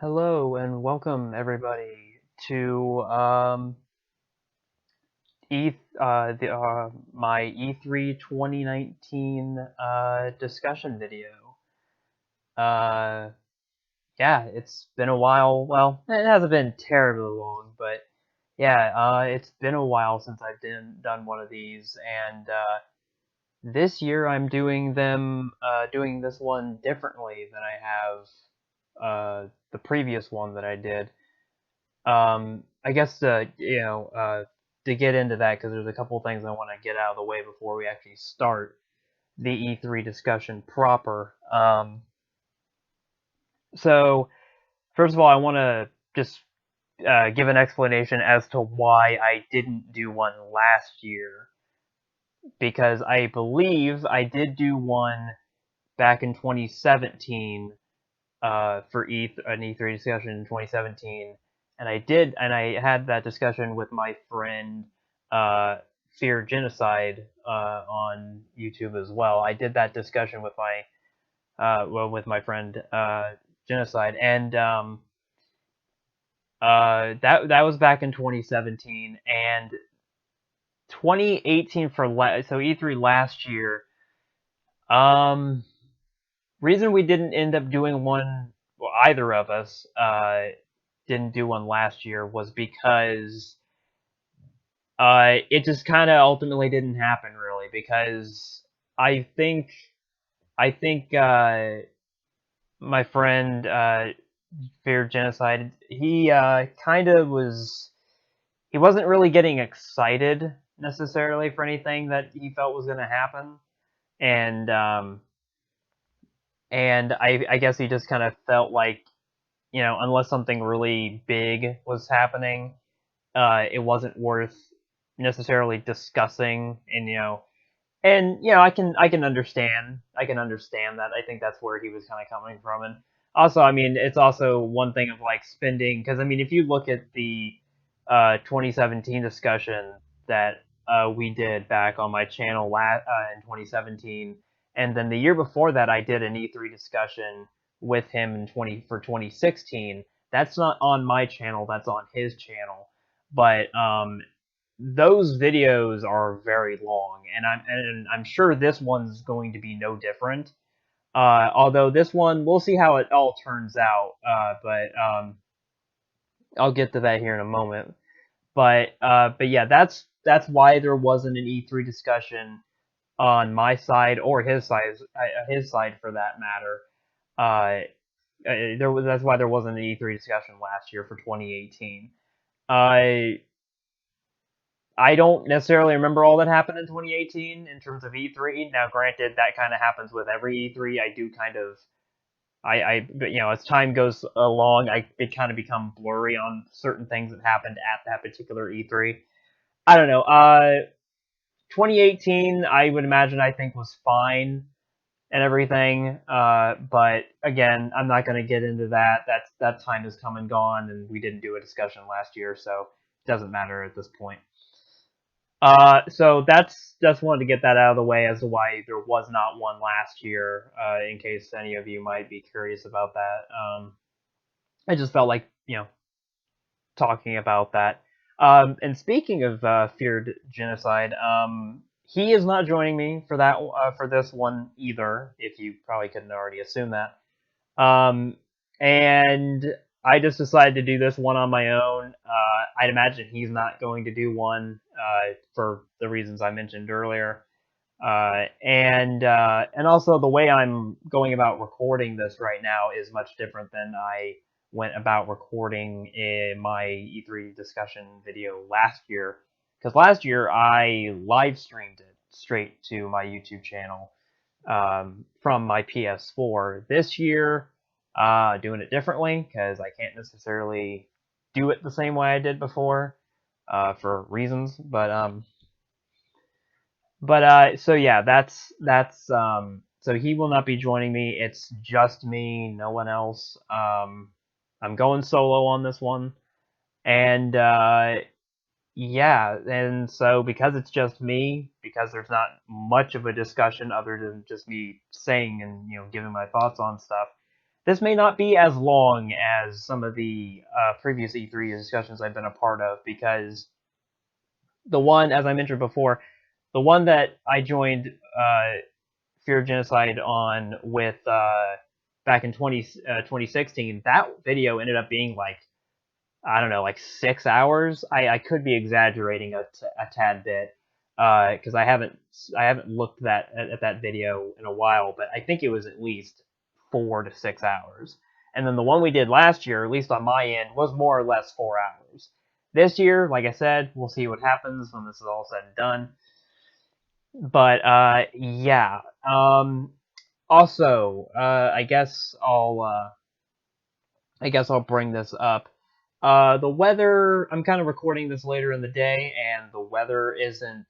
Hello and welcome everybody to my E3 2019 discussion video. Uh, yeah, it's been a while. Well, it hasn't been terribly long, but yeah, it's been a while since I've done one of these, and this year I'm doing this one differently than I have the previous one that I did. I guess to get into that because there's a couple things I want to get out of the way before we actually start the E3 discussion proper. So first of all, I want to just give an explanation as to why I didn't do one last year because I believe I did do one back in 2017 for an E3 discussion in 2017, and I had that discussion with my friend uh, Fear Genocide on YouTube as well. I did that discussion with my friend Genocide, and that was back in 2017, and 2018 so E3 last year. Um, Reason we didn't end up doing one, well, either of us didn't do one last year was because it just kind of ultimately didn't happen really because I think I think my friend Fear Genocide, he kind of was, he wasn't really getting excited necessarily for anything that he felt was going to happen, and I guess he just kind of felt like, unless something really big was happening, it wasn't worth necessarily discussing. And I can understand that. I think that's where he was kind of coming from. And also, I mean, it's also one thing of like spending, because I mean, if you look at the 2017 discussion that we did back on my channel in 2017, and then the year before that, I did an E3 discussion with him in 2016. That's not on my channel. That's on his channel. But those videos are very long, and I'm sure this one's going to be no different. Although this one, we'll see how it all turns out. But I'll get to that here in a moment. But yeah, that's why there wasn't an E3 discussion on my side or his side for that matter. That's why there wasn't an E3 discussion last year for 2018. I I don't necessarily remember all that happened in 2018 in terms of E3. Now, granted, that kind of happens with every E3. I do kind of, but as time goes along, it kind of become blurry on certain things that happened at that particular E3. I don't know. 2018, I would imagine, I think was fine and everything. But again, I'm not going to get into that. That time has come and gone, and we didn't do a discussion last year, so it doesn't matter at this point. So that's just wanted to get that out of the way as to why there was not one last year, in case any of you might be curious about that. I just felt like, talking about that. And speaking of feared genocide, he is not joining me for that for this one either. If you probably couldn't already assume that. Um, and I just decided to do this one on my own. I'd imagine he's not going to do one for the reasons I mentioned earlier. And also the way I'm going about recording this right now is much different than I went about recording in my E3 discussion video last year. Because last year I live streamed it straight to my YouTube channel from my PS4. This year, doing it differently because I can't necessarily do it the same way I did before for reasons. But so yeah, that's so he will not be joining me. It's just me, no one else. I'm going solo on this one, and yeah, and so because it's just me, because there's not much of a discussion other than just me saying and giving my thoughts on stuff, this may not be as long as some of the previous E3 discussions I've been a part of, because the one, as I mentioned before, the one that I joined Fear of Genocide on with back in 2016, that video ended up being like, I don't know, like 6 hours. I could be exaggerating a tad bit, because I haven't looked at that video in a while, but I think it was at least 4 to 6 hours. And then the one we did last year, at least on my end, was more or less 4 hours. This year, like I said, we'll see what happens when this is all said and done. But yeah. Also, I guess I'll bring this up. The weather, I'm kind of recording this later in the day, and the weather isn't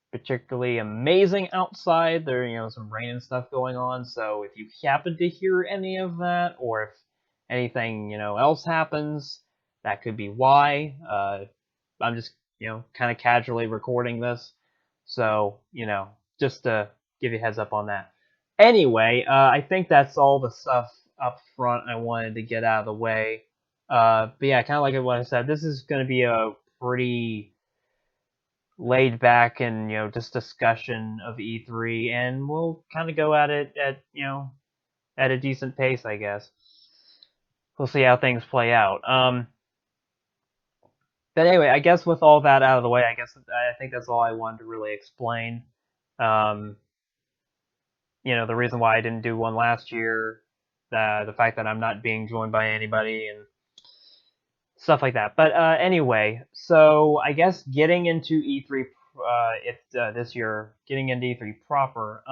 particularly amazing outside. There, some rain and stuff going on, so if you happen to hear any of that, or if anything, else happens, that could be why. I'm just, kind of casually recording this, so, just to give you a heads up on that. Anyway, I think that's all the stuff up front I wanted to get out of the way. But yeah, kind of like what I said, this is going to be a pretty laid back and just discussion of E3, and we'll kind of go at it at a decent pace, I guess. We'll see how things play out. But anyway, I guess with all that out of the way, I think that's all I wanted to really explain. The reason why I didn't do one last year, the fact that I'm not being joined by anybody, and stuff like that. But anyway, so I guess getting into E3 this year, getting into E3 proper.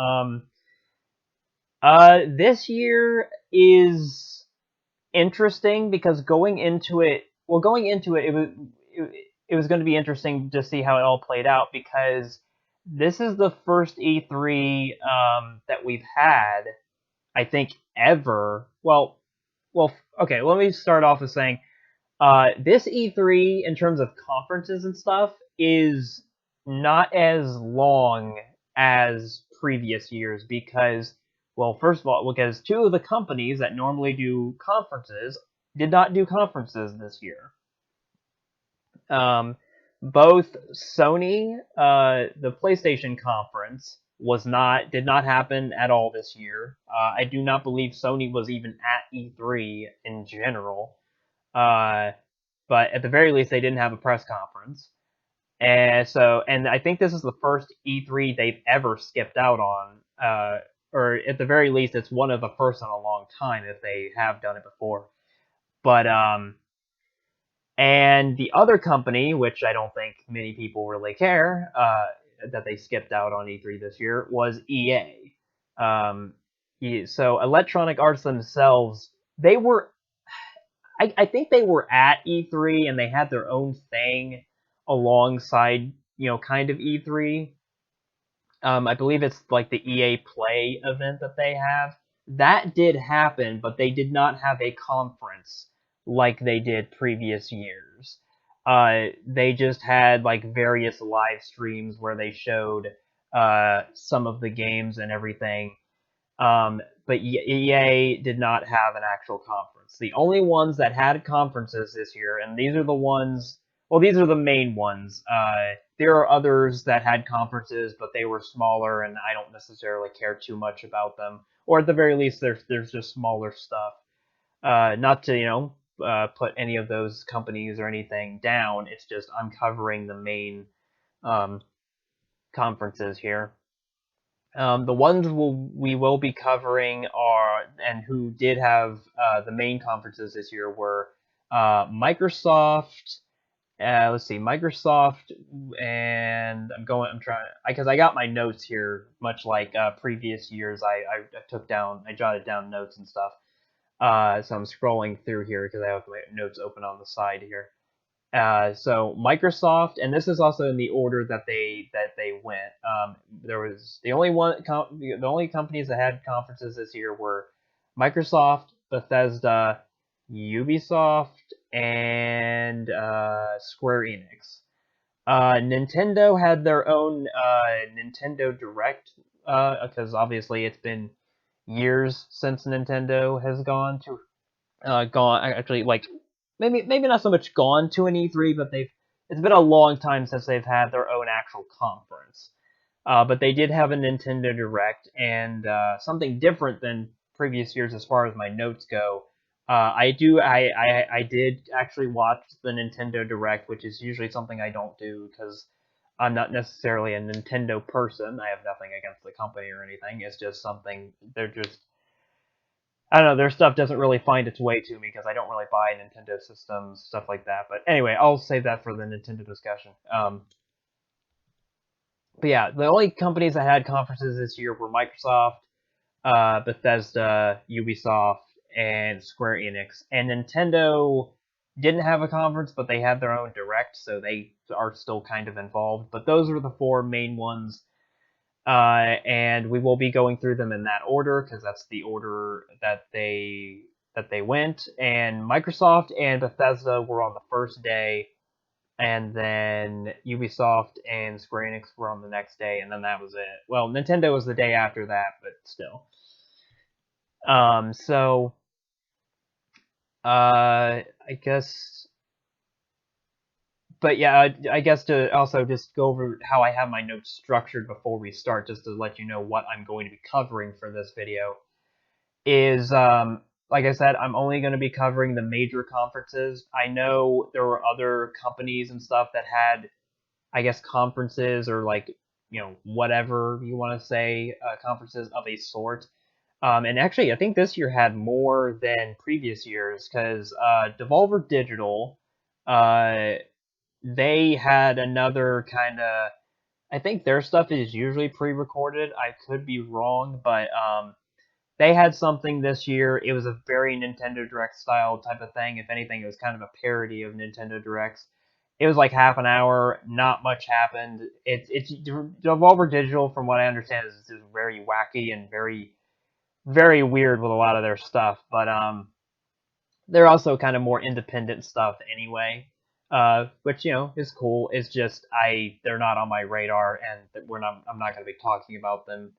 This year is interesting because going into it, it was going to be interesting to see how it all played out, because this is the first E3 that we've had, I think, ever. Okay. Let me start off with saying, this E3, in terms of conferences and stuff, is not as long as previous years because, well, first of all, because two of the companies that normally do conferences did not do conferences this year. Both Sony, the PlayStation conference did not happen at all this year. I do not believe Sony was even at E3 in general. But at the very least, they didn't have a press conference. And I think this is the first E3 they've ever skipped out on, or at the very least, it's one of the first in a long time if they have done it before. But and the other company, which I don't think many people really care, that they skipped out on E3 this year, was EA. So Electronic Arts themselves, I think they were at E3 and they had their own thing alongside, kind of E3. I believe it's like the EA Play event that they have. That did happen, but they did not have a conference like they did previous years. They just had like various live streams where they showed some of the games and everything. But EA did not have an actual conference. The only ones that had conferences this year, and these are the ones, well, these are the main ones. There are others that had conferences, but they were smaller, and I don't necessarily care too much about them. Or at the very least, there's just smaller stuff. Not to put any of those companies or anything down. It's just I'm covering the main conferences here. The ones we will be covering and who did have the main conferences this year were Microsoft. Let's see, Microsoft, and I'm trying, because I got my notes here, much like previous years. I jotted down notes and stuff. So I'm scrolling through here because I have my notes open on the side here. So Microsoft, and this is also in the order that they went. There was the only companies that had conferences this year were Microsoft, Bethesda, Ubisoft, and Square Enix. Nintendo had their own Nintendo Direct, because obviously it's been years since Nintendo has gone actually, like, maybe not so much gone to an E3, but it's been a long time since they've had their own actual conference. But they did have a Nintendo Direct, and something different than previous years as far as my notes go. I did actually watch the Nintendo Direct, which is usually something I don't do because I'm not necessarily a Nintendo person. I have nothing against the company or anything. It's just something they're just, I don't know, their stuff doesn't really find its way to me because I don't really buy Nintendo systems, stuff like that. But anyway, I'll save that for the Nintendo discussion. But yeah, the only companies that had conferences this year were Microsoft, Bethesda, Ubisoft, and Square Enix. And Nintendo didn't have a conference, but they had their own direct, so they are still kind of involved. But those are the four main ones, and we will be going through them in that order because that's the order that they went. And Microsoft and Bethesda were on the first day, and then Ubisoft and Square Enix were on the next day, and then that was it. Well, Nintendo was the day after that, but still. So, I guess, but yeah, I guess to also just go over how I have my notes structured before we start, just to let you know what I'm going to be covering for this video, is, like I said, I'm only going to be covering the major conferences. I know there were other companies and stuff that had, I guess, conferences or, like, whatever you want to say, conferences of a sort. And actually, I think this year had more than previous years because Devolver Digital, uh, they had another kind of. I think their stuff is usually pre-recorded. I could be wrong, but they had something this year. It was a very Nintendo Direct style type of thing. If anything, it was kind of a parody of Nintendo Directs. It was like half an hour. Not much happened. It's Devolver Digital, from what I understand, is very wacky and very weird with a lot of their stuff. But they're also kind of more independent stuff anyway. Which is cool. It's just they're not on my radar, and I'm not going to be talking about them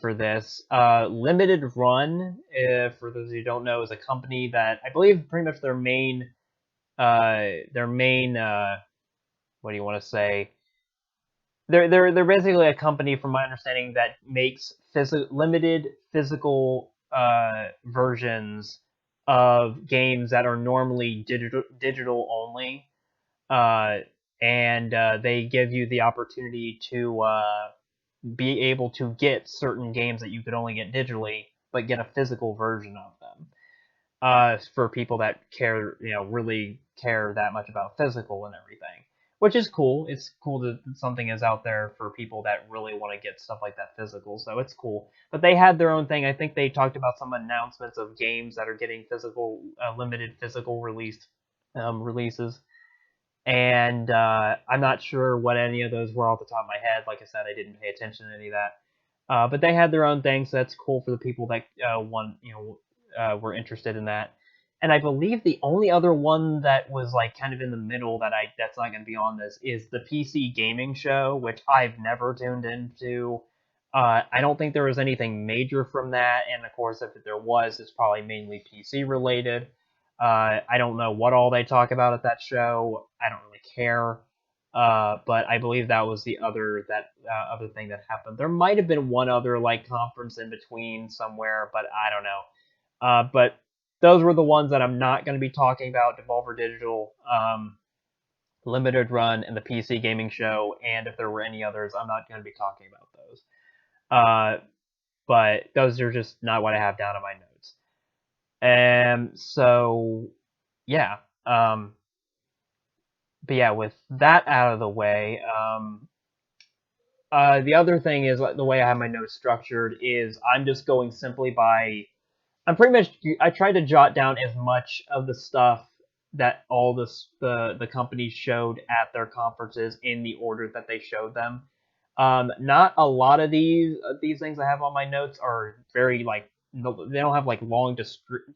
for this. Limited Run, for those who don't know, is a company that I believe pretty much their main what do you want to say? They're basically a company, from my understanding, that makes limited physical versions of games that are normally digital only, uh, and they give you the opportunity to be able to get certain games that you could only get digitally, but get a physical version of them. For people that care, really care that much about physical and everything, which is cool. It's cool that something is out there for people that really want to get stuff like that physical. So it's cool. But they had their own thing. I think they talked about some announcements of games that are getting limited physical releases. And I'm not sure what any of those were off the top of my head. Like I said, I didn't pay attention to any of that. But they had their own thing, so that's cool for the people that were interested in that. And I believe the only other one that was like kind of in the middle that's not going to be on this is the PC gaming show, which I've never tuned into. I don't think there was anything major from that, and of course, if there was, it's probably mainly PC related. I don't know what all they talk about at that show. I don't really care. But I believe that was the other thing that happened. There might have been one other like conference in between somewhere, but I don't know. But those were the ones that I'm not going to be talking about: Devolver Digital, Limited Run, and the PC Gaming Show. And if there were any others, I'm not going to be talking about those. But those are just not what I have down in my notes. So yeah. But yeah, with that out of the way, the other thing is, like, the way I have my notes structured is I'm just going simply by. I tried to jot down as much of the stuff that all the companies showed at their conferences in the order that they showed them. Not a lot of these things I have on my notes are very, like, they don't have like long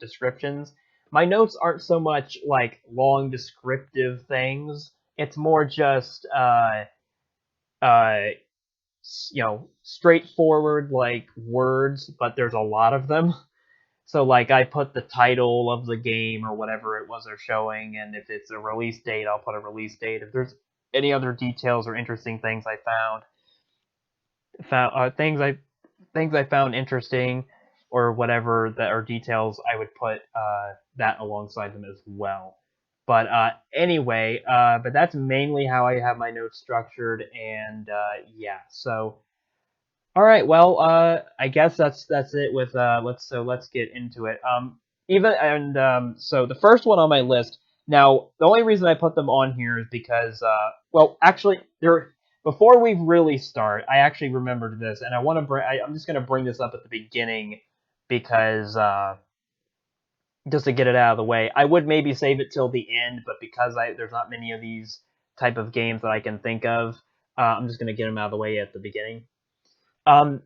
descriptions. My notes aren't so much like long descriptive things. It's more just uh straightforward like words, but there's a lot of them. So like I put the title of the game or whatever it was they're showing, and if it's a release date, I'll put a release date. If there's any other details or interesting things I found things I found interesting or whatever that are details, I would put that alongside them as well. But anyway, but that's mainly how I have my notes structured, and yeah. So all right, well, I guess that's it with let's get into it. So the first one on my list. Now, the only reason I put them on here is because well, actually, there before we really start, I actually remembered this, and I want to bring. I'm just gonna bring this up at the beginning because just to get it out of the way. I would maybe save it till the end, but because there's not many of these type of games that I can think of, I'm just gonna get them out of the way at the beginning. Um,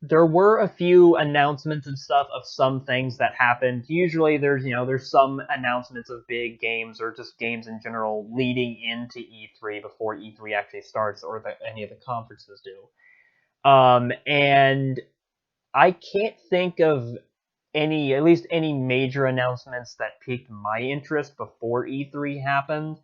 there were a few announcements and stuff of some things that happened. Usually there's some announcements of big games or just games in general leading into E3 before E3 actually starts or any of the conferences do. And I can't think of at least any major announcements that piqued my interest before E3 happened,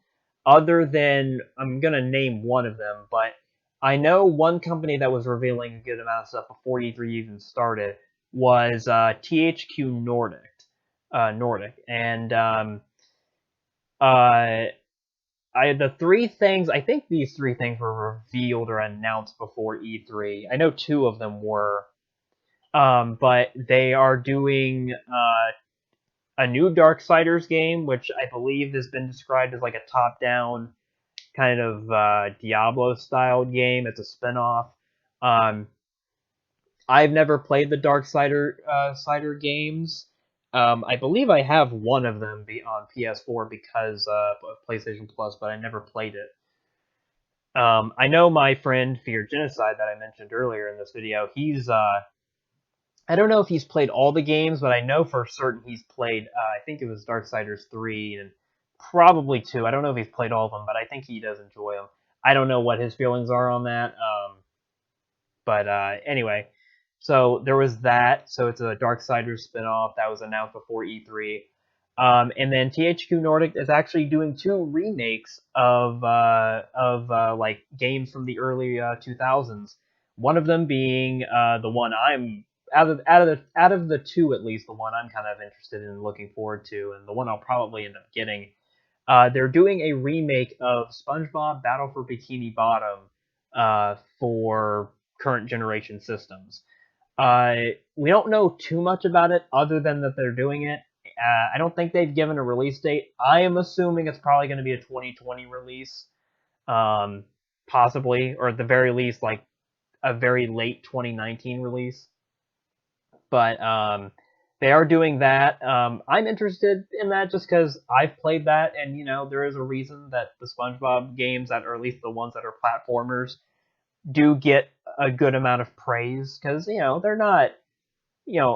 other than I'm gonna name one of them, but I know one company that was revealing a good amount of stuff before E3 even started was THQ Nordic, and uh, I think these three things were revealed or announced before E3. I know two of them were, but they are doing a new Darksiders game, which I believe has been described as like a top-down kind of Diablo-style game. It's a spin-off. Um, I've never played the Cider games. I believe I have one of them on PS4 because of PlayStation Plus, but I never played it. I know my friend Fear Genocide that I mentioned earlier in this video. I don't know if he's played all the games, but I know for certain he's played. I think it was Darksiders 3 and probably 2. I don't know if he's played all of them, but I think he does enjoy them. I don't know what his feelings are on that. But anyway, so there was that. So it's a Darksiders spinoff that was announced before E3. And then THQ Nordic is actually doing two remakes of like games from the early 2000s. One of them being the one I'm out of the two, at least the one I'm kind of interested in and looking forward to, and the one I'll probably end up getting. They're doing a remake of SpongeBob Battle for Bikini Bottom for current generation systems. We don't know too much about it other than that they're doing it. I don't think they've given a release date. I am assuming it's probably going to be a 2020 release, possibly, or at the very least, like a very late 2019 release. But they are doing that. I'm interested in that just because I've played that, and there is a reason that the SpongeBob games, that or at least the ones that are platformers, do get a good amount of praise because they're not.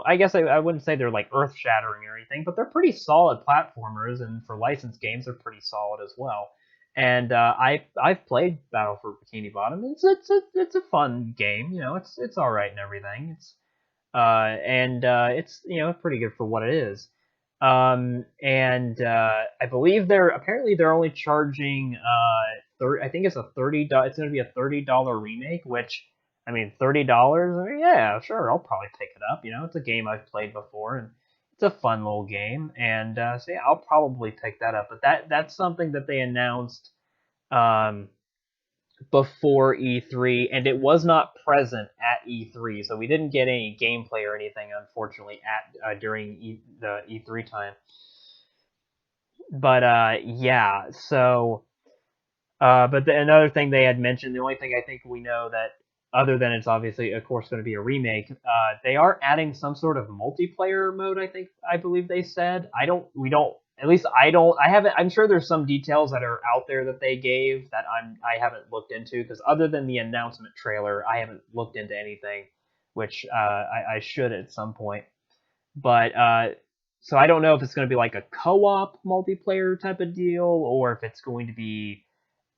I guess I wouldn't say they're like earth shattering or anything, but they're pretty solid platformers, and for licensed games, they're pretty solid as well. And I've played Battle for Bikini Bottom. It's a fun game. It's all right and everything. And it's pretty good for what it is. And I believe they're only charging I think it's a it's going to be a $30 remake, which I mean $30. Yeah, sure, I'll probably pick it up. It's a game I've played before, and it's a fun little game, and so yeah, I'll probably pick that up. But that's something that they announced um, before E3, and it was not present at E3, so we didn't get any gameplay or anything, unfortunately, at during the E3 time. But yeah, so another thing they had mentioned, the only thing I think we know that other than it's obviously, of course, going to be a remake, they are adding some sort of multiplayer mode. I believe they said. We don't. At least I don't. I haven't. I'm sure there's some details that are out there that they gave that I haven't looked into because other than the announcement trailer, I haven't looked into anything, which I should at some point. But so I don't know if it's going to be like a co-op multiplayer type of deal or if it's going to be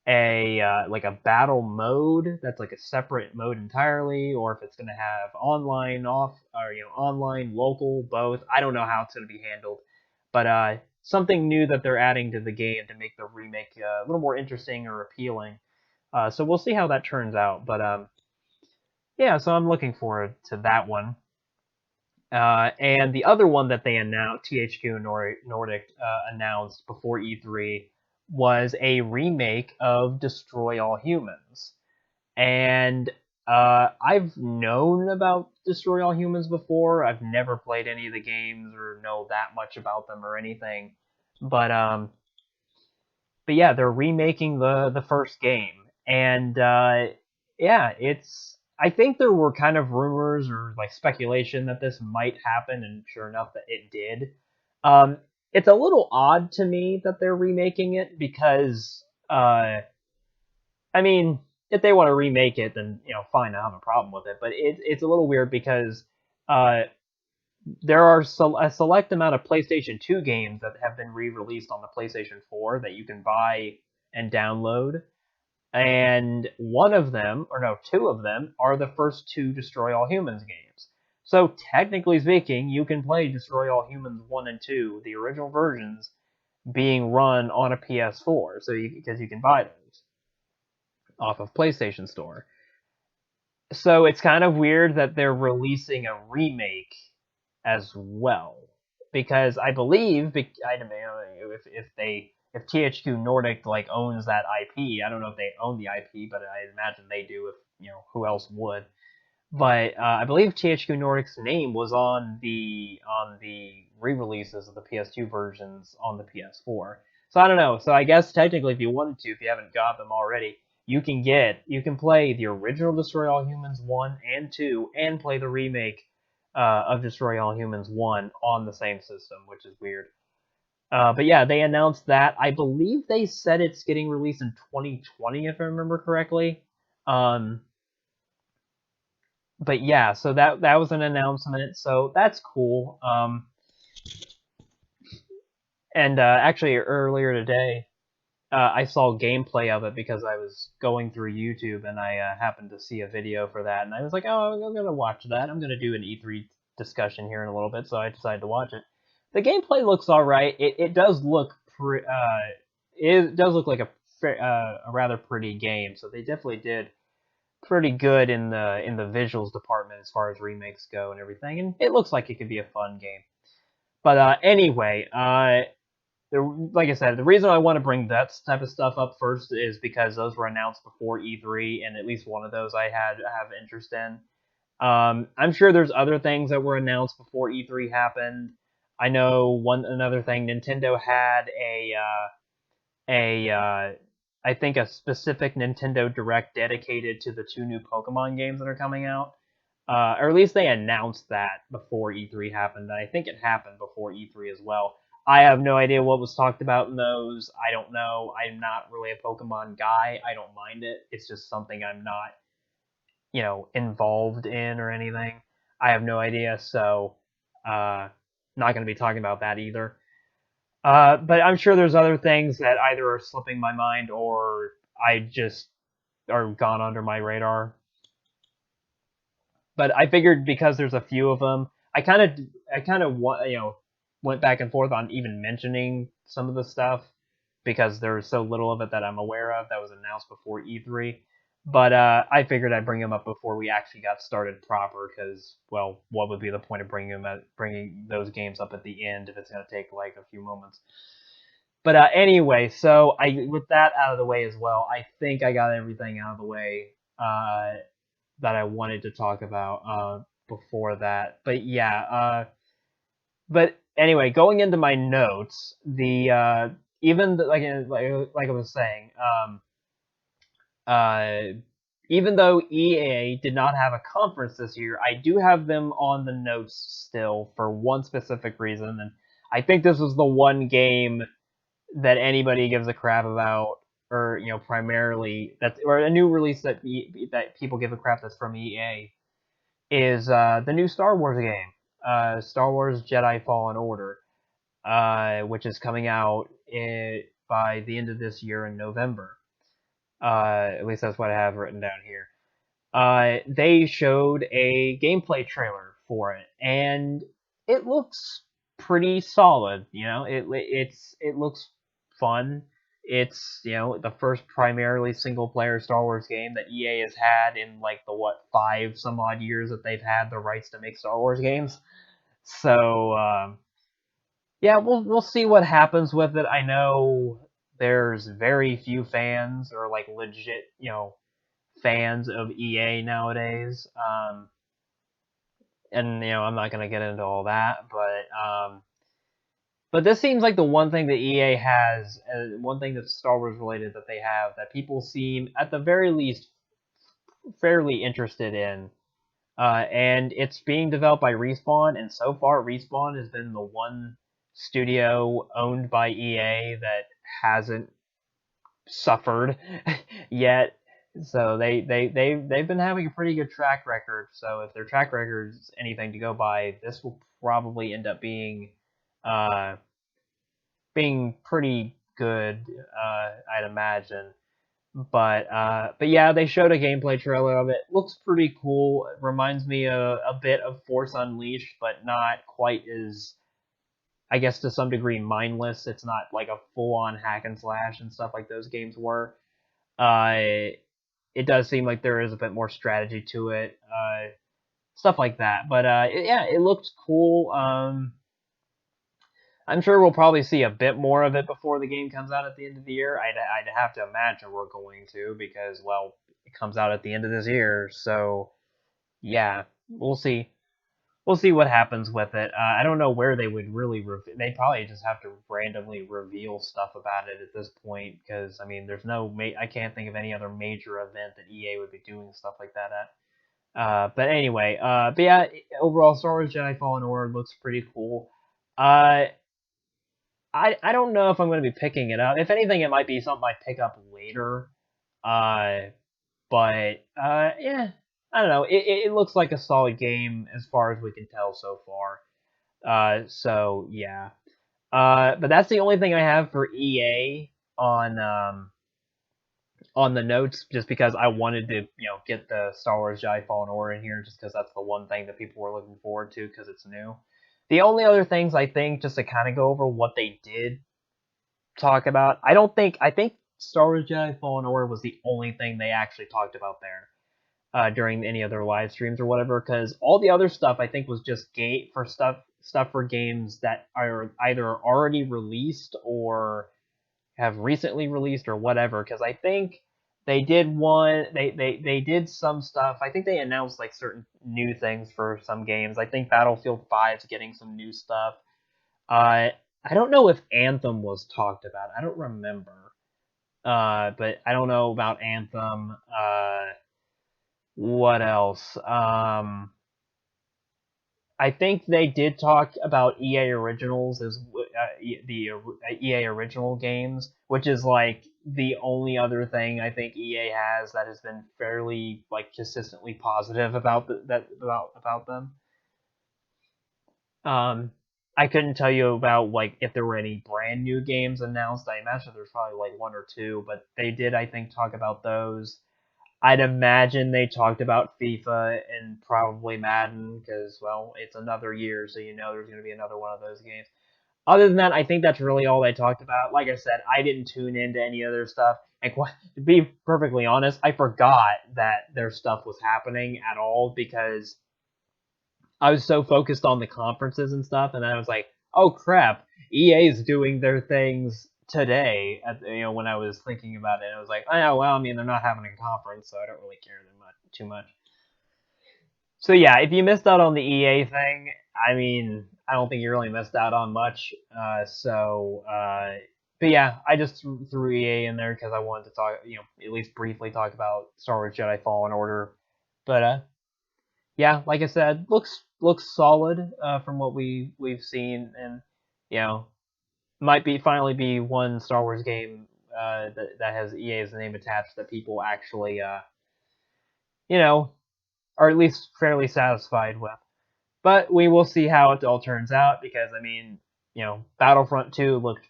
like a battle mode that's like a separate mode entirely, or if it's going to have online off or online local both. I don't know how it's going to be handled, but something new that they're adding to the game to make the remake a little more interesting or appealing. So we'll see how that turns out. But yeah, so I'm looking forward to that one. And the other one that they announced, THQ Nordic announced before E3, was a remake of Destroy All Humans. And I've known about Destroy All Humans before. I've never played any of the games or know that much about them or anything. But yeah, they're remaking the first game, and yeah, it's. I think there were kind of rumors or like speculation that this might happen, and sure enough, that it did. Um, it's a little odd to me that they're remaking it because, I mean, if they want to remake it, then fine, I have a problem with it. But it's a little weird because uh, there are a select amount of PlayStation 2 games that have been re-released on the PlayStation 4 that you can buy and download, and one of them, or no, two of them, are the first two Destroy All Humans games. So technically speaking, you can play Destroy All Humans 1 and 2, the original versions, being run on a PS4, so because you can buy those off of PlayStation Store. So it's kind of weird that they're releasing a remake as well, because I believe I don't know if THQ Nordic like owns that IP. I don't know if they own the IP, but I imagine they do. If who else would? But I believe THQ Nordic's name was on the re-releases of the PS2 versions on the PS4. So I don't know. So I guess technically, if you wanted to, if you haven't got them already, you can play the original Destroy All Humans 1 and 2, and play the remake of Destroy All Humans 1 on the same system, which is weird. But yeah, they announced that. I believe they said it's getting released in 2020, if I remember correctly. Um, but yeah, so that was an announcement, so that's cool. And actually earlier today, I saw gameplay of it because I was going through YouTube and I happened to see a video for that, and I was like, oh, I'm gonna watch that. I'm gonna do an E3 discussion here in a little bit, so I decided to watch it. The gameplay looks all right. It does look it does look like a rather pretty game, so they definitely did pretty good in the visuals department as far as remakes go and everything, and it looks like it could be a fun game. But anyway, like I said, the reason I want to bring that type of stuff up first is because those were announced before E3, and at least one of those I have interest in. I'm sure there's other things that were announced before E3 happened. I know another thing. Nintendo had a I think a specific Nintendo Direct dedicated to the two new Pokemon games that are coming out. Or at least they announced that before E3 happened. I think it happened before E3 as well. I have no idea what was talked about in those. I don't know. I'm not really a Pokemon guy. I don't mind it. It's just something I'm not, involved in or anything. I have no idea, so not going to be talking about that either. But I'm sure there's other things that either are slipping my mind or I just are gone under my radar. But I figured because there's a few of them, I kind of went back and forth on even mentioning some of the stuff because there's so little of it that I'm aware of that was announced before E3. But I figured I'd bring them up before we actually got started proper, because well, what would be the point of bringing those games up at the end if it's gonna take like a few moments? But anyway, so with that out of the way as well, I think I got everything out of the way that I wanted to talk about before that. But yeah, but anyway, going into my notes, the even the, like I was saying, uh, even though EA did not have a conference this year, I do have them on the notes still for one specific reason, and I think this was the one game that anybody gives a crap about, or primarily or a new release that people give a crap that's from EA is the new Star Wars game, Star Wars Jedi Fallen Order, which is coming out by the end of this year in November. At least that's what I have written down here. They showed a gameplay trailer for it, and it looks pretty solid. It looks fun. It's the first primarily single player Star Wars game that EA has had in like the what 5 some odd years that they've had the rights to make Star Wars games. So yeah, we'll see what happens with it. I know there's very few fans or like legit fans of EA nowadays. And I'm not gonna get into all that, but this seems like the one thing that EA has, one thing that's Star Wars related that they have that people seem at the very least fairly interested in. And it's being developed by Respawn, and so far Respawn has been the one studio owned by EA that hasn't suffered yet. So they've been having a pretty good track record. So if their track record is anything to go by, this will probably end up uh, being pretty good, I'd imagine. But yeah, they showed a gameplay trailer of it. Looks pretty cool. It reminds me a bit of Force Unleashed, but not quite as, I guess, to some degree mindless. It's not like a full on hack and slash and stuff like those games were. Uh, it does seem like there is a bit more strategy to it, stuff like that. But yeah, it looked cool. I'm sure we'll probably see a bit more of it before the game comes out at the end of the year. I'd have to imagine we're going to because, well, it comes out at the end of this year. So yeah, we'll see. We'll see what happens with it. I don't know where they would really. They probably just have to randomly reveal stuff about it at this point because I mean, there's no. I can't think of any other major event that EA would be doing stuff like that at. But anyway, but yeah, overall, Star Wars Jedi Fallen Order looks pretty cool. Uh, I don't know if I'm going to be picking it up. If anything, it might be something I pick up later. Uh, but yeah, I don't know. It looks like a solid game as far as we can tell so far. So yeah. But that's the only thing I have for EA on the notes, just because I wanted to get the Star Wars Jedi Fallen Order in here, just because that's the one thing that people were looking forward to because it's new. The only other things I think, just to kind of go over what they did talk about, I think Star Wars Jedi Fallen Order was the only thing they actually talked about there during any other live streams or whatever, because all the other stuff I think was just gate for stuff for games that are either already released or have recently released or whatever. Because I think they did they did some stuff. I think they announced like certain new things for some games. I think Battlefield 5 is getting some new stuff. I don't know if Anthem was talked about. I don't remember. But I don't know about Anthem. What else? I think they did talk about EA Originals as the EA Original games, which is like the only other thing I think EA has that has been fairly like consistently positive about about them. Um, I couldn't tell you about like if there were any brand new games announced. I imagine there's probably like one or two, but they did I think talk about those. I'd imagine they talked about FIFA and probably Madden because, well, it's another year, so there's going to be another one of those games. Other than that, I think that's really all they talked about. Like I said, I didn't tune into any other stuff. And to be perfectly honest, I forgot that their stuff was happening at all because I was so focused on the conferences and stuff, and then I was like, oh crap, EA's doing their things today. When I was thinking about it, I was like, oh yeah, well, I mean, they're not having a conference, so I don't really care too much. So yeah, if you missed out on the EA thing, I mean, I don't think you really missed out on much. But yeah, I just threw EA in there because I wanted to talk, at least briefly talk about Star Wars Jedi Fallen Order. But yeah, like I said, looks solid from what we've seen, and you know might be finally be one Star Wars game that has EA's name attached that people actually you know are at least fairly satisfied with. But we will see how it all turns out because I mean Battlefront 2 looked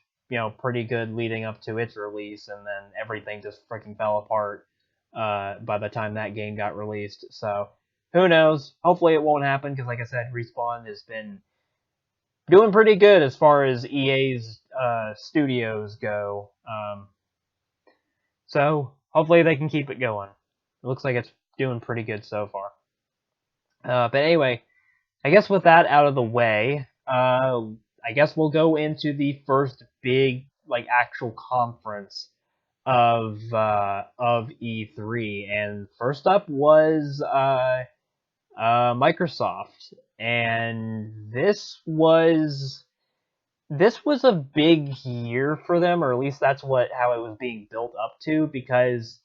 pretty good leading up to its release, and then everything just freaking fell apart by the time that game got released. So who knows? Hopefully it won't happen because, like I said, Respawn has been doing pretty good as far as EA's studios go. So hopefully they can keep it going. It looks like it's doing pretty good so far. But anyway, I guess with that out of the way, I guess we'll go into the first big like actual conference of E3, and first up was Microsoft, and this was a big year for them, or at least that's how it was being built up to, because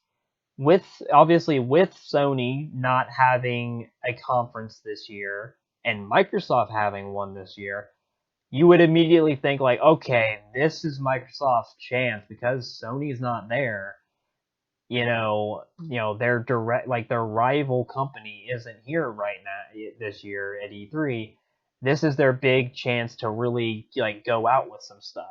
obviously with Sony not having a conference this year and Microsoft having one this year, you would immediately think like, okay, this is Microsoft's chance because Sony's not there. Their their rival company isn't here right now this year at E3. This is their big chance to really like go out with some stuff.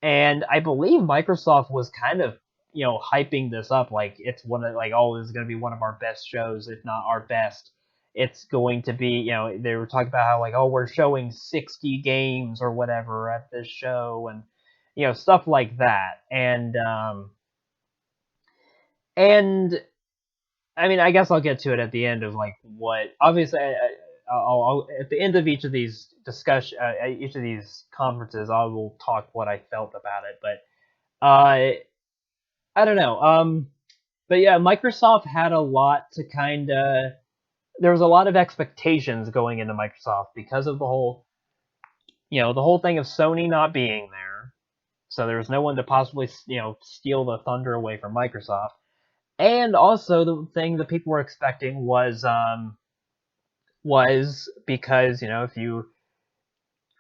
And I believe Microsoft was kind of, hyping this up like it's one of like, oh, this is going to be one of our best shows, if not our best. It's going to be, they were talking about how like, oh, we're showing 60 games or whatever at this show, and stuff like that. And I mean, I guess I'll get to it at the end of like what. Obviously, I'll at the end of each of these each of these conferences, I will talk what I felt about it. But I don't know. But yeah, Microsoft had a lot to kind of. There was a lot of expectations going into Microsoft because of the whole thing of Sony not being there. So there was no one to possibly, steal the thunder away from Microsoft. And also the thing that people were expecting was because, if you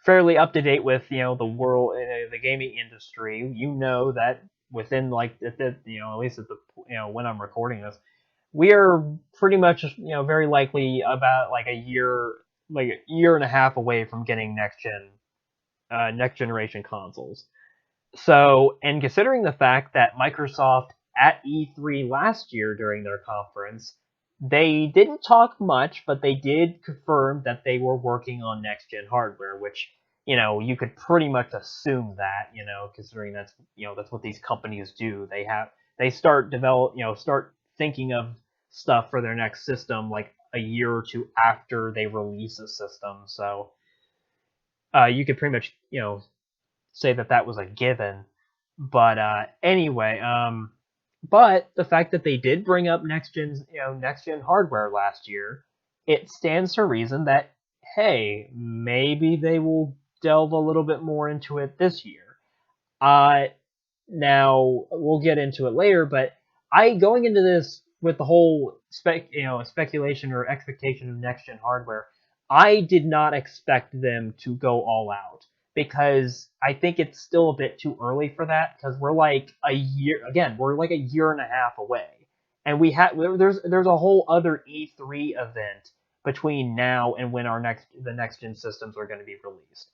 fairly up to date with the world, the gaming industry, that within like at least at the when I'm recording this, we are pretty much very likely about like a year and a half away from getting next generation consoles. So, and considering the fact that Microsoft at E3 last year during their conference, they didn't talk much, but they did confirm that they were working on next gen hardware, which, you could pretty much assume that, considering that's what these companies do. They start thinking of stuff for their next system like a year or two after they release a system. So, you could pretty much, say that was a given. But anyway, but the fact that they did bring up next gen hardware last year, it stands to reason that hey, maybe they will delve a little bit more into it this year. Uh, Now we'll get into it later, but I going into this with the whole speculation or expectation of next gen hardware, I did not expect them to go all out because I think it's still a bit too early for that because we're like a year and a half away, and there's a whole other E3 event between now and when the next gen systems are going to be released.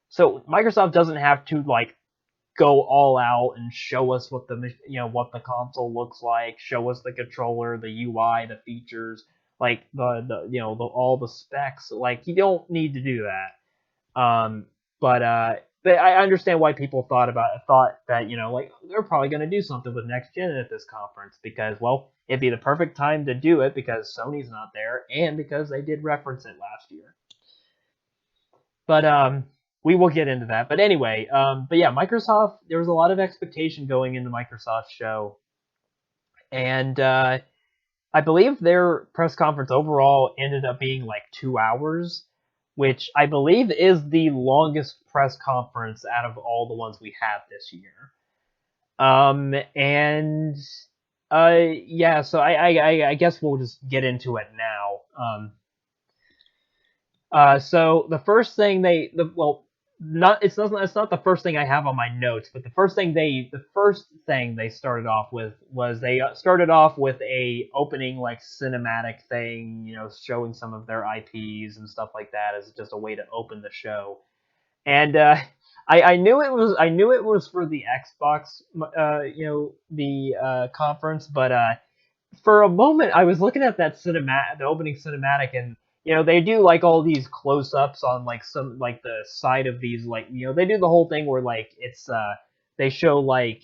So Microsoft doesn't have to like go all out and show us what the console looks like, show us the controller, the UI, the features, like the all the specs. Like you don't need to do that. But I understand why people thought that like they're probably going to do something with next gen at this conference because well it'd be the perfect time to do it because Sony's not there and because they did reference it last year. But we will get into that. But anyway, but yeah, Microsoft. There was a lot of expectation going into Microsoft's show, and I believe their press conference overall ended up being like 2 hours, which I believe is the longest press conference out of all the ones we have this year. And yeah, so I guess we'll just get into it now. So the first thing it's not the first thing I have on my notes, but the first thing they started off with was they started off with a opening like cinematic thing, showing some of their IPs and stuff like that as just a way to open the show. And I knew it was for the Xbox, the conference, but for a moment I was looking at that the opening cinematic, and they do like all these close-ups on like some like the side of these, like they do the whole thing where like it's they show like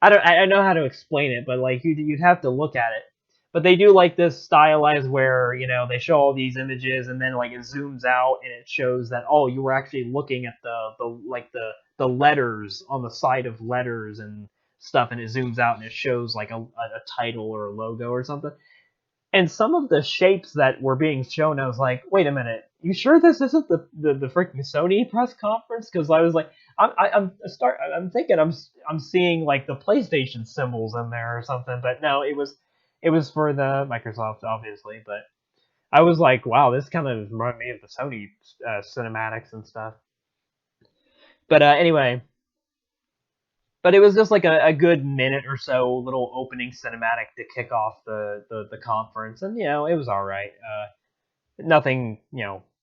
I know how to explain it, but like you'd have to look at it. But they do like this stylized where they show all these images, and then like it zooms out and it shows that, oh, you were actually looking at the letters on the side of letters and stuff, and it zooms out and it shows like a title or a logo or something. And some of the shapes that were being shown, I was like, wait a minute, you sure this isn't the freaking Sony press conference? Because I was like, I'm thinking I'm seeing like the PlayStation symbols in there or something, but no, it was for the Microsoft, obviously. But I was like, wow, this kind of reminded me of the Sony cinematics and stuff. But anyway, but it was just like a good minute or so little opening cinematic to kick off the conference, and it was all right. Nothing,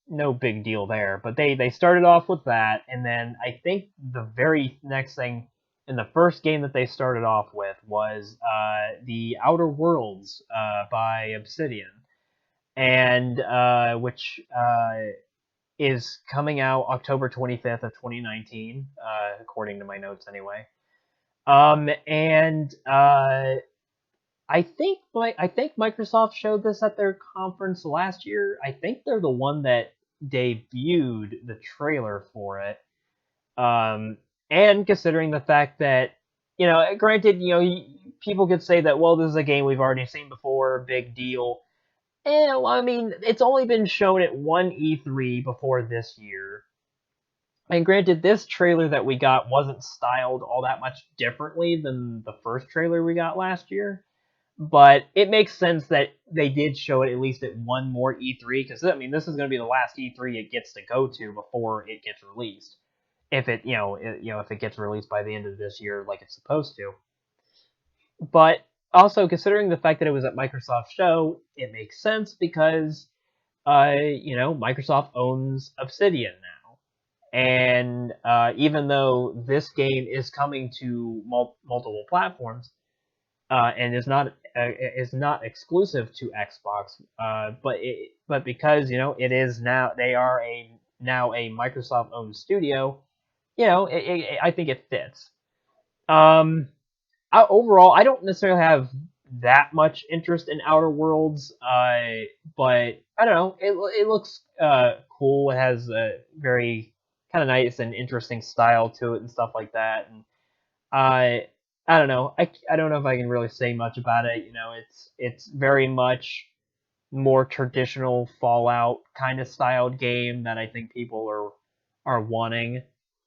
no big deal there. But they started off with that, and then I think the very next thing in the first game that they started off with was the Outer Worlds by Obsidian, and which is coming out October 25th of 2019, according to my notes anyway. And I think Microsoft showed this at their conference last year. I think they're the one that debuted the trailer for it. And considering the fact that, granted, people could say that, well, this is a game we've already seen before, big deal. Well, I mean, it's only been shown at one E3 before this year. And granted, this trailer that we got wasn't styled all that much differently than the first trailer we got last year. But it makes sense that they did show it at least at one more E3, because I mean this is going to be the last E3 it gets to go to before it gets released. If if it gets released by the end of this year like it's supposed to. But also considering the fact that it was at Microsoft show, it makes sense because Microsoft owns Obsidian now. And even though this game is coming to multiple platforms, and is not exclusive to Xbox. But because it is now, they are a Microsoft owned studio. I think it fits. Um, Overall, I don't necessarily have that much interest in Outer Worlds. But I don't know. It looks cool. It has a very kind of nice and interesting style to it and stuff like that. And I don't know. I don't know if I can really say much about it. It's very much more traditional Fallout kind of styled game that I think people are wanting,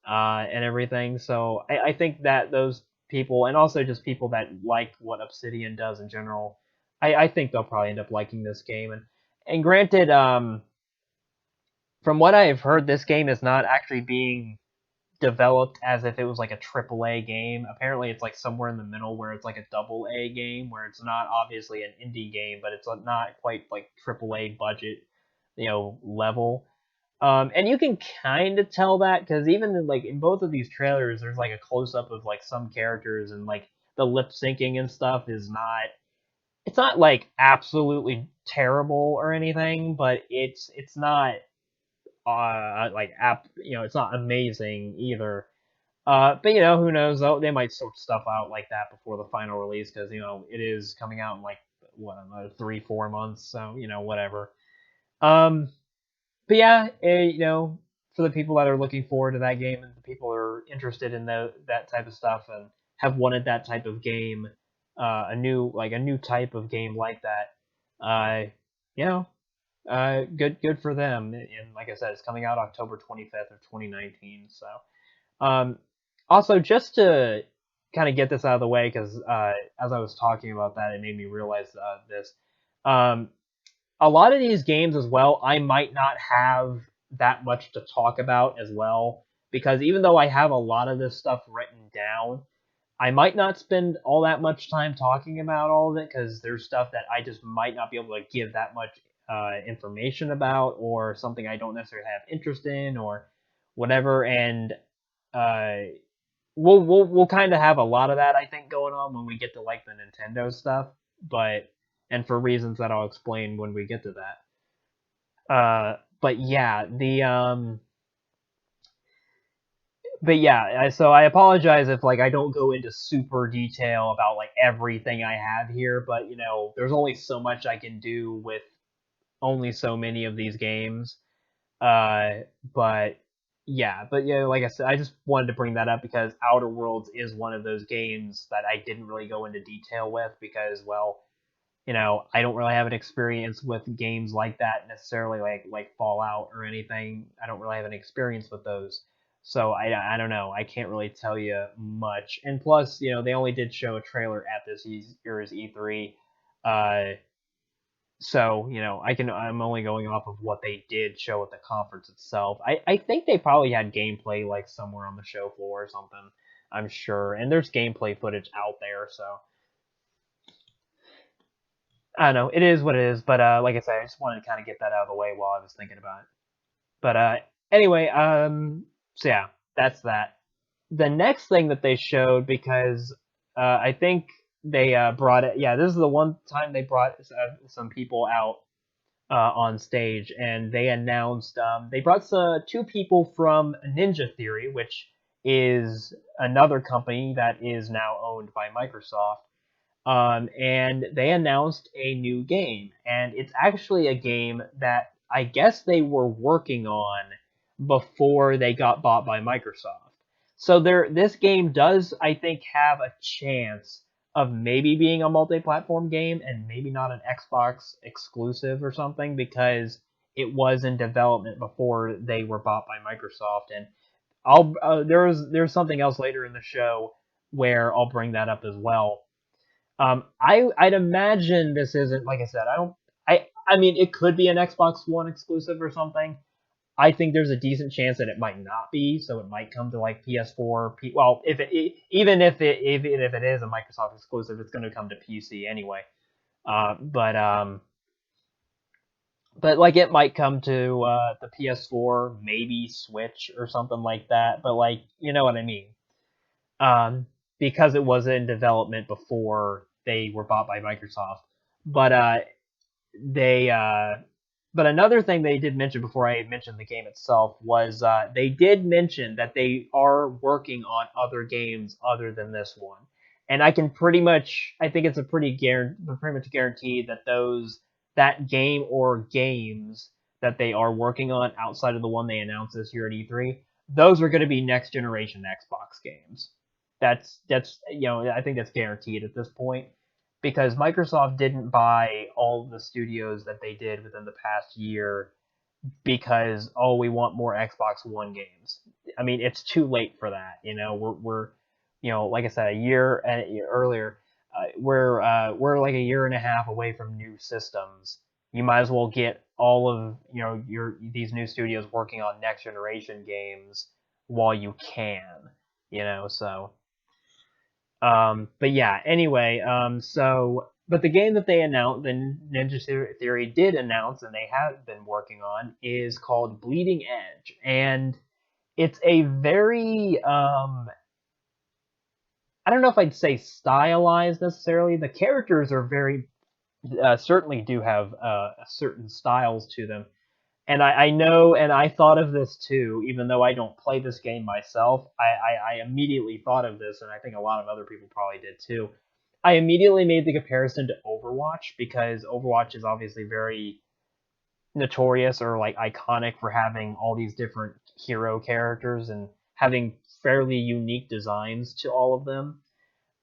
and everything. So I think that those people, and also just people that like what Obsidian does in general, I think they'll probably end up liking this game. And granted, from what I've heard, this game is not actually being developed as if it was like a triple A game. Apparently, it's like somewhere in the middle where it's like a double A game, where it's not obviously an indie game, but it's not quite like triple A budget, level. And you can kind of tell that because even in both of these trailers, there's like a close up of like some characters, and like the lip syncing and stuff is not. It's not like absolutely terrible or anything, but it's not it's not amazing either. But who knows? They might sort stuff out like that before the final release, because it is coming out in like what, another 3-4 months, so whatever. Um, but yeah, for the people that are looking forward to that game, and the people who are interested in that type of stuff and have wanted that type of game, a new type of game like that, you know, good for them. And like I said, it's coming out October 25th of 2019. So, um, also just to kind of get this out of the way, because as I was talking about that, it made me realize this. Um, a lot of these games as well, I might not have that much to talk about as well, because even though I have a lot of this stuff written down, I might not spend all that much time talking about all of it, because there's stuff that I just might not be able to give that much information about, or something I don't necessarily have interest in, or whatever, and uh, we'll kind of have a lot of that, I think, going on when we get to like the Nintendo stuff, but and for reasons that I'll explain when we get to that. But yeah, so I apologize if like I don't go into super detail about like everything I have here, but there's only so much I can do with only so many of these games. Uh, but but like I said, I just wanted to bring that up because Outer Worlds is one of those games that I didn't really go into detail with because, well, I don't really have an experience with games like that necessarily, like Fallout or anything. I don't really have an experience with those, so I don't know. I can't really tell you much. And plus, they only did show a trailer at this year's E3. Uh, so I'm only going off of what they did show at the conference itself. I think they probably had gameplay like somewhere on the show floor or something. I'm sure, and there's gameplay footage out there. So I don't know. It is what it is. But like I said, I just wanted to kind of get that out of the way while I was thinking about it. But anyway, so yeah, that's that. The next thing that they showed, because I think they brought it. Yeah, this is the one time they brought some people out on stage, and they announced they brought two people from Ninja Theory, which is another company that is now owned by Microsoft. And they announced a new game, and it's actually a game that I guess they were working on before they got bought by Microsoft. So this game does, I think, have a chance of maybe being a multi-platform game and maybe not an Xbox exclusive or something because it was in development before they were bought by Microsoft. And there's something else later in the show where I'll bring that up as well. I'd imagine this isn't, like I said, I mean it could be an Xbox One exclusive or something. I think there's a decent chance that it might not be, so it might come to like PS4. Well, even if it is a Microsoft exclusive, it's going to come to PC anyway. But like it might come to the PS4, maybe Switch or something like that. But like you know what I mean. Um, because it was in development before they were bought by Microsoft. But they but another thing they did mention before I mentioned the game itself was they did mention that they are working on other games other than this one. And I think it's a pretty much guaranteed that that game or games that they are working on outside of the one they announced this year at E3, those are going to be next generation Xbox games. That's I think that's guaranteed at this point because Microsoft didn't buy all the studios that they did within the past year because we want more Xbox One games. I mean, it's too late for that. We're like I said, a year earlier, we're like a year and a half away from new systems. You might as well get all of these new studios working on next generation games while you can. So but yeah, anyway, but the game that they announced, the Ninja Theory did announce, and they have been working on, is called Bleeding Edge, and it's a very, I don't know if I'd say stylized necessarily. The characters are very, certainly do have certain styles to them, and I know, and I thought of this too, even though I don't play this game myself. I immediately thought of this, and I think a lot of other people probably did too. I immediately made the comparison to Overwatch because Overwatch is obviously very notorious or like iconic for having all these different hero characters and having fairly unique designs to all of them.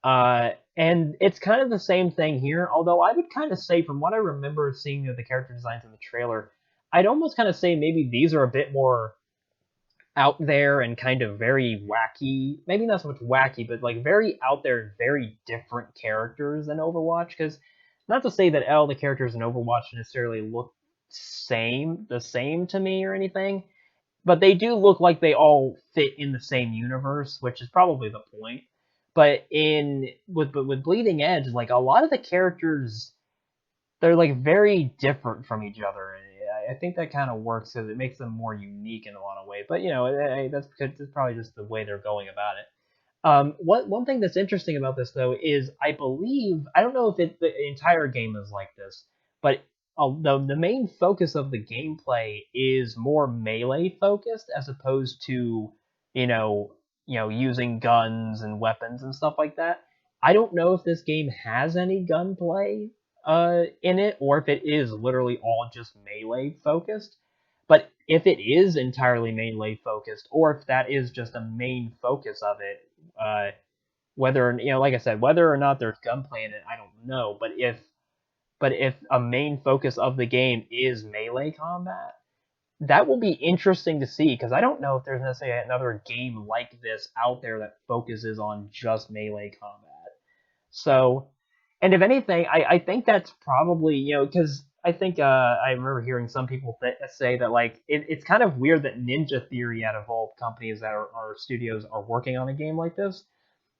And it's kind of the same thing here, although I would kind of say, from what I remember seeing of the character designs in the trailer, I'd almost kind of say maybe these are a bit more out there and kind of very wacky. Maybe not so much wacky, but like very out there and very different characters than Overwatch. Because not to say that all the characters in Overwatch necessarily look the same to me or anything, but they do look like they all fit in the same universe, which is probably the point. But with Bleeding Edge, like a lot of the characters, they're like very different from each other. I think that kind of works because it makes them more unique in a lot of ways. But that's because it's probably just the way they're going about it. One thing that's interesting about this though is I believe I don't know if the entire game is like this, but the main focus of the gameplay is more melee focused as opposed to you know using guns and weapons and stuff like that. I don't know if this game has any gunplay in it or if it is literally all just melee focused. But if it is entirely melee focused, or if that is just a main focus of it, uh, whether like I said, whether or not there's gunplay in it, I don't know. But if a main focus of the game is melee combat, that will be interesting to see because I don't know if there's necessarily another game like this out there that focuses on just melee combat. So, and if anything, I think that's probably because I think I remember hearing some people say that like it's kind of weird that Ninja Theory out of all companies that are studios are working on a game like this.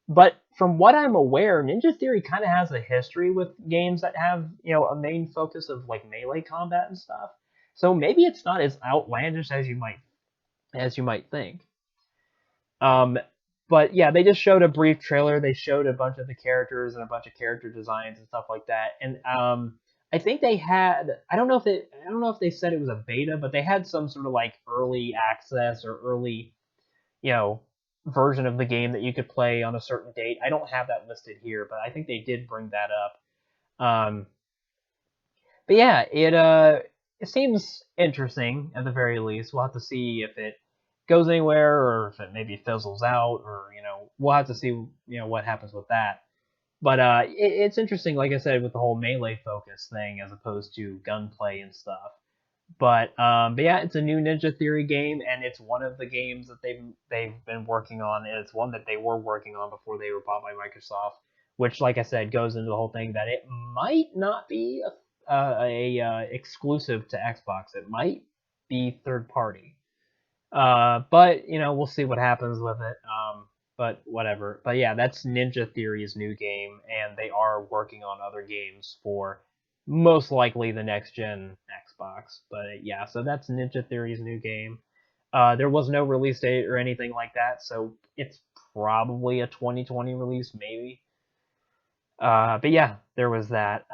But from what I'm aware, Ninja Theory kind of has a history with games that have a main focus of like melee combat and stuff. So maybe it's not as outlandish as you might think. Um, but yeah, they just showed a brief trailer. They showed a bunch of the characters and a bunch of character designs and stuff like that. And I think they had I don't know if they said it was a beta, but they had some sort of like early access or early you know version of the game that you could play on a certain date. I don't have that listed here, but I think they did bring that up. But yeah, it seems interesting at the very least. We'll have to see if it goes anywhere or if it maybe fizzles out, or we'll have to see what happens with that. But it's interesting, like I said, with the whole melee focus thing as opposed to gunplay and stuff. But yeah, it's a new Ninja Theory game, and it's one of the games that they've been working on, and it's one that they were working on before they were bought by Microsoft. Which, like I said, goes into the whole thing that it might not be a exclusive to Xbox. It might be third party. But we'll see what happens with it. But whatever. But yeah, that's Ninja Theory's new game, and they are working on other games for most likely the next gen Xbox. But yeah, so that's Ninja Theory's new game. There was no release date or anything like that, so it's probably a 2020 release, maybe. But yeah, there was that.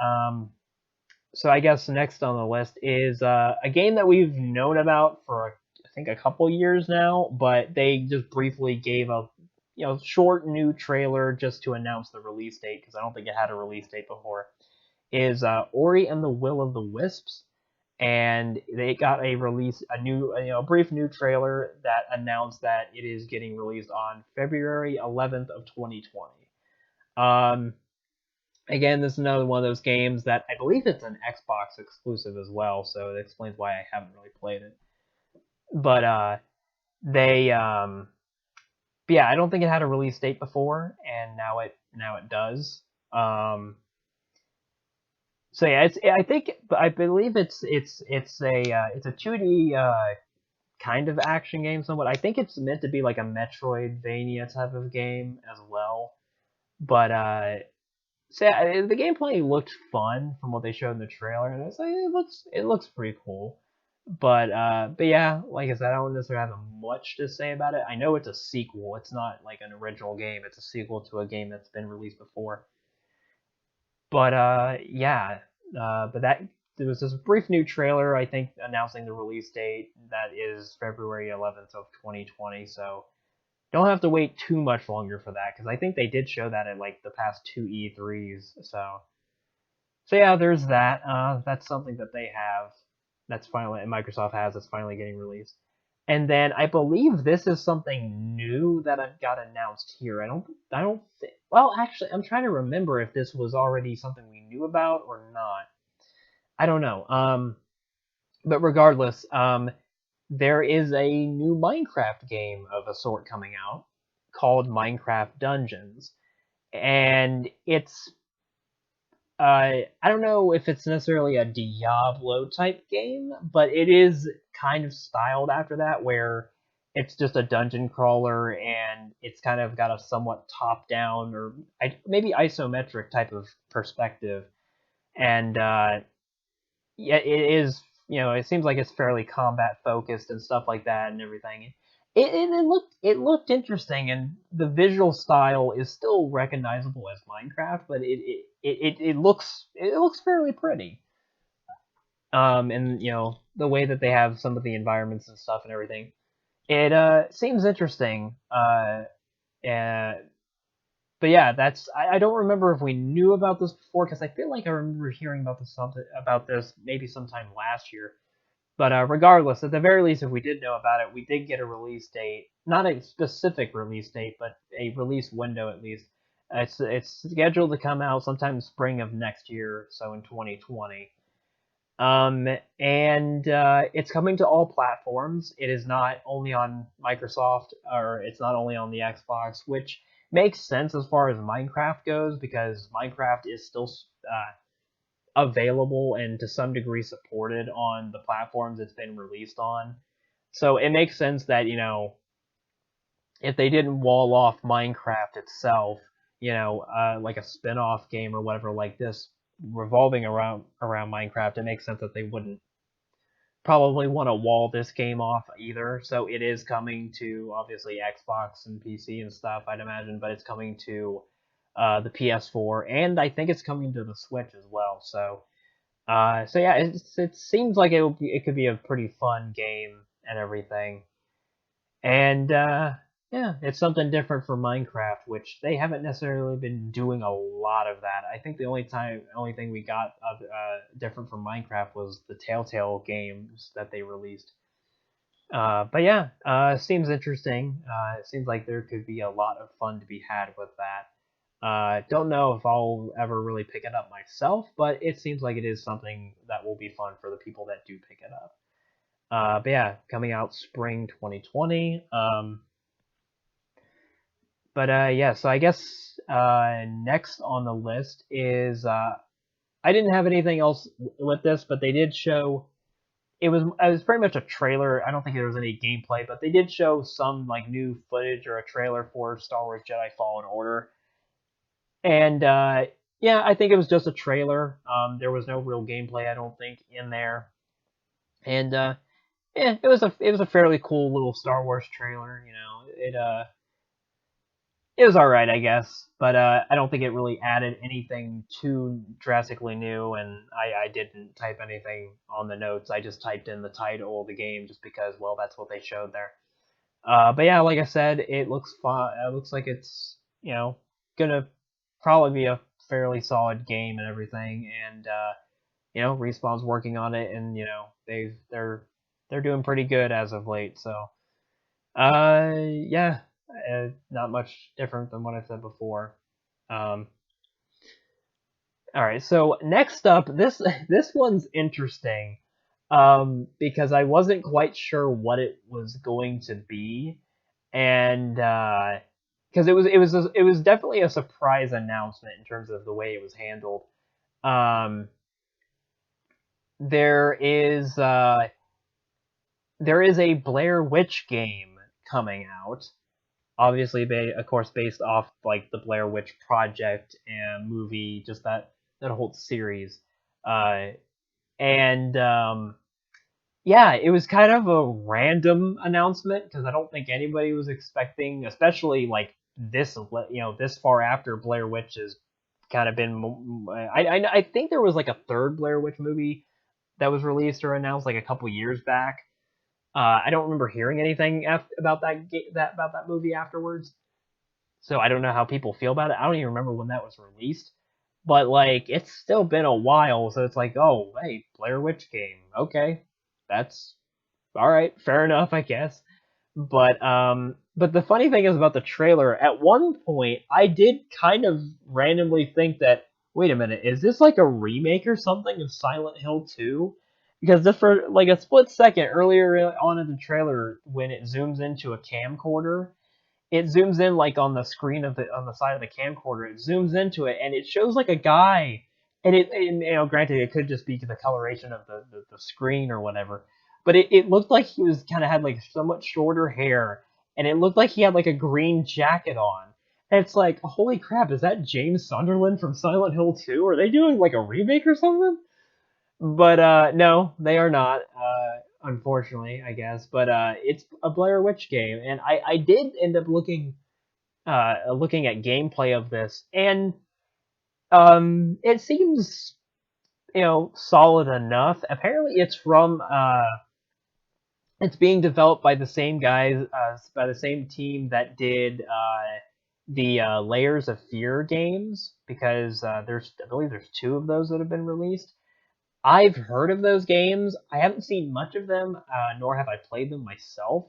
So I guess next on the list is a game that we've known about for I think a couple years now, but they just briefly gave a short new trailer just to announce the release date because I don't think it had a release date before. Is Ori and the Will of the Wisps, and they got a brief new trailer that announced that it is getting released on February 11th of 2020. Again, this is another one of those games that I believe it's an Xbox exclusive as well, so it explains why I haven't really played it. But but yeah, I don't think it had a release date before, and now it does. So yeah, I believe it's a 2D kind of action game somewhat. I think it's meant to be like a Metroidvania type of game as well. But so yeah, the gameplay looked fun from what they showed in the trailer, and it's like it looks pretty cool. But yeah, like I said, I don't necessarily have much to say about it. I know it's a sequel. It's not like an original game. It's a sequel to a game that's been released before. But yeah, but that there was this brief new trailer, I think, announcing the release date that is February 11th of 2020. So don't have to wait too much longer for that because I think they did show that at like the past two E3s. So yeah, there's that. That's something that they have. That's finally Microsoft has. That's finally getting released. And then I believe this is something new that got announced here. I don't think. Well, actually, I'm trying to remember if this was already something we knew about or not. I don't know. But regardless, there is a new Minecraft game of a sort coming out called Minecraft Dungeons, and it's I don't know if it's necessarily a Diablo type game, but it is kind of styled after that, where it's just a dungeon crawler and it's kind of got a somewhat top down or maybe isometric type of perspective. And yeah, it is it seems like it's fairly combat focused and stuff like that and everything. It looked interesting, and the visual style is still recognizable as Minecraft, but it looks fairly pretty. And the way that they have some of the environments and stuff and everything, it seems interesting. Uh, but yeah, I don't remember if we knew about this before, because I feel like I remember hearing about this maybe sometime last year. But regardless, at the very least, if we did know about it, we did get a release date. Not a specific release date, but a release window at least. It's scheduled to come out sometime spring of next year, so in 2020. And it's coming to all platforms. It is not only on Microsoft, or it's not only on the Xbox, which makes sense as far as Minecraft goes, because Minecraft is still available and to some degree supported on the platforms it's been released on. So it makes sense that, if they didn't wall off Minecraft itself, like a spin-off game or whatever like this revolving around Minecraft, it makes sense that they wouldn't probably want to wall this game off either. So it is coming to obviously Xbox and PC and stuff, I'd imagine, but it's coming to the PS4, and I think it's coming to the Switch as well. So yeah, it seems like it could be a pretty fun game and everything. And yeah, it's something different for Minecraft, which they haven't necessarily been doing a lot of that. I think the only thing we got different from Minecraft was the Telltale games that they released. But yeah, seems interesting. It seems like there could be a lot of fun to be had with that. Don't know if I'll ever really pick it up myself, but it seems like it is something that will be fun for the people that do pick it up. But yeah, coming out spring 2020. But yeah, so I guess next on the list is I didn't have anything else with this, but they did show it was pretty much a trailer. I don't think there was any gameplay, but they did show some like new footage or a trailer for Star Wars Jedi Fallen Order. And yeah, I think it was just a trailer. There was no real gameplay, I don't think, in there. And yeah, it was a fairly cool little Star Wars trailer. It was all right, I guess, but I don't think it really added anything too drastically new. And I didn't type anything on the notes. I just typed in the title of the game just because, well, that's what they showed there. But yeah, like I said, it looks fun. It looks like it's gonna probably be a fairly solid game and everything. And Respawn's working on it, and they're doing pretty good as of late. So yeah, not much different than what I said before. Um, all right, so next up, this one's interesting, because I wasn't quite sure what it was going to be, and because it was definitely a surprise announcement in terms of the way it was handled. Um, there is there is a Blair Witch game coming out, obviously, of course, based off like the Blair Witch Project and movie, just that whole series. Uh, and Yeah, it was kind of a random announcement because I don't think anybody was expecting, especially like this far after Blair Witch has kind of been. I think there was like a third Blair Witch movie that was released or announced like a couple years back. I don't remember hearing anything about that movie afterwards, so I don't know how people feel about it. I don't even remember when that was released, but like it's still been a while, so it's like, oh, hey, Blair Witch game, okay, that's all right, fair enough, I guess. But the funny thing is about the trailer. At one point, I did kind of randomly think that, wait a minute, is this like a remake or something of Silent Hill 2? Because just for like a split second earlier on in the trailer, when it zooms into a camcorder, it zooms in like on the screen on the side of the camcorder. It zooms into it and it shows like a guy. And granted, it could just be the coloration of the screen or whatever, but it looked like he was kind of had like somewhat shorter hair, and it looked like he had like a green jacket on. And it's like, holy crap, is that James Sunderland from Silent Hill 2? Are they doing like a remake or something? But no, they are not. Unfortunately, I guess. But it's a Blair Witch game, and I did end up looking at gameplay of this, and it seems solid enough. Apparently, it's being developed by the same guys, by the same team that did the Layers of Fear games, because I believe there's two of those that have been released. I've heard of those games. I haven't seen much of them, nor have I played them myself.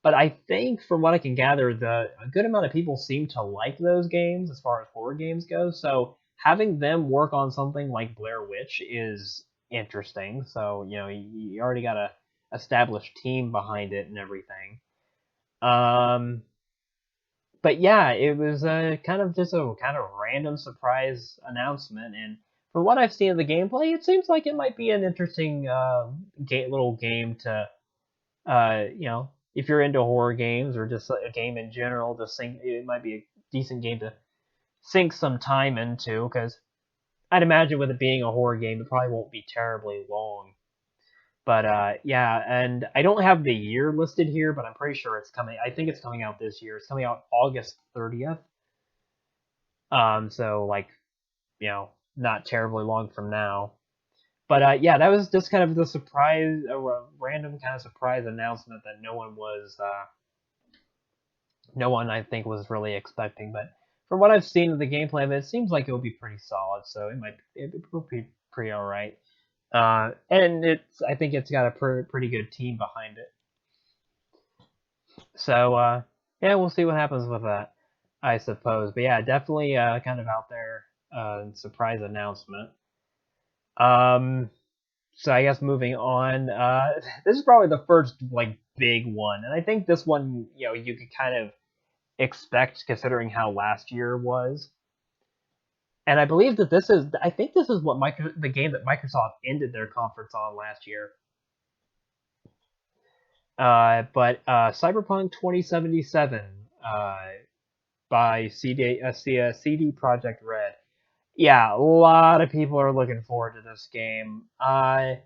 But I think, from what I can gather, a good amount of people seem to like those games as far as horror games go. So having them work on something like Blair Witch is interesting. So you already got a established team behind it and everything. Um, but yeah, it was kind of just a kind of random surprise announcement, and from what I've seen of the gameplay, it seems like it might be an interesting little game to if you're into horror games or just a game in general, it might be a decent game to sink some time into, because I'd imagine with it being a horror game, it probably won't be terribly long. But yeah, and I don't have the year listed here, but I'm pretty sure it's coming. I think it's coming out this year. It's coming out August 30th. So like not terribly long from now. But yeah, that was just kind of the surprise, a random kind of surprise announcement that no one I think was really expecting. But from what I've seen of the gameplay of it, it seems like it will be pretty solid. So it will be pretty all right. And I think it's got a pretty good team behind it. So yeah, we'll see what happens with that, I suppose. But yeah, definitely kind of out there surprise announcement. Um, so I guess moving on, this is probably the first like big one, and I think this one you could kind of expect considering how last year was. And I believe that I think this is the game that Microsoft ended their conference on last year. But Cyberpunk 2077 uh, by CD Project Red. Yeah, a lot of people are looking forward to this game. I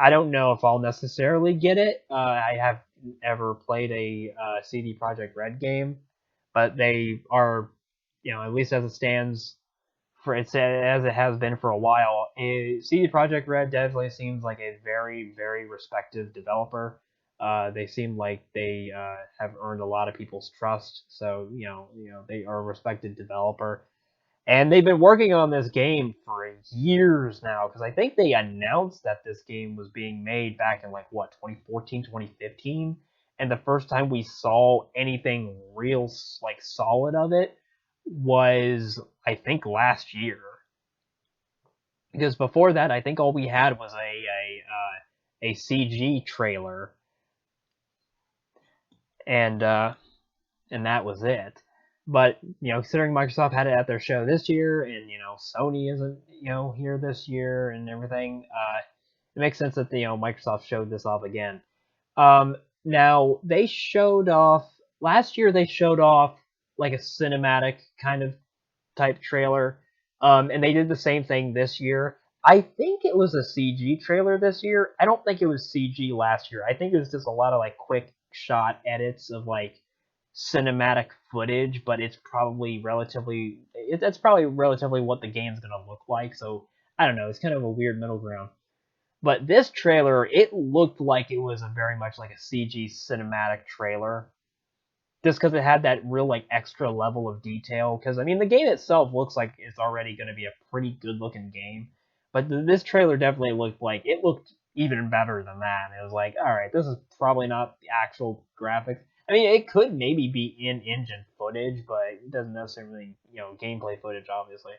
don't know if I'll necessarily get it. I have ever played a CD Projekt Red game, but they are, at least as it stands, as it has been for a while. CD Projekt Red definitely seems like a very, very respected developer. They seem like they have earned a lot of people's trust, so they are a respected developer, and they've been working on this game for years now, because I think they announced that this game was being made back in like what 2014, 2015, and the first time we saw anything real like solid of it was, I think, last year. Because before that, I think all we had was a CG trailer, and that was it. But considering Microsoft had it at their show this year, and Sony isn't here this year and everything, it makes sense that Microsoft showed this off again. Now they showed off last year. They showed off like a cinematic kind of type trailer, and they did the same thing this year. I think it was a CG trailer this year. I don't think it was CG last year. I think it was just a lot of like quick shot edits of like cinematic footage, but that's probably relatively what the game's gonna look like. So I don't know. It's kind of a weird middle ground. But this trailer, it looked like it was a very much like a CG cinematic trailer, just because it had that real like extra level of detail. Because I mean, the game itself looks like it's already going to be a pretty good looking game, but this trailer definitely looked even better than that. It was like, all right, this is probably not the actual graphics. I mean, it could maybe be in engine footage, but it doesn't necessarily gameplay footage, obviously.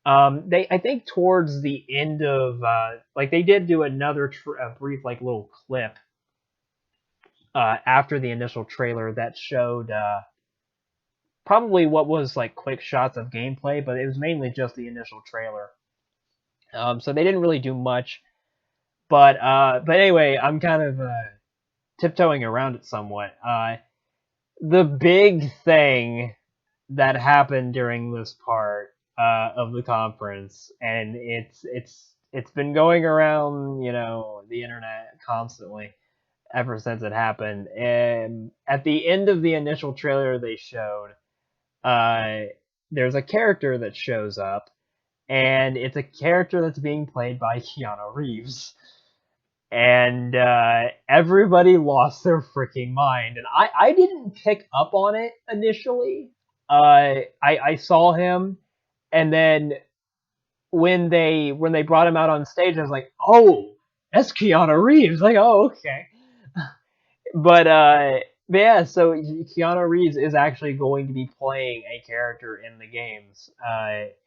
I think towards the end of like they did do another brief like little clip after the initial trailer that showed probably what was like quick shots of gameplay, but it was mainly just the initial trailer. So they didn't really do much, but anyway, I'm kind of tiptoeing around it somewhat. The big thing that happened during this part of the conference, and it's been going around, the internet constantly ever since it happened. And at the end of the initial trailer they showed, uh, there's a character that shows up, and it's a character that's being played by Keanu Reeves. And everybody lost their freaking mind. And I didn't pick up on it initially. I saw him, and then when they brought him out on stage, I was like, oh, that's Keanu Reeves. Like, oh, okay. But yeah, so Keanu Reeves is actually going to be playing a character in the games,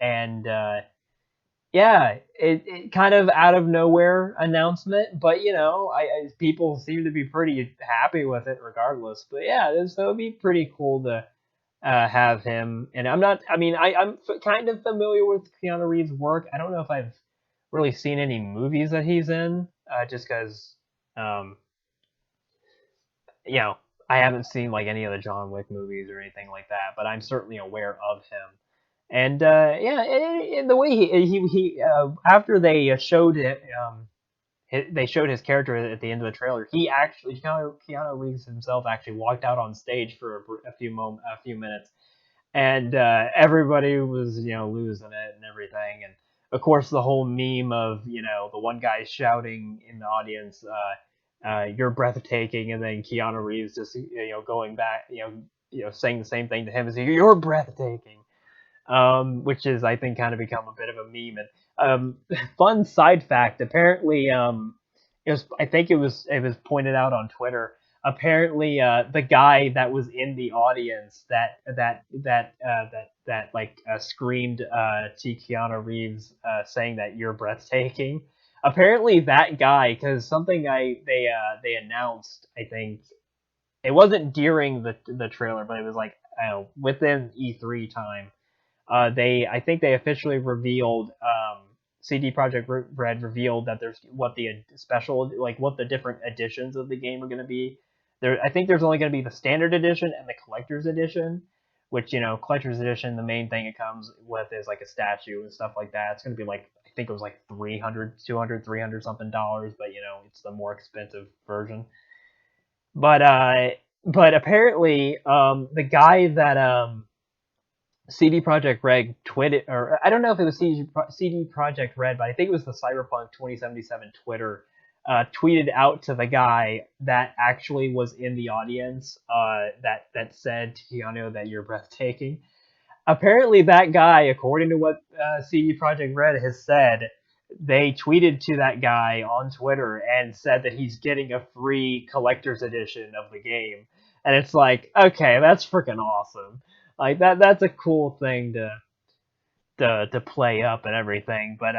and yeah, it kind of out of nowhere announcement, but people seem to be pretty happy with it regardless. But yeah, so it'd be pretty cool to have him. And I'm not. I mean, I'm kind of familiar with Keanu Reeves' work. I don't know if I've really seen any movies that he's in, just because, um, you know, I haven't seen like any of the John Wick movies or anything like that. But I'm certainly aware of him. And yeah, and the way he after they showed it, they showed his character at the end of the trailer. He actually Keanu Reeves himself actually walked out on stage for a few minutes, and everybody was losing it and everything. And of course the whole meme of the one guy shouting in the audience, "You're breathtaking," and then Keanu Reeves just going back, saying the same thing to him as "You're breathtaking." Which is I think kind of become a bit of a meme. And fun side fact, apparently, I think it was pointed out on Twitter. Apparently, the guy that was in the audience that like screamed to Keanu Reeves saying that you're breathtaking. Apparently, that guy, because something they announced, I think it wasn't during the trailer, but it was like within E3 time. I think they officially revealed, CD Projekt Red revealed that there's what the special, like what the different editions of the game are going to be. I think there's only going to be the standard edition and the collector's edition, which collector's edition, the main thing it comes with is like a statue and stuff like that. It's going to be like, I think it was like 300 something dollars, but it's the more expensive version. But apparently, the guy that CD Projekt Red tweeted, or I don't know if it was CD Projekt Red, but I think it was the Cyberpunk 2077 Twitter, tweeted out to the guy that actually was in the audience, that said to Keanu that you're breathtaking. Apparently, that guy, according to what CD Projekt Red has said, they tweeted to that guy on Twitter and said that he's getting a free collector's edition of the game. And it's like, okay, that's freaking awesome. Like that's a cool thing to play up and everything. But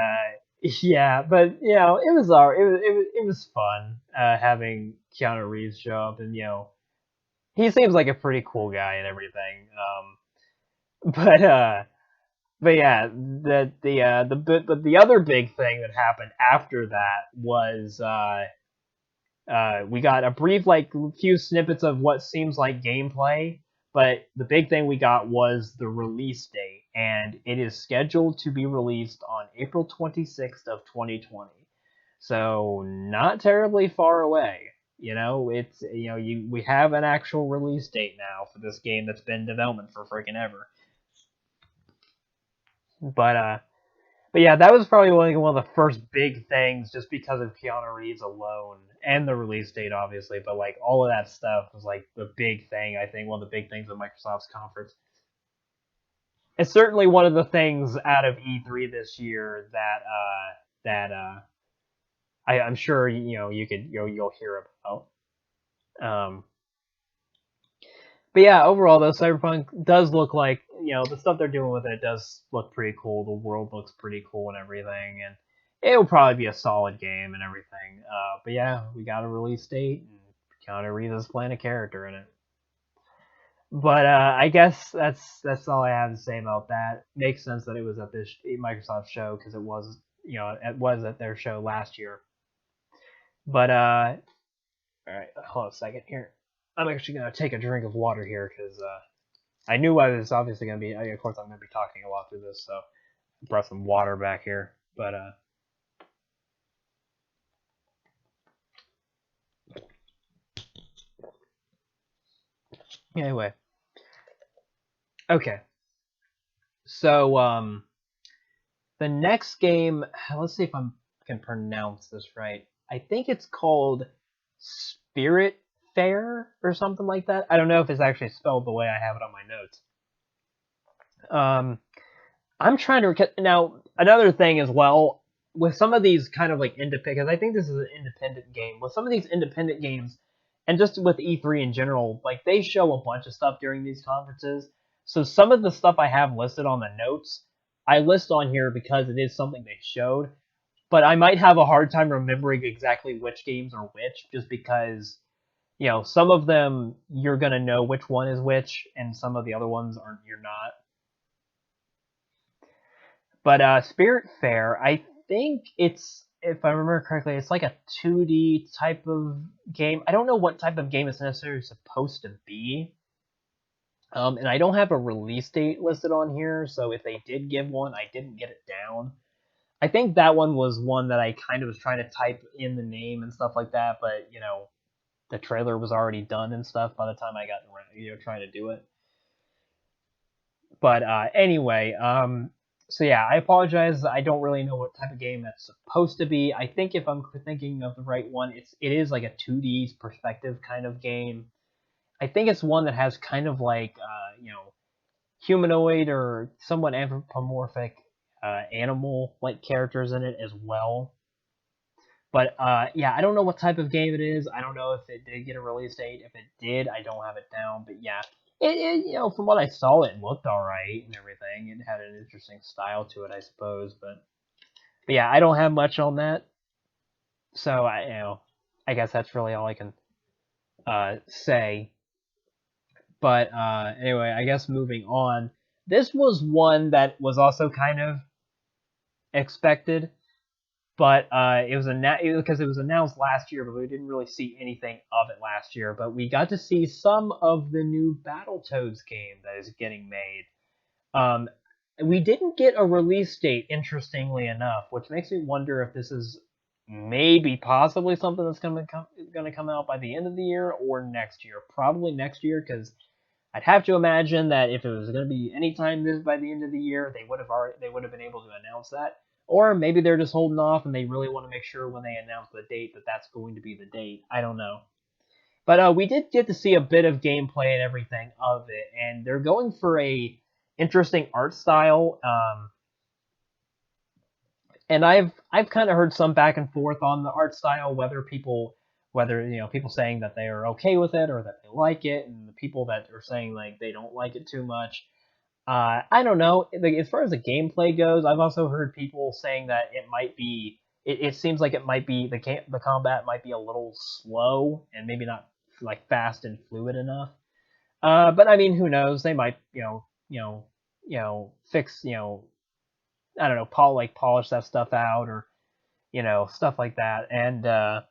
yeah, but it was it was fun having Keanu Reeves show up, and he seems like a pretty cool guy and everything. But but yeah, but the other big thing that happened after that was we got a brief, like, few snippets of what seems like gameplay, but the big thing we got was the release date, and it is scheduled to be released on April 26th of 2020. So not terribly far away. It's we have an actual release date now for this game that's been in development for freaking ever. But but yeah, that was probably one of the first big things, just because of Keanu Reeves alone and the release date, obviously. But like all of that stuff was like the big thing. I think one of the big things of Microsoft's conference. It's certainly one of the things out of E3 this year that I'm sure you'll hear about. Um, but yeah, overall though, Cyberpunk does look like the stuff they're doing with it does look pretty cool. The world looks pretty cool and everything, and it'll probably be a solid game and everything. But yeah, we got a release date, and Keanu Reeves is playing a character in it. But I guess that's all I have to say about that. Makes sense that it was at this Microsoft show, because it was at their show last year. But all right, hold on a second here. I'm actually gonna take a drink of water here, because I knew I was obviously gonna be. Of course, I'm gonna be talking a lot through this, so I brought some water back here. But Anyway, okay. So the next game, let's see if can pronounce this right. I think it's called Spirit Fair or something like that. I don't know if it's actually spelled the way I have it on my notes. Um, I'm trying to now another thing as well with some of these kind of like independent, because I think this is an independent game. With some of these independent games, and just with E3 in general, like they show a bunch of stuff during these conferences. So some of the stuff I have listed on the notes, I list on here because it is something they showed. But I might have a hard time remembering exactly which games are which, just because some of them you're gonna know which one is which, and some of the other ones aren't. You're not. But Spirit Fair, I think it's, if I remember correctly, it's like a 2D type of game. I don't know what type of game it's necessarily supposed to be. And I don't have a release date listed on here, so if they did give one, I didn't get it down. I think that one was one that I kind of was trying to type in the name and stuff like that, but the trailer was already done and stuff by the time I got around, trying to do it. But anyway, so yeah, I apologize. I don't really know what type of game that's supposed to be. I think if I'm thinking of the right one, it is like a 2D perspective kind of game. I think it's one that has kind of like humanoid or somewhat anthropomorphic animal like characters in it as well. But yeah, I don't know what type of game it is. I don't know if it did get a release date. If it did, I don't have it down. But yeah, from what I saw, it looked all right and everything. It had an interesting style to it, I suppose. But yeah, I don't have much on that. So I guess that's really all I can say. But anyway, I guess moving on. This was one that was also kind of expected, but it was because it was announced last year, but we didn't really see anything of it last year. But we got to see some of the new Battletoads game that is getting made. Um, we didn't get a release date, interestingly enough, which makes me wonder if this is maybe possibly something that's going to come out by the end of the year or next year. Probably next year, because I'd have to imagine that if it was going to be anytime this by the end of the year, they would have been able to announce that. Or maybe they're just holding off and they really want to make sure when they announce the date that that's going to be the date. I don't know. But we did get to see a bit of gameplay and everything of it, and they're going for a interesting art style. And I've kind of heard some back and forth on the art style, whether people saying that they are okay with it or that they like it, and the people that are saying like they don't like it too much. I don't know. Like, as far as the gameplay goes, I've also heard people saying that it might be. It seems like it might be the combat might be a little slow and maybe not like fast and fluid enough. But I mean, who knows? They might fix I don't know polish that stuff out or stuff like that. And I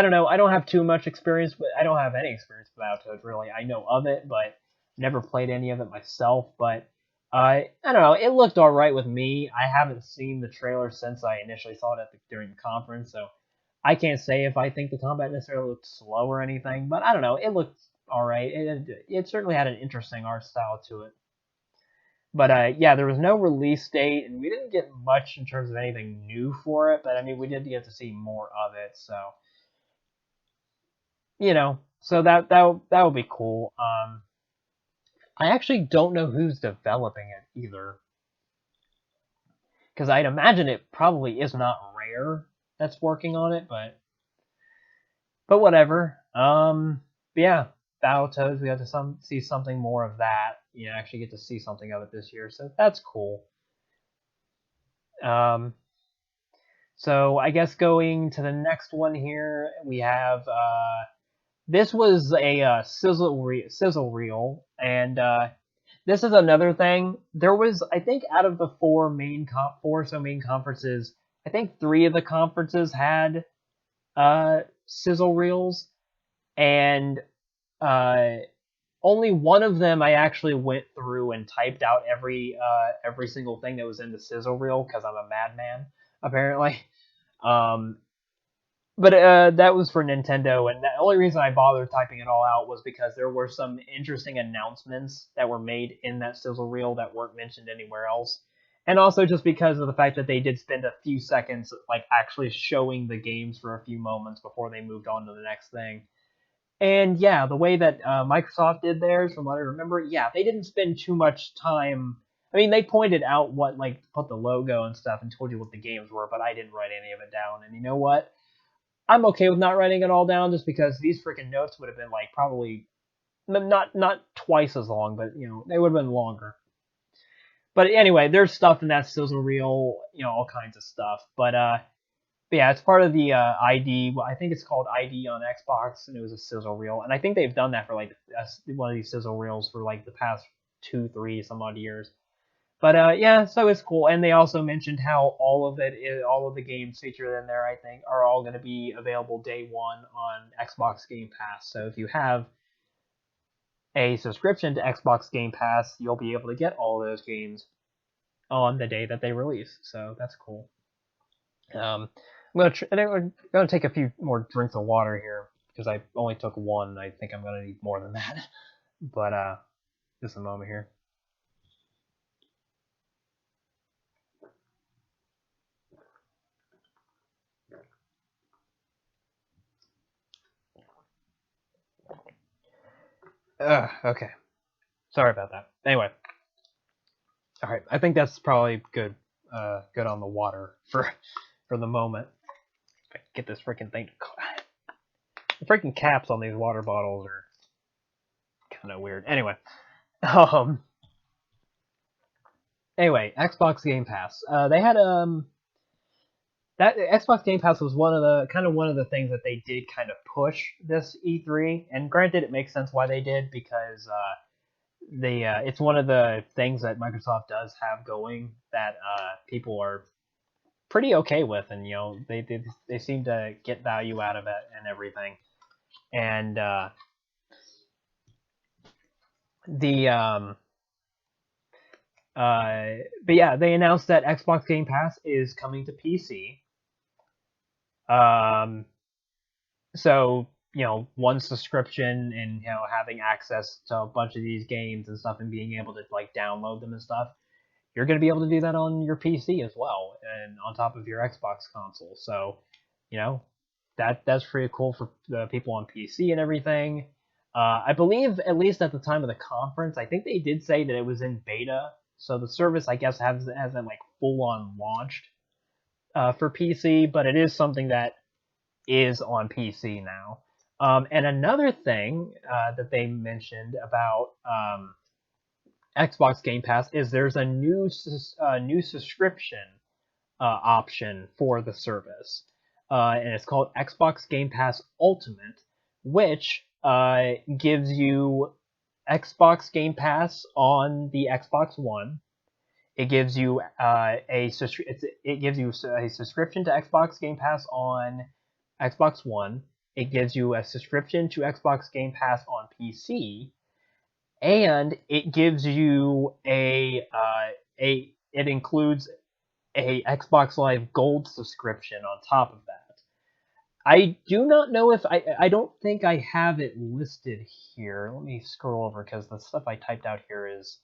don't know. I don't have too much experience, but I don't have any experience with Battletoads really. I know of it, but never played any of it myself. But I don't know. It looked all right with me. I haven't seen the trailer since I initially saw it during the conference, so I can't say if I think the combat necessarily looked slow or anything. But I don't know. It looked all right. It certainly had an interesting art style to it. But yeah, there was no release date, and we didn't get much in terms of anything new for it. But I mean, we did get to see more of it, so so that would be cool. I actually don't know who's developing it either, because I'd imagine it probably is not Rare that's working on it, but whatever. But yeah, Battletoads, we got to see something more of that. Actually get to see something of it this year, so that's cool. Um, so I guess going to the next one here, we have this was a sizzle reel, and this is another thing. There was, I think, out of the four or so main conferences, I think three of the conferences had sizzle reels, and uh, only one of them I actually went through and typed out every single thing that was in the sizzle reel because I'm a madman apparently. Um, But that was for Nintendo, and the only reason I bothered typing it all out was because there were some interesting announcements that were made in that sizzle reel that weren't mentioned anywhere else, and also just because of the fact that they did spend a few seconds like actually showing the games for a few moments before they moved on to the next thing. And yeah, the way that Microsoft did theirs, from what I remember, yeah, they didn't spend too much time. I mean, they pointed out what like put the logo and stuff and told you what the games were, but I didn't write any of it down. And you know what? I'm okay with not writing it all down just because these freaking notes would have been like probably not twice as long, but they would have been longer. But anyway, there's stuff in that sizzle reel, all kinds of stuff. But yeah, it's part of the ID. Well, I think it's called ID on Xbox, and it was a sizzle reel. And I think they've done that for like one of these sizzle reels for like the past 2, 3, some odd years. But yeah, so it's cool. And they also mentioned how all of the games featured in there, I think, are all going to be available day one on Xbox Game Pass. So if you have a subscription to Xbox Game Pass, you'll be able to get all of those games on the day that they release. So that's cool. I think we're gonna take a few more drinks of water here because I only took one. I think I'm gonna need more than that. But just a moment here. Okay. Sorry about that. Anyway, all right. I think that's probably good. Good on the water for the moment. If I can get this freaking thing. The freaking caps on these water bottles are kind of weird. Anyway, um, Xbox Game Pass. They had that Xbox Game Pass was one of the things that they did kind of push this E3. And granted, it makes sense why they did because it's one of the things that Microsoft does have going that people are pretty okay with, and they seem to get value out of it and everything. And the but yeah, they announced that Xbox Game Pass is coming to PC. Um, so one subscription and having access to a bunch of these games and stuff and being able to like download them and stuff, you're going to be able to do that on your PC as well and on top of your Xbox console. So you know that's pretty cool for the people on PC and everything. I believe at least at the time of the conference, I think they did say that it was in beta, so the service I guess hasn't like full on launched for PC, but it is something that is on PC now. And another thing that they mentioned about Xbox Game Pass is there's a new subscription option for the service, and it's called Xbox Game Pass Ultimate, which gives you Xbox Game Pass on the Xbox One. It gives you it gives you a subscription to Xbox Game Pass on Xbox One. It gives you a subscription to Xbox Game Pass on PC, and it gives you it includes a Xbox Live Gold subscription on top of that. I do not know if I don't think I have it listed here. Let me scroll over because the stuff I typed out here is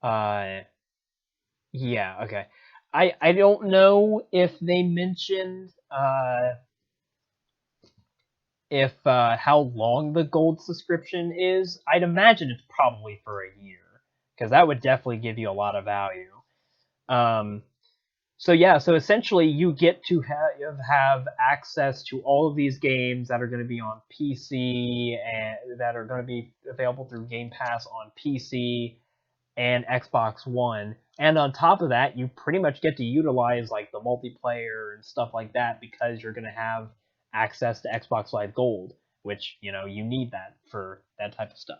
uh yeah, okay. I don't know if they mentioned if how long the gold subscription is. I'd imagine it's probably for a year because that would definitely give you a lot of value. Um, so yeah, so essentially you get to have access to all of these games that are going to be on PC and that are going to be available through Game Pass on PC and Xbox One. And on top of that, you pretty much get to utilize like the multiplayer and stuff like that because you're going to have access to Xbox Live Gold, which you need that for that type of stuff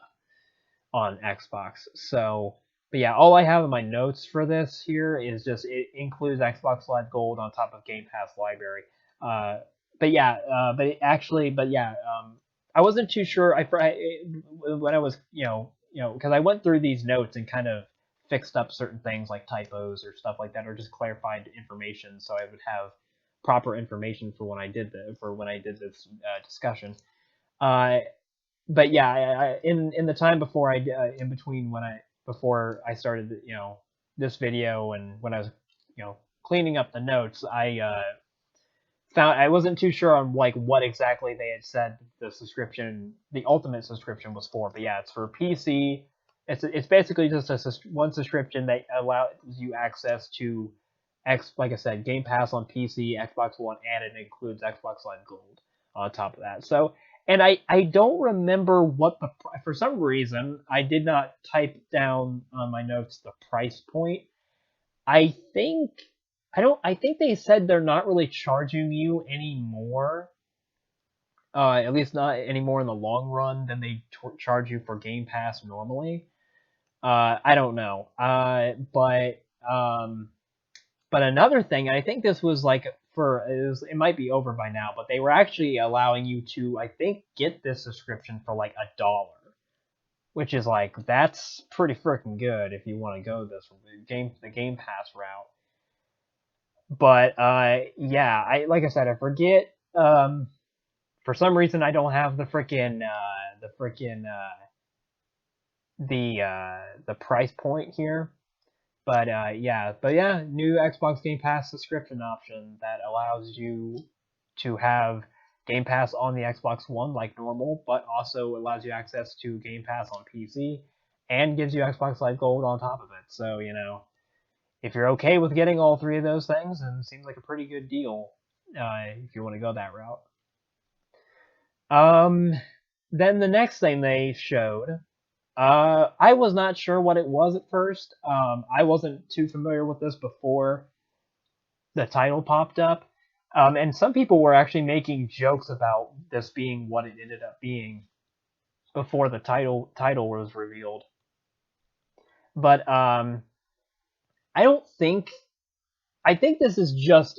on Xbox. So, but yeah, all I have in my notes for this here is just it includes Xbox Live Gold on top of Game Pass library. But yeah, but yeah, I wasn't too sure. When I was because I went through these notes and kind of fixed up certain things like typos or stuff like that, or just clarified information, so I would have proper information for when I did this discussion. But yeah, in the time before in between before I started this video and when I was cleaning up the notes, I wasn't too sure on like what exactly they had said the ultimate subscription was for. But yeah, it's for PC. It's basically just one subscription that allows you access to like I said, Game Pass on PC, Xbox One, and it includes Xbox Live Gold on top of that. So, and I don't remember for some reason I did not type down on my notes the price point. I think I think they said they're not really charging you any more. At least not anymore in the long run than they charge you for Game Pass normally. I don't know. But another thing, I think this was like it might be over by now, but they were actually allowing you to, I think, get this subscription for like $1, which is like that's pretty freaking good if you want to go the Game Pass route. But yeah, like I said, I forget. For some reason, I don't have the price point here. But yeah, new Xbox Game Pass subscription option that allows you to have Game Pass on the Xbox One like normal, but also allows you access to Game Pass on PC and gives you Xbox Live Gold on top of it. So if you're okay with getting all three of those things, then it seems like a pretty good deal if you want to go that route. Then the next thing they showed, I was not sure what it was at first. I wasn't too familiar with this before the title popped up. And some people were actually making jokes about this being what it ended up being before the title was revealed. But I think this is just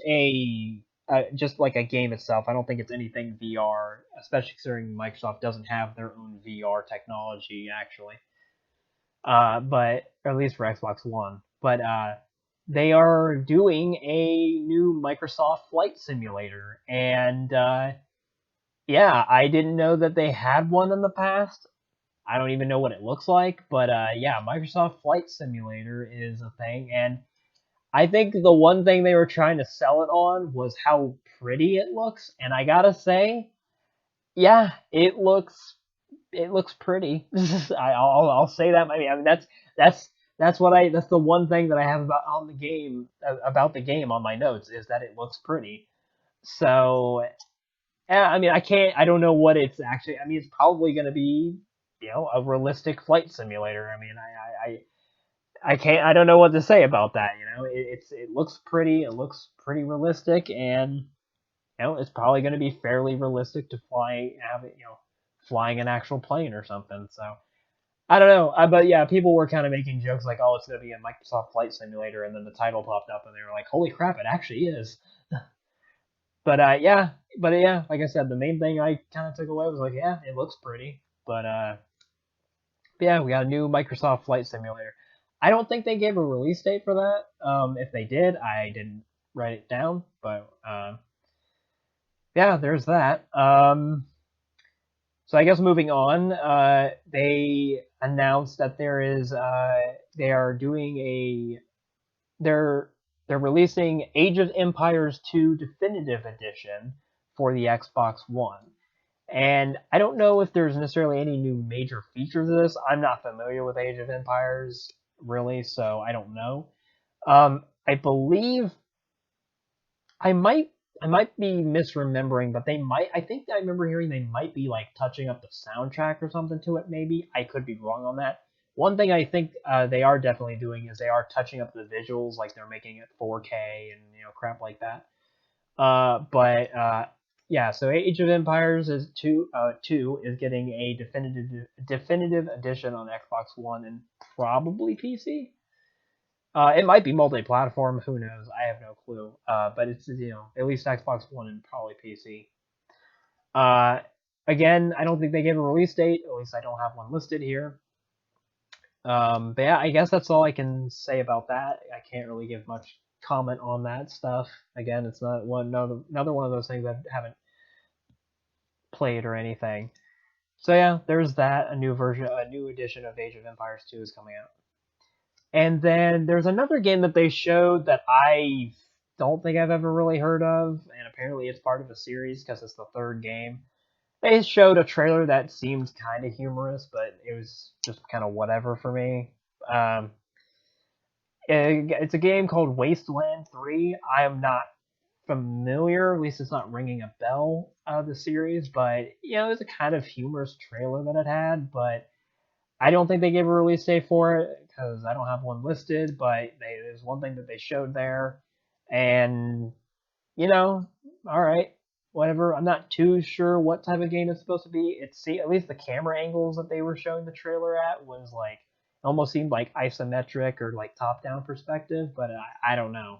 just like a game itself. I don't think it's anything VR, especially considering Microsoft doesn't have their own VR technology actually. But or at least for Xbox One. But they are doing a new Microsoft Flight Simulator, and yeah, I didn't know that they had one in the past. I don't even know what it looks like, but yeah, Microsoft Flight Simulator is a thing, and I think the one thing they were trying to sell it on was how pretty it looks, and I gotta say, yeah, it looks pretty. I'll say that. I mean that's that's the one thing that I have about the game on my notes is that it looks pretty. So yeah, I mean I don't know what it's actually. I mean it's probably going to be a realistic flight simulator. I mean I don't know what to say about that. It looks pretty. It looks pretty realistic, and it's probably going to be fairly realistic to flying an actual plane or something. So I don't know, but yeah, people were kind of making jokes like, "Oh, it's going to be a Microsoft Flight Simulator," and then the title popped up, and they were like, "Holy crap, it actually is!" Yeah, like I said, the main thing I kind of took away was like, yeah, it looks pretty, but yeah, we got a new Microsoft Flight Simulator. I don't think they gave a release date for that. If they did, I didn't write it down, but yeah, there's that. So I guess moving on, they announced that they are doing they're releasing Age of Empires 2 Definitive Edition for the Xbox One. And I don't know if there's necessarily any new major features of this. I'm not familiar with Age of Empires really, so I don't know. I believe I might be misremembering, but I think I remember hearing they might be like touching up the soundtrack or something to it. Maybe I could be wrong on that. One thing I think they are definitely doing is they are touching up the visuals, like they're making it 4K and crap like that. But yeah, so Age of Empires is 2 is getting a definitive edition on Xbox One and probably PC. It might be multi-platform. Who knows? I have no clue. But it's at least Xbox One and probably PC. Again, I don't think they gave a release date. At least I don't have one listed here. But yeah, I guess that's all I can say about that. I can't really give much comment on that stuff. Again, it's not another one of those things I haven't played or anything. So yeah, there's that. A new edition of Age of Empires 2 is coming out. And then there's another game that they showed that I don't think I've ever really heard of, and apparently it's part of a series because it's the third game. They showed a trailer that seemed kind of humorous, but it was just kind of whatever for me. Um, it's a game called Wasteland 3. I am not familiar, at least it's not ringing a bell out of the series, but it's a kind of humorous trailer that it had, but I don't think they gave a release date for it because I don't have one listed, but there's one thing that they showed there, and all right, whatever. I'm not too sure what type of game it's supposed to be. At least the camera angles that they were showing the trailer at was like almost seemed like isometric or like top-down perspective, but I don't know.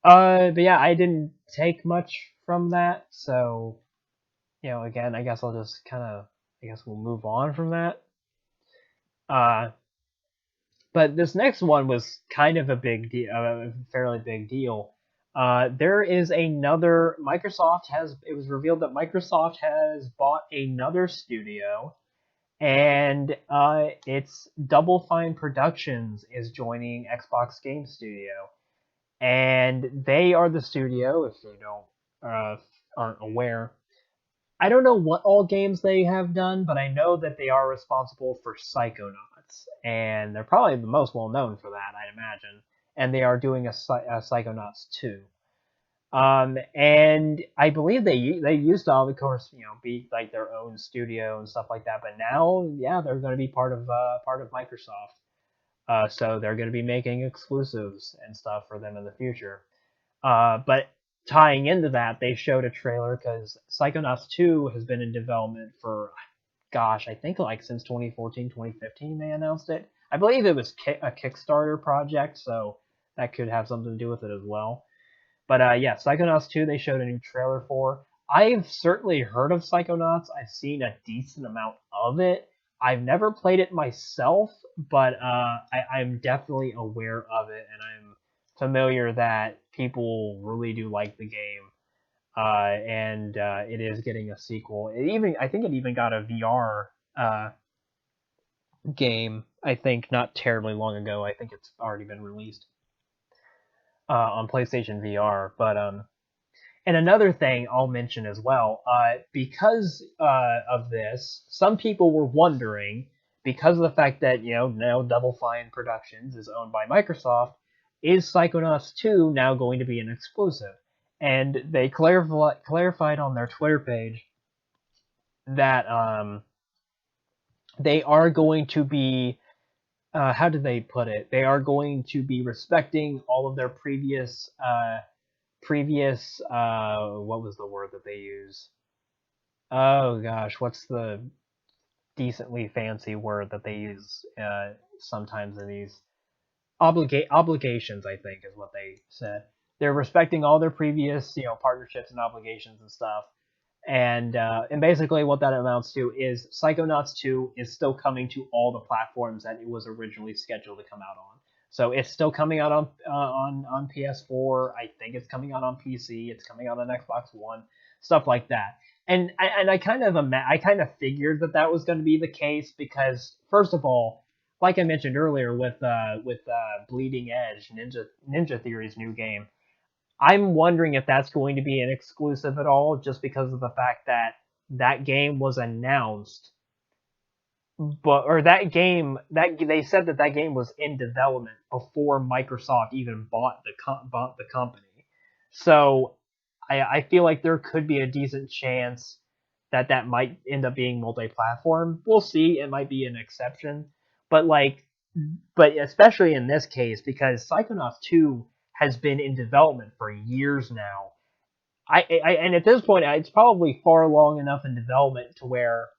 But yeah, I didn't take much from that, so again, I guess I'll just I guess we'll move on from that. But this next one was kind of a big deal, a fairly big deal. There is another. It was revealed that Microsoft has bought another studio, and it's Double Fine Productions is joining Xbox Game Studio, and they are the studio. If you aren't aware, I don't know what all games they have done, but I know that they are responsible for Psychonauts, and they're probably the most well known for that, I'd imagine. And they are doing a Psychonauts 2. And I believe they used to, of course, be like their own studio and stuff like that. But now, yeah, they're going to be part of Microsoft. So they're going to be making exclusives and stuff for them in the future. But tying into that, they showed a trailer because Psychonauts 2 has been in development for, gosh, I think like since 2014, 2015 they announced it. I believe it was a Kickstarter project, so that could have something to do with it as well. But yeah, Psychonauts 2 they showed a new trailer for. I've certainly heard of Psychonauts. I've seen a decent amount of it. I've never played it myself, but I'm definitely aware of it, and I'm familiar that people really do like the game, and it is getting a sequel. I think it even got a VR game. I think not terribly long ago. I think it's already been released on PlayStation VR. But and another thing I'll mention as well, because of this, some people were wondering, because of the fact that now Double Fine Productions is owned by Microsoft, is Psychonauts 2 now going to be an exclusive? And they clarified on their Twitter page that they are going to be, how did they put it? They are going to be respecting all of their previous what was the word that they use? Oh gosh, what's the decently fancy word that they use sometimes in these obligations? I think is what they said. They're respecting all their previous partnerships and obligations and stuff. And basically what that amounts to is Psychonauts 2 is still coming to all the platforms that it was originally scheduled to come out on. So it's still coming out on PS4. I think it's coming out on PC. It's coming out on Xbox One, stuff like that. And I kind of figured that was going to be the case because first of all, like I mentioned earlier with Bleeding Edge, Ninja Theory's new game, I'm wondering if that's going to be an exclusive at all, just because of the fact that that game was announced, that they said that game was in development before Microsoft even bought the company. So I feel like there could be a decent chance that might end up being multi-platform. We'll see. It might be an exception, but especially in this case because Psychonauts 2 has been in development for years now. And at this point, it's probably far long enough in development to where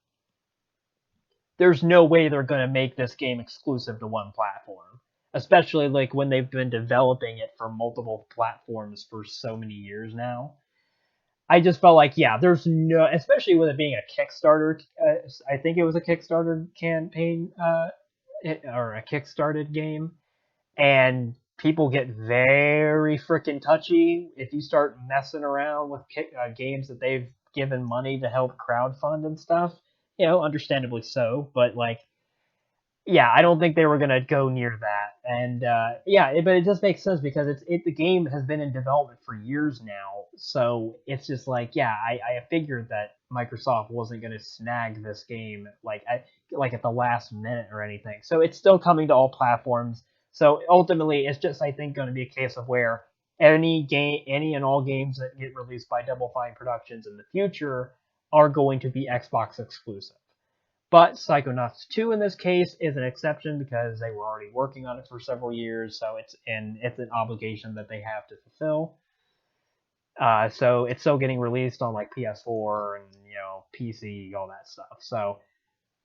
there's no way they're going to make this game exclusive to one platform, especially like when they've been developing it for multiple platforms for so many years now. I just felt like, yeah, there's no, especially with it being a Kickstarter. I think it was a Kickstarter campaign or a Kickstarted game, and people get very freaking touchy if you start messing around with games that they've given money to help crowdfund and stuff. Understandably so, but like, yeah, I don't think they were gonna go near that. And yeah, but it just makes sense because the game has been in development for years now, so it's just like, yeah, I figured that Microsoft wasn't gonna snag this game like at the last minute or anything. So it's still coming to all platforms. So ultimately, it's just, I think, going to be a case of where any and all games that get released by Double Fine Productions in the future are going to be Xbox exclusive. But Psychonauts 2 in this case is an exception because they were already working on it for several years, so it's an obligation that they have to fulfill. So it's still getting released on like PS4 and PC, all that stuff. So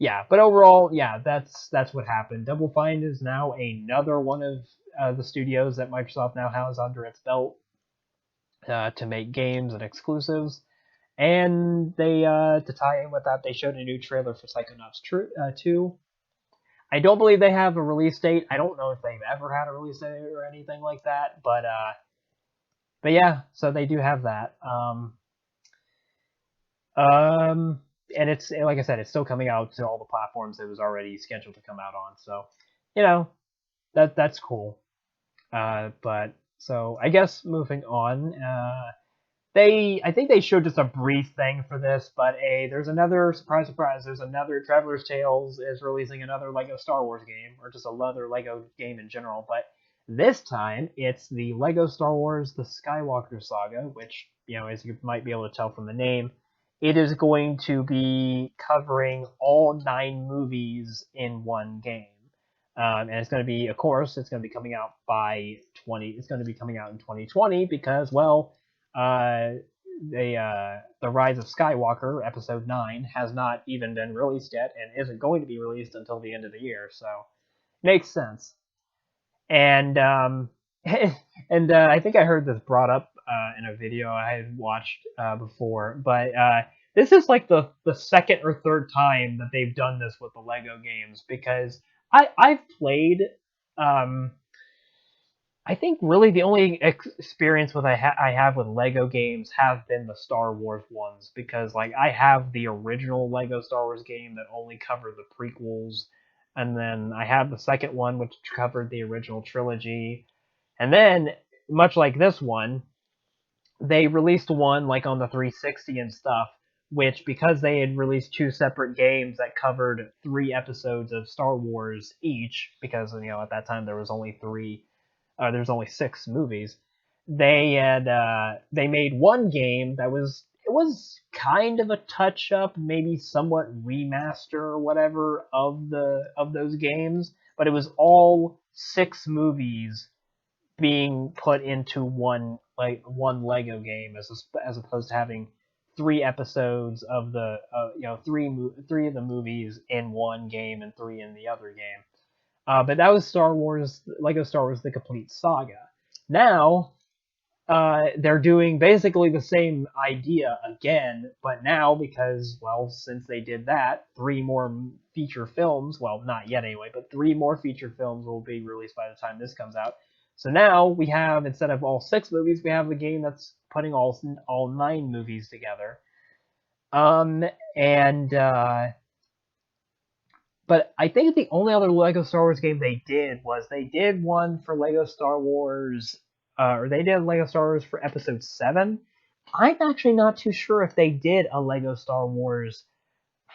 yeah, but overall, yeah, that's what happened. Double Fine is now another one of the studios that Microsoft now has under its belt to make games and exclusives. And they, to tie in with that, they showed a new trailer for Psychonauts 2. I don't believe they have a release date. I don't know if they've ever had a release date or anything like that, but yeah, so they do have that. And it's, like I said, it's still coming out to all the platforms it was already scheduled to come out on. So, you know, that's cool. But so I guess moving on, I think they showed just a brief thing for this, but there's another surprise, there's another Traveler's Tales is releasing another Lego Star Wars game, or just another Lego game in general, but this time it's the Lego Star Wars The Skywalker Saga, which, as you might be able to tell from the name, it is going to be covering all 9 movies in one game. And it's going to be, of course, it's going to be coming out it's going to be coming out in 2020 because, well, the Rise of Skywalker Episode 9 has not even been released yet and isn't going to be released until the end of the year, so makes sense. And and I think I heard this brought up in a video I had watched before, but this is like the second or third time that they've done this with the Lego games, because I've played I think really the only experience I have with Lego games have been the Star Wars ones, because like I have the original Lego Star Wars game that only covered the prequels, and then I have the second one which covered the original trilogy, and then much like this one, they released one like on the 360 and stuff, which, because they had released 2 separate games that covered 3 episodes of Star Wars each, because at that time there was only 6 movies. They made one game that was kind of a touch up, maybe somewhat remaster or whatever of those games, but it was all 6 movies being put into one Lego game, as opposed to having 3 episodes of the three of the movies in one game and 3 in the other game. But that was Lego Star Wars: The Complete Saga. Now, they're doing basically the same idea again, but now, because, well, since they did that, 3 more feature films, well, not yet anyway, but 3 more feature films will be released by the time this comes out. So now we have, instead of all 6 movies, we have the game that's putting all 9 movies together. But I think the only other Lego Star Wars game they did one for Lego Star Wars, or they did Lego Star Wars for Episode 7. I'm actually not too sure if they did a Lego Star Wars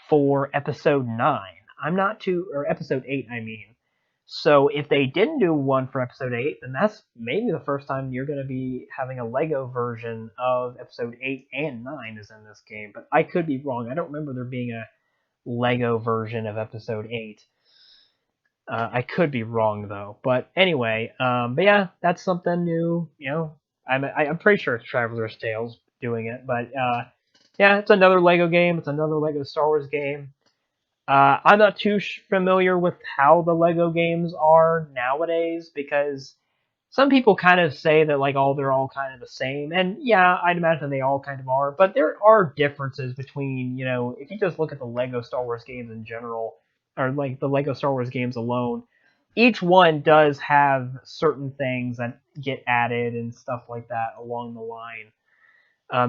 for Episode 9. Or Episode 8, I mean. So if they didn't do one for Episode 8, then that's maybe the first time you're going to be having a Lego version of Episode 8 and 9 is in this game. But I could be wrong. I don't remember there being a Lego version of Episode 8. I could be wrong though. But anyway, but yeah, that's something new. I'm pretty sure it's Traveler's Tales doing it, but yeah, it's another Lego game. It's another Lego Star Wars game. I'm not too familiar with how the Lego games are nowadays, because some people kind of say that they're all kind of the same, and yeah, I'd imagine they all kind of are, but there are differences between, if you just look at the Lego Star Wars games in general, or like the Lego Star Wars games alone, each one does have certain things that get added and stuff like that along the line.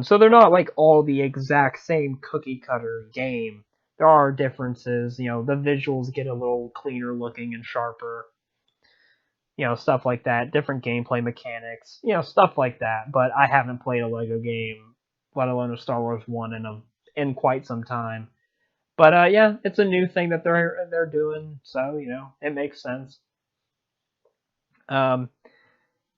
So they're not like all the exact same cookie cutter game. There are differences. The visuals get a little cleaner looking and sharper. Stuff like that. Different gameplay mechanics. Stuff like that. But I haven't played a Lego game, let alone a Star Wars one, in quite some time. But yeah, it's a new thing that they're doing, so it makes sense. Um,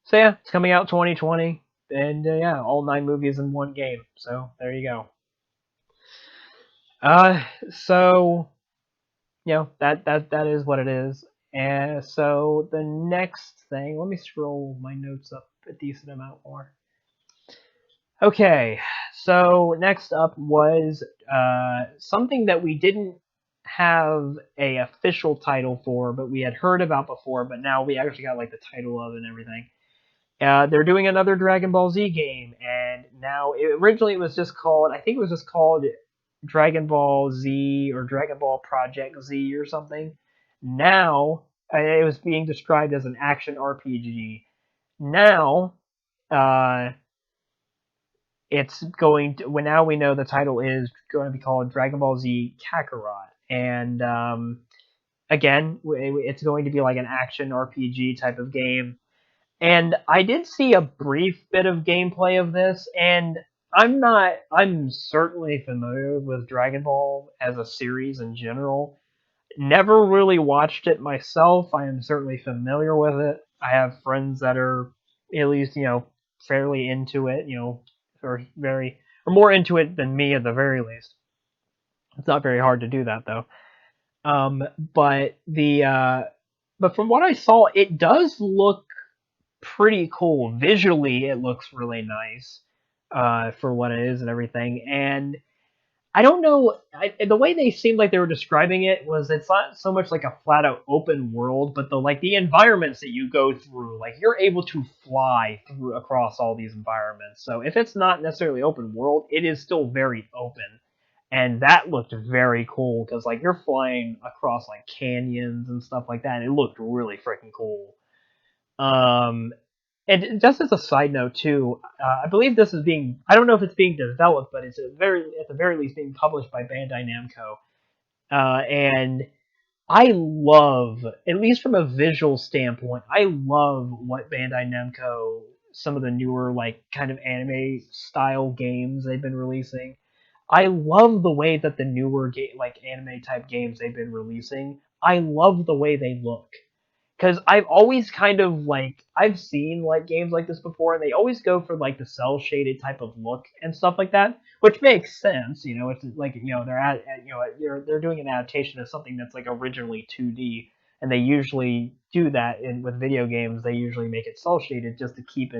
so yeah, it's coming out 2020, and yeah, all 9 movies in one game. So there you go. So that is what it is. And so the next thing, let me scroll my notes up a decent amount more. Okay, so next up was something that we didn't have a official title for, but we had heard about before, but now we actually got like the title of it and everything. They're doing another Dragon Ball Z game, and now originally it was just called, I think it was just called Dragon Ball Z or Dragon Ball Project Z or something. Now it was being described as an action RPG. Now uh, it's going to, well, now we know the title is going to be called Dragon Ball Z Kakarot, and again, it's going to be like an action RPG type of game. And I did see a brief bit of gameplay of this, and I'm certainly familiar with Dragon Ball as a series in general. Never really watched it myself. I am certainly familiar with it. I have friends that are at least, fairly into it, or more into it than me at the very least. It's not very hard to do that though. Um, but the but from what I saw, it does look pretty cool. Visually, it looks really nice for what it is and everything. And I don't know, the way they seemed like they were describing it was it's not so much like a flat out open world, but the environments that you go through, like you're able to fly through across all these environments. So if it's not necessarily open world, it is still very open. And that looked very cool because like you're flying across like canyons and stuff like that, and it looked really freaking cool. Um, and just as a side note too, I believe this is being, I don't know if it's being developed, but it's at the very least being published by Bandai Namco. And I love, at least from a visual standpoint, I love what Bandai Namco, some of the newer like kind of anime style games they've been releasing. I love the way that the newer like anime type games they've been releasing. I love the way they look because I've always kind of like I've seen like games like this before, and they always go for like the cell shaded type of look and stuff like that, which makes sense. It's like they're they're doing an adaptation of something that's like originally 2D, and they usually do that with video games. They usually make it cell shaded just to keep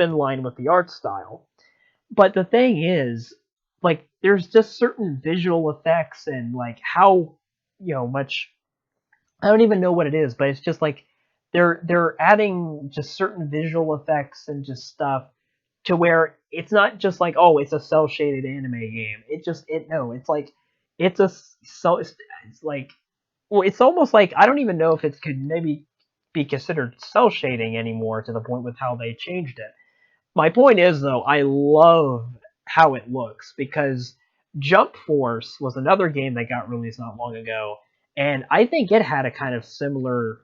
in line with the art style. But the thing is, like, there's just certain visual effects and like how much I don't even know what it is, but it's just like they're adding just certain visual effects and just stuff to where it's not just like, oh, it's a cell shaded anime game. It's like it's a so it's like, well, it's almost like I don't even know if it could maybe be considered cell shading anymore to the point with how they changed it. My point is though, I love how it looks because Jump Force was another game that got released not long ago, and I think it had a kind of similar.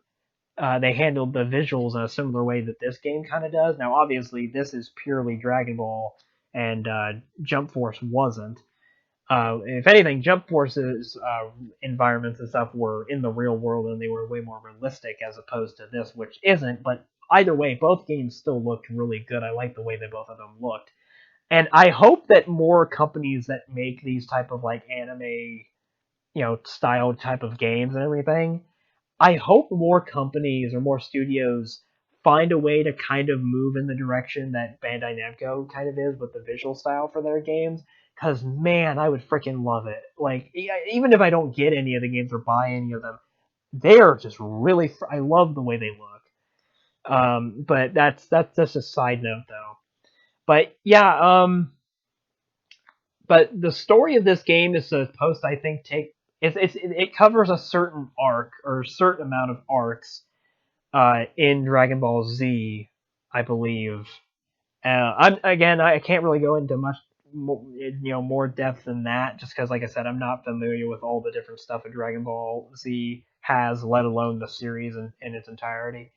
They handled the visuals in a similar way that this game kind of does. Now, obviously, this is purely Dragon Ball, and Jump Force wasn't. If anything, Jump Force's environments and stuff were in the real world, and they were way more realistic as opposed to this, which isn't. But either way, both games still looked really good. I like the way that both of them looked, and I hope that more companies that make these type of like anime, style type of games and everything, I hope more companies or more studios find a way to kind of move in the direction that Bandai Namco kind of is with the visual style for their games. Because man, I would freaking love it. Like even if I don't get any of the games or buy any of them, they are just really. I love the way they look. But that's just a side note though. But yeah, but the story of this game is supposed to, I think, take it covers a certain arc or a certain amount of arcs in Dragon Ball Z, I believe. I can't really go into much more depth than that, just because, like I said, I'm not familiar with all the different stuff that Dragon Ball Z has, let alone the series in its entirety.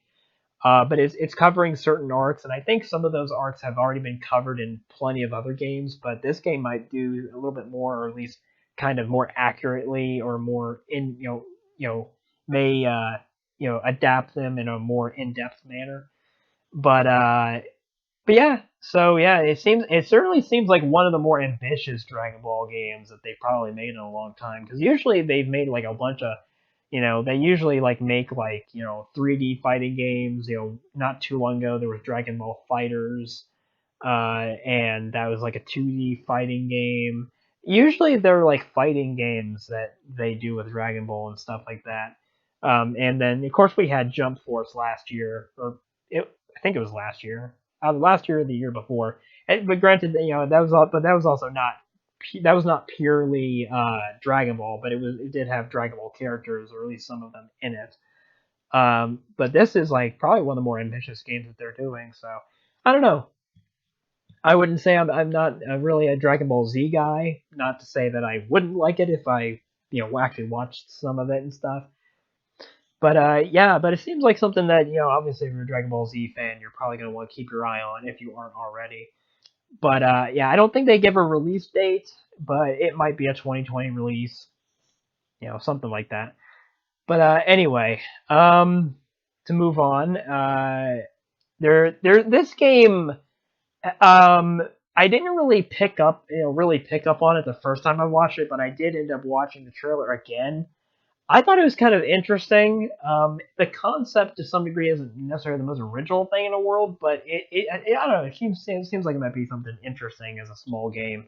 But it's covering certain arcs, and I think some of those arcs have already been covered in plenty of other games. But this game might do a little bit more, or at least kind of more accurately, or more in may adapt them in a more in depth manner. But yeah, so yeah, it certainly seems like one of the more ambitious Dragon Ball games that they probably made in a long time. Because usually they've made like a bunch of, they usually like make like 3D fighting games. Not too long ago there was Dragon Ball Fighters, and that was like a 2D fighting game. Usually they're like fighting games that they do with Dragon Ball and stuff like that. And then of course we had Jump Force last year, I think it was last year, last year or the year before. But granted, that was all, but that was also not that was not purely Dragon Ball, but it did have Dragon Ball characters, or at least some of them in it. But this is like probably one of the more ambitious games that they're doing. So I don't know. I wouldn't say I'm not really a Dragon Ball Z guy. Not to say that I wouldn't like it if I actually watched some of it and stuff. But yeah, but it seems like something that obviously if you're a Dragon Ball Z fan, you're probably gonna want to keep your eye on if you aren't already. But yeah, I don't think they give a release date, but it might be a 2020 release, something like that. But anyway, to move on, this game, um, I didn't really pick up on it the first time I watched it, but I did end up watching the trailer again. I thought it was kind of interesting. The concept, to some degree, isn't necessarily the most original thing in the world, but I don't know. It seems like it might be something interesting as a small game.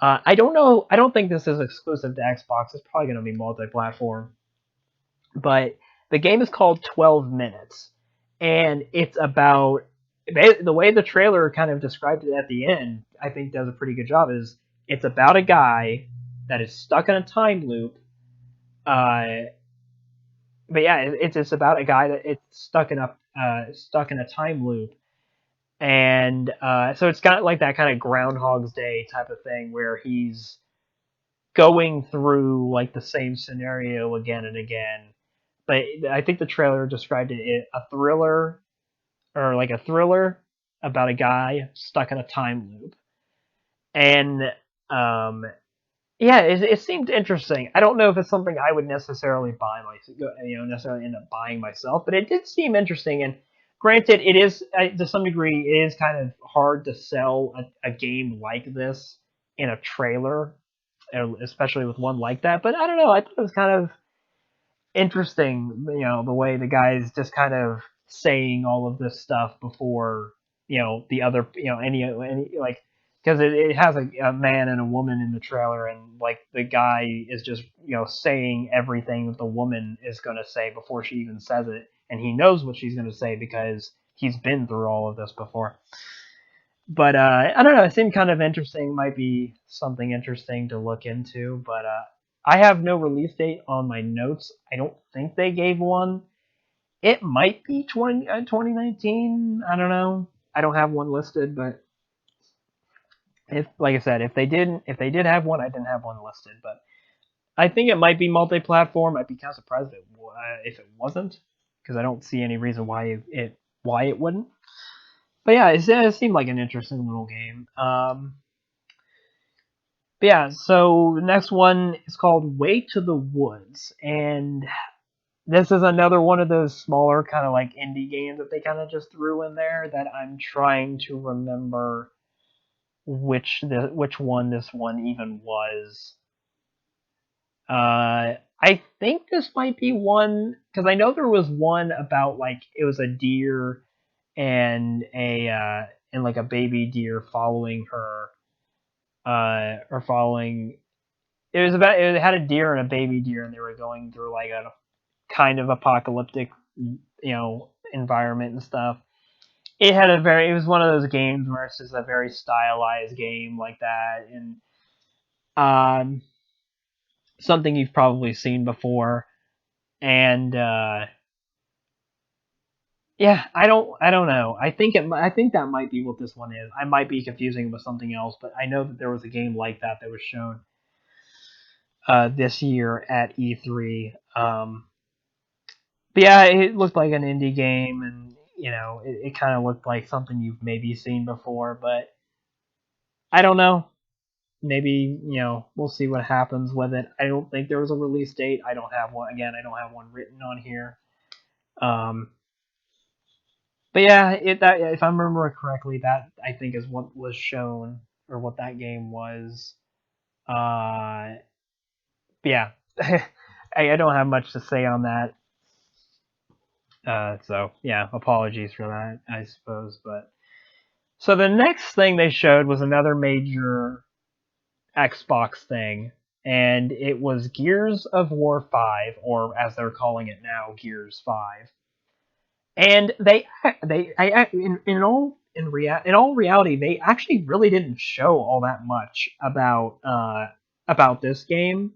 I don't know. I don't think this is exclusive to Xbox. It's probably going to be multi-platform. But the game is called 12 Minutes, and it's about the way the trailer kind of described it at the end. I think does a pretty good job. Is it's about a guy that is stuck in a time loop. Uh, but yeah, it's about a guy that it's stuck in a time loop, and so it's got like that kind of Groundhog's Day type of thing where he's going through like the same scenario again and again. But I think the trailer described it a thriller, or like a thriller about a guy stuck in a time loop, and um, yeah, it seemed interesting. I don't know if it's something I would necessarily buy necessarily end up buying myself, but it did seem interesting. And granted, it is to some degree it is kind of hard to sell a game like this in a trailer, especially with one like that. But I don't know. I thought it was kind of interesting, the way the guy's just kind of saying all of this stuff before, the other, any like, because it has a man and a woman in the trailer, and like the guy is just, saying everything that the woman is going to say before she even says it, and he knows what she's going to say because he's been through all of this before. But I don't know. It seemed kind of interesting. Might be something interesting to look into. But I have no release date on my notes. I don't think they gave one. It might be 2019. I don't know. I don't have one listed, but if, like I said, if they did have one, I didn't have one listed. But I think it might be multi-platform. I'd be kind of surprised if it wasn't, because I don't see any reason why it wouldn't. But yeah, it seemed like an interesting little game. But yeah, so the next one is called Way to the Woods, and this is another one of those smaller kind of like indie games that they kind of just threw in there that I'm trying to remember which one this one even was. I think this might be one because I know there was one about like it was a deer and like a baby deer following her, or following. It had a deer and a baby deer, and they were going through like a kind of apocalyptic, environment and stuff. It was one of those games where it's just a very stylized game like that, and um, something you've probably seen before, and yeah, I don't know. I think that might be what this one is. I might be confusing it with something else, but I know that there was a game like that was shown this year at E3. But yeah, it looked like an indie game, and it kind of looked like something you've maybe seen before, but I don't know. Maybe we'll see what happens with it. I don't think there was a release date. I don't have one. Again, I don't have one written on here. Um, but yeah, that if I remember correctly, that I think is what was shown or what that game was. Uh, yeah, I don't have much to say on that. So yeah, apologies for that, I suppose. But so the next thing they showed was another major Xbox thing, and it was Gears of War 5, or as they're calling it now, Gears 5. And in all reality, they actually really didn't show all that much about this game.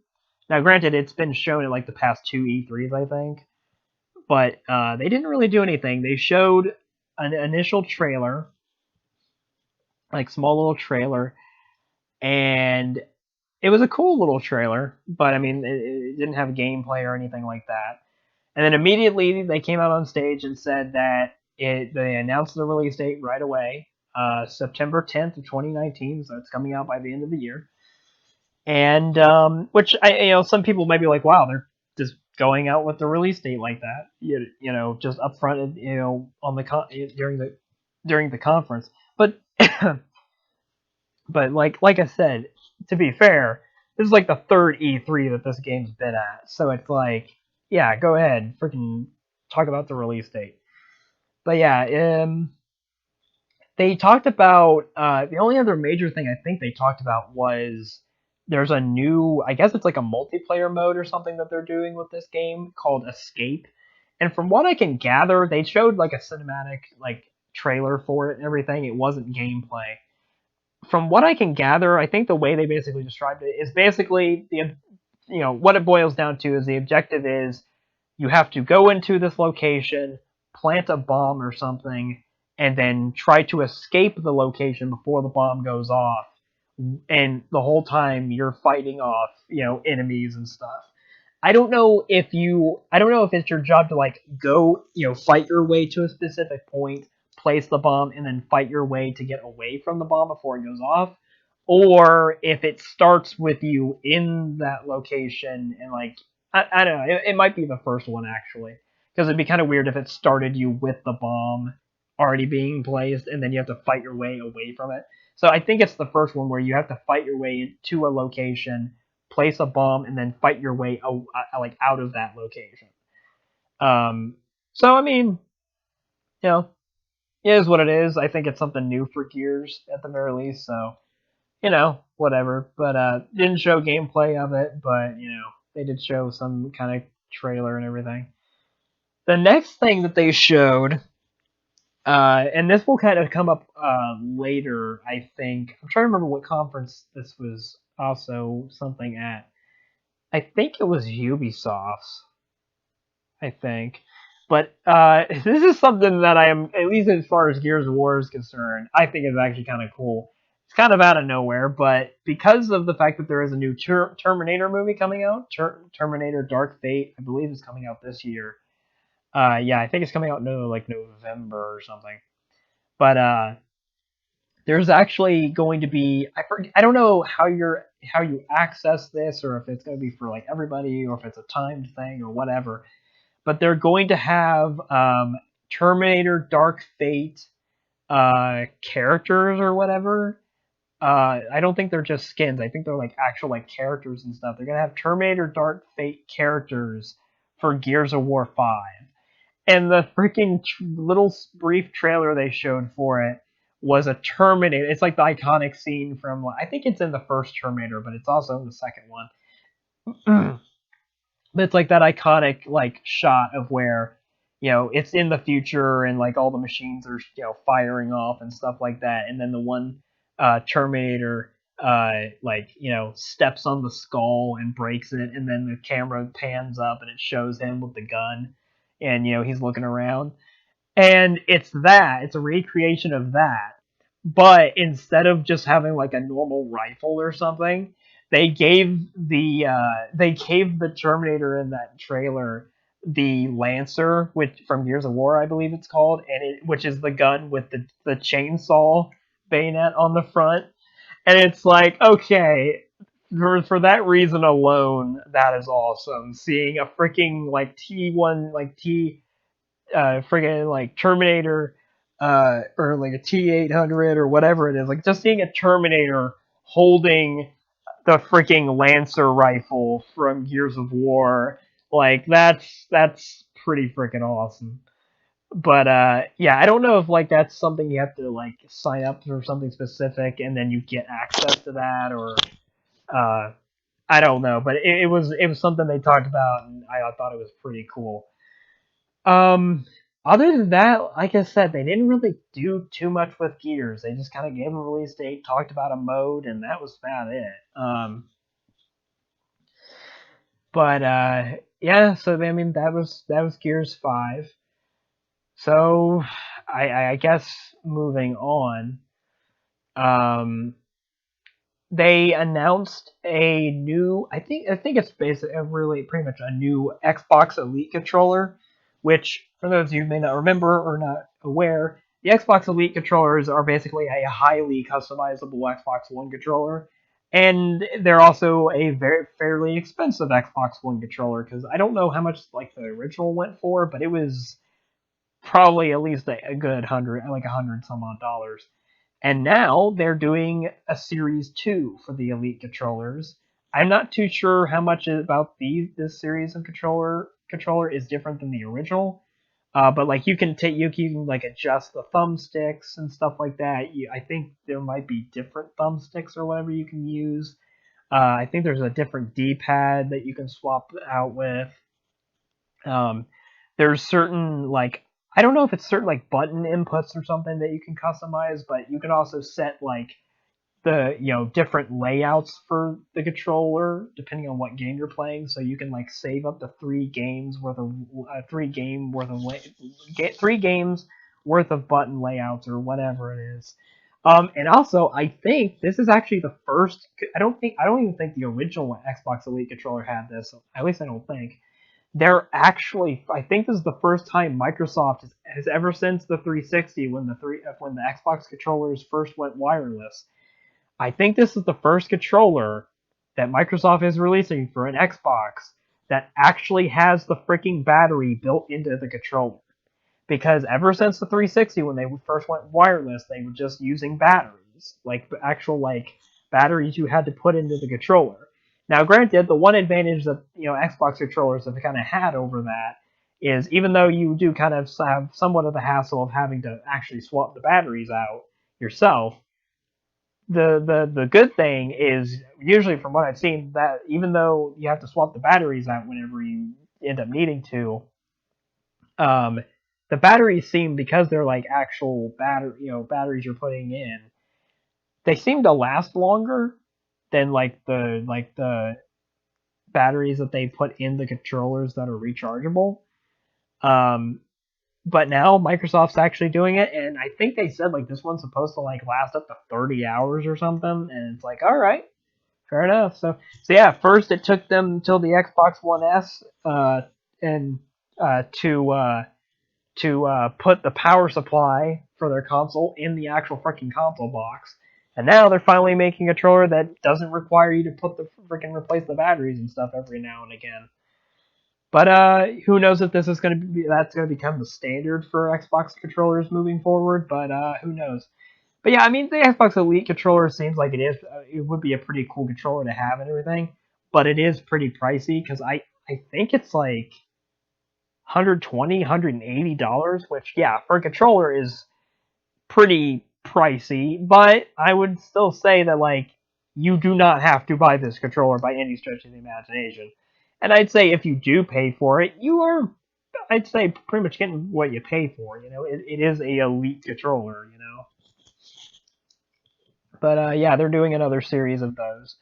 Now, granted, it's been shown in like the past two E3s, I think, but they didn't really do anything. They showed an initial trailer, like small little trailer, and it was a cool little trailer, but I mean, it didn't have gameplay or anything like that. And then immediately they came out on stage and said that they announced the release date right away, September 10th of 2019. So it's coming out by the end of the year. And which some people might be like, wow, they're just going out with the release date like that, just upfront, on the during the conference. But but like I said, to be fair, this is like the third E3 that this game's been at, so it's like, yeah, go ahead, freaking talk about the release date. But yeah, they talked about the only other major thing I think they talked about was there's a new, I guess it's like a multiplayer mode or something that they're doing with this game called Escape. And from what I can gather, they showed like a cinematic like trailer for it and everything. It wasn't gameplay. From what I can gather, I think the way they basically described it is basically what it boils down to is the objective is you have to go into this location, plant a bomb or something, and then try to escape the location before the bomb goes off. And the whole time you're fighting off, enemies and stuff. I don't know if it's your job to like go, fight your way to a specific point, place the bomb, and then fight your way to get away from the bomb before it goes off, or if it starts with you in that location and like I don't know, it might be the first one actually, because it'd be kind of weird if it started you with the bomb already being placed and then you have to fight your way away from it. So I think it's the first one where you have to fight your way to a location, place a bomb, and then fight your way like out of that location. Um, so I mean, you know, it is what it is. I think it's something new for Gears at the very least. So whatever. But didn't show gameplay of it, but they did show some kind of trailer and everything. The next thing that they showed, and this will kind of come up later, I think. I'm trying to remember what conference this was also something at. I think it was Ubisoft's. I think. But this is something that I am, at least as far as Gears of War is concerned, I think is actually kind of cool. It's kind of out of nowhere, but because of the fact that there is a new Terminator movie coming out, Terminator Dark Fate, I believe is coming out this year. Yeah, I think it's coming out no like November or something. But there's actually going to be I don't know how you access this, or if it's going to be for like everybody, or if it's a timed thing or whatever, but they're going to have Terminator Dark Fate characters or whatever. I don't think they're just skins. I think they're like actual like characters and stuff. They're gonna have Terminator Dark Fate characters for Gears of War 5. And the freaking little brief trailer they showed for it was a Terminator. It's like the iconic scene from, I think it's in the first Terminator, but it's also in the second one. But it's like that iconic like shot of where it's in the future and like all the machines are firing off and stuff like that, and then the one Terminator like steps on the skull and breaks it, and then the camera pans up and it shows him with the gun, and he's looking around, and it's a recreation of that, but instead of just having like a normal rifle or something, they gave the Terminator in that trailer the Lancer, which from Gears of War I believe it's called, which is the gun with the chainsaw bayonet on the front, and it's like, okay, for that reason alone, that is awesome. Seeing a freaking like T1 like T friggin' like Terminator, or like a T-800 or whatever it is, like just seeing a Terminator holding the freaking Lancer rifle from Gears of War, like that's pretty freaking awesome. But yeah, I don't know if like that's something you have to like sign up for something specific and then you get access to that, or uh, I don't know. But it was something they talked about, and I thought it was pretty cool. Um, Other than that, like I said, they didn't really do too much with Gears. They just kind of gave a release date, talked about a mode, and that was about it. But yeah, so I mean that was Gears 5. So I guess moving on, um, they announced a new, I think it's basically really pretty much a new Xbox Elite controller, which for those of you who may not remember or not aware, the Xbox Elite controllers are basically a highly customizable Xbox One controller, and they're also a very fairly expensive Xbox One controller, because I don't know how much like the original went for, but it was probably at least a good hundred, like 100 some odd dollars. And now they're doing a Series 2 for the Elite controllers. I'm not too sure how much about this series of controller is different than the original. But like you can like adjust the thumbsticks and stuff like that. I think there might be different thumbsticks or whatever you can use. I think there's a different D-pad that you can swap out with. Um, there's certain like, I don't know if it's certain like button inputs or something that you can customize, but you can also set like the different layouts for the controller depending on what game you're playing. So you can like save up to 3 games worth of 3 game worth of 3 games worth of button layouts or whatever it is. And also, I think this is actually the first. I don't even think the original Xbox Elite controller had this. At least I don't think. They're actually, I think this is the first time Microsoft has ever since the 360, when the Xbox controllers first went wireless. I think this is the first controller that Microsoft is releasing for an Xbox that actually has the freaking battery built into the controller. Because ever since the 360, when they first went wireless, they were just using batteries, like actual like batteries you had to put into the controller. Now, granted, the one advantage that Xbox controllers have kind of had over that is, even though you do kind of have somewhat of the hassle of having to actually swap the batteries out yourself, the good thing is, usually from what I've seen, that even though you have to swap the batteries out whenever you end up needing to, um, the batteries seem, because they're like actual batteries you're putting in, they seem to last longer than like the batteries that they put in the controllers that are rechargeable. Um, but now Microsoft's actually doing it, and I think they said like this one's supposed to like last up to 30 hours or something, and it's like, all right, fair enough. So yeah, first it took them until the Xbox One S, and to put the power supply for their console in the actual freaking console box. And now they're finally making a controller that doesn't require you to put the freaking replace the batteries and stuff every now and again. But who knows if this is going to be that's going to become the standard for Xbox controllers moving forward? But who knows? But yeah, I mean, the Xbox Elite controller seems like it would be a pretty cool controller to have and everything, but it is pretty pricey, because I think it's like 120, $180, which yeah, for a controller is pretty pricey, but I would still say that like you do not have to buy this controller by any stretch of the imagination. And I'd say if you do pay for it, you are, I'd say, pretty much getting what you pay for. It is a elite controller. But yeah, they're doing another series of those.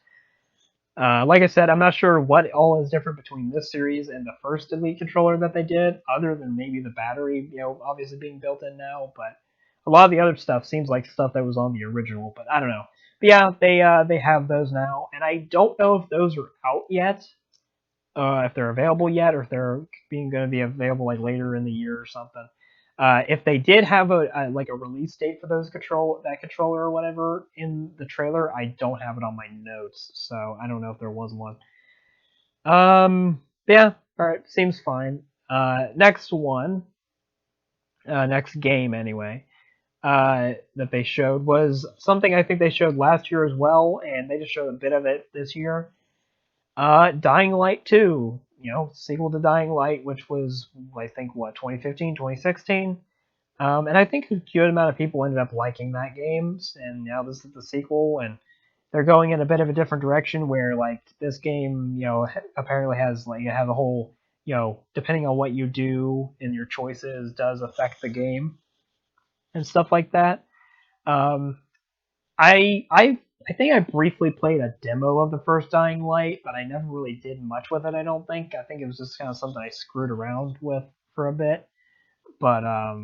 Like I said, I'm not sure what all is different between this series and the first Elite controller that they did, other than maybe the battery, obviously being built in now. But a lot of the other stuff seems like stuff that was on the original. But I don't know. But yeah, they have those now, and I don't know if those are out yet, if they're available yet, or if they're being going to be available like later in the year or something. If they did have a like a release date for that controller or whatever in the trailer, I don't have it on my notes, so I don't know if there was one. Yeah, all right, seems fine. Next one, next game anyway. That they showed was something I think they showed last year as well, and they just showed a bit of it this year. Dying Light 2, sequel to Dying Light, which was, I think, what, 2015, 2016? And I think a good amount of people ended up liking that game, and now this is the sequel, and they're going in a bit of a different direction where, like, this game, apparently has, like, it has a whole, depending on what you do and your choices does affect the game and stuff like that. Um, I think I briefly played a demo of the first Dying Light, but I never really did much with it. I don't think. I think it was just kind of something I screwed around with for a bit. But uh,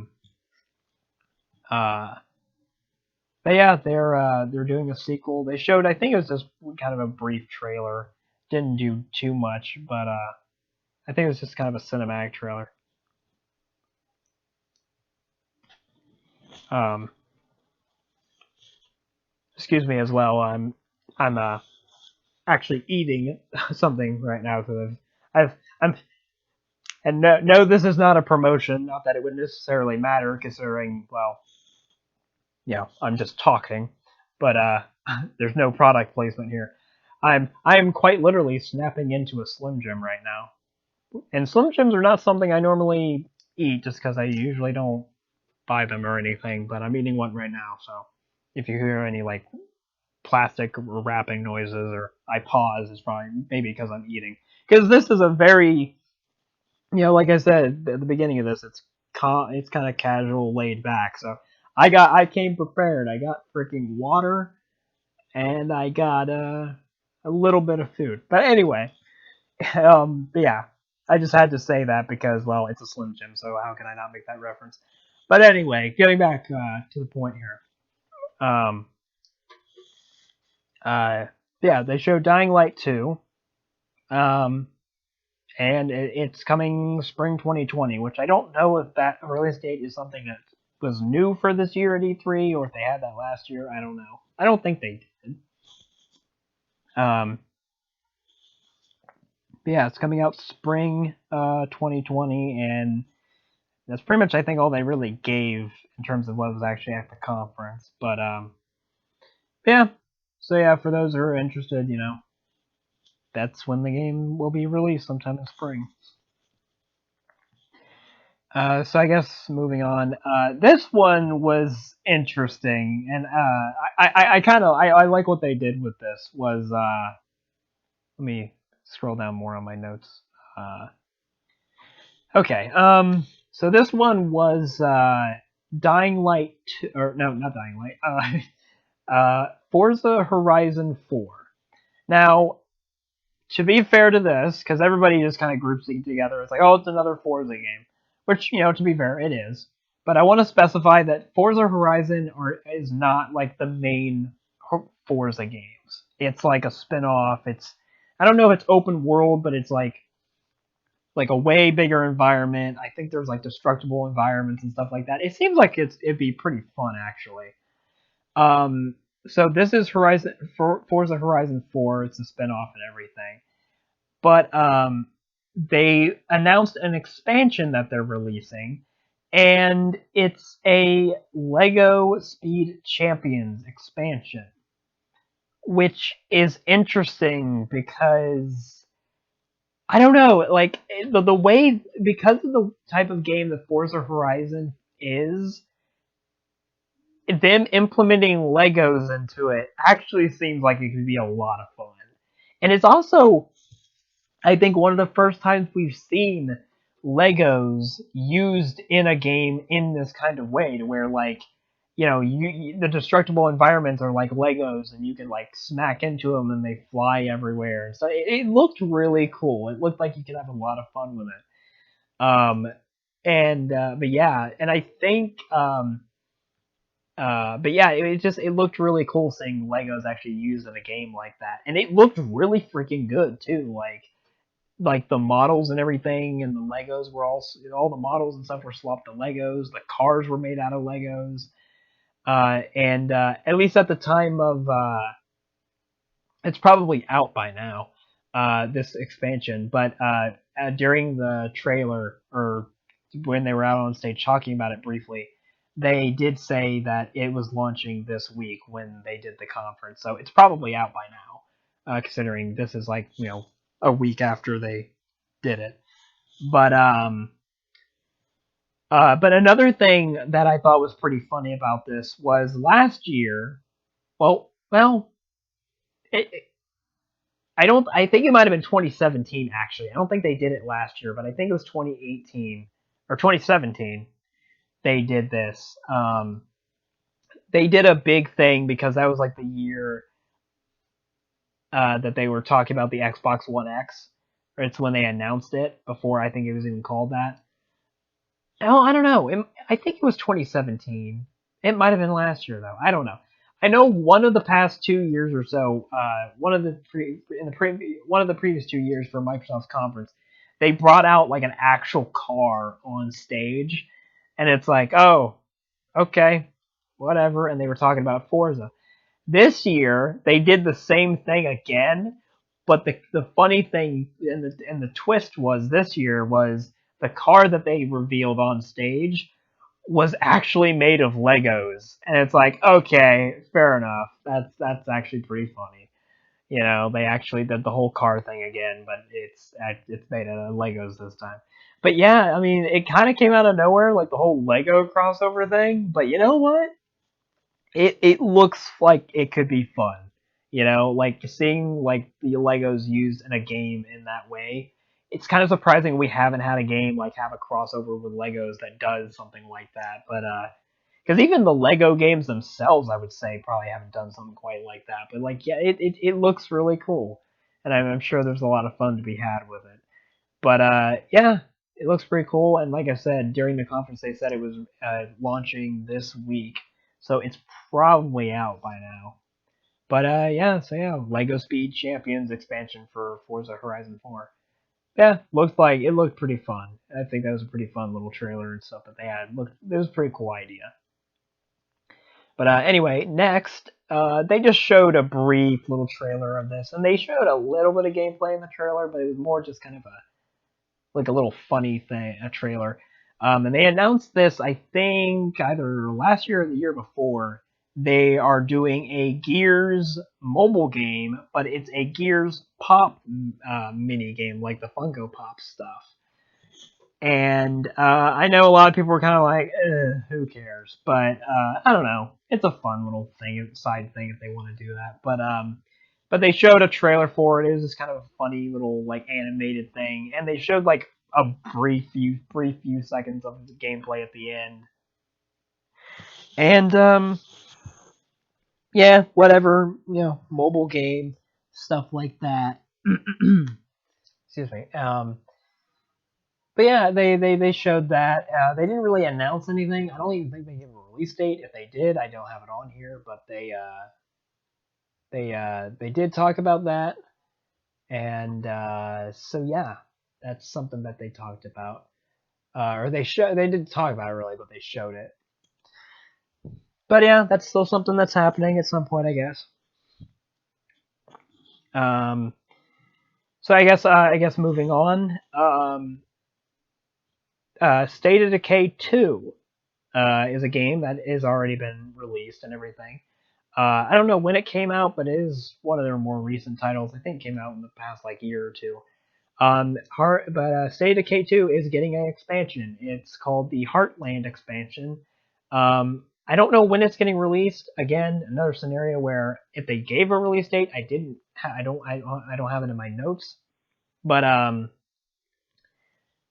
but yeah, they're doing a sequel. They showed. I think it was just kind of a brief trailer. Didn't do too much, but I think it was just kind of a cinematic trailer. Um, excuse me as well. I'm actually eating something right now because I'm and no, this is not a promotion. Not that it would necessarily matter, considering, well, I'm just talking. But there's no product placement here. I am quite literally snapping into a Slim Jim right now, and Slim Jims are not something I normally eat, just because I usually don't buy them or anything. But I'm eating one right now, so if you hear any like plastic wrapping noises or I pause, it's probably maybe because I'm eating. Because this is a very like I said at the beginning of this, it's kind of casual, laid back. So I came prepared. I got freaking water and I got a little bit of food. But anyway, but yeah, I just had to say that because, well, it's a Slim Jim, so how can I not make that reference? But anyway, getting back to the point here. Um, uh, yeah, they showed Dying Light 2. Um, and it's coming spring 2020, which I don't know if that release date is something that was new for this year at E3 or if they had that last year. I don't know. I don't think they did. But yeah, it's coming out spring 2020, and that's pretty much I think all they really gave in terms of what was actually at the conference. But yeah, so yeah, for those who are interested, that's when the game will be released sometime in spring. So I guess moving on. This one was interesting, and I kind of I like what they did with this. Was let me scroll down more on my notes. Okay. So this one was Dying Light, or no, not Dying Light. Forza Horizon 4. Now, to be fair to this, because everybody just kind of groups it together, it's like, oh, it's another Forza game, which, to be fair, it is. But I want to specify that Forza Horizon is not like the main Forza games. It's like a spin-off. I don't know if it's open world, but it's like a way bigger environment. I think there's like destructible environments and stuff like that. It seems like it'd be pretty fun actually. So this is Forza Horizon 4. It's a spinoff and everything. But they announced an expansion that they're releasing, and it's a Lego Speed Champions expansion, which is interesting because I don't know, like the way, because of the type of game that Forza Horizon is, them implementing Legos into it actually seems like it could be a lot of fun. And it's also, I think, one of the first times we've seen Legos used in a game in this kind of way, to where, like, the destructible environments are like Legos, and you can like smack into them and they fly everywhere. So it looked really cool. It looked like you could have a lot of fun with it. But yeah, and I think but yeah, it looked really cool seeing Legos actually used in a game like that, and it looked really freaking good too. Like the models and everything, and the Legos were all the models and stuff were swapped to Legos. The cars were made out of Legos. And At least at the time of it's probably out by now, this expansion. But during the trailer, or when they were out on stage talking about it briefly, they did say that it was launching this week when they did the conference. So it's probably out by now, considering this is like a week after they did it. But but another thing that I thought was pretty funny about this was last year. Well, it, I don't. I think it might have been 2017 actually. I don't think they did it last year, but I think it was 2018 or 2017. They did this. They did a big thing because that was like the year that they were talking about the Xbox One X. It's when they announced it before I think it was even called that. Oh, I don't know. I think it was 2017. It might have been last year though. I don't know. I know one of the past 2 years or so, one of the previous 2 years for Microsoft's conference, they brought out like an actual car on stage, and it's like, oh, okay, whatever. And they were talking about Forza. This year they did the same thing again, but the funny thing and the twist was this year was the car that they revealed on stage was actually made of Legos, and it's like, okay, fair enough. That's actually pretty funny. They actually did the whole car thing again, but it's made out of Legos this time. But yeah, I mean, it kind of came out of nowhere, like the whole Lego crossover thing. But you know what? It looks like it could be fun. Like seeing like the Legos used in a game in that way. It's kind of surprising we haven't had a game like have a crossover with Legos that does something like that. But because even the Lego games themselves, I would say, probably haven't done something quite like that. But like, yeah, it looks really cool, and I'm sure there's a lot of fun to be had with it. But yeah, it looks pretty cool. And like I said, during the conference, they said it was launching this week, so it's probably out by now. But yeah, so yeah, Lego Speed Champions expansion for Forza Horizon 4. Yeah, it looked pretty fun. I think that was a pretty fun little trailer and stuff that they had. It was a pretty cool idea. But anyway, next, they just showed a brief little trailer of this, and they showed a little bit of gameplay in the trailer, but it was more just kind of a little funny thing, a trailer. And they announced this, I think, either last year or the year before. They are doing a Gears mobile game, but it's a Gears Pop mini game, like the Funko Pop stuff. And I know a lot of people were kind of like, who cares? But I don't know. It's a fun little thing, side thing if they want to do that. But they showed a trailer for it. It was just kind of a funny little like animated thing, and they showed like a brief few seconds of the gameplay at the end. And yeah, whatever, mobile game stuff like that. Excuse me. But yeah, they showed that. They didn't really announce anything. I don't even think they gave a release date. If they did, I don't have it on here. But they did talk about that, and so yeah, that's something that they talked about. Or they didn't talk about it really, but they showed it. But yeah, that's still something that's happening at some point, I guess. Um, so I guess moving on. State of Decay 2 is a game that has already been released and everything. I don't know when it came out, but it is one of their more recent titles. I think it came out in the past like year or two. State of Decay 2 is getting an expansion. It's called the Heartland expansion. I don't know when it's getting released. Again, another scenario where if they gave a release date, I don't have it in my notes. But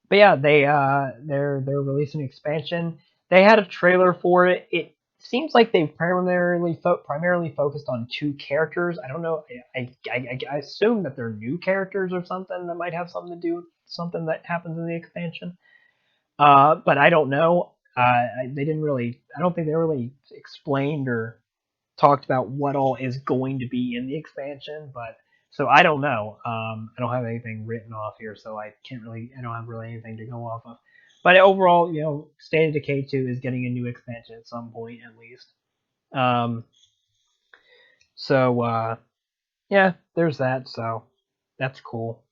but yeah, they're releasing an expansion. They had a trailer for it. It seems like they primarily focused on two characters. I don't know. I assume that they're new characters or something that might have something to do with something that happens in the expansion. But I don't know. They didn't really. I don't think they really explained or talked about what all is going to be in the expansion. But so I don't know. I don't have anything written off here, so I can't really. I don't have really anything to go off of. But overall, State of Decay 2 is getting a new expansion at some point at least. Um, so yeah, there's that. So that's cool.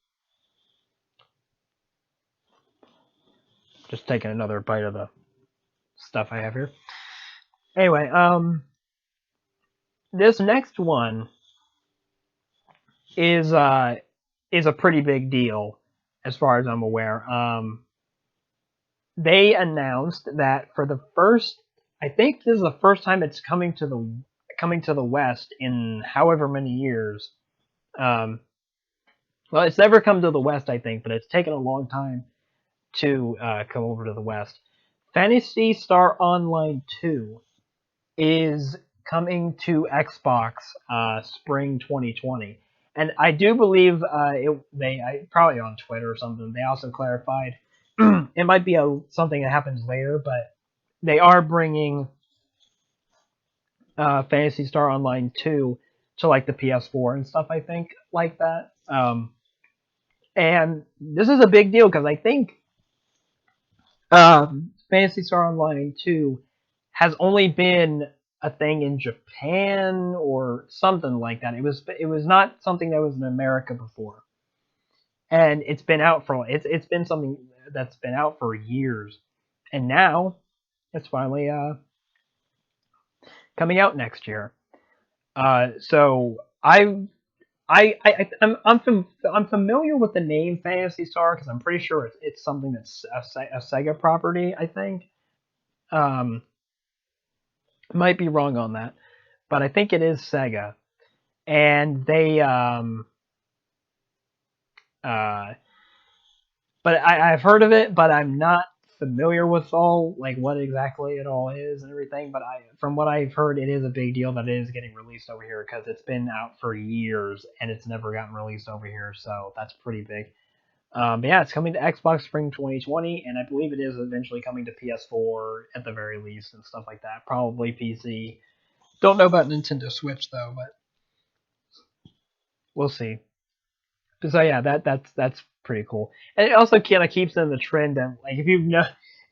Just taking another bite of the stuff I have here. Anyway, this next one is uh is a pretty big deal as far as I'm aware. They announced that for the first, I think this is the first time it's coming to the West in however many years. Um, well, it's never come to the West, I think, but it's taken a long time to come over to the West. Fantasy Star Online 2 is coming to Xbox spring 2020. And I do believe probably on Twitter or something, they also clarified it might be something that happens later, but they are bringing Fantasy Star Online 2 to like the PS4 and stuff, I think, like that. And this is a big deal because I think Fantasy Star Online 2 has only been a thing in Japan or something like that. It was not something that was in America before, and it's been something that's been out for years, and now it's finally coming out next year. So I'm familiar with the name Fantasy Star because I'm pretty sure it's something that's a Sega property. I think. Um, might be wrong on that, but I think it is Sega, and they uh, but I've heard of it, but I'm not familiar with all like what exactly it all is and everything. But from what I've heard, it is a big deal that it is getting released over here because it's been out for years and it's never gotten released over here, so that's pretty big. But yeah, it's coming to Xbox Spring 2020, and I believe it is eventually coming to PS4 at the very least and stuff like that. Probably PC. Don't know about Nintendo Switch though, but we'll see. So yeah, that's pretty cool. And it also kind of keeps in the trend of like if you've know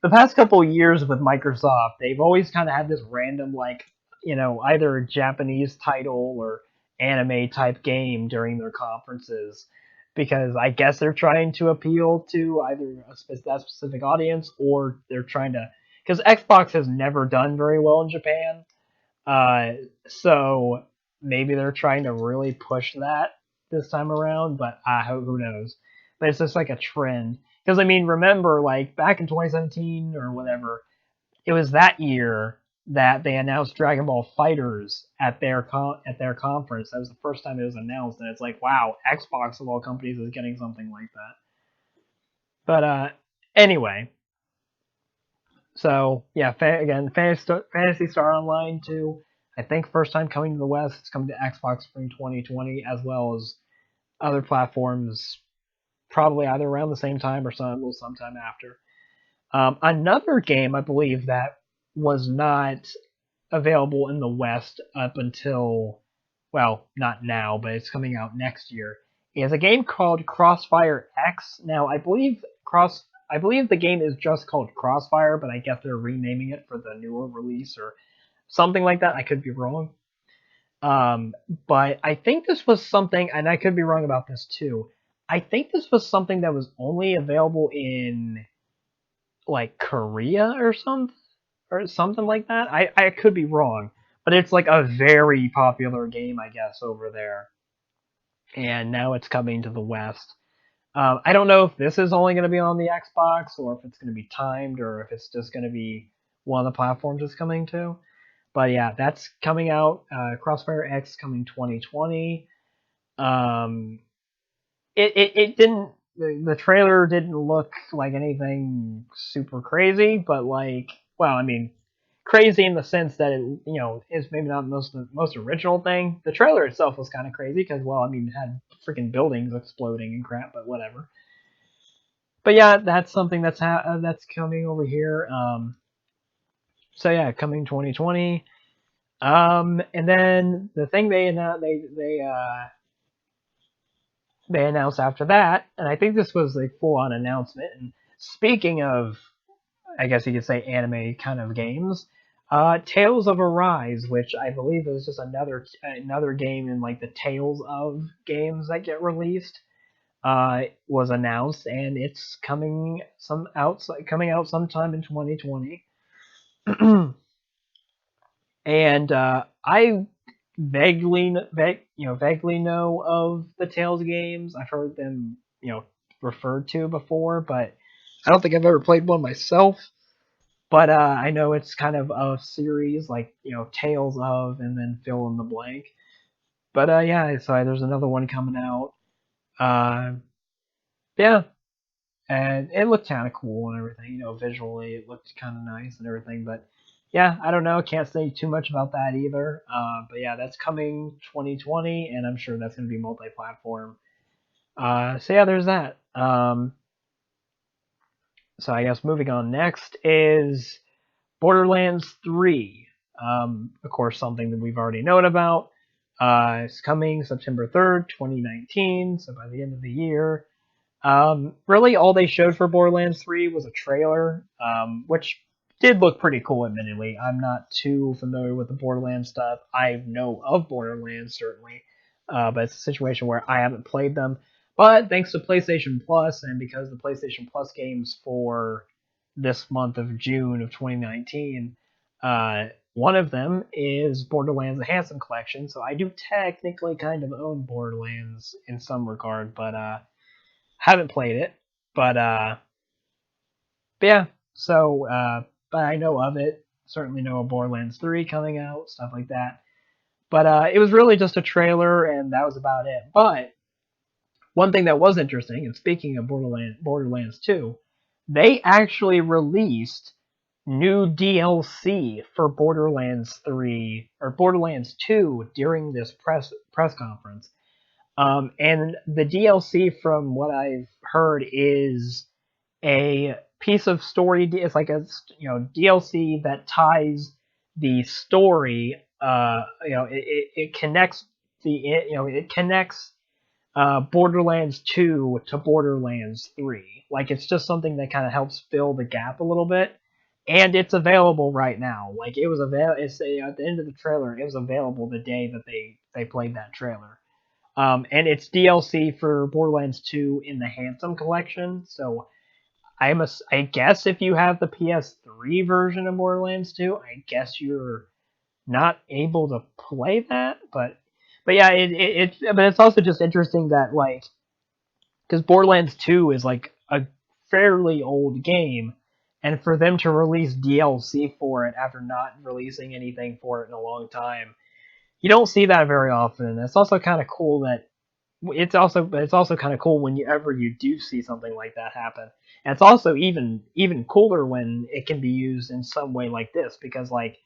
the past couple of years with Microsoft, they've always kind of had this random like either a Japanese title or anime type game during their conferences because I guess they're trying to appeal to either that specific audience or they're trying to because Xbox has never done very well in Japan. Uh, so maybe they're trying to really push that this time around, but who knows? But it's just like a trend. Because I mean, remember, like back in 2017 or whatever, it was that year that they announced Dragon Ball Fighters at their conference. That was the first time it was announced, and it's like, wow, Xbox of all companies is getting something like that. But anyway, so yeah, again, Fantasy Star Online 2. I think first time coming to the West. It's coming to Xbox Spring 2020 as well as other platforms, probably either around the same time or sometime after. Another game I believe that was not available in the West up until not now, but it's coming out next year. Is a game called Crossfire X. Now I believe the game is just called Crossfire, but I guess they're renaming it for the newer release or something like that. I could be wrong. Um, but I think this was something, and I could be wrong about this too. I think this was something that was only available in like Korea or something like that. I could be wrong, but it's like a very popular game, I guess, over there. And now it's coming to the West. I don't know if this is only going to be on the Xbox or if it's going to be timed or if it's just going to be one of the platforms it's coming to. But yeah, that's coming out. Crossfire X coming 2020. Um, it didn't. The trailer didn't look like anything super crazy, but like, well, I mean, crazy in the sense that it, is maybe not the most original thing. The trailer itself was kind of crazy because, well, I mean, it had freaking buildings exploding and crap, but whatever. But yeah, that's something that's coming over here. So yeah, coming 2020. And then the thing they announced after that, and I think this was a full on announcement. And speaking of, I guess you could say, anime kind of games, Tales of Arise, which I believe is just another game in like the Tales of games that get released, was announced, and it's coming out sometime in 2020. And I vaguely know of the Tales games. I've heard them, referred to before, but I don't think I've ever played one myself. But I know it's kind of a series, like, Tales of, and then fill in the blank. But yeah, so there's another one coming out. Uh, yeah, and it looked kind of cool and everything. Visually it looked kind of nice and everything. But yeah, I don't know. Can't say too much about that either. But yeah, that's coming 2020, and I'm sure that's going to be multi-platform. So yeah, there's that. So I guess moving on next is Borderlands 3. Of course, something that we've already known about. It's coming September 3rd, 2019. So by the end of the year. Really, all they showed for Borderlands 3 was a trailer, which did look pretty cool, admittedly. I'm not too familiar with the Borderlands stuff. I know of Borderlands, certainly, but it's a situation where I haven't played them. But thanks to PlayStation Plus, and because the PlayStation Plus games for this month of June of 2019, one of them is Borderlands: The Handsome Collection, so I do technically kind of own Borderlands in some regard, but haven't played it, but yeah. So, but I know of it. Certainly know of Borderlands 3 coming out, stuff like that. But it was really just a trailer, and that was about it. But one thing that was interesting, and speaking of Borderlands 2, they actually released new DLC for Borderlands 3 or Borderlands 2 during this press conference. And the DLC, from what I've heard, is a piece of story. It's like a DLC that ties the story. It connects it connects Borderlands 2 to Borderlands 3. Like, it's just something that kind of helps fill the gap a little bit. And it's available right now. Like, it was available. At the end of the trailer, it was available the day that they played that trailer. And it's DLC for Borderlands 2 in the Handsome Collection. So I guess if you have the PS3 version of Borderlands 2, I guess you're not able to play that. But yeah, but it's also just interesting that, like, because Borderlands 2 is like a fairly old game, and for them to release DLC for it after not releasing anything for it in a long time, you don't see that very often. It's also kind of cool that it's also kind of cool whenever you do see something like that happen. And it's also even cooler when it can be used in some way like this, because, like,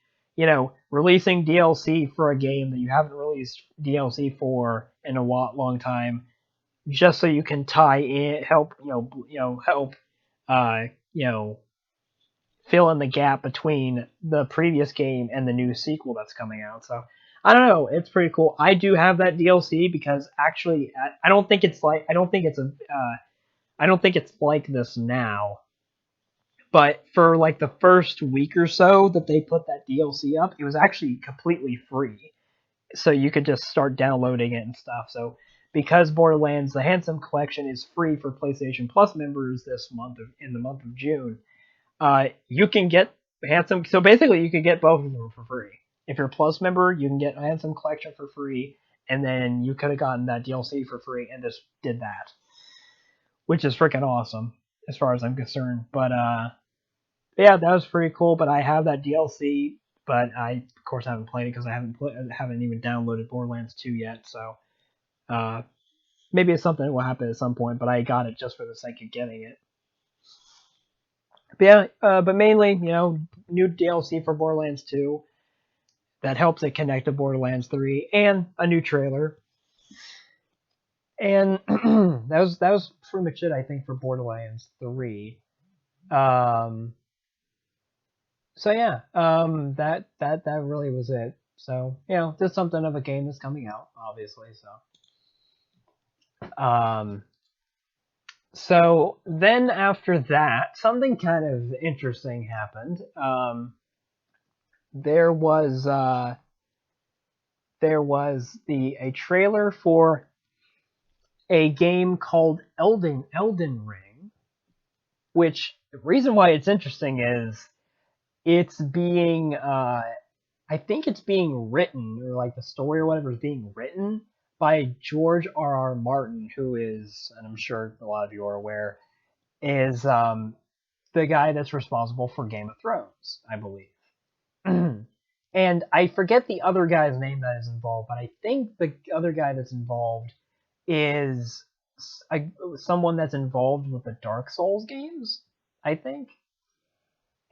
releasing DLC for a game that you haven't released DLC for in a long time, just so you can tie in, help, uh, you know, fill in the gap between the previous game and the new sequel that's coming out. So I don't know, it's pretty cool. I do have that DLC because, actually, I don't think it's like I don't think it's like this now. But for like the first week or so that they put that DLC up, it was actually completely free, so you could just start downloading it and stuff. So because Borderlands: The Handsome Collection is free for PlayStation Plus members this month in the month of June, you can get Handsome. So basically, you can get both of them for free. If you're a Plus member, you can get Handsome Collection for free, and then you could have gotten that DLC for free and just did that, which is freaking awesome as far as I'm concerned. But yeah, that was pretty cool. But I have that DLC, but I of course haven't played it because haven't even downloaded Borderlands 2 yet. So uh, maybe it's something that will happen at some point. But I got it just for the sake of getting it. But yeah, but mainly, new DLC for Borderlands 2 that helps it connect to Borderlands 3, and a new trailer. And that was pretty much it, I think, for Borderlands 3. Um, so yeah, that really was it. So just something of a game that's coming out, obviously. Um, so then after that, something kind of interesting happened. There was a trailer for a game called Elden Ring, which the reason why it's interesting is it's being I think it's being written, or like the story or whatever is being written by George R. R. Martin, who is, and I'm sure a lot of you are aware, is the guy that's responsible for Game of Thrones, I believe. And I forget the other guy's name that is involved, but I think the other guy that's involved is someone that's involved with the Dark Souls games, I think.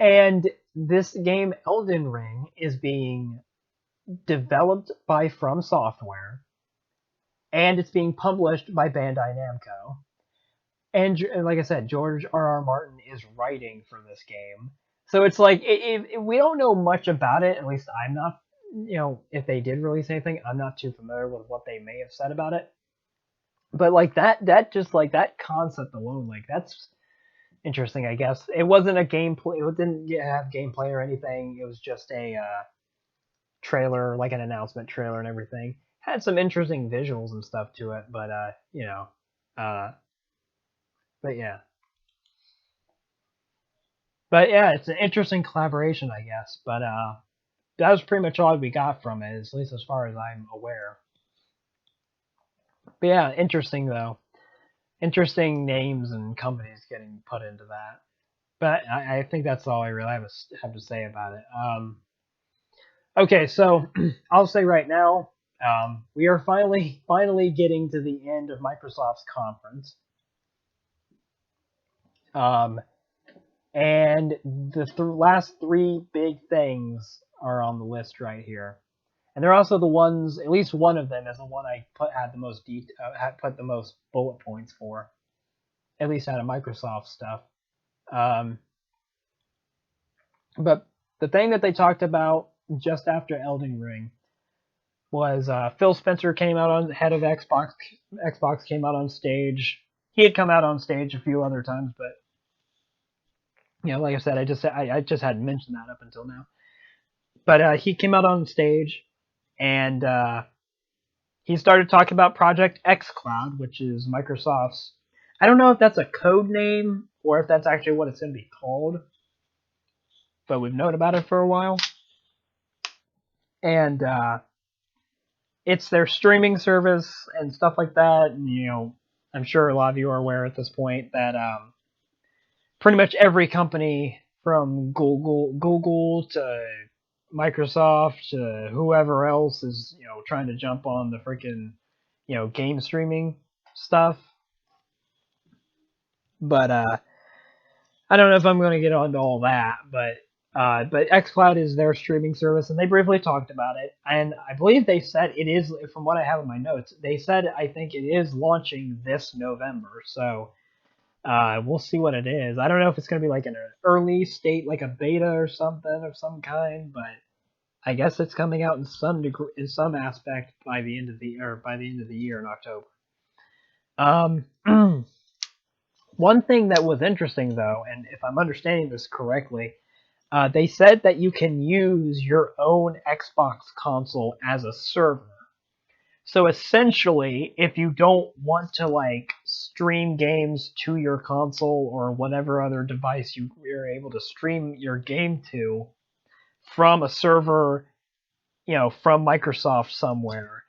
And this game, Elden Ring, is being developed by From Software, and it's being published by Bandai Namco. And like I said, George R. R. Martin is writing for this game. So it's like we don't know much about it. At least I'm not. If they did release anything, I'm not too familiar with what they may have said about it. But like that just like that concept alone, like that's interesting. I guess it wasn't a gameplay. It didn't have gameplay or anything. It was just a trailer, like an announcement trailer and everything. Had some interesting visuals and stuff to it, but uh, but yeah. But yeah, it's an interesting collaboration, I guess. But that was pretty much all we got from it, at least as far as I'm aware. But yeah, interesting though. Interesting names and companies getting put into that. But I think that's all I really have to say about it. Okay, so I'll say right now, we are finally getting to the end of Microsoft's conference. Um, and the last three big things are on the list right here, and they're also the ones. At least one of them is the one I had the most had put the most bullet points for, at least out of Microsoft stuff. Um, but the thing that they talked about just after Elden Ring was Phil Spencer came out on head of Xbox. Xbox came out on stage. He had come out on stage a few other times, but like I said, I just hadn't mentioned that up until now. But he came out on stage and he started talking about Project xCloud, which is Microsoft's. I don't know if that's a code name or if that's actually what it's going to be called, but we've known about it for a while. And it's their streaming service and stuff like that. And, I'm sure a lot of you are aware at this point that pretty much every company from Google to Microsoft to whoever else is trying to jump on the freaking game streaming stuff. But I don't know if I'm going to get onto all that, but xCloud is their streaming service, and they briefly talked about it, and I believe they said it is, from what I have in my notes, they said I think it is launching this November, so we'll see what it is. I don't know if it's going to be like in an early state, like a beta or something of some kind, but I guess it's coming out in some degree, in some aspect by the end of the year in October. One thing that was interesting though, and if I'm understanding this correctly, they said that you can use your own Xbox console as a server. So essentially, if you don't want to like stream games to your console or whatever other device you're able to stream your game to from a server, from Microsoft somewhere,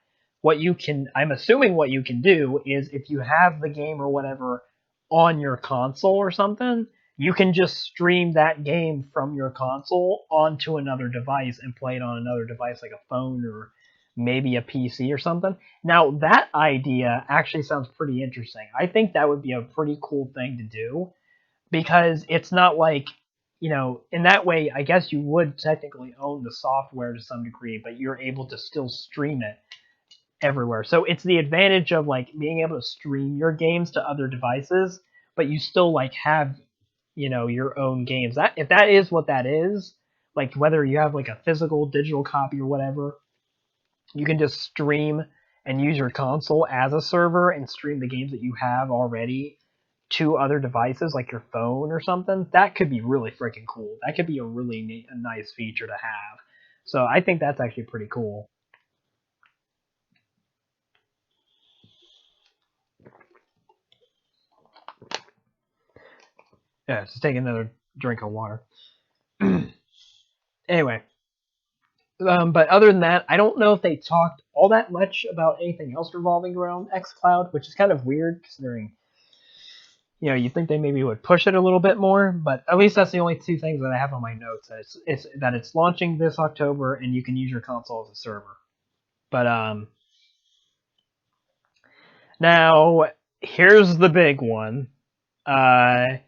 I'm assuming what you can do is if you have the game or whatever on your console or something, you can just stream that game from your console onto another device and play it on another device like a phone or maybe a PC or something. Now, that idea actually sounds pretty interesting. I think that would be a pretty cool thing to do because it's not like, in that way, I guess you would technically own the software to some degree, but you're able to still stream it everywhere. So it's the advantage of like being able to stream your games to other devices, but you still like have your own games. That if that is what that is, like whether you have like a physical digital copy or whatever, you can just stream and use your console as a server and stream the games that you have already to other devices like your phone or something. That could be really freaking cool. That could be a really a nice feature to have. So I think that's actually pretty cool. Yeah, just take another drink of water. Anyway, but other than that, I don't know if they talked all that much about anything else revolving around xCloud, which is kind of weird considering you think they maybe would push it a little bit more, but at least that's the only two things that I have on my notes. It's that it's launching this October and you can use your console as a server. But now here's the big one. Uh,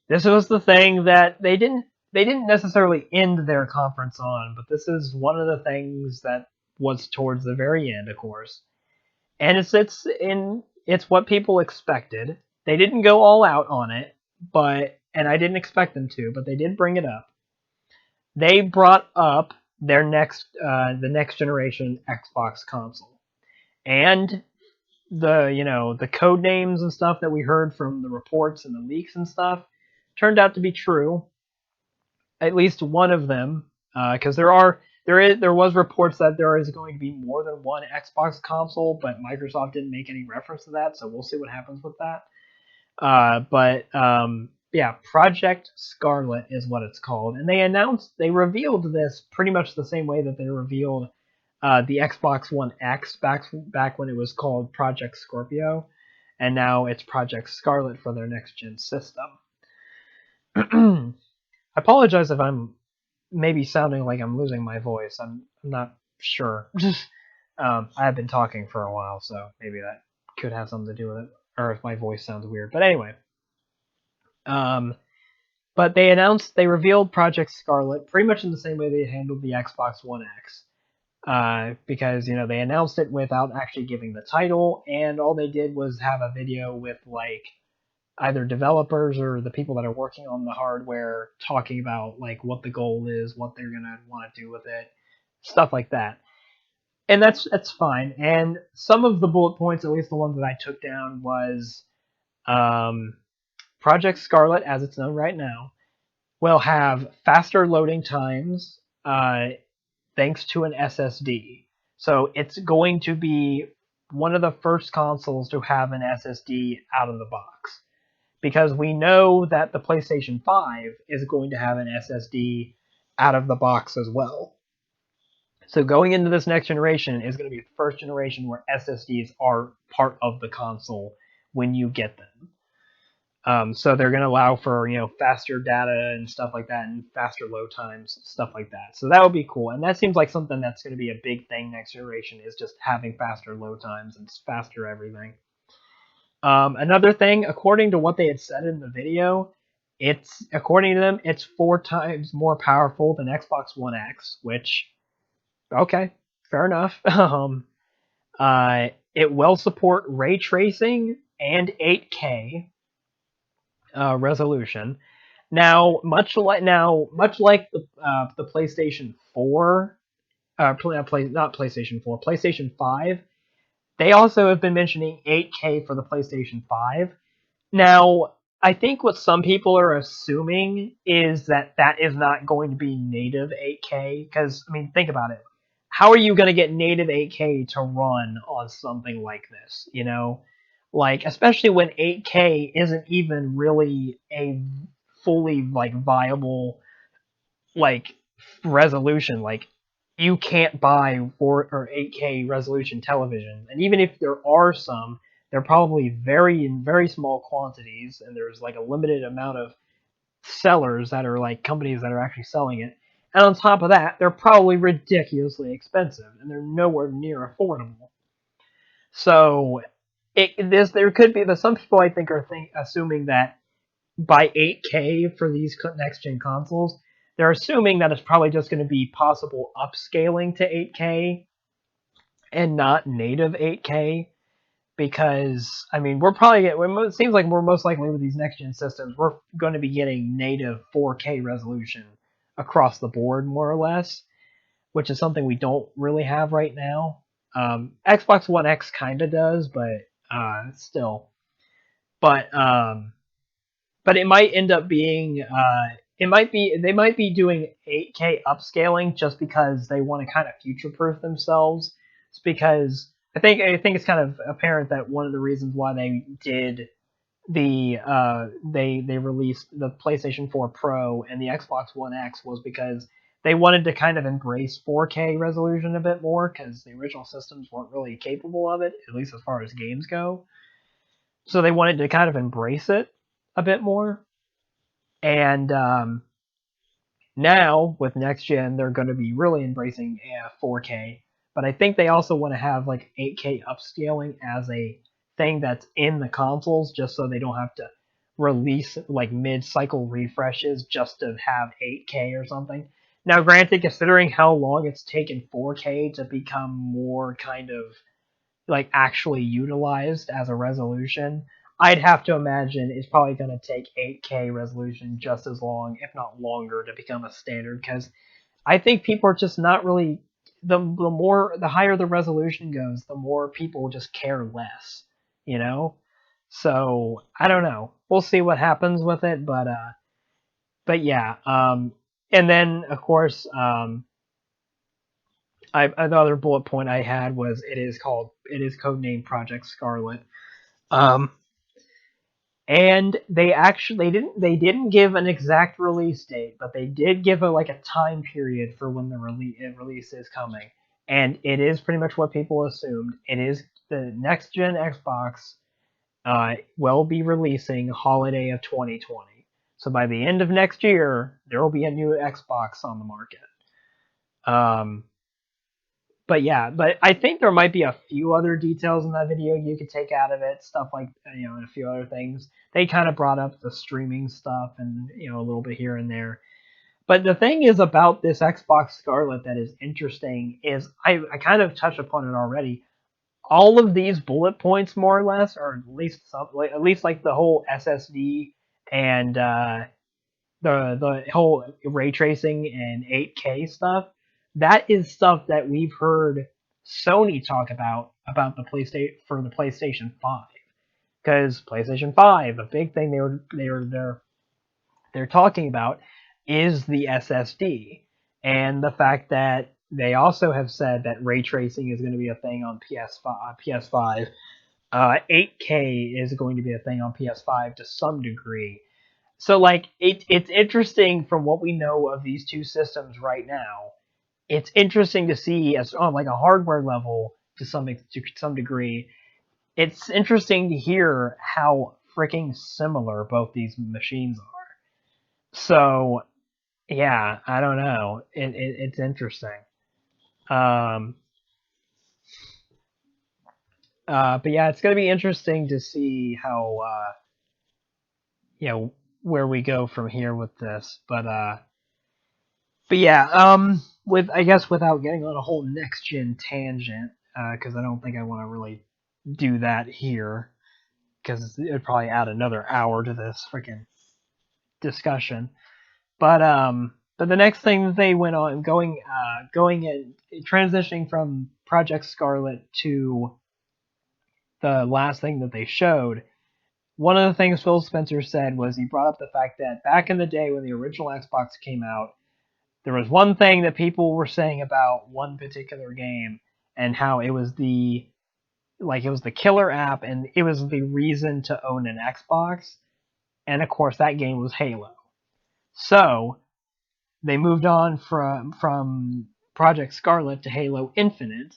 this was the thing that they didn't necessarily end their conference on, but this is one of the things that was towards the very end, of course. And it's what people expected. They didn't go all out on it, and I didn't expect them to, but they did bring it up. They brought up the next generation Xbox console. And the code names and stuff that we heard from the reports and the leaks and stuff turned out to be true. At least one of them, because there was reports that there is going to be more than one Xbox console, but Microsoft didn't make any reference to that, so we'll see what happens with that. Yeah, Project Scarlet is what it's called, and they revealed this pretty much the same way that they revealed the Xbox One X back when it was called Project Scorpio, and now it's Project Scarlet for their next gen system. I apologize if I'm maybe sounding like I'm losing my voice. I'm not sure. I have been talking for a while, so maybe that could have something to do with it, or if my voice sounds weird. But anyway, but they revealed Project Scarlet pretty much in the same way they handled the Xbox One X. Because they announced it without actually giving the title, and all they did was have a video with like either developers or the people that are working on the hardware talking about like what the goal is, what they're gonna want to do with it, stuff like that. And that's fine. And some of the bullet points, at least the ones that I took down, was Project Scarlet, as it's known right now, will have faster loading times thanks to an SSD. So it's going to be one of the first consoles to have an SSD out of the box. Because we know that the PlayStation 5 is going to have an SSD out of the box as well. So going into this next generation is going to be the first generation where SSDs are part of the console when you get them. So they're going to allow for faster data and stuff like that, and faster load times, stuff like that. So that would be cool, and that seems like something that's going to be a big thing next generation, is just having faster load times and faster everything. Another thing, according to what they had said in the video, according to them, it's 4 times more powerful than Xbox One X, which, okay, fair enough. It will support ray tracing and 8K resolution. Now, much like the PlayStation 4, not PlayStation 4, PlayStation 5. They also have been mentioning 8K for the PlayStation 5. Now, I think what some people are assuming is that is not going to be native 8K, because, I mean, think about it. How are you going to get native 8K to run on something like this, Like, especially when 8K isn't even really a fully, like, viable, like, resolution. Like, you can't buy 4 or 8K resolution television, and even if there are some, they're probably in very small quantities, and there's like a limited amount of sellers that are like companies that are actually selling it. And on top of that, they're probably ridiculously expensive, and they're nowhere near affordable. So there could be, but some people I think are assuming that by 8K for these next gen consoles, they're assuming that it's probably just going to be possible upscaling to 8K and not native 8K. Because I mean, it seems like we're most likely with these next gen systems, we're going to be getting native 4K resolution across the board, more or less, which is something we don't really have right now. Xbox One X kind of does, but still. But but it might end up being they might be doing 8K upscaling just because they want to kind of future proof themselves. It's because I think it's kind of apparent that one of the reasons why they did they released the PlayStation 4 Pro and the Xbox One X was because they wanted to kind of embrace 4K resolution a bit more because the original systems weren't really capable of it, at least as far as games go. So they wanted to kind of embrace it a bit more. And now with next gen, they're going to be really embracing 4K. But I think they also want to have like 8K upscaling as a thing that's in the consoles, just so they don't have to release like mid-cycle refreshes just to have 8K or something. Now, granted, considering how long it's taken 4K to become more kind of like actually utilized as a resolution, I'd have to imagine it's probably going to take 8K resolution just as long, if not longer, to become a standard. Because I think people are just not really the higher the resolution goes, the more people just care less, you know. So I don't know. We'll see what happens with it, but yeah. And then of course, another bullet point I had was it is codenamed Project Scarlet. Um, and they didn't give an exact release date, but they did give like a time period for when the release is coming, and it is pretty much what people assumed. It is the next gen Xbox will be releasing holiday of 2020. So by the end of next year, there will be a new Xbox on the market. Um, but yeah, but I think there might be a few other details in that video you could take out of it, stuff like and a few other things. They kind of brought up the streaming stuff and a little bit here and there. But the thing is about this Xbox Scarlet that is interesting is I kind of touched upon it already. All of these bullet points, more or less, or at least like the whole SSD and the whole ray tracing and 8K stuff, that is stuff that we've heard Sony talk about the PlayStation 5. Because PlayStation 5, a big thing they're talking about is the SSD and the fact that they also have said that ray tracing is going to be a thing on PS5. 8K is going to be a thing on PS5 to some degree. So like it's interesting from what we know of these two systems right now. It's interesting to see as on like a hardware level to some degree. It's interesting to hear how freaking similar both these machines are. So yeah, I don't know. It's interesting. Um, but yeah, it's gonna be interesting to see how you know where we go from here with this. But yeah, with I guess without getting on a whole next gen tangent, because I don't think I want to really do that here, because it would probably add another hour to this freaking discussion. But the next thing that they went on going and transitioning from Project Scarlet to the last thing that they showed. One of the things Phil Spencer said was he brought up the fact that back in the day when the original Xbox came out, there was one thing that people were saying about one particular game and how it was the killer app and it was the reason to own an Xbox. And of course that game was Halo. So they moved on from Project Scarlet to Halo Infinite,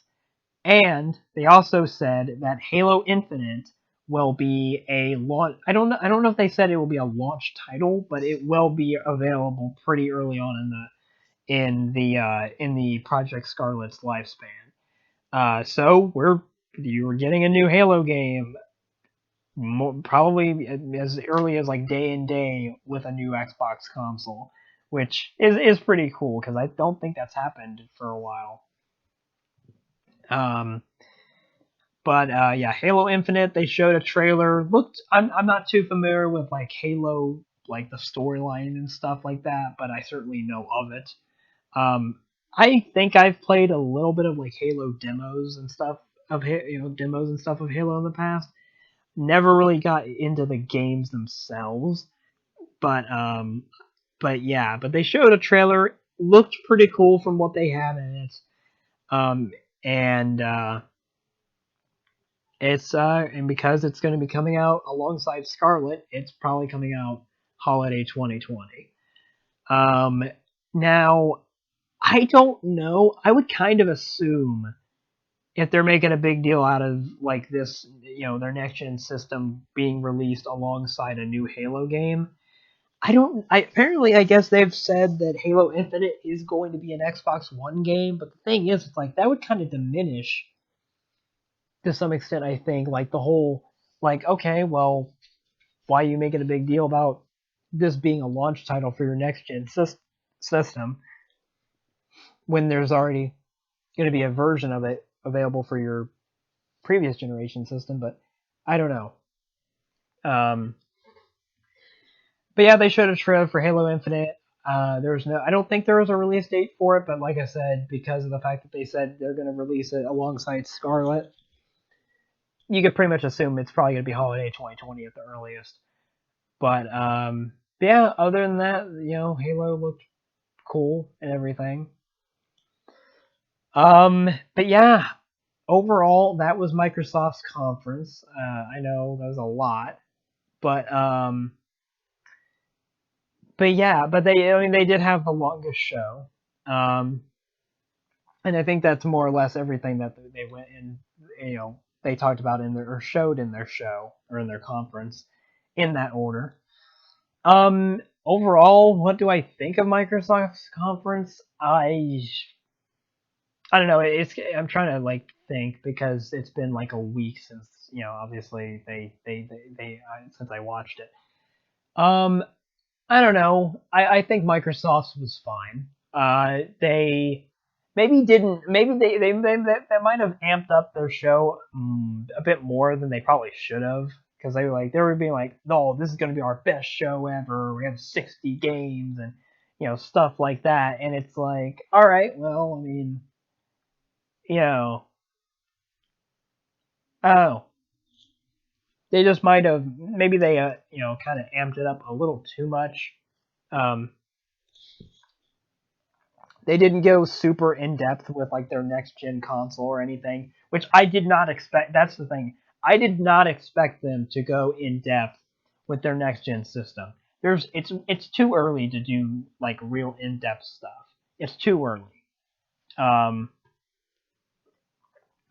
and they also said that Halo Infinite will be a launch. I don't know if they said it will be a launch title, but it will be available pretty early on in the Project Scarlet's lifespan. So you're getting a new Halo game probably as early as like day and day with a new Xbox console, which is pretty cool because I don't think that's happened for a while. Um, but yeah, Halo Infinite. They showed a trailer. Looked. I'm not too familiar with like Halo, like the storyline and stuff like that, but I certainly know of it. Um, I think I've played a little bit of like Halo demos and stuff demos and stuff of Halo in the past. Never really got into the games themselves, but but they showed a trailer. Looked pretty cool from what they had in it. Um, and it's and because it's going to be coming out alongside Scarlet, it's probably coming out holiday 2020. Um, now I don't know. I would kind of assume if they're making a big deal out of like this, their next gen system being released alongside a new Halo game. I don't. I apparently, I guess they've said that Halo Infinite is going to be an Xbox One game, but the thing is, it's like that would kind of diminish to some extent. I think like the whole like okay, well, why are you making a big deal about this being a launch title for your next gen system when there's already going to be a version of it available for your previous generation system? But I don't know. Um, but yeah, they showed a trailer for Halo Infinite. There was no, I don't think there was a release date for it, but like I said, because of the fact that they said they're going to release it alongside Scarlet, you could pretty much assume it's probably going to be holiday 2020 at the earliest. But yeah, other than that, Halo looked cool and everything. But yeah, overall, that was Microsoft's conference. I know that was a lot, but but yeah, but I mean, they did have the longest show. Um, and I think that's more or less everything that they went in, they talked about in their or showed in their show or in their conference, in that order. Overall, what do I think of Microsoft's conference? I don't know. I'm trying to like think because it's been like a week since obviously since I watched it. Um, I don't know. I think Microsoft's was fine. They maybe didn't. Maybe they might have amped up their show a bit more than they probably should have because they were being like, no, this is gonna be our best show ever. We have 60 games and stuff like that. And it's like, all right, well, I mean, you know, oh, they just might have maybe they kind of amped it up a little too much. Um, They didn't go super in depth with like their next gen console or anything, which I did not expect. That's the thing. I did not expect them to go in depth with their next gen system. It's too early to do like real in depth stuff. It's too early. Um,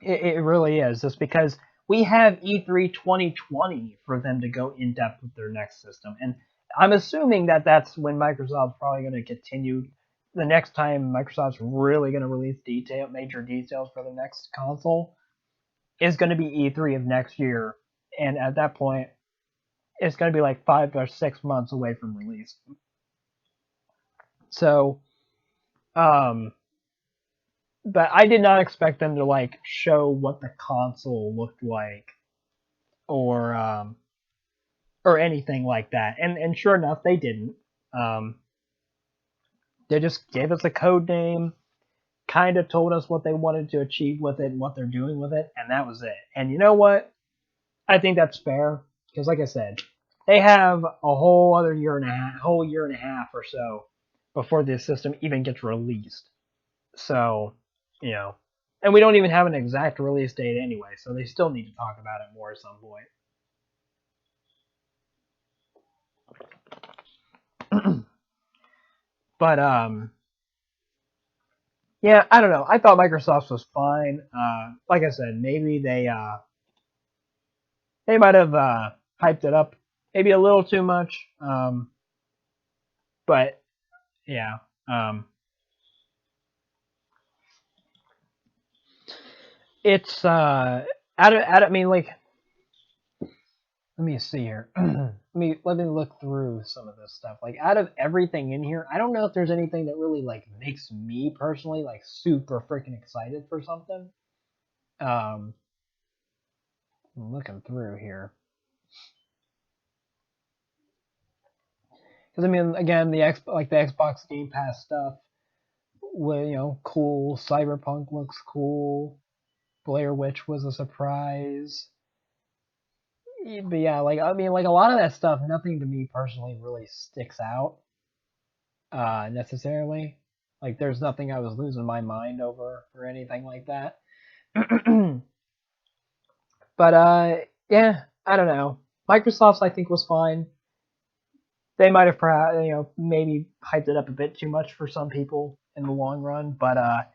it really is just because we have E3 2020 for them to go in depth with their next system, and I'm assuming that that's when Microsoft's probably going to continue. The next time Microsoft's really going to release major details for the next console is going to be E3 of next year, and at that point, it's going to be like 5 or 6 months away from release. So, um, but I did not expect them to like show what the console looked like or or anything like that. And sure enough, they didn't. Um, they just gave us a code name, kind of told us what they wanted to achieve with it and what they're doing with it, and that was it. And you know what? I think that's fair because, like I said, they have a whole year and a half or so before this system even gets released. So, you know, and we don't even have an exact release date anyway, so they still need to talk about it more at some point. But yeah, I don't know. I thought Microsoft's was fine. Like I said, maybe they might have hyped it up maybe a little too much. But yeah, um, it's I mean, like let me see here. Let me look through some of this stuff. Like out of everything in here, I don't know if there's anything that really like makes me personally like super freaking excited for something. Um, I'm looking through here because I mean, again, the Xbox Game Pass stuff, cool. Cyberpunk looks cool. Blair Witch was a surprise. But yeah, like I mean, like a lot of that stuff, nothing to me personally really sticks out necessarily. Like there's nothing I was losing my mind over or anything like that. But yeah, I don't know. Microsoft's I think was fine. They might have perhaps maybe hyped it up a bit too much for some people in the long run, but I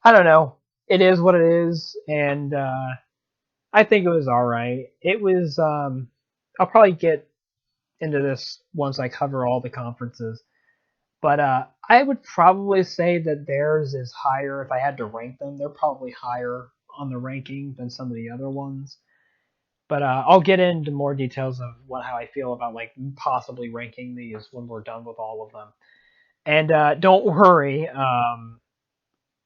don't know. It is what it is, and I think it was all right. It was. I'll probably get into this once I cover all the conferences. But I would probably say that theirs is higher if I had to rank them. They're probably higher on the ranking than some of the other ones. But I'll get into more details of how I feel about like possibly ranking these when we're done with all of them. And don't worry,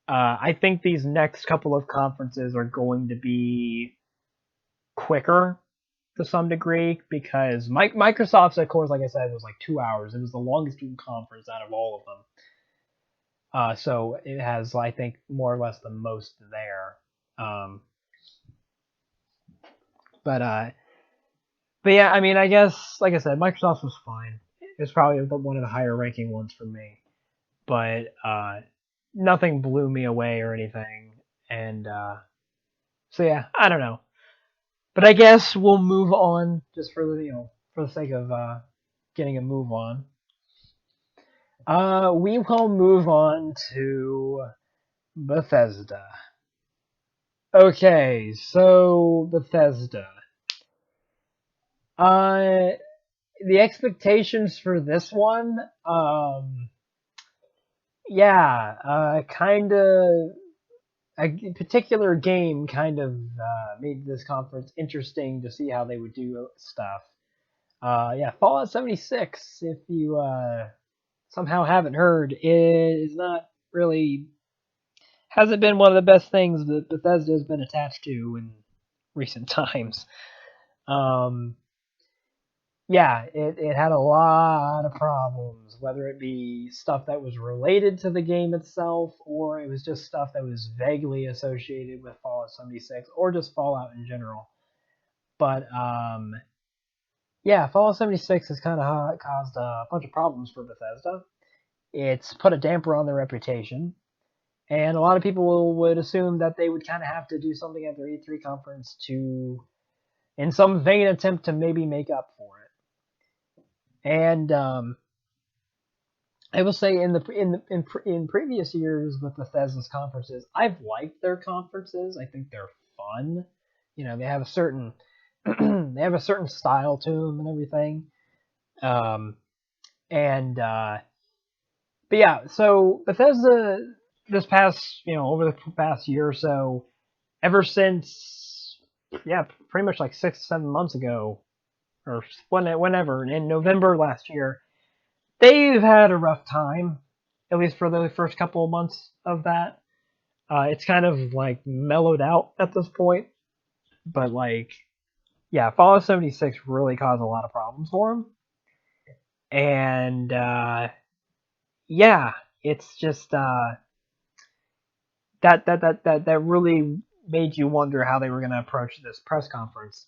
I think these next couple of conferences are going to be quicker to some degree because Microsoft's, of course, like I said, was like 2 hours. It was the longest conference out of all of them. So it has, I think, more or less the most there. Um, but but yeah, I mean, I guess, like I said, Microsoft was fine. It's probably one of the higher ranking ones for me. But nothing blew me away or anything. And so yeah, I don't know. But I guess we'll move on just for the for the sake of getting a move on. We will move on to Bethesda. Okay, so Bethesda. Uh, the expectations for this one, yeah, kind of a particular game kind of made this conference interesting to see how they would do stuff. Yeah, Fallout 76. If you somehow haven't heard, is not really hasn't been one of the best things that Bethesda has been attached to in recent times. Um, yeah, it had a lot of problems, whether it be stuff that was related to the game itself, or it was just stuff that was vaguely associated with Fallout 76, or just Fallout in general. But yeah, Fallout 76 has kind of caused a bunch of problems for Bethesda. It's put a damper on their reputation, and a lot of people would assume that they would kind of have to do something at their E3 conference to, in some vain attempt to maybe make up for it. And I will say in previous years with Bethesda's conferences, I've liked their conferences. I think they're fun. They have a certain they have a certain style to them and everything. Um, and but yeah, so Bethesda this past over the past year or so, ever since pretty much like 6 7 months ago or whenever in November last year, they've had a rough time, at least for the first couple of months of that. It's kind of like mellowed out at this point, but like, yeah, Fallout 76 really caused a lot of problems for them, and yeah, it's just that really made you wonder how they were going to approach this press conference,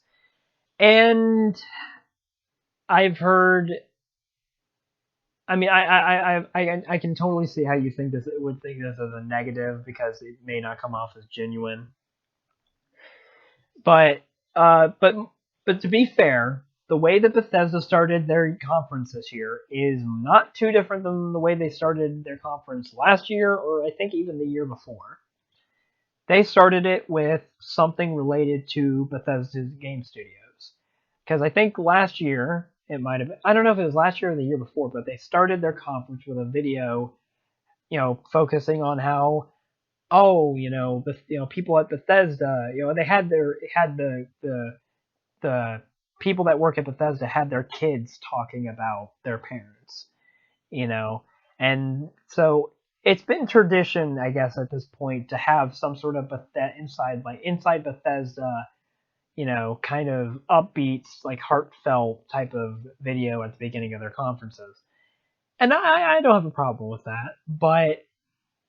and I've heard I mean, I can totally see how you think this would think this as a negative because it may not come off as genuine. But uh, but but to be fair, the way that Bethesda started their conference this year is not too different than the way they started their conference last year, or I think even the year before. They started it with something related to Bethesda's game studios, because I think last year it might have. I don't know if it was last year or the year before, but they started their conference with a video focusing on how people at Bethesda, they had the people that work at Bethesda had their kids talking about their parents, you know, and so it's been tradition, I guess, at this point to have some sort of inside Bethesda, kind of upbeat, like heartfelt type of video at the beginning of their conferences. And I don't have a problem with that, but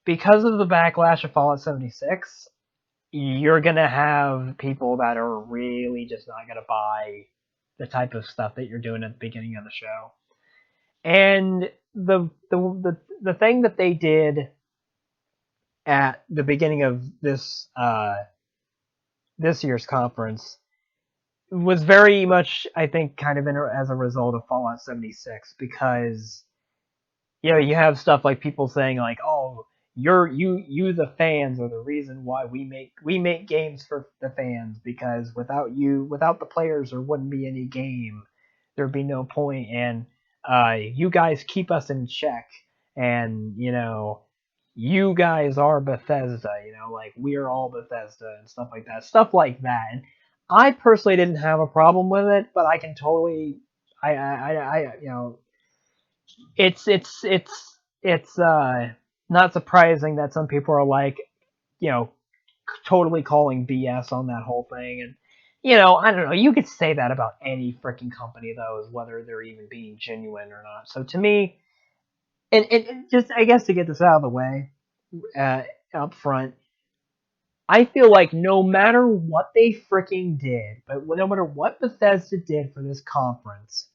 because of the backlash of Fallout 76, you're gonna have people that are really just not gonna buy the type of stuff that you're doing at the beginning of the show. And the thing that they did at the beginning of this year's conference was very much, I think, kind of as a result of Fallout 76, because you have stuff like people saying like, "Oh, you the fans are the reason why we make games for the fans, because without the players there wouldn't be any game, there'd be no point, and you guys keep us in check, and you guys are Bethesda, like we are all Bethesda and stuff like that." And I personally didn't have a problem with it, but I can totally, I it's not surprising that some people are like, you know, totally calling BS on that whole thing. And I don't know, you could say that about any freaking company though, whether they're even being genuine or not. So to me, and just, I guess, to get this out of the way, uh, up front, I feel like no matter what they freaking did, but no matter what Bethesda did for this conference,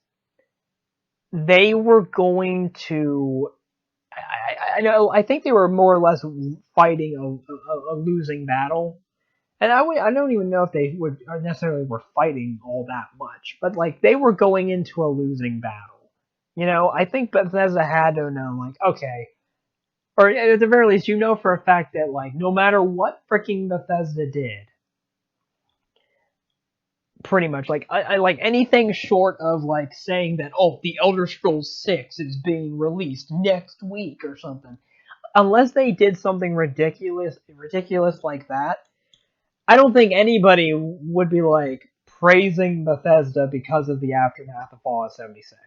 they were going to. I know. I think they were more or less fighting a losing battle, and I don't even know if they would or necessarily were fighting all that much, but like they were going into a losing battle. I think Bethesda had to know, like, okay, or at the very least, for a fact that like no matter what freaking Bethesda did, pretty much, like, I like anything short of like saying that, oh, the Elder Scrolls 6 is being released next week or something, unless they did something ridiculous like that, I don't think anybody would be like praising Bethesda because of the aftermath of Fallout 76.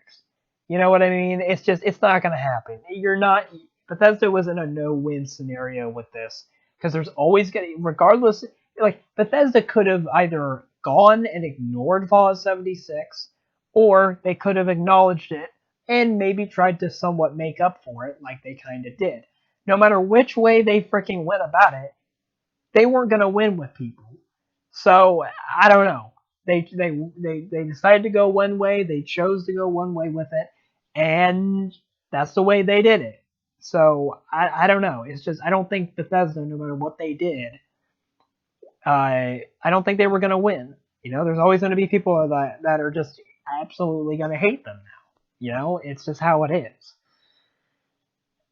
You know what I mean? It's not gonna happen. You're not Bethesda was in a no-win scenario with this, because there's always gonna, regardless, like Bethesda could have either gone and ignored Fallout 76, or they could have acknowledged it and maybe tried to somewhat make up for it, like they kind of did. No matter which way they freaking went about it, they weren't going to win with people. So I don't know. They decided to go one way. They chose to go one way with it, and that's the way they did it. So I don't know. It's just, I don't think Bethesda, no matter what they did, I don't think they were going to win. There's always going to be people that are just absolutely going to hate them now. It's just how it is.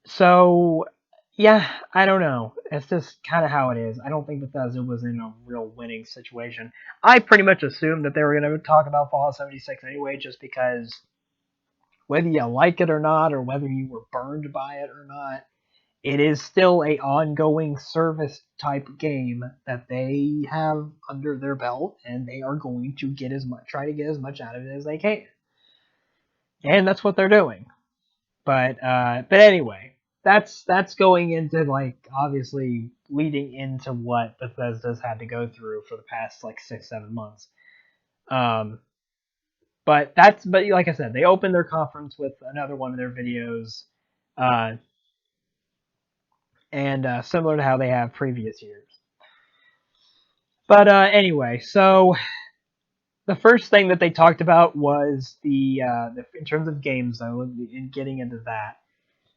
So yeah, I don't know. It's just kind of how it is. I don't think Bethesda was in a real winning situation. I pretty much assumed that they were going to talk about Fallout 76 anyway, just because whether you like it or not, or whether you were burned by it or not, it is still a ongoing service type game that they have under their belt, and they are going to try to get as much out of it as they can, and that's what they're doing. But anyway, that's going into, like, obviously leading into what Bethesda's had to go through for the past like 6-7 months. Um, but like I said, they opened their conference with another one of their videos, uh, and similar to how they have previous years. But anyway, so the first thing that they talked about was the in terms of games, though, in getting into that.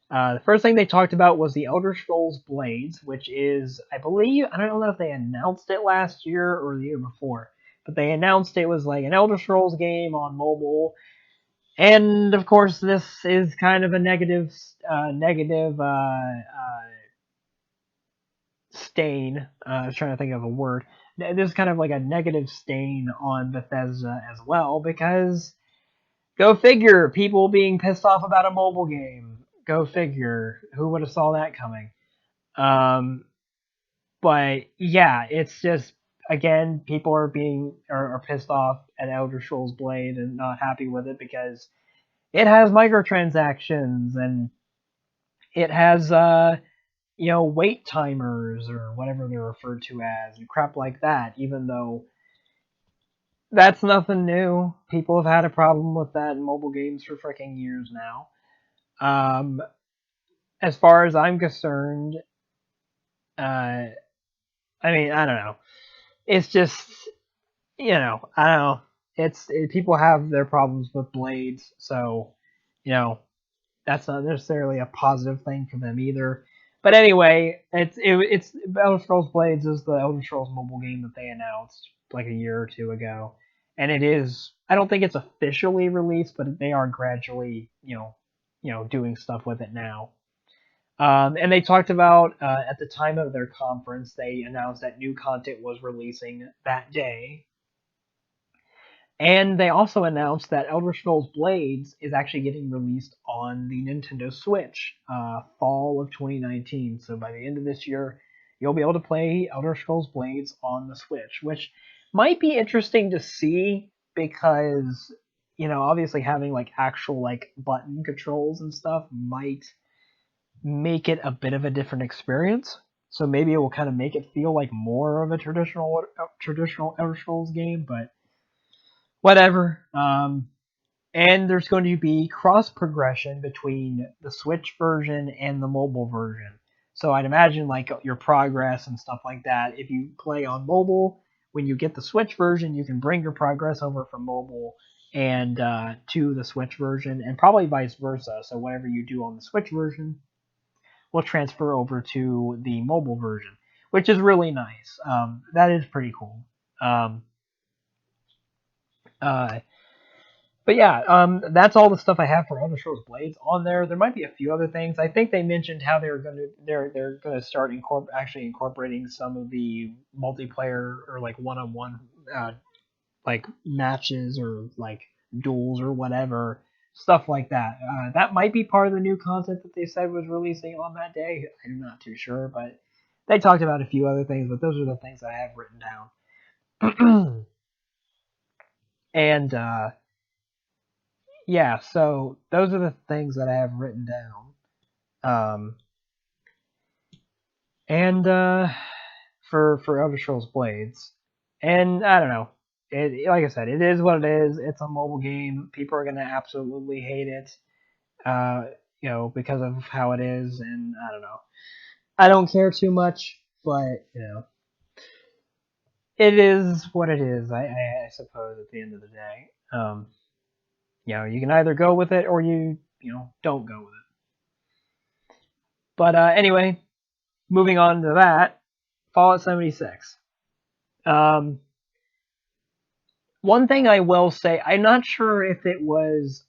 The first thing they talked about was the Elder Scrolls Blades, which is, I believe, I don't know if they announced it last year or the year before, but they announced it was like an Elder Scrolls game on mobile. And of course, this is kind of a negative stain. I was trying to think of a word. This is kind of like a negative stain on Bethesda as well, because go figure, people being pissed off about a mobile game. Go figure. Who would have saw that coming? Um, but yeah, it's just, again, people are pissed off at Elder Scrolls Blade and not happy with it because it has microtransactions and it has wait timers or whatever they're referred to as and crap like that. Even though that's nothing new, people have had a problem with that in mobile games for freaking years now. Um, as far as I'm concerned, uh, I mean, I don't know. It's just, I don't know. People have their problems with blades, so you know that's not necessarily a positive thing for them either. But anyway, it's Elder Scrolls Blades is the Elder Scrolls mobile game that they announced like a year or two ago, and it is. I don't think it's officially released, but they are gradually, doing stuff with it now. And they talked about at the time of their conference, they announced that new content was releasing that day, and they also announced that Elder Scrolls Blades is actually getting released on the Nintendo Switch, fall of 2019. So by the end of this year, you'll be able to play Elder Scrolls Blades on the Switch, which might be interesting to see because, obviously having like actual like button controls and stuff might make it a bit of a different experience. So maybe it will kind of make it feel like more of a traditional Elder Scrolls game, but whatever. And there's going to be cross progression between the Switch version and the mobile version. So I'd imagine like your progress and stuff like that. If you play on mobile, when you get the Switch version, you can bring your progress over from mobile and to the Switch version, and probably vice versa. So whatever you do on the Switch version will transfer over to the mobile version, which is really nice. That is pretty cool. Um, uh, But yeah, that's all the stuff I have for Elder Scrolls Blades on there. There might be a few other things. I think they mentioned how they're gonna start actually incorporating some of the multiplayer or like one-on-one like matches or like duels or whatever stuff like that. That might be part of the new content that they said was releasing on that day. I'm not too sure, but they talked about a few other things. But those are the things I have written down. And yeah, so those are the things that I have written down. Um, and for Elder Scrolls Blades, and I don't know. Like I said, it is what it is. It's a mobile game. People are gonna absolutely hate it. Uh, because of how it is, and I don't know. I don't care too much, but it is what it is. I suppose at the end of the day, you can either go with it or you don't go with it. But anyway, moving on to that, Fallout 76. Um, one thing I will say, I'm not sure if it was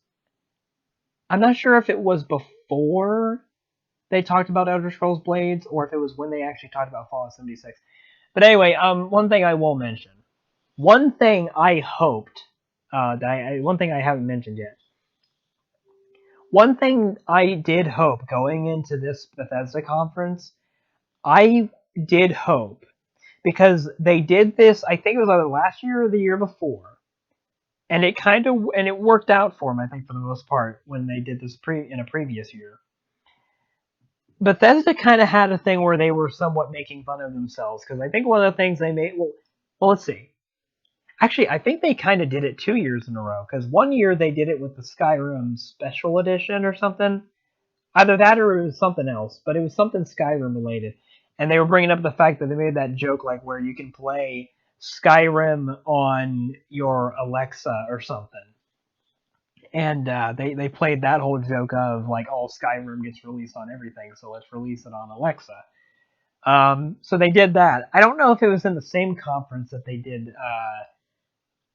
before they talked about Elder Scrolls Blades or if it was when they actually talked about Fallout 76. But anyway, one thing I will mention, one thing I hoped, one thing I haven't mentioned yet. One thing I did hope going into this Bethesda conference, I did hope because they did this. I think it was either last year or the year before, and it worked out for them. I think for the most part when they did this in a previous year. Bethesda kind of had a thing where they were somewhat making fun of themselves because I think one of the things they made. Well, let's see. Actually, I think they kind of did it 2 years in a row because one year they did it with the Skyrim Special Edition or something. Either that or it was something else, but it was something Skyrim related. And they were bringing up the fact that they made that joke like where you can play Skyrim on your Alexa or something. And they played that whole joke of like, oh, Skyrim gets released on everything, so let's release it on Alexa. So they did that. I don't know if it was in the same conference that they did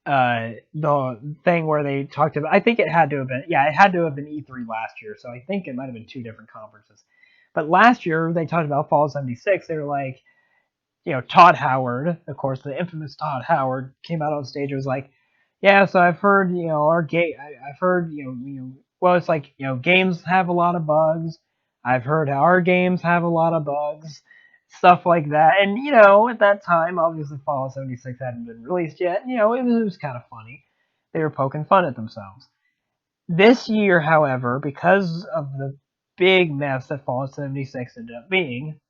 the thing where they talked about. I think it had to have been. Yeah, it had to have been E3 last year. So I think it might have been two different conferences. But last year they talked about Fallout 76. They were like, Todd Howard, of course, the infamous Todd Howard, came out on stage and was like, "Yeah, so I've heard, our game. I've heard, well, it's like, games have a lot of bugs. I've heard our games have a lot of bugs, stuff like that." And at that time, obviously, Fallout 76 hadn't been released yet. It was kind of funny. They were poking fun at themselves. This year, however, because of the big mess that Fallout 76 ended up being,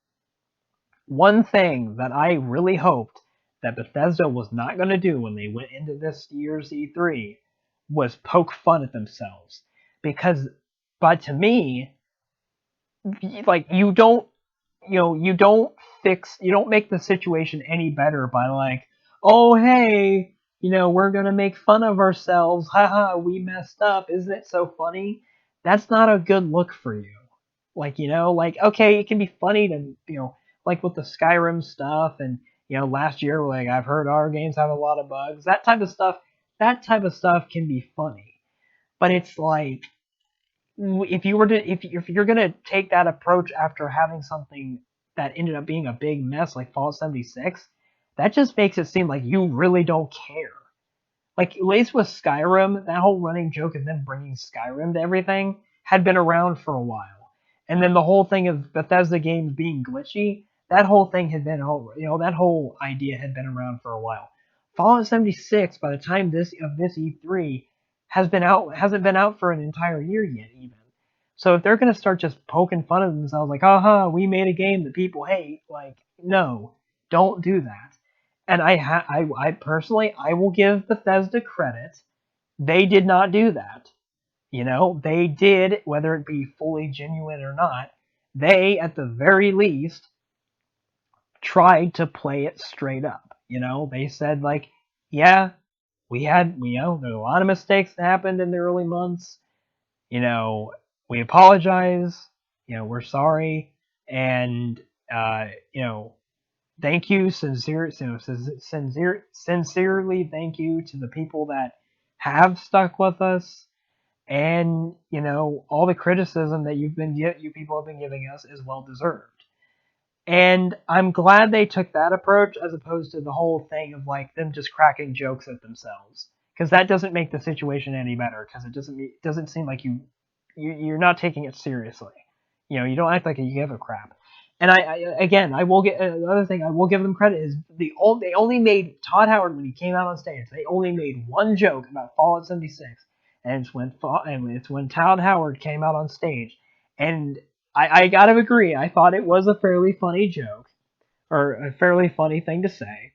one thing that I really hoped that Bethesda was not going to do when they went into this year's E3 was poke fun at themselves. Because, but to me, like you don't you don't make the situation any better by like, oh hey, we're gonna make fun of ourselves, haha, we messed up, isn't it so funny? That's not a good look for you. Like, like, okay, it can be funny to, like with the Skyrim stuff, and last year, like, I've heard our games have a lot of bugs, that type of stuff can be funny. But it's like, if you're gonna take that approach after having something that ended up being a big mess like Fallout 76, that just makes it seem like you really don't care. Like, at least with Skyrim, that whole running joke of them bringing Skyrim to everything had been around for a while. And then the whole thing of Bethesda games being glitchy, that whole thing had been, that whole idea had been around for a while. Fallout 76, by the time this E3 hasn't been out for an entire year yet, even. So if they're gonna start just poking fun at themselves, like, aha, we made a game that people hate, like, no, don't do that. And I personally, I will give Bethesda credit. They did not do that. They did, whether it be fully genuine or not, they, at the very least, tried to play it straight up. They said, like, yeah, there's a lot of mistakes that happened in the early months. You know, we apologize. We're sorry. And, uh, you know, thank you, sincerely thank you to the people that have stuck with us, and all the criticism that you people have been giving us is well deserved. And I'm glad they took that approach as opposed to the whole thing of like them just cracking jokes at themselves, because that doesn't make the situation any better, because it doesn't seem like you're not taking it seriously. You don't act like you give a crap. And again, I will get another thing. I will give them credit is they only made Todd Howard when he came out on stage. They only made one joke about Fallout 76, and it's when Todd Howard came out on stage, and I gotta agree. I thought it was a fairly funny joke, or a fairly funny thing to say.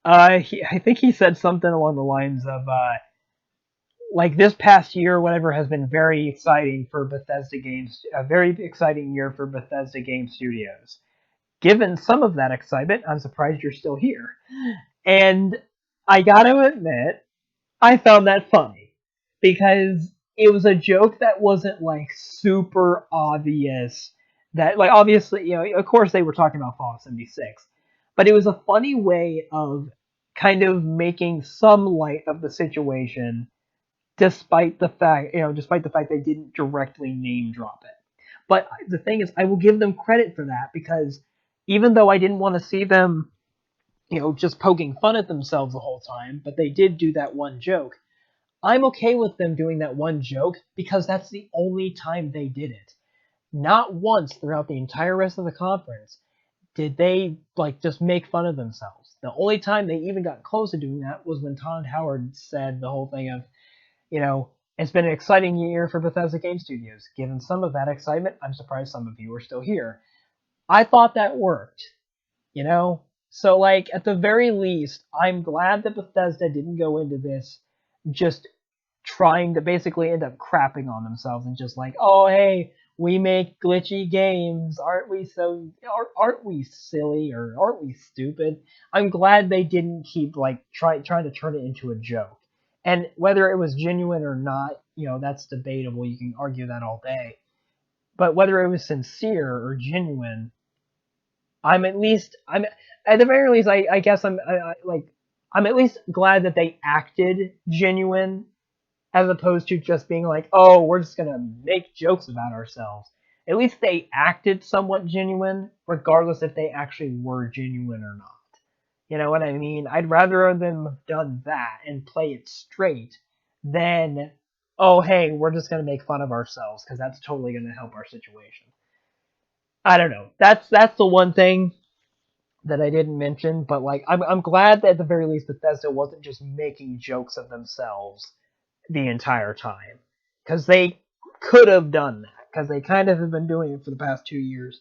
I think he said something along the lines of, like, this past year, or whatever, has been very exciting for Bethesda games, a very exciting year for Bethesda Game Studios. Given some of that excitement, I'm surprised you're still here. And I gotta admit, I found that funny because it was a joke that wasn't like super obvious. That, like, obviously, of course they were talking about Fallout 76, but it was a funny way of kind of making some light of the situation, despite the fact they didn't directly name drop it. But the thing is, I will give them credit for that, because even though I didn't want to see them, just poking fun at themselves the whole time, but they did do that one joke. I'm okay with them doing that one joke because that's the only time they did it. Not once throughout the entire rest of the conference did they like just make fun of themselves. The only time they even got close to doing that was when Todd Howard said the whole thing of, it's been an exciting year for Bethesda Game Studios. Given some of that excitement, I'm surprised some of you are still here. I thought that worked, you know? So, like, at the very least, I'm glad that Bethesda didn't go into this just trying to basically end up crapping on themselves and just like, oh hey, we make glitchy games, aren't we silly, or aren't we stupid? I'm glad they didn't keep like trying to turn it into a joke. And whether it was genuine or not, that's debatable. You can argue that all day. But whether it was sincere or genuine, I'm at the very least, I guess I'm at least glad that they acted genuine, as opposed to just being like, oh, we're just gonna make jokes about ourselves. At least they acted somewhat genuine, regardless if they actually were genuine or not. You know what I mean? I'd rather them have done that and play it straight than, oh, hey, we're just gonna make fun of ourselves because that's totally gonna help our situation. I don't know. That's the one thing that I didn't mention, but like I'm glad that at the very least Bethesda wasn't just making jokes of themselves the entire time, because they could have done that, because they kind of have been doing it for the past 2 years.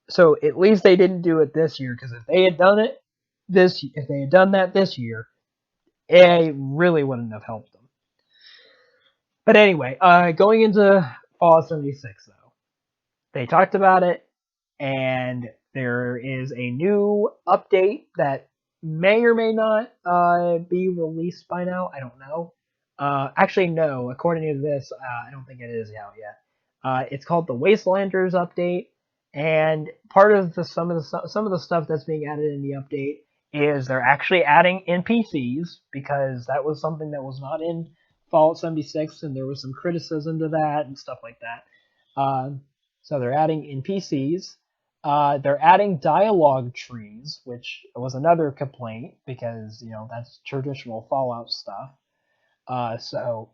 So at least they didn't do it this year, because if they had done it if they had done that this year, it really wouldn't have helped them. But anyway, going into Fallout 76 though, they talked about it, and there is a new update that may or may not be released by now. I don't know. Actually, no. According to this, I don't think it is out yet. It's called the Wastelanders update, and part of some of the stuff that's being added in the update is they're actually adding NPCs, because that was something that was not in Fallout 76, and there was some criticism to that and stuff like that. So they're adding NPCs. They're adding dialogue trees, which was another complaint, because that's traditional Fallout stuff. So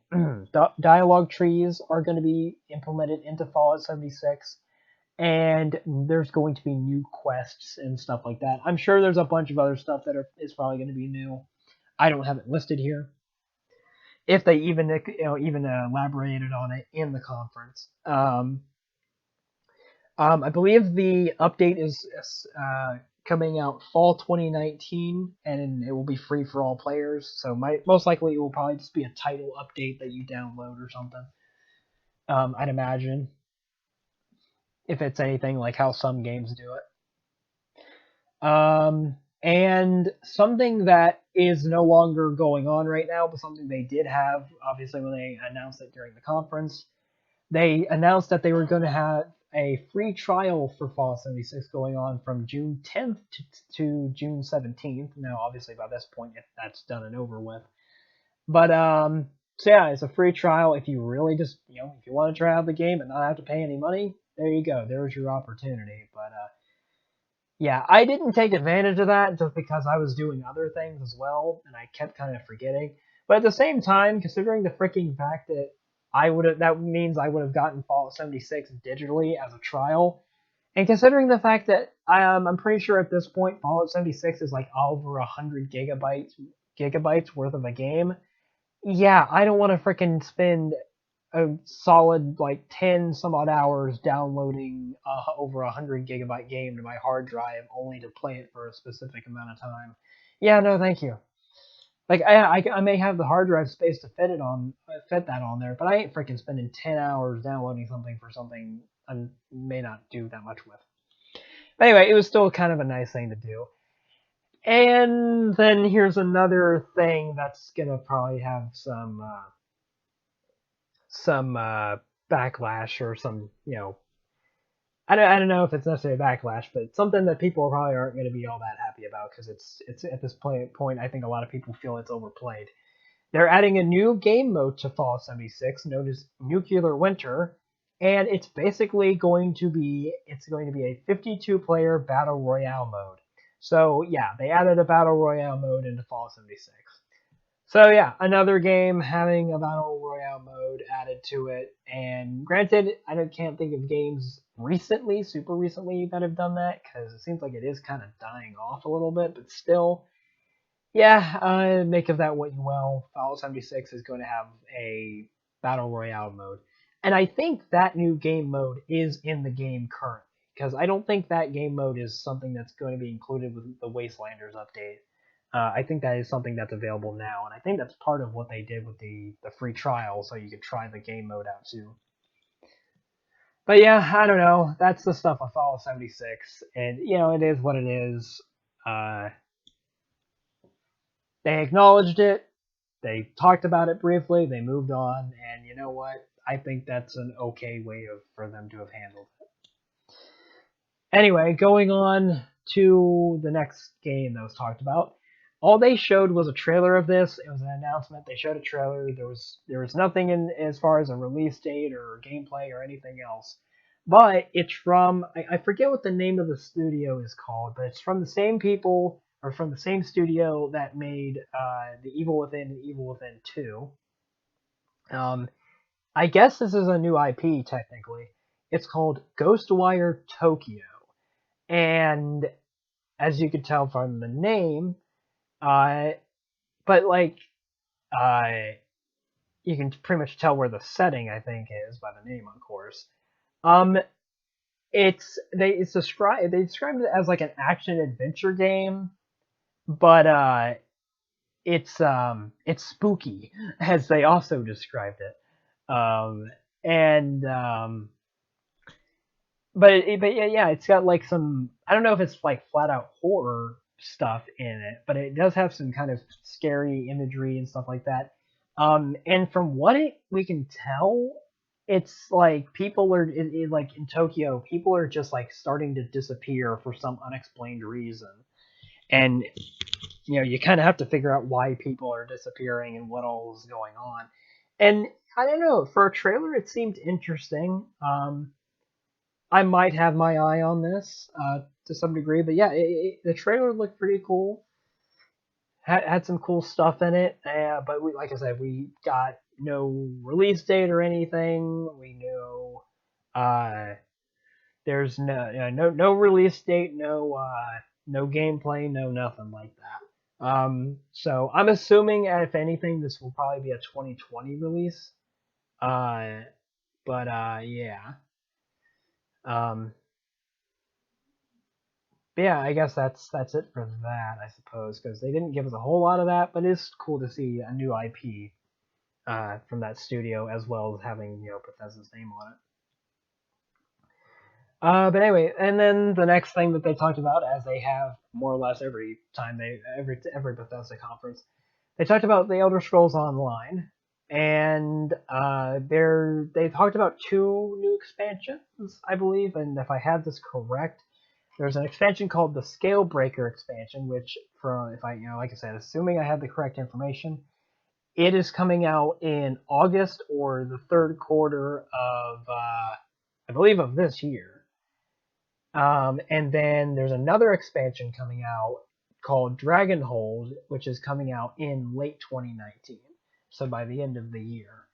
dialogue trees are going to be implemented into Fallout 76, and there's going to be new quests and stuff like that. I'm sure there's a bunch of other stuff is probably going to be new. I don't have it listed here. If they even elaborated on it in the conference. I believe the update is coming out fall 2019, and it will be free for all players. So most likely it will probably just be a title update that you download or something. I'd imagine, if it's anything like how some games do it. And something that is no longer going on right now, but something they did have, obviously, when they announced it during the conference, they announced that they were going to have a free trial for Fallout 76 going on from June 10th to June 17th. Now, obviously, by this point, that's done and over with. But so yeah, it's a free trial. If you really just if you want to try out the game and not have to pay any money, there you go. There's your opportunity. But yeah, I didn't take advantage of that just because I was doing other things as well, and I kept kind of forgetting. But at the same time, considering the freaking fact that that means I would have gotten Fallout 76 digitally as a trial, and considering the fact that I'm pretty sure at this point Fallout 76 is like over 100 gigabytes worth of a game. Yeah, I don't want to freaking spend a solid like 10 some odd hours downloading over 100 gigabyte game to my hard drive only to play it for a specific amount of time. Yeah, no, thank you. Like I may have the hard drive space to fit that on there, but I ain't freaking spending 10 hours downloading something for something I may not do that much with. But anyway, it was still kind of a nice thing to do. And then here's another thing that's gonna probably have some backlash, or some I don't know if it's necessarily a backlash, but something that people probably aren't going to be all that happy about, because it's at this point I think a lot of people feel it's overplayed. They're adding a new game mode to Fallout 76 known as Nuclear Winter, and it's basically going to be a 52 player battle royale mode. So yeah, they added a battle royale mode into Fallout 76. So yeah, another game having a battle royale mode added to it. And granted, can't think of games super recently, that have done that, because it seems like it is kind of dying off a little bit. But still, yeah, make of that what you will. Fallout 76 is going to have a battle royale mode, and I think that new game mode is in the game currently, because I don't think that game mode is something that's going to be included with the Wastelanders update. I think that is something that's available now, and I think that's part of what they did with the free trial, so you could try the game mode out too. But yeah, I don't know. That's the stuff of Fallout 76, and it is what it is. Uh, they acknowledged it. They talked about it briefly. They moved on, and you know what? I think that's an okay way for them to have handled it. Anyway, going on to the next game that was talked about. All they showed was a trailer of this. It was an announcement. They showed a trailer. There was nothing in as far as a release date or gameplay or anything else. But it's from I forget what the name of the studio is called, but it's from the same people, or from the same studio that made The Evil Within and Evil Within 2. I guess this is a new IP technically. It's called Ghostwire Tokyo, and as you could tell from the name. Uh, but like uh, you can pretty much tell where the setting I think is by the name, of course. Um, they described it as like an action adventure game, but it's spooky as they also described it. And but yeah, it's got like some, I don't know if it's like flat out horror stuff in it, but it does have some kind of scary imagery and stuff like that. And from what we can tell, it's like people are like in Tokyo, people are just like starting to disappear for some unexplained reason, and you kind of have to figure out why people are disappearing and what all is going on. And I don't know, for a trailer, it seemed interesting. I might have my eye on this to some degree, but yeah, the trailer looked pretty cool. Had some cool stuff in it, but like I said, we got no release date or anything. We know uh, there's no release date, no gameplay, no nothing like that. So I'm assuming if anything, this will probably be a 2020 release. Uh, but yeah. Um, But yeah, I guess that's it for that, I suppose, because they didn't give us a whole lot of that, but it's cool to see a new IP from that studio as well as having Bethesda's name on it. But anyway, and then the next thing that they talked about, as they have more or less every time every Bethesda conference, they talked about the Elder Scrolls Online, and they talked about two new expansions, I believe, and if I have this correct, there's an expansion called the Scalebreaker expansion, which, from if I like I said, assuming I have the correct information, it is coming out in August or the third quarter of I believe of this year. And then there's another expansion coming out called Dragonhold, which is coming out in late 2019, so by the end of the year.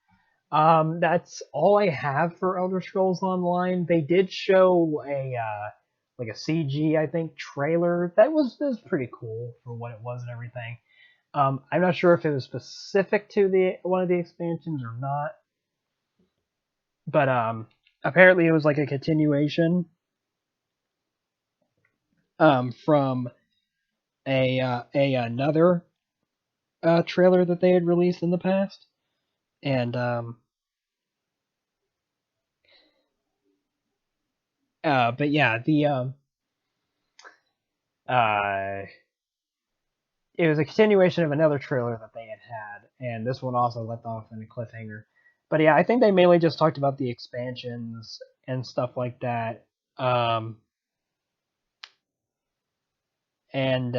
That's all I have for Elder Scrolls Online. They did show a like a CG, I think, trailer that was pretty cool for what it was and everything. I'm not sure if it was specific to the one of the expansions or not, but apparently it was like a continuation from a another trailer that they had released in the past, and but yeah, the uh it was a continuation of another trailer that they had, and this one also left off in a cliffhanger. But yeah, I think they mainly just talked about the expansions and stuff like that. Um, and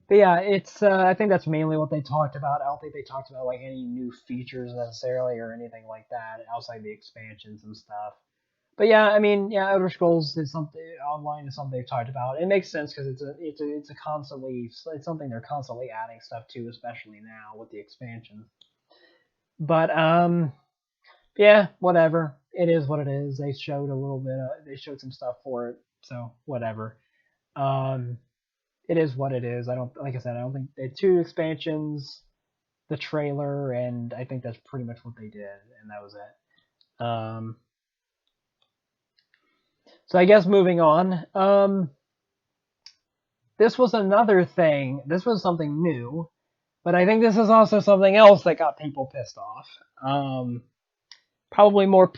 But yeah, it's I think that's mainly what they talked about. I don't think they talked about like any new features necessarily or anything like that outside the expansions and stuff. But yeah, I mean, yeah, Outer Scrolls is something online is something they've talked about. It makes sense because it's a constantly it's something they're constantly adding stuff to, especially now with the expansion. But yeah, whatever. It is what it is. They showed a little bit. They showed some stuff for it, so whatever. Um, it is what it is. I don't like I said. I don't think they had two expansions, the trailer, and I think that's pretty much what they did, and that was it. So I guess moving on. This was another thing. This was something new, but I think this is also something else that got people pissed off. Probably more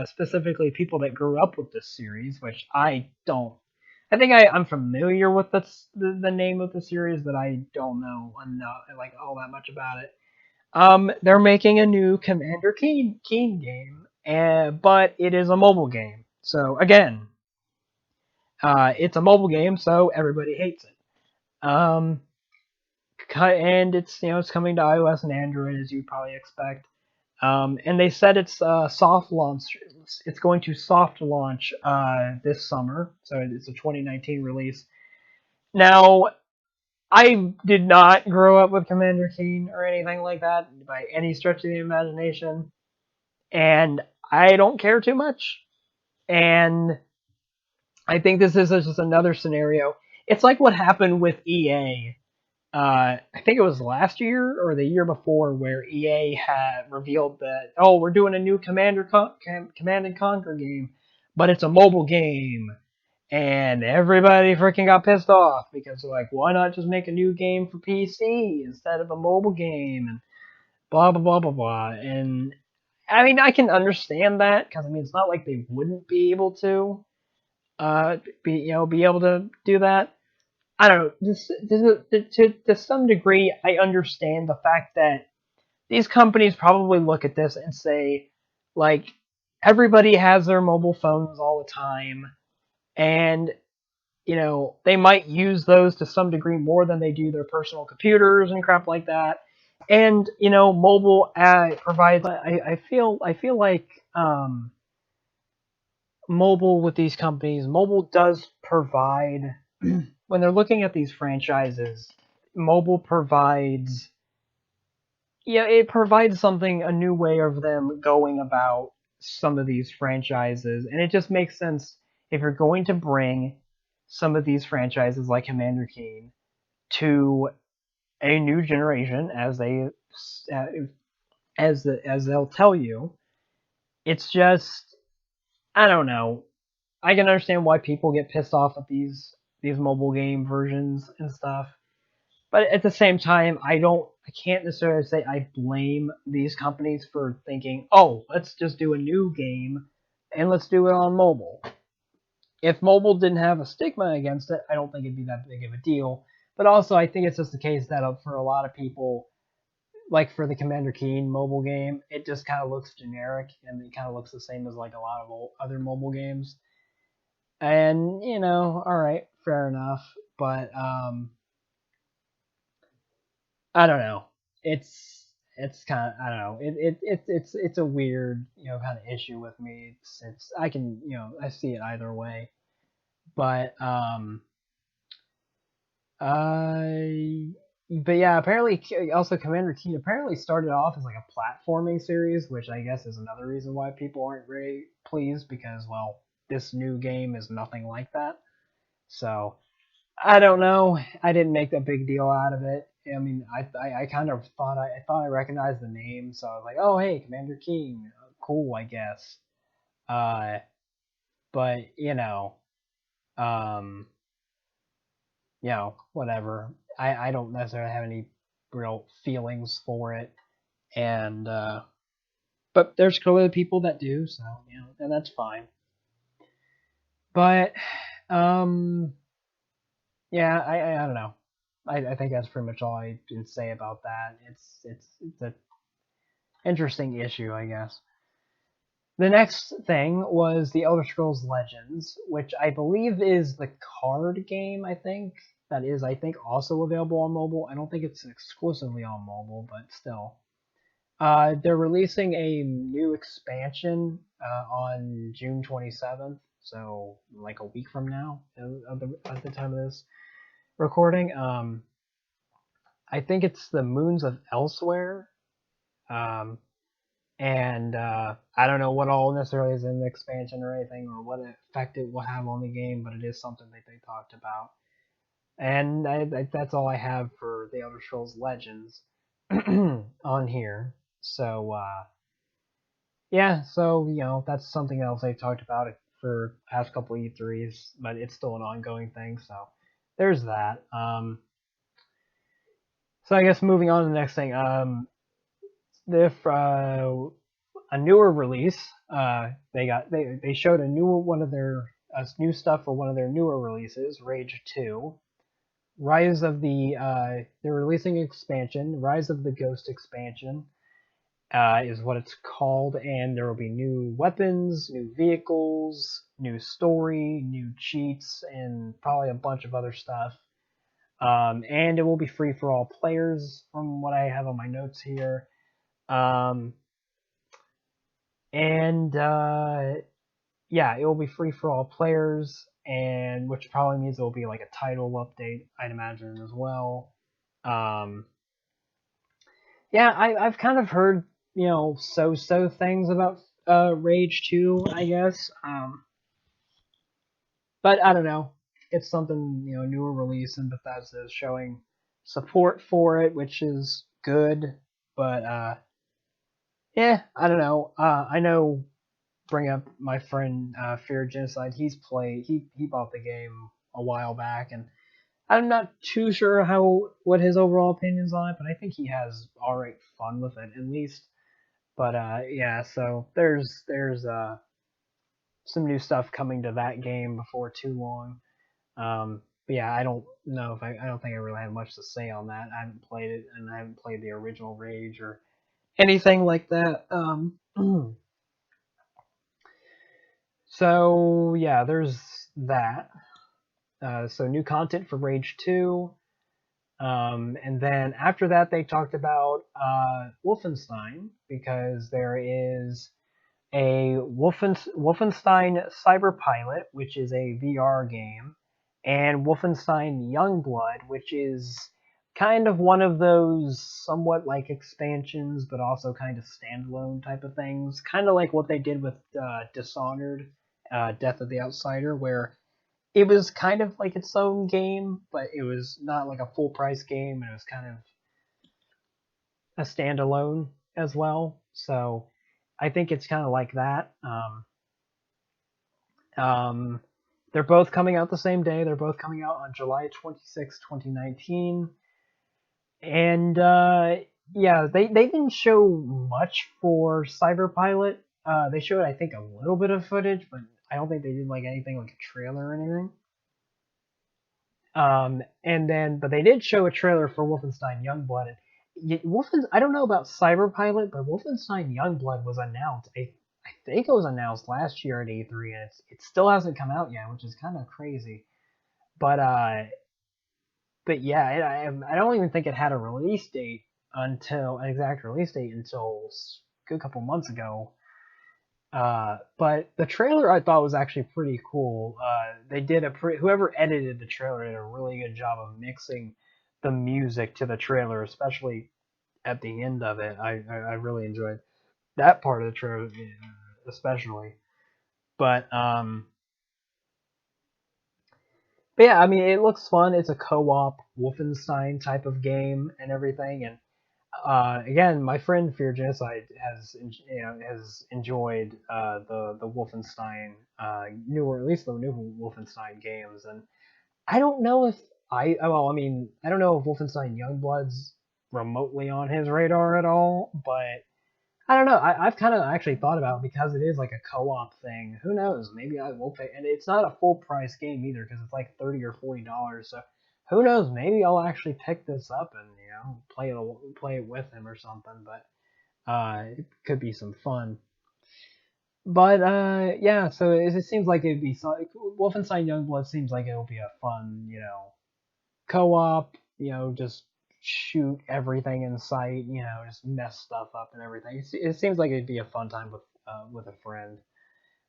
specifically people that grew up with this series, which I don't. I think I'm familiar with the name of the series, but I don't know enough like all that much about it. They're making a new Commander Keen game, but it is a mobile game. So again, it's a mobile game, so everybody hates it. And it's coming to iOS and Android as you probably expect. And they said it's soft launch. It's going to soft launch this summer, so it's a 2019 release. Now, I did not grow up with Commander Keen or anything like that by any stretch of the imagination, and I don't care too much. And I think this is just another scenario. It's like what happened with EA. I think it was last year or the year before where EA had revealed that, oh, we're doing a new Command and Conquer game, but it's a mobile game, and everybody freaking got pissed off because they're like, why not just make a new game for PC instead of a mobile game, and blah blah blah blah blah. And I mean, I can understand that because I mean, it's not like they wouldn't be able to, be able to do that. I don't know. To some degree, I understand the fact that these companies probably look at this and say, like, everybody has their mobile phones all the time, and they might use those to some degree more than they do their personal computers and crap like that. And mobile provides. I feel like mobile with these companies, mobile does provide when they're looking at these franchises, mobile provides it provides something a new way of them going about some of these franchises, and it just makes sense if you're going to bring some of these franchises like Commander Keen to a new generation, as they'll tell you. It's just, I don't know. I can understand why people get pissed off at these mobile game versions and stuff. But at the same time, I can't necessarily say I blame these companies for thinking, oh, let's just do a new game and let's do it on mobile. If mobile didn't have a stigma against it, I don't think it'd be that big of a deal. But also, I think it's just the case that for a lot of people, like for the Commander Keen mobile game, it just kind of looks generic and it kind of looks the same as like a lot of other mobile games. And all right, fair enough. But I don't know. It's kind of, I don't know. It's a weird kind of issue with me. It's I can I see it either way, but I but yeah, apparently also Commander Keen apparently started off as like a platforming series, which I guess is another reason why people aren't very pleased because well, this new game is nothing like that. So I don't know. I didn't make a big deal out of it. I mean, I kind of thought I recognized the name, so I was like, oh hey, Commander King, cool, I guess. Uh, but um, whatever. I don't necessarily have any real feelings for it, and but there's clearly people that do, so and that's fine. But um, yeah, I don't know. I think that's pretty much all I can say about that. It's a interesting issue, I guess. The next thing was the Elder Scrolls Legends, which I believe is the card game. I think also available on mobile. I don't think it's exclusively on mobile, but still. They're releasing a new expansion on June 27th, so like a week from now at the time of this recording. I think it's the Moons of Elsewhere. Um, and I don't know what all necessarily is in the expansion or anything, or what effect it will have on the game, but it is something that they talked about. And that's all I have for the Elder Scrolls Legends on here. So yeah, so that's something else they talked about for past couple E3s, but it's still an ongoing thing. So there's that. So I guess moving on to the next thing. If a newer release. They showed a new one of their new stuff for one of their newer releases, Rage 2. Rise of the they're releasing an expansion, Rise of the Ghost expansion is what it's called, and there will be new weapons, new vehicles, new story, new cheats, and probably a bunch of other stuff. And it will be free for all players, from what I have on my notes here. Um, and yeah, it will be free for all players, and which probably means it will be like a title update, I'd imagine as well. Um, yeah, I've kind of heard so things about Rage 2, I guess. But I don't know. It's something, newer release, and Bethesda is showing support for it, which is good. But yeah, I don't know. I know. Bring up my friend Fear Genocide. He bought the game a while back, and I'm not too sure what his overall opinions on it, but I think he has alright fun with it at least. But yeah, so there's some new stuff coming to that game before too long. But yeah, I don't think I really have much to say on that. I haven't played it, and I haven't played the original Rage or anything like that. So yeah, there's that. So new content for Rage 2. And then after that, they talked about Wolfenstein because there is a Wolfenstein Cyberpilot, which is a VR game, and Wolfenstein Youngblood, which is kind of one of those somewhat like expansions, but also kind of standalone type of things. Kind of like what they did with Dishonored, Death of the Outsider, where it was kind of like its own game, but it was not like a full price game, and it was kind of a standalone as well. So I think it's kind of like that. Um, they're both coming out the same day. They're both coming out on July 26, 2019. And yeah, they didn't show much for Cyberpilot. They showed, I think, a little bit of footage, but I don't think they did like anything like a trailer or anything. And then, but they did show a trailer for Wolfenstein Youngblood. I don't know about Cyberpilot, but Wolfenstein Youngblood was announced. I think it was announced last year at E3, and it still hasn't come out yet, which is kind of crazy. But yeah, I don't even think it had a release date until an exact release date until a good couple months ago. But the trailer I thought was actually pretty cool. They did whoever edited the trailer did a really good job of mixing the music to the trailer, especially at the end of it. I really enjoyed that part of the trailer, especially. But but yeah, I mean, it looks fun. It's a co-op Wolfenstein type of game and everything, and again, my friend Fear Genocide has enjoyed the Wolfenstein newer, at least the new Wolfenstein games, and I don't know if I mean I don't know if Wolfenstein Youngblood's remotely on his radar at all, but I don't know. I've kind of actually thought about it because it is like a co-op thing. Who knows? Maybe I will pay, and it's not a full price game either because it's like $30 or $40. So who knows? Maybe I'll actually pick this up and play it with him or something. But it could be some fun. But yeah. So it seems like it'd be Wolfenstein Youngblood seems like it'll be a fun co-op, just shoot everything in sight, just mess stuff up and everything. It seems like it'd be a fun time with a friend.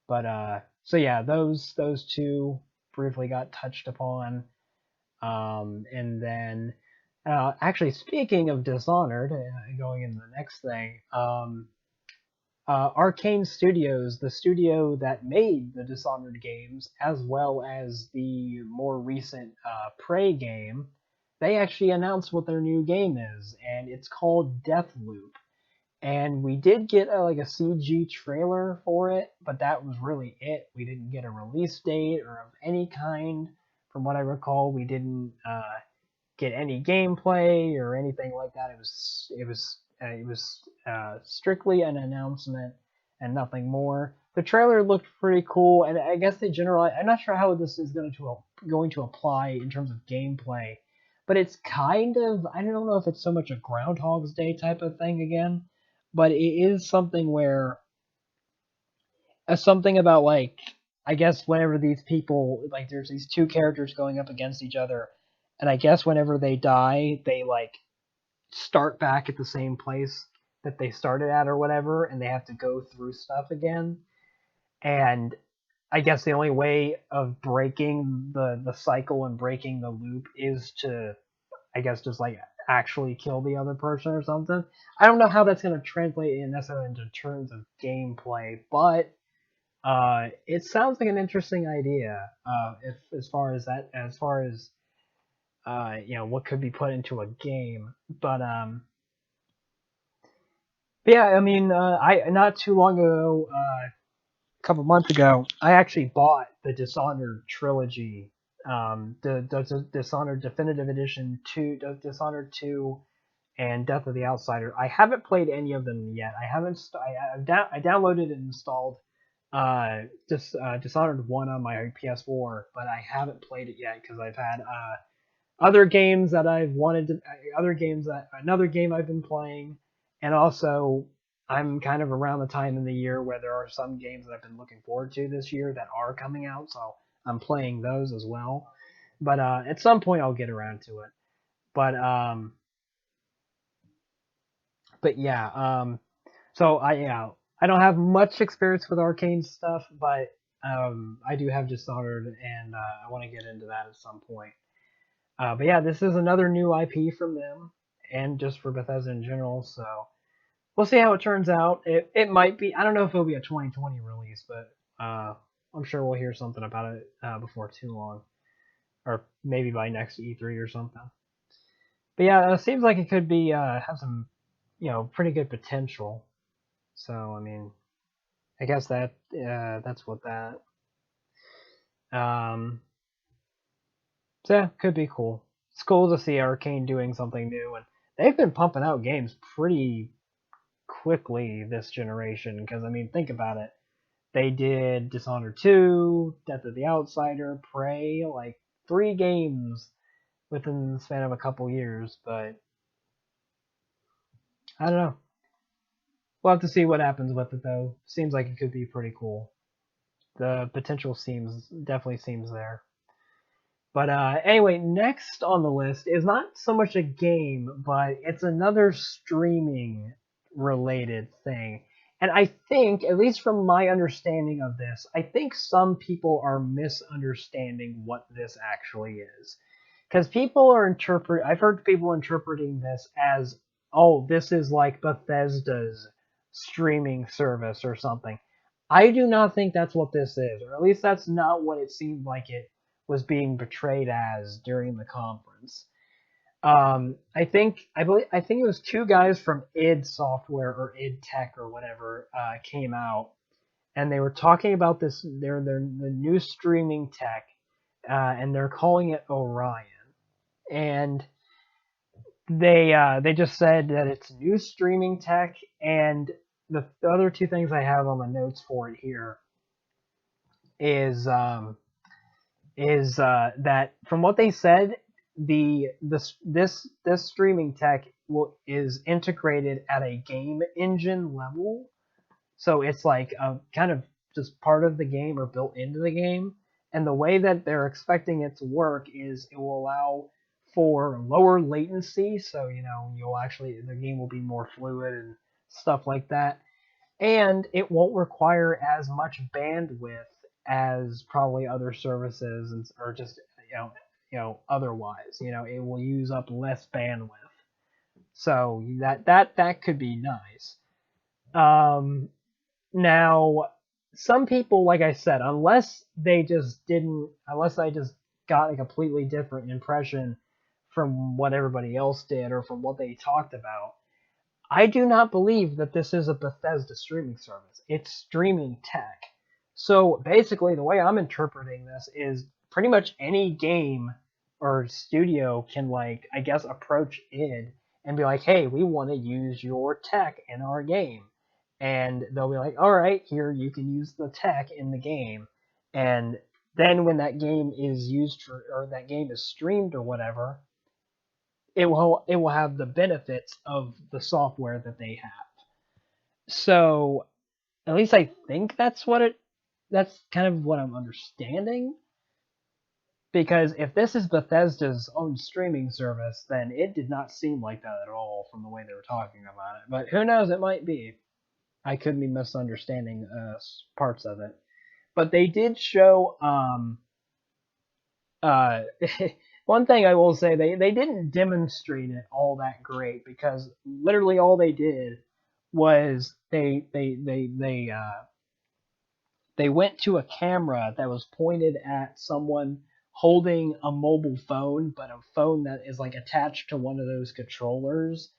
But so yeah, those two briefly got touched upon. And then actually speaking of Dishonored, going into the next thing, Arcane Studios, the studio that made the Dishonored games, as well as the more recent Prey game, they actually announced what their new game is, and it's called Deathloop. And we did get like a CG trailer for it, but that was really it. We didn't get a release date or of any kind. From what I recall, we didn't get any gameplay or anything like that. It was strictly an announcement and nothing more. The trailer looked pretty cool, and I guess they generally. I'm not sure how this is going to apply in terms of gameplay, but it's kind of. I don't know if it's so much a Groundhog's Day type of thing again, but it is something where something about like I guess whenever these people like there's these two characters going up against each other, and I guess whenever they die, they like start back at the same place that they started at or whatever, and they have to go through stuff again. And I guess the only way of breaking the cycle and breaking the loop is to I guess just like actually kill the other person or something. I don't know how that's going to translate in necessarily into terms of gameplay, but It sounds like an interesting idea. If as far as what could be put into a game, but yeah, I mean, I not too long ago, a couple months ago, I actually bought the Dishonored trilogy, the Dishonored Definitive Edition two, Dishonored 2, and Death of the Outsider. I haven't played any of them yet. I haven't. I downloaded and installed Dishonored 1 on my PS4, but I haven't played it yet because I've had other games that I've wanted to, other games that another game I've been playing, and also I'm kind of around the time in the year where there are some games that I've been looking forward to this year that are coming out, so I'm playing those as well. But at some point I'll get around to it. But but yeah, so I don't have much experience with arcane stuff, but I do have Dishonored, and I want to get into that at some point. But yeah, this is another new IP from them, and just for Bethesda in general. So we'll see how it turns out. It might be. I don't know if it'll be a 2020 release, but I'm sure we'll hear something about it before too long, or maybe by next E3 or something. But yeah, it seems like it could be have some pretty good potential. So I mean, I guess that's what that. Um, so yeah, could be cool. It's cool to see Arcane doing something new, and they've been pumping out games pretty quickly this generation. Because I mean, think about it. They did Dishonored 2, Death of the Outsider, Prey, like 3 games within the span of a couple years. But I don't know. We'll have to see what happens with it though. Seems like it could be pretty cool. The potential seems definitely seems there. But anyway, next on the list is not so much a game, but it's another streaming related thing. And I think, at least from my understanding of this, I think some people are misunderstanding what this actually is. Because I've heard people interpreting this as, oh, this is like Bethesda's streaming service or something. I do not think that's what this is, or at least that's not what it seemed like it was being portrayed as during the conference. I think it was 2 guys from id Software or id Tech or whatever came out, and they were talking about this. They're the new streaming tech, and they're calling it Orion. And they just said that it's new streaming tech, and the other 2 things I have on the notes for it here is that from what they said, this streaming tech is integrated at a game engine level, so it's like a kind of just part of the game or built into the game. And the way that they're expecting it to work is it will allow for lower latency, so the game will be more fluid and stuff like that, and it won't require as much bandwidth as probably other services or just otherwise. It will use up less bandwidth, so that could be nice. Now, some people, like I said, unless I just got a completely different impression from what everybody else did or from what they talked about, I do not believe that this is a Bethesda streaming service. It's streaming tech. So basically, the way I'm interpreting this is pretty much any game or studio can, like, I guess, approach id and be like, hey, we want to use your tech in our game. And they'll be like, all right, here, you can use the tech in the game. And then when that game is or that game is streamed or whatever, it will have the benefits of the software that they have. So at least I think that's kind of what I'm understanding. Because if this is Bethesda's own streaming service, then it did not seem like that at all from the way they were talking about it. But who knows? It might be. I could be misunderstanding parts of it. But they did show uh, one thing I will say, they didn't demonstrate it all that great, because literally all they did was they went to a camera that was pointed at someone holding a mobile phone, but a phone that is like attached to one of those controllers.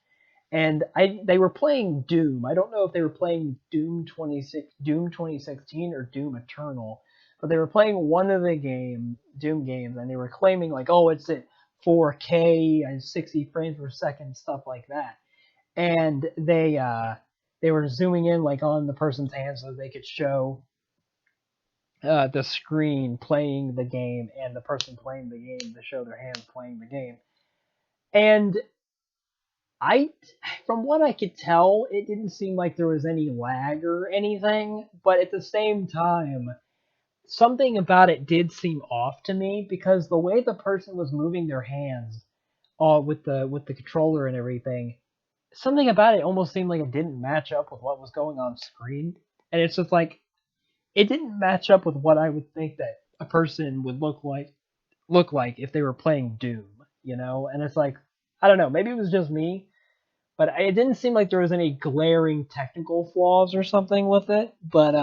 And they were playing Doom. I don't know if they were playing Doom 2016 or Doom Eternal, but they were playing one of the Doom games, and they were claiming like, oh, it's at 4K and 60 frames per second, stuff like that. And they were zooming in like on the person's hand so they could show the screen playing the game and the person playing the game to show their hands playing the game. And I, from what I could tell, it didn't seem like there was any lag or anything. But at the same time, something about it did seem off to me because the way the person was moving their hands, with the controller and everything, something about it almost seemed like it didn't match up with what was going on screen. And it's just like it didn't match up with what I would think that a person would look like if they were playing Doom, you know? And it's like I don't know, maybe it was just me, but it didn't seem like there was any glaring technical flaws or something with it. But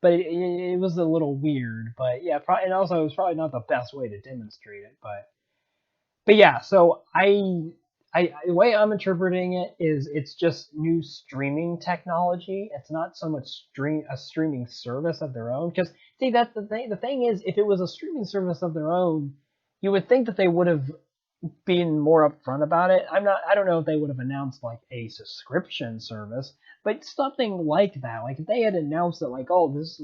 it was a little weird. But yeah, probably, and also it was probably not the best way to demonstrate it. But yeah, so the way I'm interpreting it is it's just new streaming technology. It's not so much a streaming service of their own. Because see, that's the thing. The thing is, if it was a streaming service of their own, you would think that they would have been more upfront about it. I don't know if they would have announced like a subscription service, but something like that. Like if they had announced it like, oh, this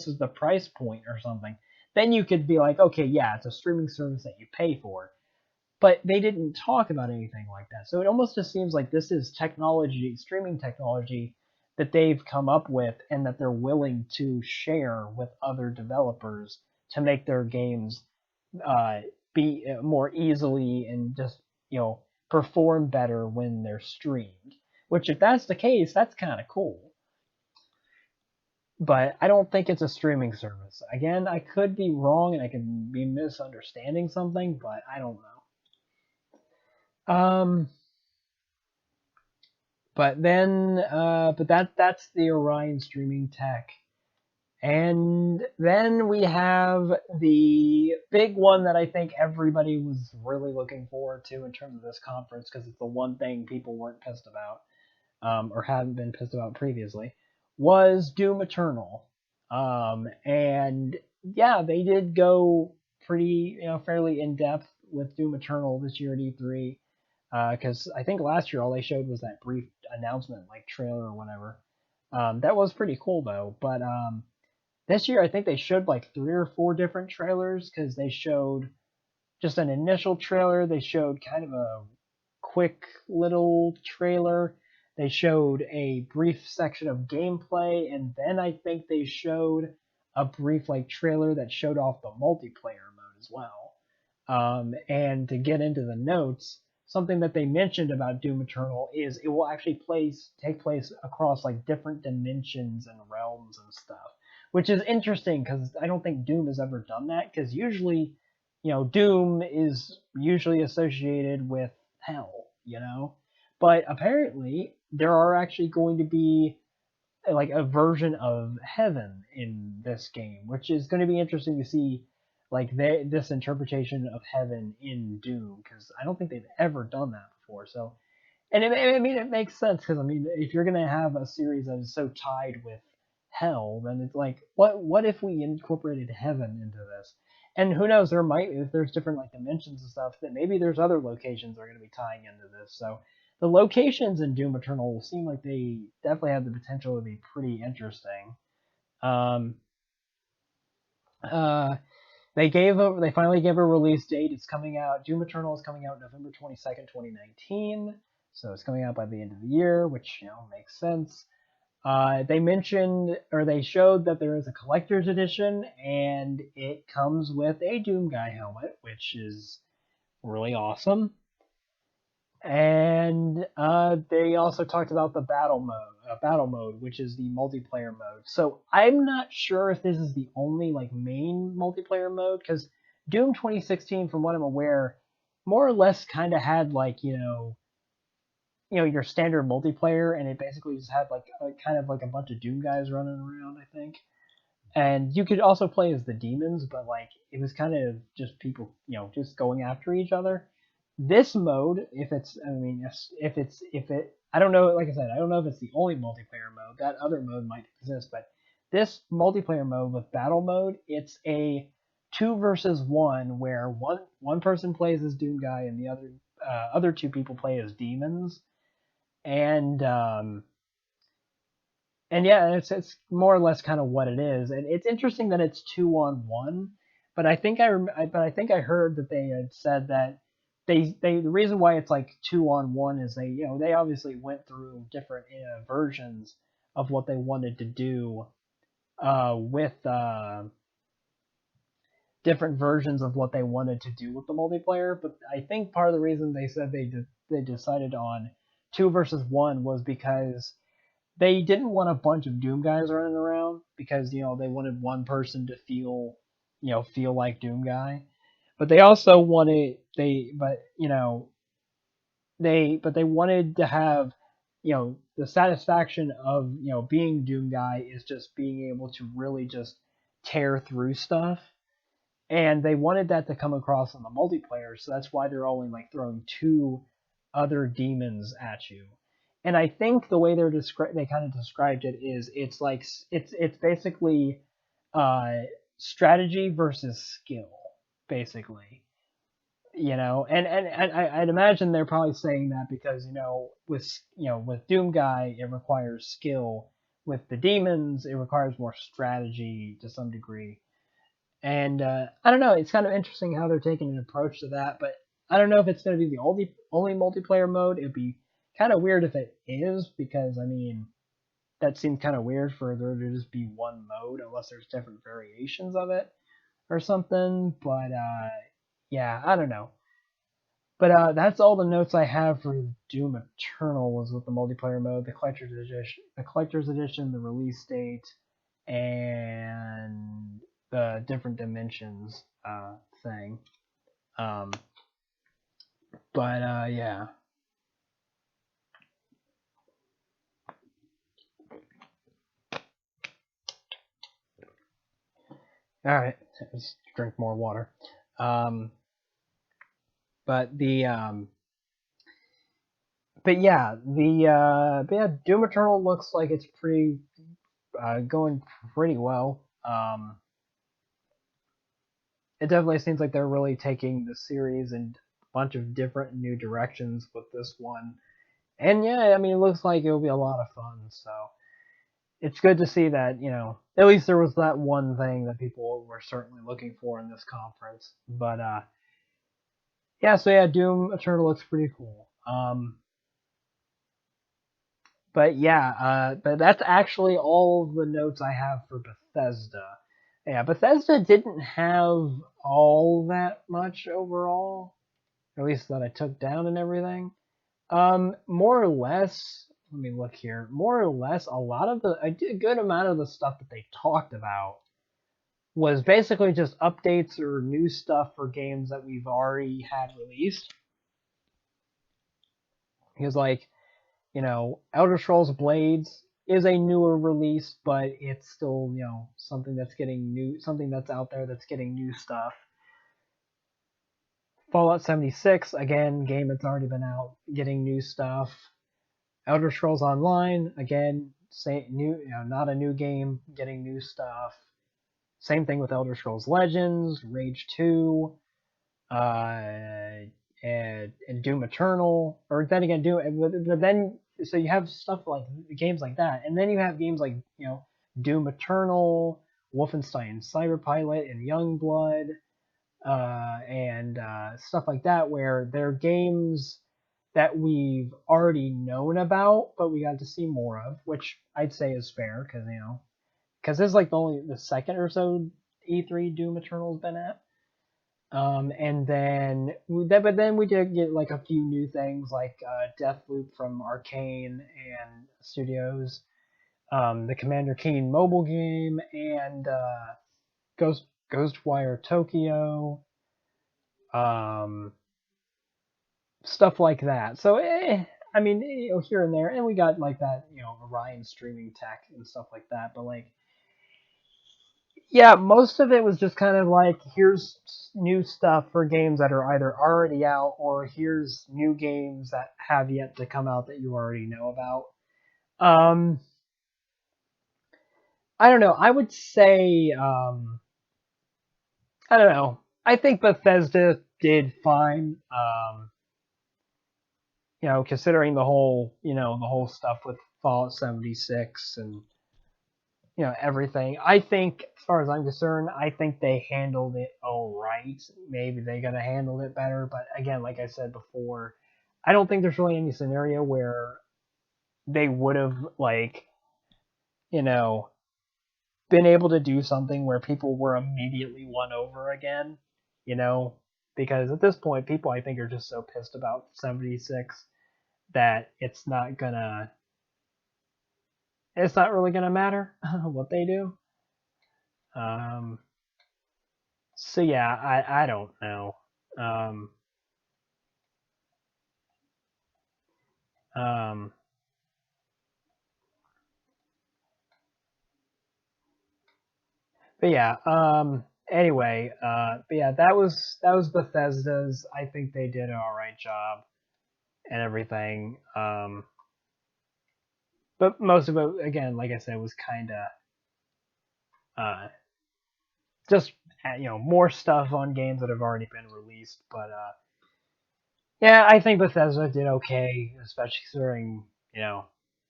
is the price point or something, then you could be like, okay, yeah, it's a streaming service that you pay for. But they didn't talk about anything like that. So it almost just seems like this is technology, streaming technology that they've come up with and that they're willing to share with other developers to make their games uh, be more easily and just perform better when they're streamed. Which, if that's the case, that's kind of cool. But I don't think it's a streaming service. Again, I could be wrong and I could be misunderstanding something, but I don't know. But that's the Orion streaming tech. And then we have the big one that I think everybody was really looking forward to in terms of this conference because it's the one thing people weren't pissed about, or hadn't been pissed about previously, was Doom Eternal. And yeah, they did go pretty, fairly in depth with Doom Eternal this year at E3. Because I think last year all they showed was that brief announcement, like trailer or whatever. That was pretty cool though. But this year I think they showed like 3 or 4 different trailers because they showed just an initial trailer. They showed kind of a quick little trailer. They showed a brief section of gameplay, and then I think they showed a brief like trailer that showed off the multiplayer mode as well. And to get into the notes, something that they mentioned about Doom Eternal is it will actually take place across like different dimensions and realms and stuff, which is interesting because I don't think Doom has ever done that. Because usually, Doom is usually associated with hell, but apparently there are actually going to be like a version of heaven in this game, which is going to be interesting to see like this interpretation of heaven in Doom because I don't think they've ever done that before. So, and I mean it makes sense because I mean if you're going to have a series that is so tied with hell, then it's like what if we incorporated heaven into this? And who knows, if there's different like dimensions and stuff, that maybe there's other locations that are going to be tying into this. So the locations in Doom Eternal seem like they definitely have the potential to be pretty interesting. Um, uh, they finally gave a release date. It's coming out. Doom Eternal is coming out November 22nd, 2019. So it's coming out by the end of the year, which makes sense. They mentioned or they showed that there is a collector's edition, and it comes with a Doom Guy helmet, which is really awesome. And they also talked about the battle mode, which is the multiplayer mode. So I'm not sure if this is the only like main multiplayer mode, because Doom 2016, from what I'm aware, more or less kind of had like your standard multiplayer, and it basically just had like kind of like a bunch of Doom guys running around, I think. and you could also play as the demons, but like it was kind of just people, just going after each other. This mode, if it's, I mean, if it, I don't know, like I said, I don't know if it's the only multiplayer mode. That other mode might exist, but this multiplayer mode with battle mode, it's a two versus one where one person plays as Doom Guy and the other two people play as demons, and yeah, it's more or less kind of what it is, and it's interesting that it's 2-on-1. But I think I heard that they had said that the reason why it's like 2-on-1 is they obviously went through different versions of what they wanted to do with different versions of what they wanted to do with the multiplayer. But I think part of the reason they said they decided on two versus one was because they didn't want a bunch of Doom guys running around, because they wanted one person to feel like Doom Guy, but they also wanted they but they wanted to have the satisfaction of being Doom Guy is just being able to really just tear through stuff, and they wanted that to come across in the multiplayer, so that's why they're only like throwing two other demons at you. And I think the way they kind of described it is it's like it's basically uh strategy versus skill, basically. And I'd imagine they're probably saying that because with Doom Guy it requires skill, with the demons it requires more strategy to some degree. And I don't know. It's kind of interesting how they're taking an approach to that, but I don't know if it's going to be the only multiplayer mode. It'd be kind of weird if it is, because I mean that seems kind of weird for there to just be one mode unless there's different variations of it or something. But yeah, I don't know. But that's all the notes I have for Doom Eternal was with the multiplayer mode, collector's edition, the release date, and the different dimensions thing. Um, but yeah. All right, let's drink more water. Um, but the but yeah, Doom Eternal looks like it's pretty going pretty well. It definitely seems like they're really taking the series in a bunch of different new directions with this one. And yeah, I mean, it looks like it'll be a lot of fun. So it's good to see that, at least there was that one thing that people were certainly looking for in this conference. But yeah, so yeah, Doom Eternal looks pretty cool. But yeah, but that's actually all of the notes I have for Bethesda. Yeah, Bethesda didn't have all that much overall, at least that I took down and everything. More or less. Let me look here. More or less, a good amount of the stuff that they talked about was basically just updates or new stuff for games that we've already had released. Because like, Elder Scrolls Blades is a newer release, but it's still, something that's getting new, something that's out there that's getting new stuff. Fallout 76, again, game that's already been out, getting new stuff. Elder Scrolls Online, again, new, not a new game, getting new stuff. Same thing with Elder Scrolls Legends, Rage 2, and Doom Eternal, or then again, but then so you have stuff like games like that, and then you have games like Doom Eternal, Wolfenstein Cyberpilot, and Youngblood, and stuff like that, where they're games that we've already known about, but we got to see more of, which I'd say is fair, because this is like the second or so E3 Doom Eternal's been at. And then, but then we did get like a few new things like Deathloop from Arcane and Studios, the Commander Keen mobile game, and Ghostwire Tokyo, um, stuff like that. So, I mean, here and there, and we got like that, Orion streaming tech and stuff like that. But like, Yeah, most of it was just kind of like, here's new stuff for games that are either already out, or here's new games that have yet to come out that you already know about. Um, I don't know. I would say, I don't know. I think Bethesda did fine. Considering the whole stuff with Fallout 76 and everything. I think, as far as I'm concerned, I think they handled it all right. Maybe they gotta handle it better, but again, like I said before, I don't think there's really any scenario where they would have you know been able to do something where people were immediately won over again. You know, because at this point, people I think are just so pissed about 76 that it's not really gonna matter what they do. Um, So yeah, I don't know. Um, um, but yeah. Anyway, but yeah, that was Bethesda's. I think they did an all right job and everything. But most of it, again, like I said, was kind of uh just more stuff on games that have already been released. But yeah, I think Bethesda did okay, especially considering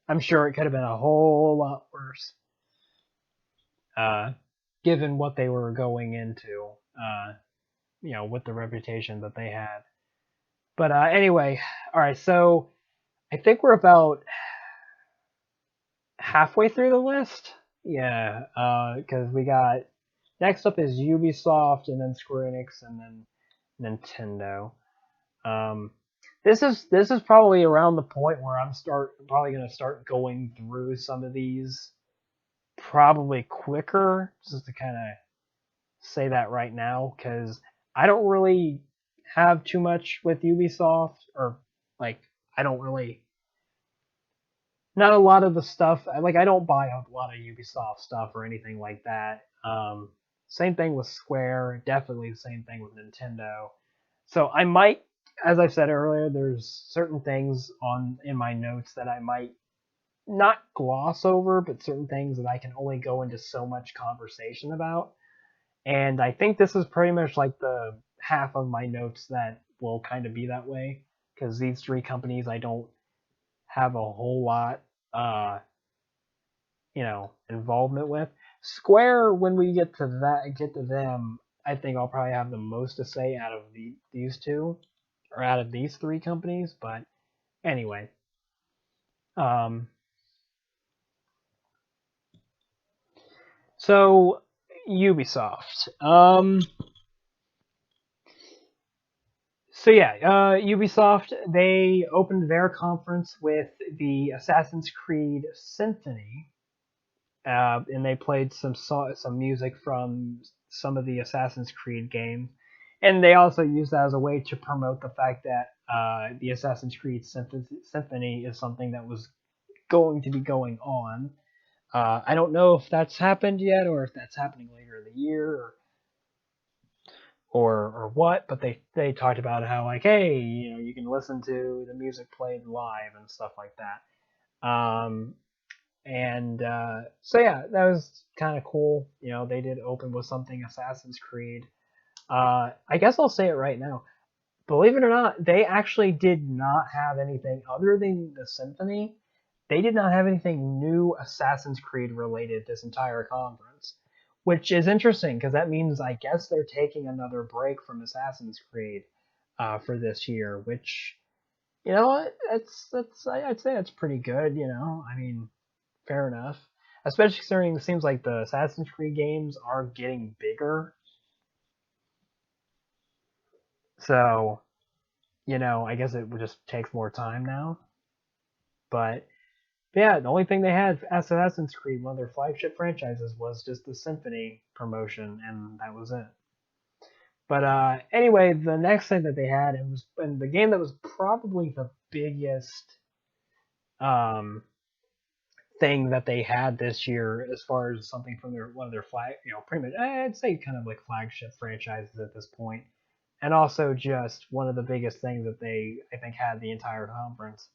I'm sure it could have been a whole lot worse. uh, Given what they were going into, with the reputation that they had. But anyway, all right. So I think we're about halfway through the list. Yeah, because we got next up is Ubisoft, and then Square Enix, and then Nintendo. Um, this is probably around the point where probably gonna start going through some of these probably quicker, just to kind of say that right now, because I don't really have too much with Ubisoft, or like I don't really not a lot of the stuff. I don't buy a lot of Ubisoft stuff or anything like that. Same thing with Square, definitely the same thing with Nintendo. So I might, as I said earlier, there's certain things on in my notes that I might not gloss over, but certain things that I can only go into so much conversation about. And I think this is pretty much like the half of my notes that will kind of be that way, because these three companies I don't have a whole lot, uh, involvement with. Square, when we get to them, I think I'll probably have the most to say out of these two, or out of these three companies. But anyway, um, so Ubisoft. So yeah, Ubisoft, they opened their conference with the Assassin's Creed Symphony, and they played some music from some of the Assassin's Creed games, and they also used that as a way to promote the fact that the Assassin's Creed Symphony is something that was going to be going on. I don't know if that's happened yet, or if that's happening later in the year, or what, but they talked about how, like, hey, you can listen to the music played live and stuff like that. And so yeah, that was kind of cool. They did open with something Assassin's Creed. I guess I'll say it right now. Believe it or not, they actually did not have anything other than the symphony. They did not have anything new Assassin's Creed related this entire conference, which is interesting because that means I guess they're taking another break from Assassin's Creed for this year, which I'd say that's pretty good. I mean, fair enough. Especially considering it seems like the Assassin's Creed games are getting bigger, so I guess it just takes more time now. But yeah, the only thing they had as Assassin's Creed, one of their flagship franchises, was just the Symphony promotion, and that was it. But anyway, the next thing that they had, and the game that was probably the biggest um, thing that they had this year as far as something from their one of their flag, pretty much I'd say kind of like flagship franchises at this point, and also just one of the biggest things that they I think had the entire conference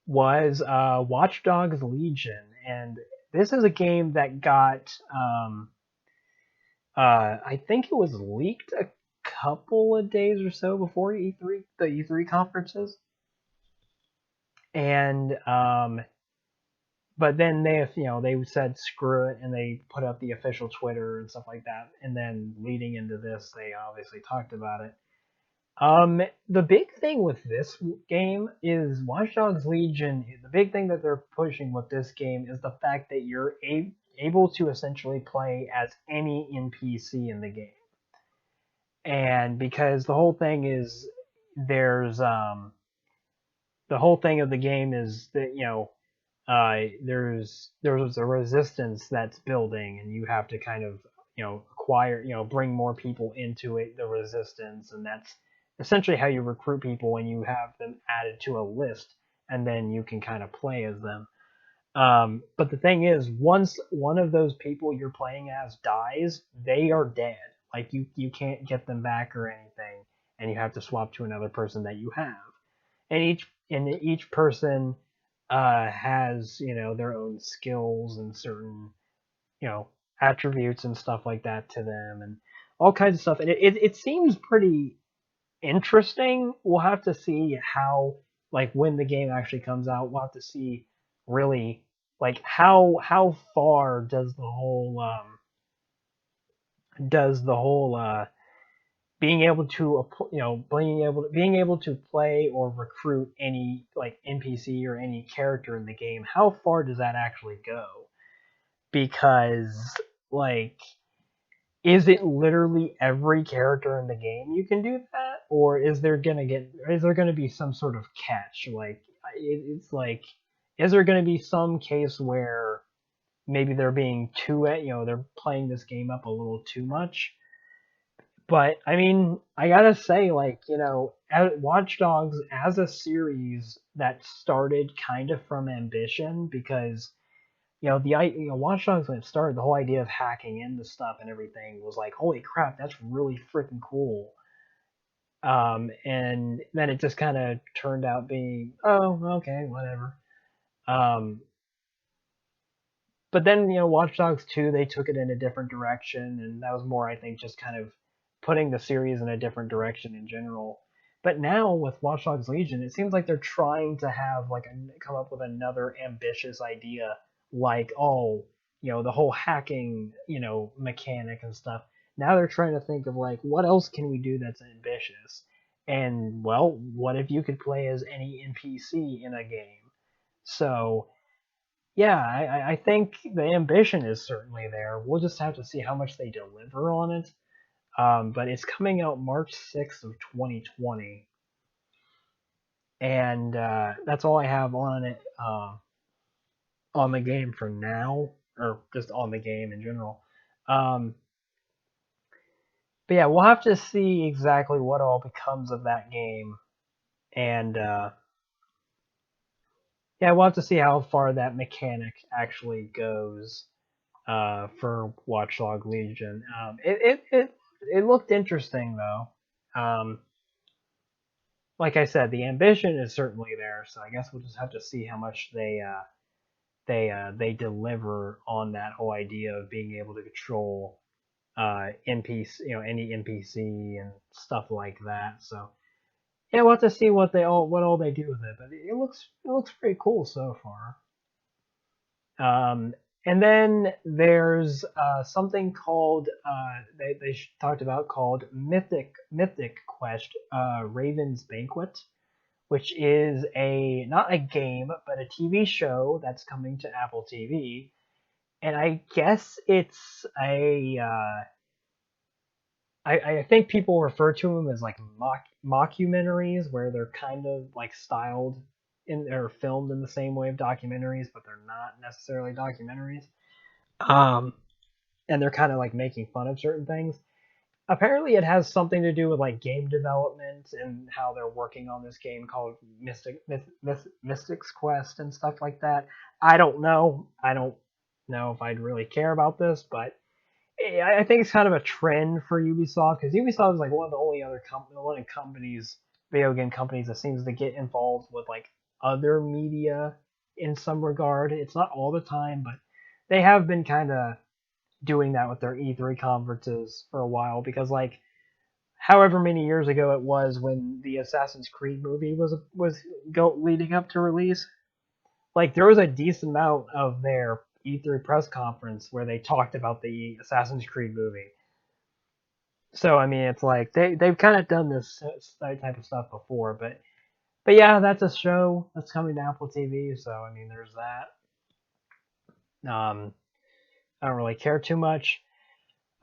was Watch Dogs Legion, and this is a game that got I think it was leaked a couple of days or so before the E3 conferences, and but then they said screw it and they put up the official Twitter and stuff like that, and then leading into this they obviously talked about it. The big thing with this game is Watch Dogs Legion. The big thing that they're pushing with this game is the fact that you're able to essentially play as any NPC in the game, and because the whole thing is there's the whole thing of the game is that there's a resistance that's building, and you have to kind of acquire bring more people into it, the resistance, and that's essentially how you recruit people when you have them added to a list, and then you can kind of play as them. But the thing is, once one of those people you're playing as dies, they are dead. Like you can't get them back or anything, and you have to swap to another person that you have. And each person has their own skills and certain you know attributes and stuff like that to them, and all kinds of stuff. And it seems pretty interesting. We'll have to see how, like, when the game actually comes out. We'll have to see really like how far does the whole being able to being able to play or recruit any like NPC or any character in the game, how far does that actually go? Because, like, is it literally every character in the game you can do that, or is there gonna be some sort of catch? Like, it's like, is there gonna be some case where maybe they're being too they're playing this game up a little too much? But I mean, I gotta say, like, Watch Dogs as a series that started kind of from ambition, because Watch Dogs when it started, the whole idea of hacking into stuff and everything was like, holy crap, that's really freaking cool. And then it just kind of turned out being, oh, okay, whatever. Um, but then Watch Dogs 2, they took it in a different direction, and that was more, I think, just kind of putting the series in a different direction in general. But now with Watch Dogs Legion, it seems like they're trying to have like come up with another ambitious idea, like, oh, the whole hacking mechanic and stuff. Now they're trying to think of, like, what else can we do that's ambitious? And, well, what if you could play as any NPC in a game? So yeah, I think the ambition is certainly there. We'll just have to see how much they deliver on it. But it's coming out March 6th of 2020, and that's all I have on the game for now, or just on the game in general. Um, but yeah, we'll have to see exactly what all becomes of that game, and yeah, we'll have to see how far that mechanic actually goes for Watchdog Legion. It looked interesting though. Like I said, the ambition is certainly there, so I guess we'll just have to see how much they deliver on that whole idea of being able to control NPC, any NPC and stuff like that. So yeah, we'll have to see what all they do with it, but it looks pretty cool so far. Um, and then there's something called they talked about called Mythic Quest Raven's Banquet, which is a not a game but a TV show that's coming to Apple TV, and I guess it's a I think people refer to them as like mockumentaries, where they're kind of like styled in or filmed in the same way of documentaries, but they're not necessarily documentaries. Um, and they're kind of like making fun of certain things. apparently it has something to do with like game development and how they're working on this game called Mystic's Quest and stuff like that. I don't know. I don't know if I'd really care about this, but I think it's kind of a trend for Ubisoft because Ubisoft is like one of the only other one of companies, video game companies that seems to get involved with like other media in some regard. It's not all the time, but they have been kind of doing that with their E3 conferences for a while because like however many years ago it was when the Assassin's Creed movie was leading up to release, like there was a decent amount of their E3 press conference where they talked about the Assassin's Creed movie. So I mean, it's like they've kind of done this type of stuff before, but yeah, that's a show that's coming to Apple TV. So I mean, there's that. I don't really care too much.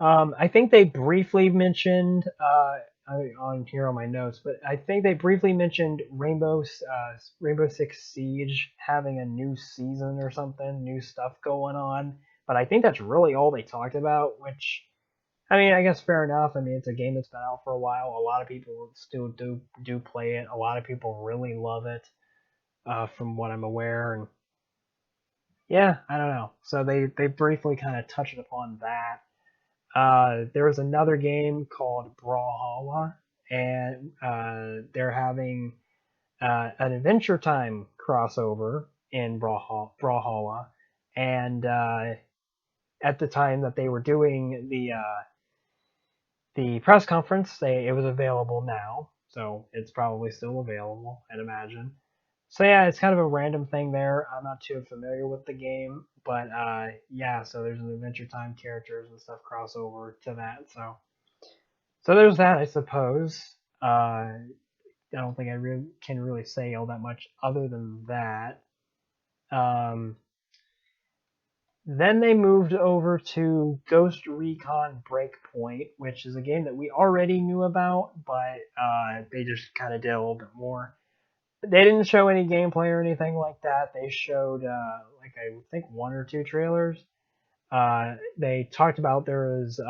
I think they briefly mentioned on here on my notes, but I think they briefly mentioned Rainbow Six Siege having a new season or something, new stuff going on. But I think that's really all they talked about. Which I mean, I guess fair enough. I mean, it's a game that's been out for a while. A lot of people still do play it. A lot of people really love it, from what I'm aware. And yeah, I don't know. So they briefly kind of touched upon that. There was another game called Brawlhalla, and they're having an Adventure Time crossover in Brawlhalla. And at the time that they were doing the press conference, it was available now, so it's probably still available, I'd imagine. So yeah, it's kind of a random thing there. I'm not too familiar with the game, but yeah, so there's an Adventure Time characters and stuff crossover to that. So there's that, I suppose. I don't think I can really say all that much other than that. Um, then they moved over to Ghost Recon Breakpoint, which is a game that we already knew about, but they just kind of did a little bit more. They didn't show any gameplay or anything like that. They showed like I think one or two trailers. They talked about there was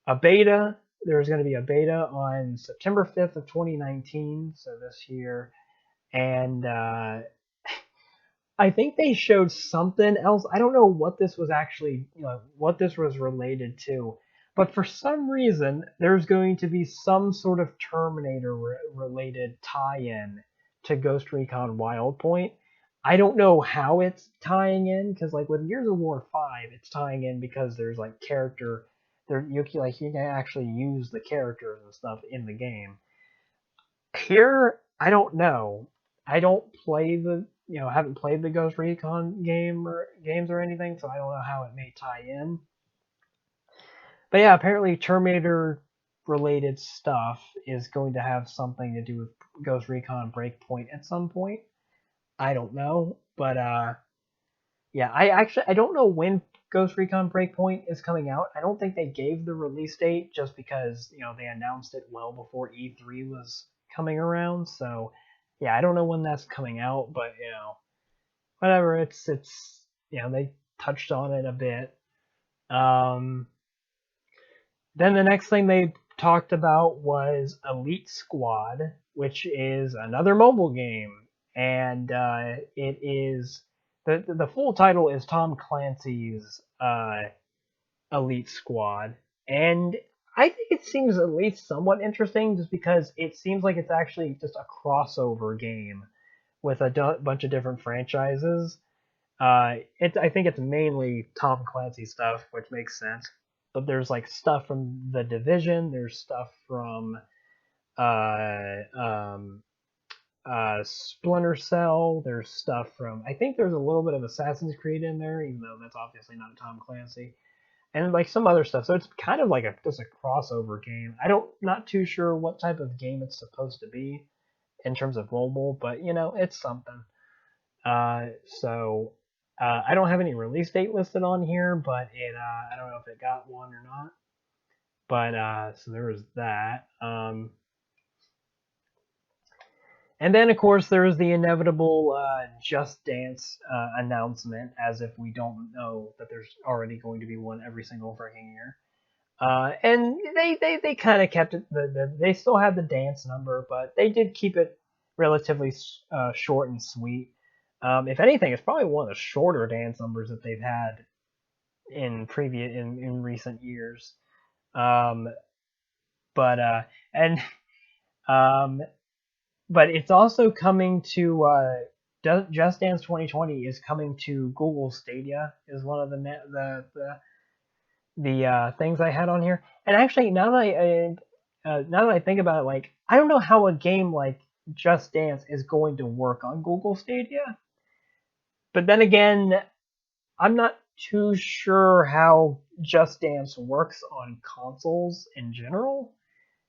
a beta. There's going to be a beta on September 5th of 2019, so this year, and I think they showed something else. I don't know what this was actually, what this was related to, but for some reason, there's going to be some sort of Terminator related tie-in to Ghost Recon Wildpoint. I don't know how it's tying in because, like with Gears of War 5, it's tying in because there's like character there you can actually use the characters and stuff in the game. Here, I don't know. I don't play haven't played the Ghost Recon games or anything, so I don't know how it may tie in. But yeah, apparently Terminator related stuff is going to have something to do with Ghost Recon Breakpoint at some point. I don't know, but yeah, I don't know when Ghost Recon Breakpoint is coming out. I don't think they gave the release date just because they announced it well before E3 was coming around. So yeah, I don't know when that's coming out, but whatever. It's they touched on it a bit. Um, then the next thing they talked about was Elite Squad, which is another mobile game, and it is the full title is Tom Clancy's Elite Squad, and I think it seems at least somewhat interesting, just because it seems like it's actually just a crossover game with a bunch of different franchises. I think it's mainly Tom Clancy stuff, which makes sense. But there's like stuff from the Division. There's stuff from uh, um, Splinter Cell. There's stuff from I think there's a little bit of Assassin's Creed in there, even though that's obviously not Tom Clancy, and like some other stuff. So it's kind of like just a crossover game. Not too sure what type of game it's supposed to be in terms of mobile, but it's something. So I don't have any release date listed on here, but I don't know if it got one or not. But so there was that. And then of course there was the inevitable Just Dance announcement, as if we don't know that there's already going to be one every single freaking year. And they kind of kept it. They still had the dance number, but they did keep it relatively short and sweet. If anything, it's probably one of the shorter dance numbers that they've had in recent years. Um, but and um, but it's also coming to Just Dance 2020 is coming to Google Stadia is one of the things I had on here. And actually, now that I think about it, like I don't know how a game like Just Dance is going to work on Google Stadia. But then again, I'm not too sure how Just Dance works on consoles in general.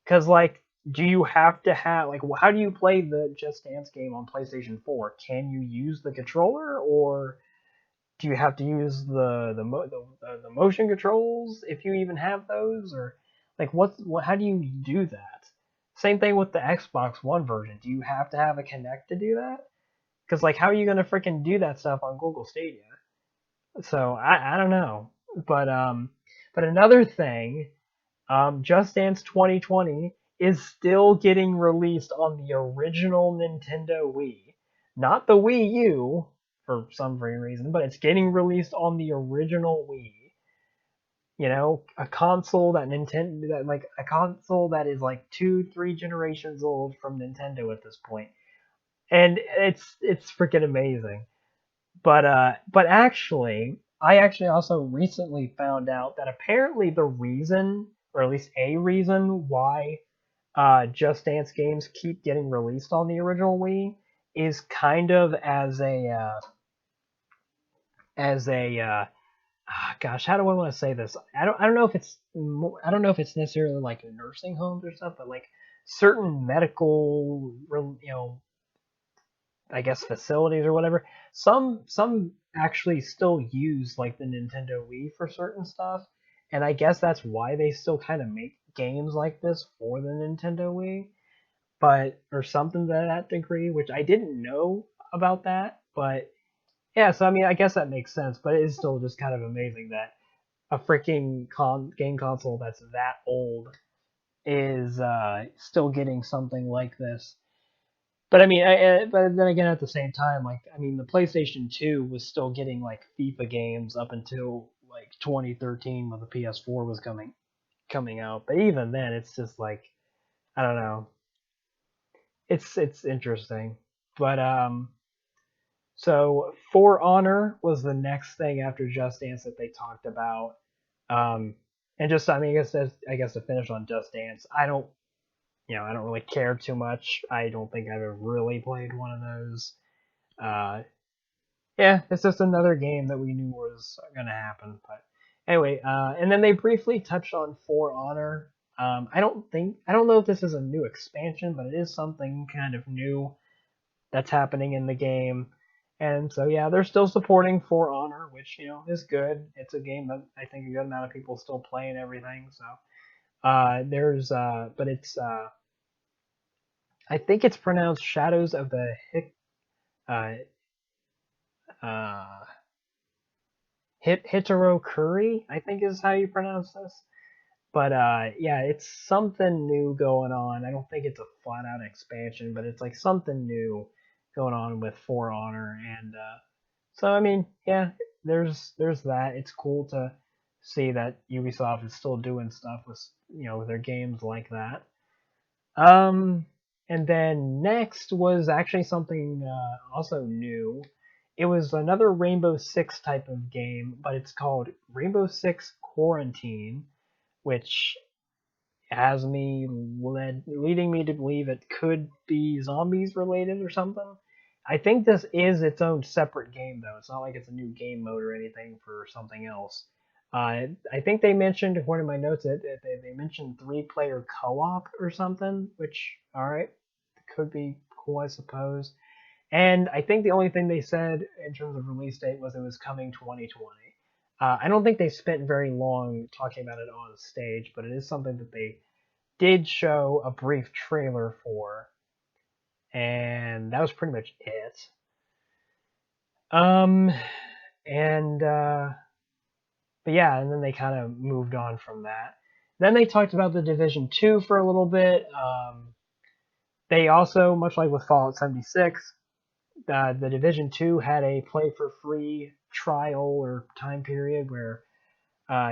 Because like, do you have to have like, how do you play the Just Dance game on PlayStation 4? Can you use the controller, or do you have to use the motion controls if you even have those, or like how do you do that? Same thing with the Xbox One version. Do you have to have a Kinect to do that? Because like, how are you gonna freaking do that stuff on Google Stadia? So I don't know, but another thing, Just Dance 2020 is still getting released on the original Nintendo Wii, not the Wii U for some reason, but it's getting released on the original Wii. You know, a console that is like 2, 3 generations old from Nintendo at this point, and it's freaking amazing. But actually, I actually also recently found out that apparently the reason, or at least a reason, why Just Dance games keep getting released on the original Wii is kind of as a gosh, how do I want to say this? I don't know if I don't know if it's necessarily like nursing homes or stuff, but like certain medical, I guess facilities or whatever. Some actually still use like the Nintendo Wii for certain stuff, and I guess that's why they still kind of make games like this for the Nintendo Wii, but or something to that degree, which I didn't know about that. But yeah, so I mean, I guess that makes sense, but it is still just kind of amazing that a freaking game console that's that old is still getting something like this. But I mean, but then again, at the same time, like I mean, the PlayStation 2 was still getting like FIFA games up until like 2013 when the PS4 was coming out. But even then, it's just like I don't know. It's interesting. But so For Honor was the next thing after Just Dance that they talked about. Um, and just I mean, I guess to finish on Just Dance, I don't really care too much. I don't think I've ever really played one of those. Uh, yeah, it's just another game that we knew was gonna happen. But anyway, and then they briefly touched on For Honor. I don't know if this is a new expansion, but it is something kind of new that's happening in the game. And so yeah, they're still supporting For Honor, which is good. It's a game that I think a good amount of people still play and everything. So but it's I think it's pronounced Shadows of the uh, uh, Hitorokuri, I think is how you pronounce this. But yeah, it's something new going on. I don't think it's a flat out expansion, but it's like something new going on with For Honor, and so I mean, yeah, there's that. It's cool to see that Ubisoft is still doing stuff with with their games like that. Um, and then next was actually something also new. It was another Rainbow Six type of game, but it's called Rainbow Six Quarantine, which leading me to believe it could be zombies related or something. I think this is its own separate game though. It's not like it's a new game mode or anything for something else. I think they mentioned, according to my notes, they mentioned 3-player co-op or something, which all right, could be cool, I suppose. And I think the only thing they said in terms of release date was it was coming 2020. I don't think they spent very long talking about it on stage, but it is something that they did show a brief trailer for, and that was pretty much it. Um, and but yeah, and then they kind of moved on from that. Then they talked about the Division 2 for a little bit. They also, much like with Fallout 76, the Division 2 had a play for free trial or time period where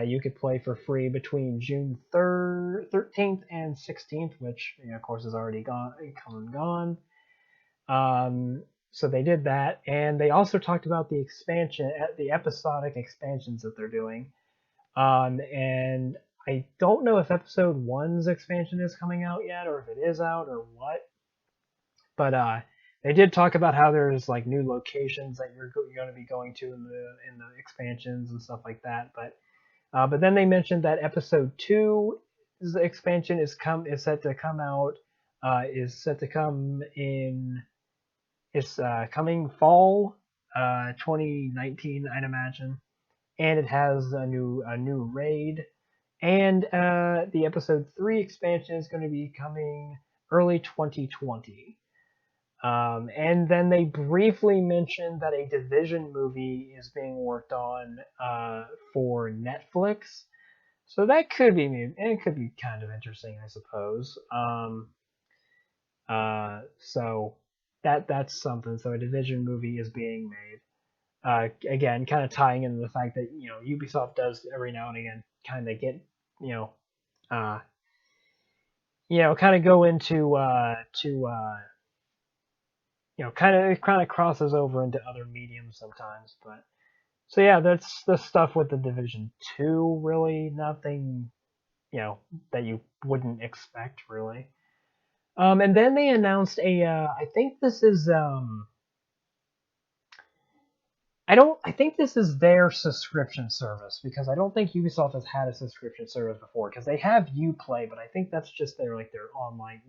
you could play for free between June 13th and 16th, which of course is already come and gone. So they did that, and they also talked about the expansion, the episodic expansions that they're doing. And I don't know if Episode One's expansion is coming out yet, or if it is out, or what. But they did talk about how there's like new locations that you're going to be going to in the expansions and stuff like that. But then they mentioned that Episode Two's expansion is set to come out is set to come in it's coming fall 2019, I'd imagine, and it has a new raid, and the Episode 3 expansion is going to be coming early 2020. And then they briefly mentioned that a Division movie is being worked on for Netflix. So that could be it could be kind of interesting, I suppose. So that's something. So a Division movie is being made. Again, kind of tying into the fact that Ubisoft does every now and again kind of get you know uh, kind of go into to kind of crosses over into other mediums sometimes. But so yeah, that's the stuff with the Division 2. Really, nothing that you wouldn't expect really. And then they announced I think this is I don't. I think this is their subscription service because I don't think Ubisoft has had a subscription service before because they have UPlay, but I think that's just their online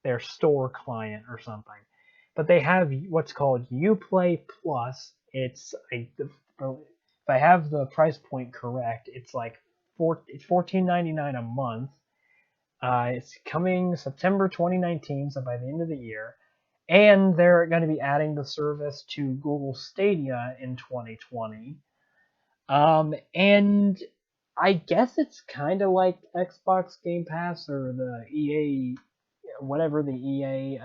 their store client or something. But they have what's called UPlay Plus. If I have the price point correct, it's like it's $14.99 a month. It's coming September 2019, so by the end of the year. And they're going to be adding the service to Google Stadia in 2020. And I guess it's kind of like Xbox Game Pass or the EA, whatever the EA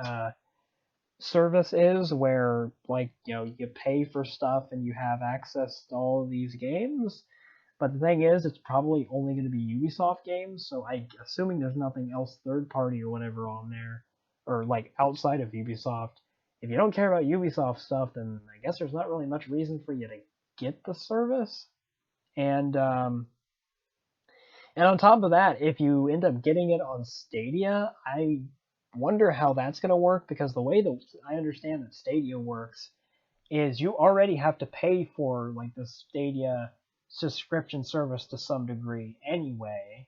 service is, where you pay for stuff and you have access to all of these games. But the thing is, it's probably only going to be Ubisoft games, so assuming there's nothing else third party or whatever on there, or like outside of Ubisoft. If you don't care about Ubisoft stuff, then I guess there's not really much reason for you to get the service. And and on top of that, if you end up getting it on Stadia, I wonder how that's going to work because the way that I understand that Stadia works is you already have to pay for like the Stadia subscription service to some degree anyway.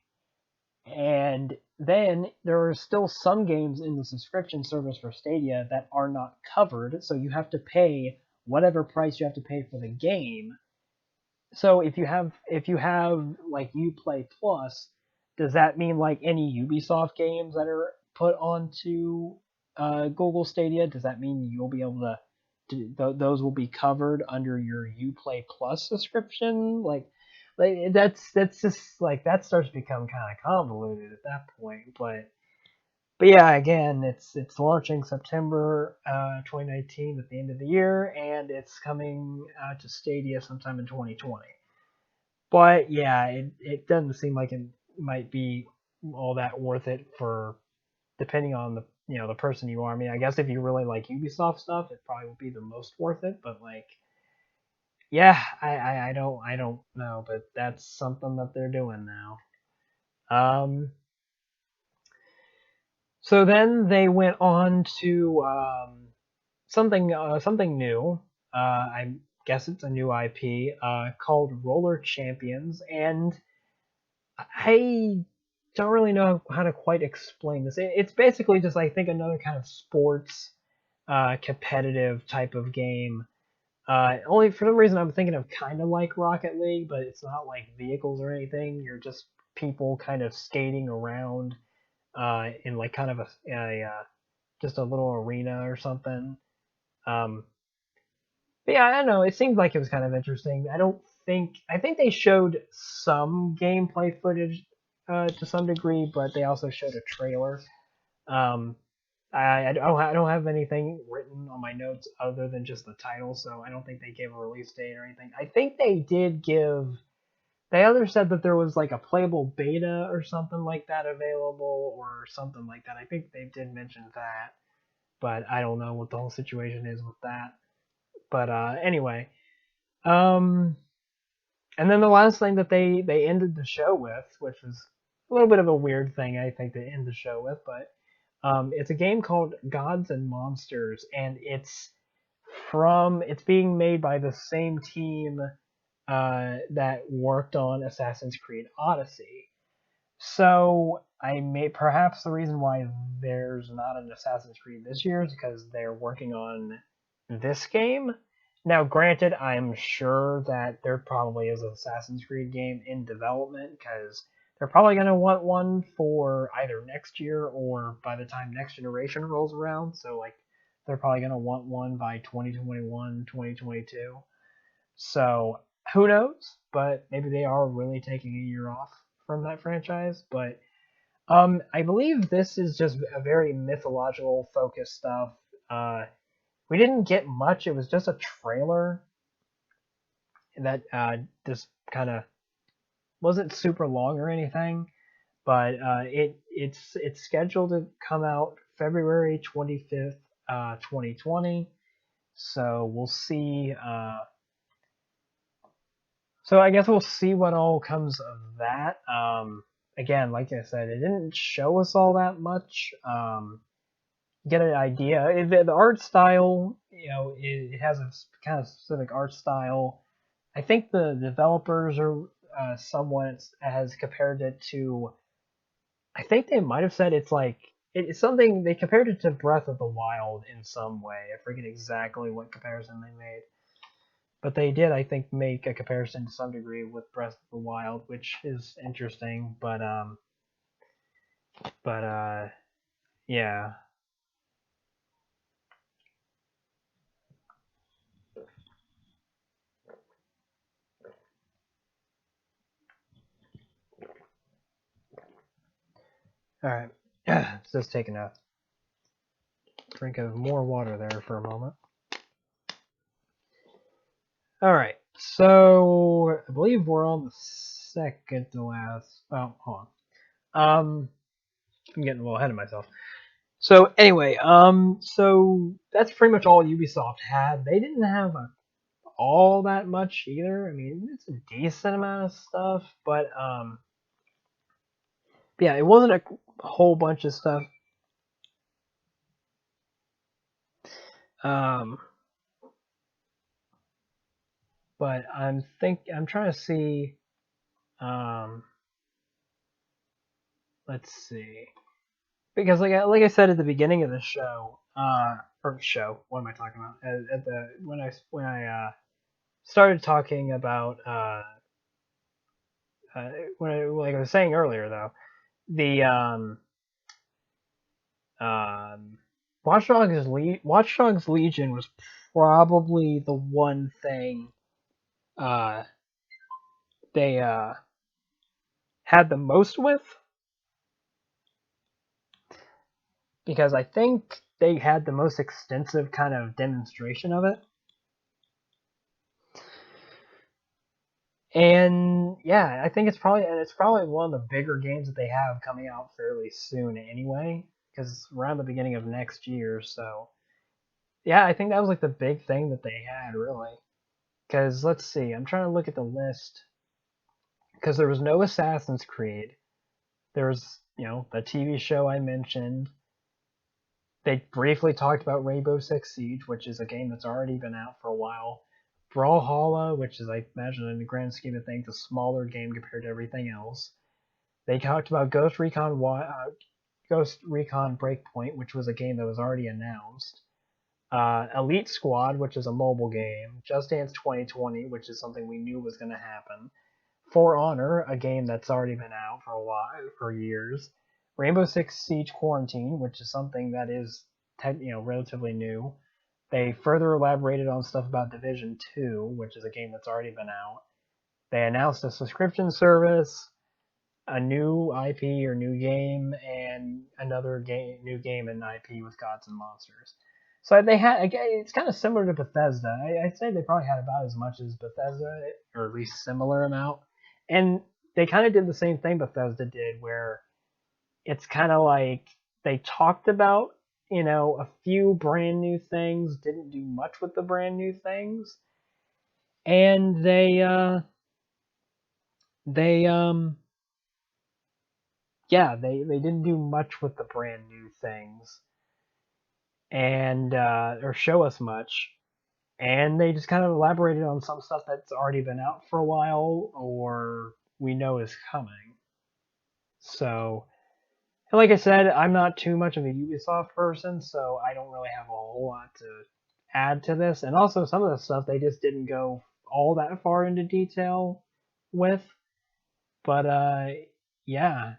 And then there are still some games in the subscription service for Stadia that are not covered, so you have to pay whatever price you have to pay for the game. So if you have like Uplay Plus, does that mean like any Ubisoft games that are put onto Google Stadia? Does that mean you'll be able those will be covered under your Uplay Plus subscription? Like that's just like that starts to become kind of convoluted at that point. But yeah, again, it's launching September 2019 at the end of the year, and it's coming to Stadia sometime in 2020. But yeah, it doesn't seem like it might be all that worth it for depending on the person you are. I mean, I guess if you really like Ubisoft stuff, it probably would be the most worth it. But like, yeah, I don't know, but that's something that they're doing now. Um, so then they went on to something new. I guess it's a new IP called Roller Champions, and I don't really know how to quite explain this. It's basically just I think another kind of sports competitive type of game. Only for some reason I'm thinking of kind of like Rocket League, but it's not like vehicles or anything. You're just people kind of skating around in like kind of just a little arena or something. Um, but yeah, I don't know. It seemed like it was kind of interesting. I think they showed some gameplay footage to some degree, but they also showed a trailer. Um, I don't have anything written on my notes other than just the title, so I don't think they gave a release date or anything. I think they did give. They either said that there was like a playable beta or something like that available, or something like that. I think they did mention that, but I don't know what the whole situation is with that. But anyway, um, and then the last thing that they ended the show with, which was a little bit of a weird thing, I think, to end the show with, but it's a game called Gods and Monsters, and it's being made by the same team that worked on Assassin's Creed Odyssey. So I may perhaps the reason why there's not an Assassin's Creed this year is because they're working on this game. Now, granted, I'm sure that there probably is an Assassin's Creed game in development because they're probably going to want one for either next year or by the time next generation rolls around. So, like, they're probably going to want one by 2021, 2022. So, who knows? But maybe they are really taking a year off from that franchise. But I believe this is just a very mythological focused stuff. We didn't get much. It was just a trailer that just kind of wasn't super long or anything. But it's scheduled to come out February 25th, 2020. So we'll see. So I guess we'll see what all comes of that. Again, like I said, it didn't show us all that much. Get an idea. The art style, it has a kind of specific art style. I think the developers are somewhat has compared it to. I think they might have said it's something they compared it to Breath of the Wild in some way. I forget exactly what comparison they made. But they did, I think, make a comparison to some degree with Breath of the Wild, which is interesting. But yeah. All right. Just taking a drink of more water there for a moment. All right. So I believe we're on the second to last. Oh, hold on. I'm getting a little ahead of myself. So anyway, so that's pretty much all Ubisoft had. They didn't have all that much either. I mean, it's a decent amount of stuff, but yeah, it wasn't a whole bunch of stuff. Um, but I'm trying to see. Um, let's see, because like I said at the beginning of the show, or show, what am I talking about? At the when I started talking about like I was saying earlier though, the um, Watch Dogs Legion was probably the one thing uh, they had the most with, because I think they had the most extensive kind of demonstration of it. And yeah, I think it's probably one of the bigger games that they have coming out fairly soon anyway, because it's around the beginning of next year. So yeah, I think that was like the big thing that they had really. Because let's see, I'm trying to look at the list. Because there was no Assassin's Creed. There was, the TV show I mentioned. They briefly talked about Rainbow Six Siege, which is a game that's already been out for a while. Brawlhalla, which is, I imagine, in the grand scheme of things, a smaller game compared to everything else. They talked about Ghost Recon Breakpoint, which was a game that was already announced. Elite Squad, which is a mobile game. Just Dance 2020, which is something we knew was going to happen. For Honor, a game that's already been out for a while, for years. Rainbow Six Siege Quarantine, which is something that is relatively new. They further elaborated on stuff about Division 2, which is a game that's already been out. They announced a subscription service. a new IP or new game and another new game and IP with Gods and Monsters. So they had again, it's kind of similar to Bethesda. I'd say they probably had about as much as Bethesda, or at least similar amount. And they kind of did the same thing Bethesda did, where it's kind of like they talked about a few brand new things, didn't do much with the brand new things, and they yeah, they didn't do much with the brand new things and or show us much, and they just kind of elaborated on some stuff that's already been out for a while or we know is coming. So, and like I said, I'm not too much of a Ubisoft person, so I don't really have a whole lot to add to this. And also, some of the stuff they just didn't go all that far into detail with. But yeah.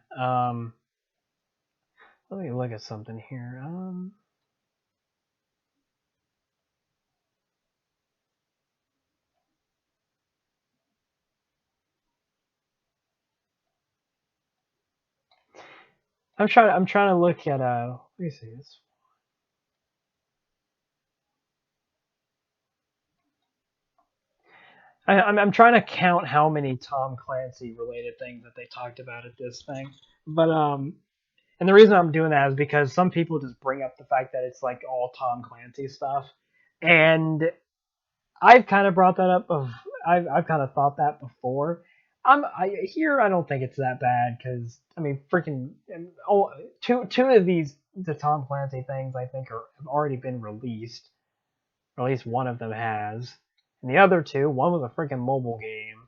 Let me look at something here. I'm trying to look at let me see this. I'm trying to count how many Tom Clancy related things that they talked about at this thing. But and the reason I'm doing that is because some people just bring up the fact that it's like all Tom Clancy stuff, and I've kind of brought that up. I've kind of thought that before. I don't think it's that bad because I mean freaking oh, two of the Tom Clancy things I think have already been released, or at least one of them has, and the other two, one was a freaking mobile game,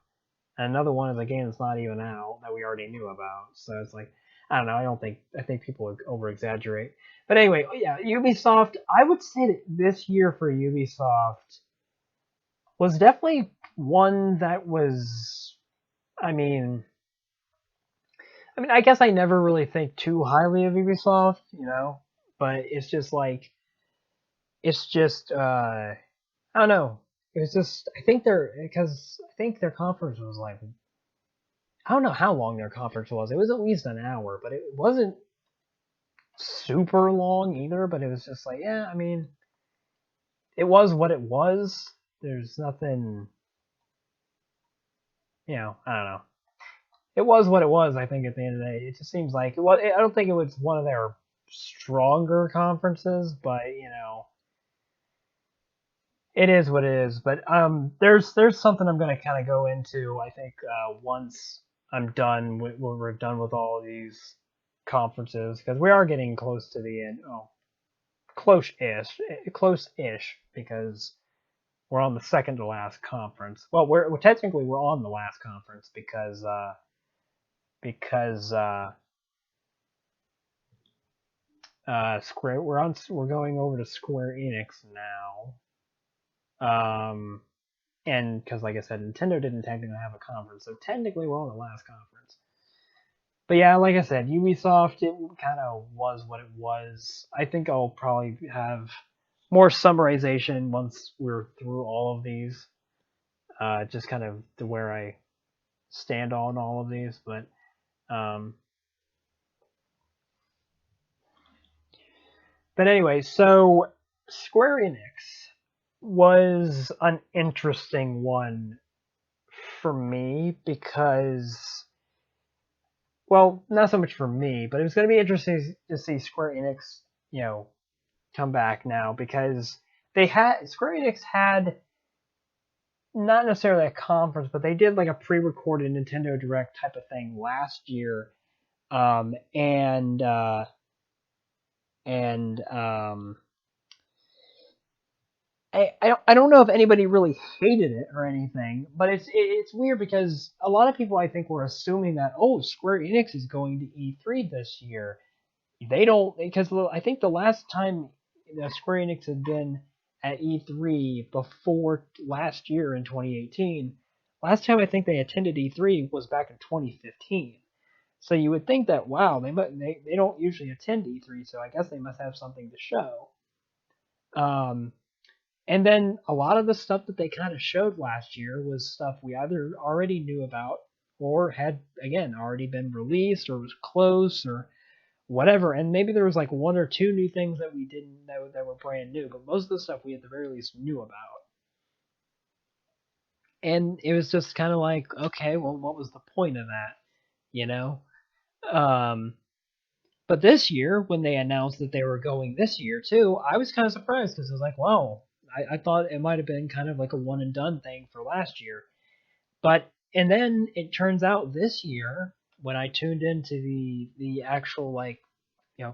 and another one is a game that's not even out that we already knew about. So it's like I don't know. I think people over exaggerate. But anyway, yeah, Ubisoft. I would say that this year for Ubisoft was definitely one that was. I mean, I guess I never really think too highly of Ubisoft, but it's just like it's just I don't know. It was just I think their conference was like I don't know how long their conference was. It was at least an hour, but it wasn't super long either. But it was just like yeah, I mean, it was what it was. There's nothing, I don't know. It was what it was. I think at the end of the day, it just seems like it was. I don't think it was one of their stronger conferences, but it is what it is. But there's something I'm gonna kind of go into. I think once when we're done with all of these conferences, because we are getting close to the end. Oh, close-ish, because we're on the second to last conference. Well, we're technically we're on the last conference because Square we're going over to Square Enix now. And because like I said, Nintendo didn't technically have a conference, so technically we're on the last conference. But yeah, like I said, Ubisoft, it kind of was what it was. I think I'll probably have more summarization once we're through all of these. Just kind of to where I stand on all of these, um, but anyway, so Square Enix was an interesting one for me because, well, not so much for me, but it was going to be interesting to see Square Enix, you know, come back now because Square Enix had not necessarily a conference, but they did like a pre-recorded Nintendo Direct type of thing last year, um, and uh, and I don't know if anybody really hated it or anything, but it's weird because a lot of people I think were assuming that Square Enix is going to E3 this year. They don't, because I think the last time that Square Enix had been at E3 before last year in 2018, last time I think they attended E3 was back in 2015. So you would think that wow, they don't usually attend E3, so I guess they must have something to show. Um, and then a lot of the stuff that they kind of showed last year was stuff we either already knew about or had again already been released or was close or whatever. And maybe there was like one or two new things that we didn't know that were brand new, but most of the stuff we at the very least knew about. And it was just kind of like, okay, well, what was the point of that? You know? Um, but this year, when they announced that they were going this year too, I was kind of surprised because I was like, wow, I thought it might have been kind of like a one and done thing for last year. But and then it turns out this year, when I tuned into the actual like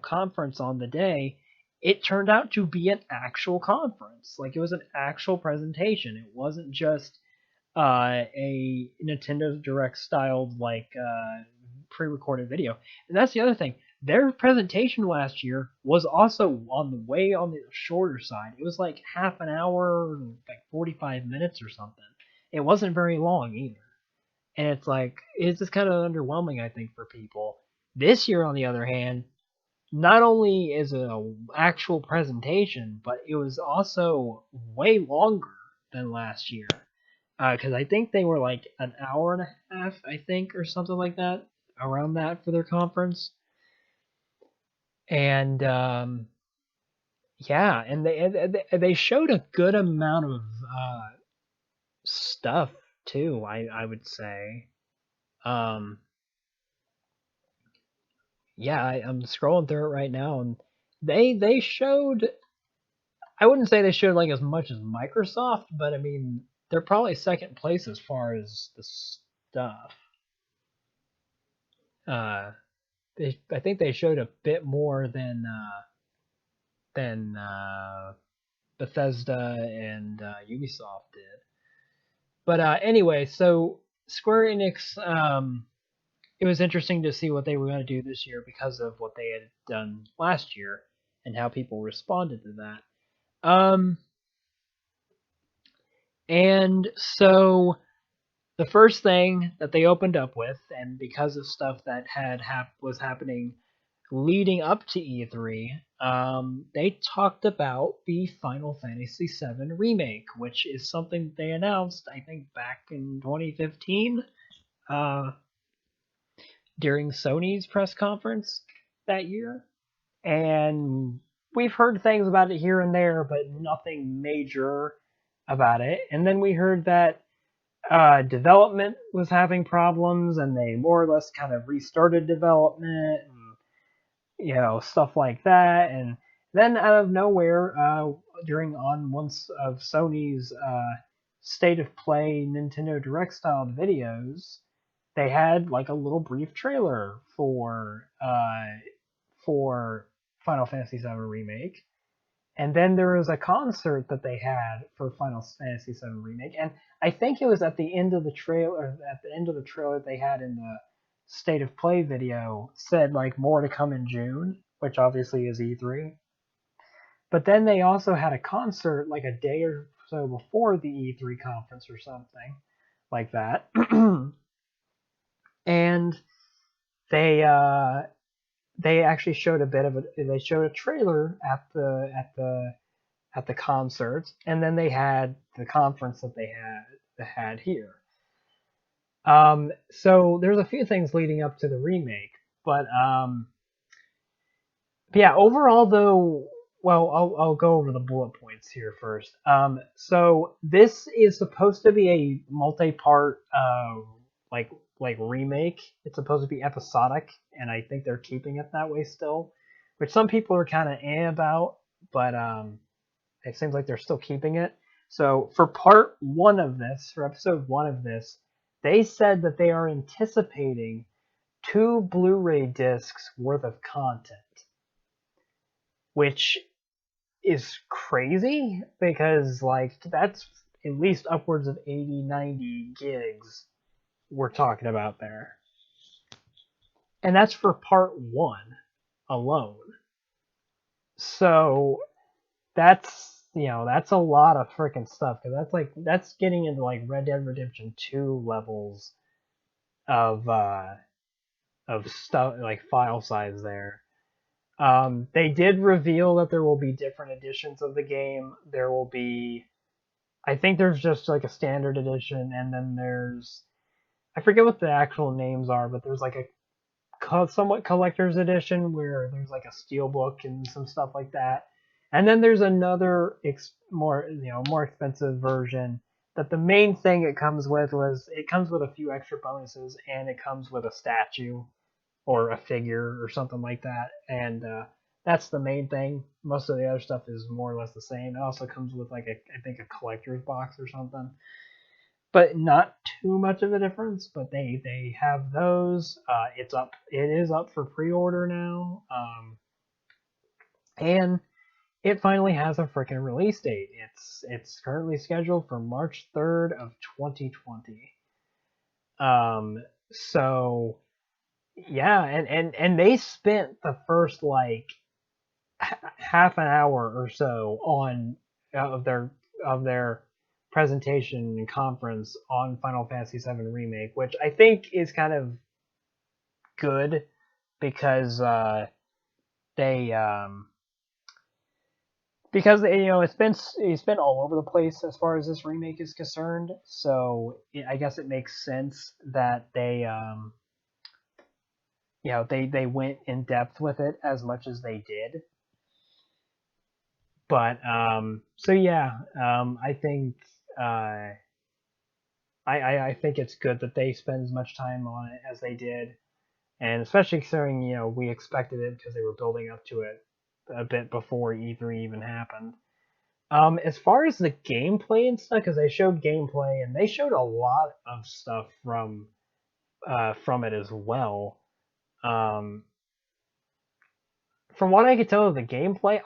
conference on the day, it turned out to be an actual conference. Like it was an actual presentation. It wasn't just a Nintendo Direct styled like pre-recorded video. And that's the other thing. Their presentation last year was also on the way on the shorter side. It was like half an hour, like 45 minutes or something. It wasn't very long either. And it's like it's just kind of underwhelming, I think, for people. This year, on the other hand, not only is it an actual presentation, but it was also way longer than last year. Because I think they were like an hour and a half, I think, or something like that, around that for their conference. And yeah, and they showed a good amount of stuff too. I would say. Um, yeah, I'm scrolling through it right now, and they showed. I wouldn't say they showed like as much as Microsoft, but I mean they're probably second place as far as the stuff. Uh, I think they showed a bit more than Bethesda and Ubisoft did. But anyway, so Square Enix, it was interesting to see what they were going to do this year because of what they had done last year and how people responded to that. Um, and so the first thing that they opened up with, and because of stuff that was happening leading up to E3, they talked about the Final Fantasy VII remake, which is something they announced, I think, back in 2015 uh, during Sony's press conference that year. And we've heard things about it here and there, but nothing major about it. And then we heard that development was having problems, and they more or less kind of restarted development, and stuff like that. And then out of nowhere, during on once of Sony's state of play Nintendo Direct styled videos, they had like a little brief trailer for Final Fantasy VII remake. And then there was a concert that they had for Final Fantasy VII remake, and I think it was at the end of the trailer. At the end of the trailer they had in the state of play video said like more to come in June, which obviously is E3. But then they also had a concert like a day or so before the E3 conference or something like that, and they uh, they actually showed a bit of a they showed a trailer at the concert, and then they had the conference that they had here. So there's a few things leading up to the remake, but yeah, overall though, well, I'll go over the bullet points here first. So this is supposed to be a multi-part like like remake. It's supposed to be episodic, and I think they're keeping it that way still, which some people are kind of about, but it seems like they're still keeping it. So for part one of this, for episode one of this, they said that they are anticipating 2 Blu-ray discs worth of content, which is crazy because like that's at least upwards of 80, 90 gigs we're talking about there. And that's for part one alone. So that's a lot of freaking stuff because that's getting into like Red Dead Redemption 2 levels of stuff like file size there. They did reveal that there will be different editions of the game. There will be, I think there's just like a standard edition, and then there's I forget what the actual names are, but there's like a somewhat collector's edition where there's like a steel book and some stuff like that. And then there's another more more expensive version that the main thing it comes with was it comes with a few extra bonuses and it comes with a statue or a figure or something like that. And that's the main thing. Most of the other stuff is more or less the same. It also comes with like I think a collector's box or something, but not too much of a difference. But they have those. It's up. It is up for pre-order now, and it finally has a freaking release date. It's currently scheduled for March 3rd of 2020. So yeah, and they spent the first like half an hour or so on of their presentation and conference on Final Fantasy VII Remake, which I think is kind of good because they it's been all over the place as far as this remake is concerned. So I guess it makes sense that they went in depth with it as much as they did. But so yeah, I think uh, I think it's good that they spend as much time on it as they did, and especially considering we expected it because they were building up to it a bit before E3 even happened. As far as the gameplay and stuff, because they showed gameplay and they showed a lot of stuff from it as well. Um, from what I could tell of the gameplay,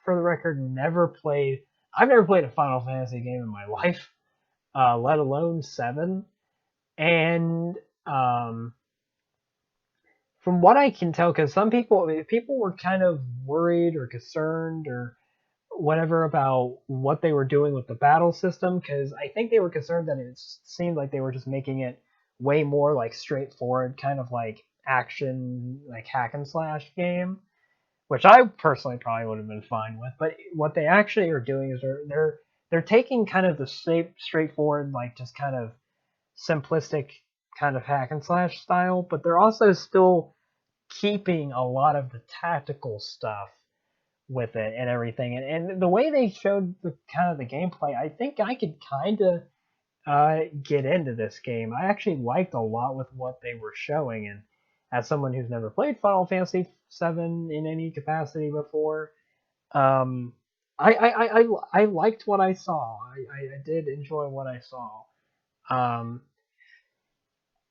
for the record, I've never played a Final Fantasy game in my life, let alone seven. And um, from what I can tell, because some people were kind of worried or concerned or whatever about what they were doing with the battle system, because I think they were concerned that it seemed like they were just making it way more like straightforward, kind of like action, like hack and slash game, which I personally probably would have been fine with. But what they actually are doing is they're taking kind of the straightforward, like just kind of simplistic kind of hack and slash style, but they're also still keeping a lot of the tactical stuff with it and everything. And the way they showed the kind of the gameplay, I think I could kind of get into this game. I actually liked a lot with what they were showing, and as someone who's never played Final Fantasy VII in any capacity before, um, I liked what I saw. I did enjoy what I saw. Um,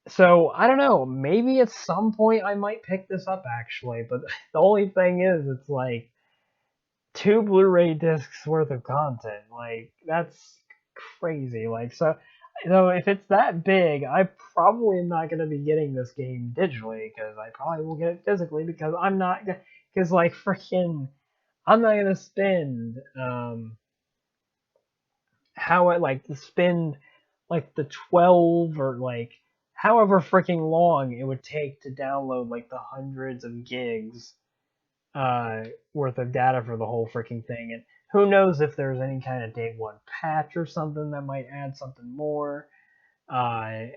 so I don't know. Maybe at some point I might pick this up actually, but the only thing is, it's like two Blu-ray discs worth of content. Like that's crazy. Like so if it's that big, I probably am not gonna be getting this game digitally because I probably will get it physically because I'm not because like freaking I'm not gonna spend how I like to spend like the 12 or like however freaking long it would take to download like the hundreds of gigs worth of data for the whole freaking thing. And who knows if there's any kind of day one patch or something that might add something more. But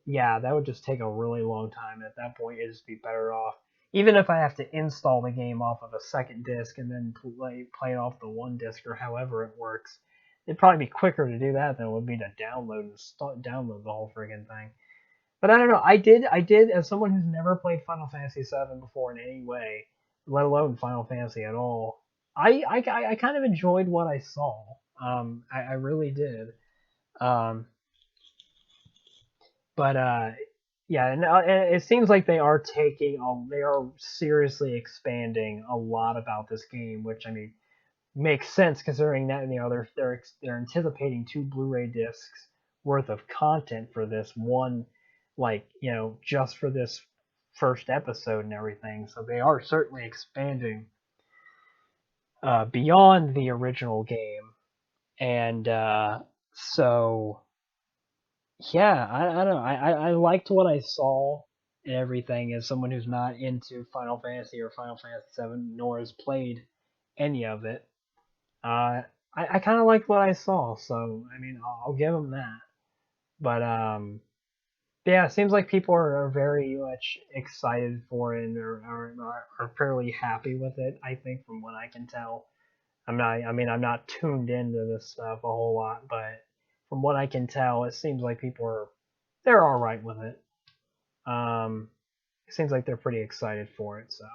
yeah, that would just take a really long time. At that point, it'd just be better off. Even if I have to install the game off of a second disc and then play it off the one disc or however it works, it'd probably be quicker to do that than it would be to download the whole friggin' thing. But I don't know. I did, as someone who's never played Final Fantasy VII before in any way, let alone Final Fantasy at all. I kind of enjoyed what I saw. I really did. Um, but yeah, and it seems like they are seriously expanding a lot about this game, which I mean makes sense considering that they're anticipating two Blu-ray discs worth of content for this one, like just for this first episode and everything. So they are certainly expanding beyond the original game, and so yeah, I don't know. I liked what I saw and everything as someone who's not into Final Fantasy or Final Fantasy VII, nor has played any of it. Uh, I kind of liked what I saw, so I mean, I'll give them that. But Yeah, it seems like people are very much excited for it and are fairly happy with it. I think from what I can tell, I'm not tuned into this stuff a whole lot, but from what I can tell, it seems like they're all right with it. Um, it seems like they're pretty excited for it. So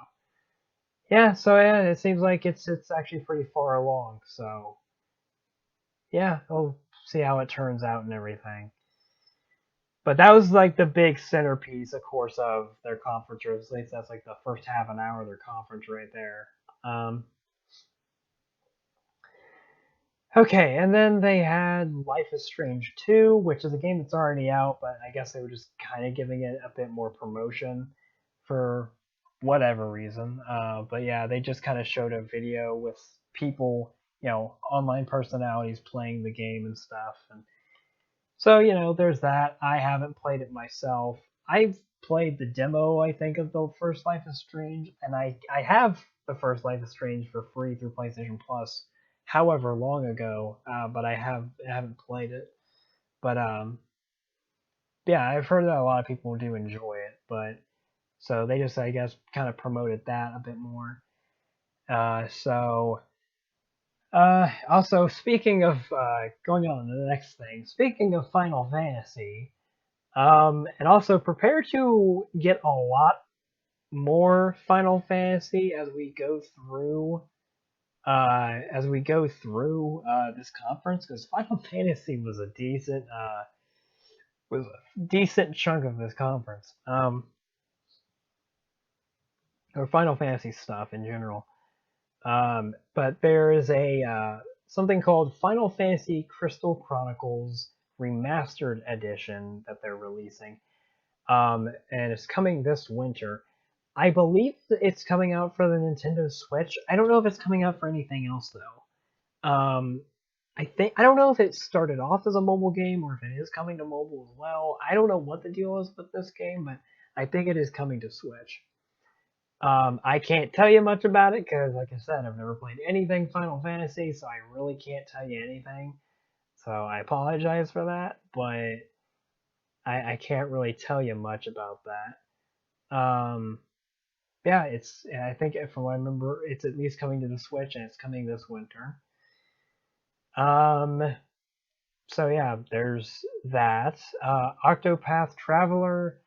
yeah, it seems like it's actually pretty far along. So yeah, we'll see how it turns out and everything. But that was like the big centerpiece, of course, of their conference, or at least that's like the first half an hour of their conference right there. Um, okay, and then they had Life is Strange 2, which is a game that's already out, but I guess they were just kind of giving it a bit more promotion for whatever reason. But yeah, they just kind of showed a video with people, online personalities playing the game and stuff, and so, there's that. I haven't played it myself. I've played the demo, I think, of the first Life is Strange, and I have the first Life is Strange for free through PlayStation Plus, however long ago, but I haven't played it. But yeah, I've heard that a lot of people do enjoy it, but so they just, I guess, kind of promoted that a bit more. So also speaking of going on to the next thing, speaking of Final Fantasy. And also prepare to get a lot more Final Fantasy as we go through this conference, because Final Fantasy was a decent chunk of this conference. Or Final Fantasy stuff in general. But there is a something called Final Fantasy Crystal Chronicles Remastered Edition that they're releasing. And it's coming this winter. I believe it's coming out for the Nintendo Switch. I don't know if it's coming out for anything else though. I don't know if it started off as a mobile game or if it is coming to mobile as well. I don't know what the deal is with this game, but I think it is coming to Switch. I can't tell you much about it because, like I said, I've never played anything Final Fantasy, so I really can't tell you anything. So I apologize for that, but I can't really tell you much about that. Yeah, I think from what I remember, it's at least coming to the Switch and it's coming this winter. Um, so yeah, there's that. Octopath Traveler.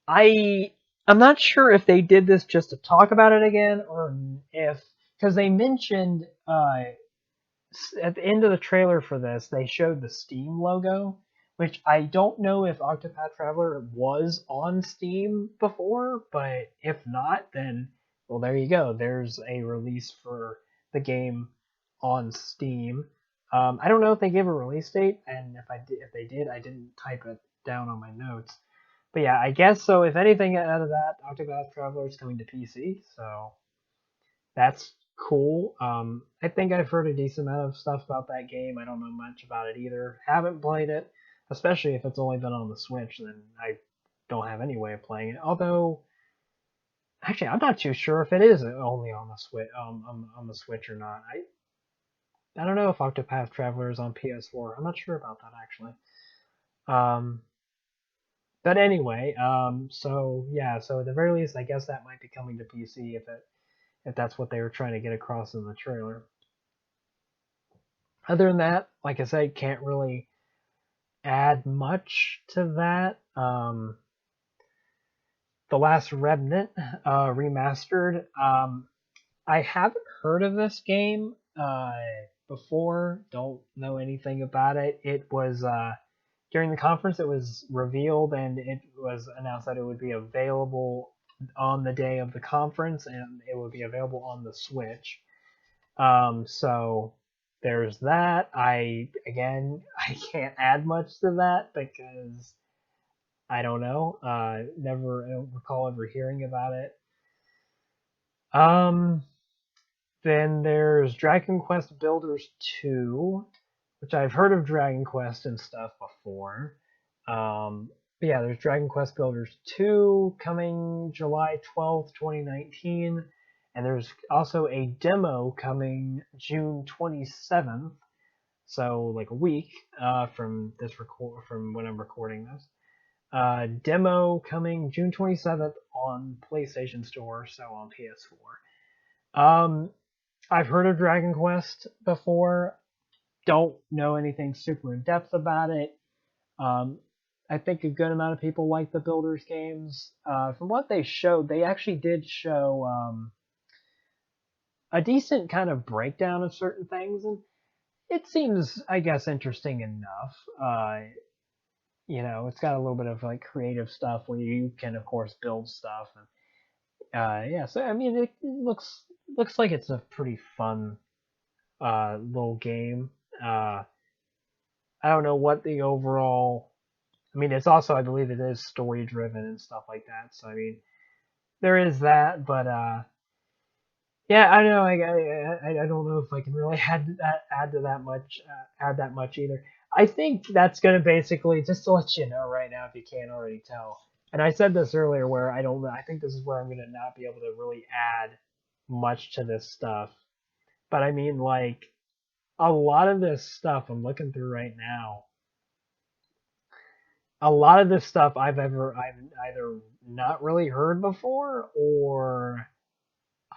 I I'm not sure if they did this just to talk about it again or if because they mentioned at the end of the trailer for this, they showed the Steam logo, which I don't know if Octopath Traveler was on Steam before, but if not, then well, there you go. There's a release for the game on Steam. I don't know if they gave a release date, and if they did, I didn't type it down on my notes. But yeah, I guess so. If anything out of that, Octopath Traveler is coming to PC, so that's cool. I think I've heard a decent amount of stuff about that game. I don't know much about it either. Haven't played it, especially if it's only been on the Switch. Then I don't have any way of playing it. Although, actually, I'm not too sure if it is only on the Switch, on the Switch or not. I don't know if Octopath Traveler is on PS4. I'm not sure about that actually. Um, but anyway, so yeah, so at the very least, I guess that might be coming to PC if that's what they were trying to get across in the trailer. Other than that, like I said, can't really add much to that. The Last Remnant remastered. I haven't heard of this game before. Don't know anything about it. It was during the conference. It was revealed and it was announced that it would be available on the day of the conference and it would be available on the Switch. So there's that. I can't add much to that because I don't know. I don't recall ever hearing about it. Um, then there's Dragon Quest Builders 2, which I've heard of Dragon Quest and stuff before. But yeah, there's Dragon Quest Builders 2 coming July 12th, 2019. And there's also a demo coming June 27th, so like a week from when I'm recording this. Demo coming June 27th on PlayStation Store, so on PS4. I've heard of Dragon Quest before. Don't know anything super in depth about it. Um, I think a good amount of people like the Builders games. From what they showed, they actually did show a decent kind of breakdown of certain things, and it seems, I guess, interesting enough. It's got a little bit of like creative stuff where you can, of course, build stuff. And, yeah, so I mean, it looks like it's a pretty fun little game. Uh, I don't know what the overall. I mean, it's also, I believe, it is story driven and stuff like that. So I mean, there is that, but yeah, I don't know. I don't know if I can really add that much either. I think that's gonna basically just to let you know right now if you can't already tell. And I said this earlier where I don't know. I think this is where I'm gonna not be able to really add much to this stuff. But I mean, like a lot of this stuff I'm looking through right now. A lot of this stuff I've either not really heard before or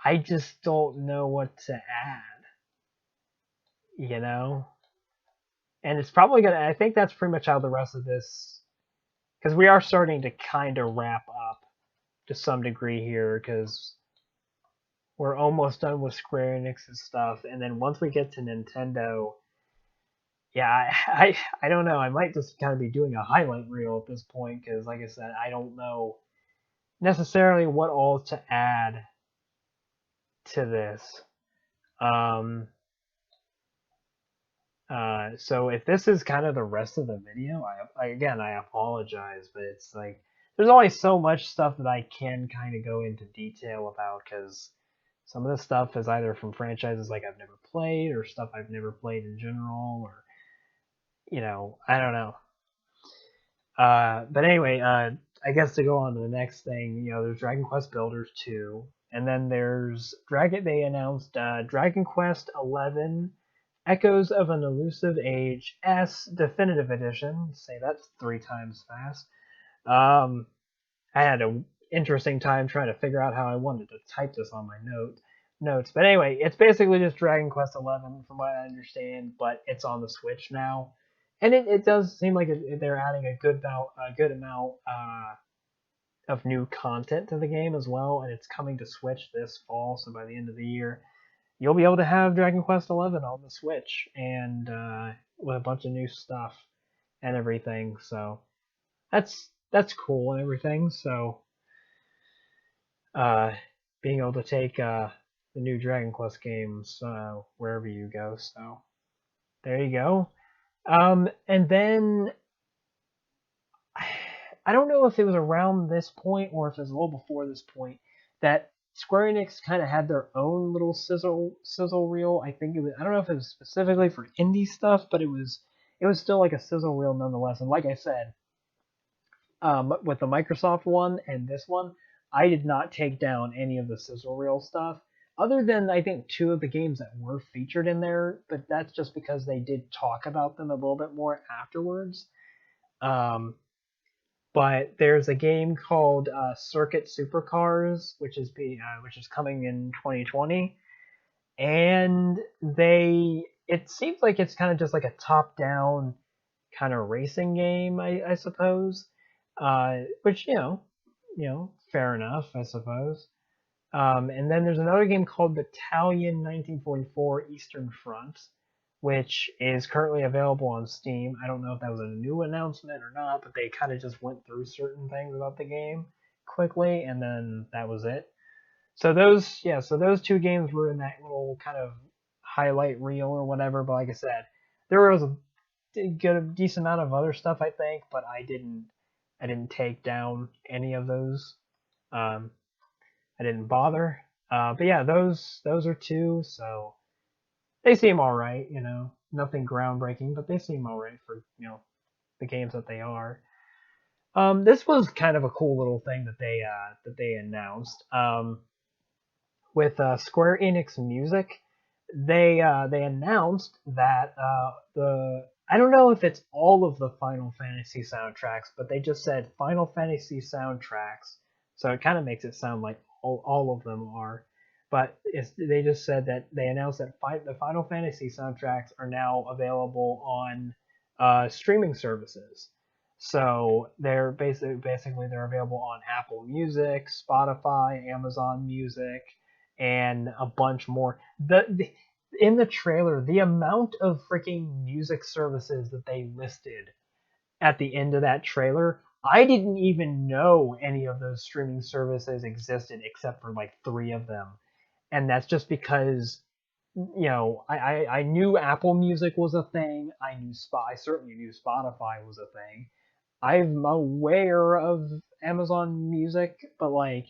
I just don't know what to add. You know, and it's probably gonna. I think that's pretty much how the rest of this, because we are starting to kind of wrap up to some degree here, because we're almost done with Square Enix's stuff, and then once we get to Nintendo, yeah, I don't know. I might just kind of be doing a highlight reel at this point, because like I said, I don't know necessarily what all to add to this. Um, so if this is kind of the rest of the video, again I apologize, but it's like there's only so much stuff that I can kind of go into detail about because some of the stuff is either from franchises like I've never played or stuff I've never played in general, or I don't know. But anyway, I guess to go on to the next thing, there's Dragon Quest Builders 2, and then there's Dragon. They announced Dragon Quest 11 Echoes of an Elusive Age S Definitive Edition. Say that's 3 times fast. I had an interesting time trying to figure out how I wanted to type this on my notes. But anyway, it's basically just Dragon Quest 11 from what I understand, but it's on the Switch now, and it does seem like they're adding a good amount of new content to the game as well, and it's coming to Switch this fall. So by the end of the year, you'll be able to have Dragon Quest 11 on the Switch and with a bunch of new stuff and everything. So that's cool and everything. So uh, being able to take the new Dragon Quest games wherever you go. So there you go. And then I don't know if it was around this point or if it was a little before this point that Square Enix kind of had their own little sizzle reel. I think it was. I don't know if it was specifically for indie stuff, but it was still like a sizzle reel nonetheless. And like I said, with the Microsoft one and this one, I did not take down any of the sizzle reel stuff, other than I think 2 of the games that were featured in there. But that's just because they did talk about them a little bit more afterwards. Um, but there's a game called Circuit Supercars, which is coming in 2020, and it seems like it's kind of just like a top down kind of racing game, I suppose. Which fair enough, I suppose. And then there's another game called Battalion 1944 Eastern Front, which is currently available on Steam. I don't know if that was a new announcement or not, but they kind of just went through certain things about the game quickly, and then that was it. So those 2 games were in that little kind of highlight reel or whatever. But like I said, there was a decent amount of other stuff I think, but I didn't take down any of those. Um, I didn't bother. But yeah, those are 2. So they seem all right. Nothing groundbreaking, but they seem all right for the games that they are. This was kind of a cool little thing that they announced. With Square Enix Music, they announced that I don't know if it's all of the Final Fantasy soundtracks, but they just said Final Fantasy soundtracks, so it kind of makes it sound like all of them are. But they just said that they announced that the Final Fantasy soundtracks are now available on streaming services. So they're basically they're available on Apple Music, Spotify, Amazon Music, and a bunch more. The in the trailer, the amount of freaking music services that they listed at the end of that trailer, I didn't even know any of those streaming services existed except for like three of them. And that's just because, I knew Apple Music was a thing. I certainly knew Spotify was a thing. I'm aware of Amazon Music, but like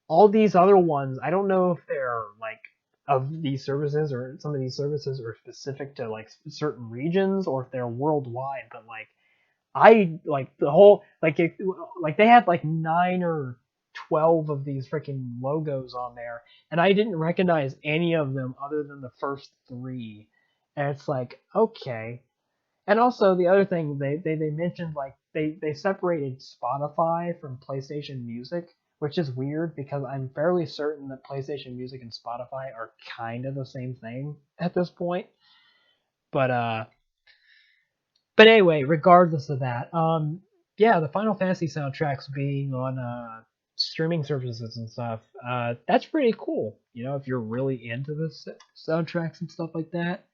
all these other ones, I don't know if they're like of these services or some of these services are specific to like certain regions or if they're worldwide. But like I like the whole like they had like 9 or 12 of these freaking logos on there, and I didn't recognize any of them other than the first three. And it's like okay, and also the other thing they mentioned like they separated Spotify from PlayStation Music, which is weird because I'm fairly certain that PlayStation Music and Spotify are kind of the same thing at this point. But anyway, regardless of that, yeah, the Final Fantasy soundtracks being on streaming services and stuff, that's pretty cool. You know, if you're really into the soundtracks and stuff like that,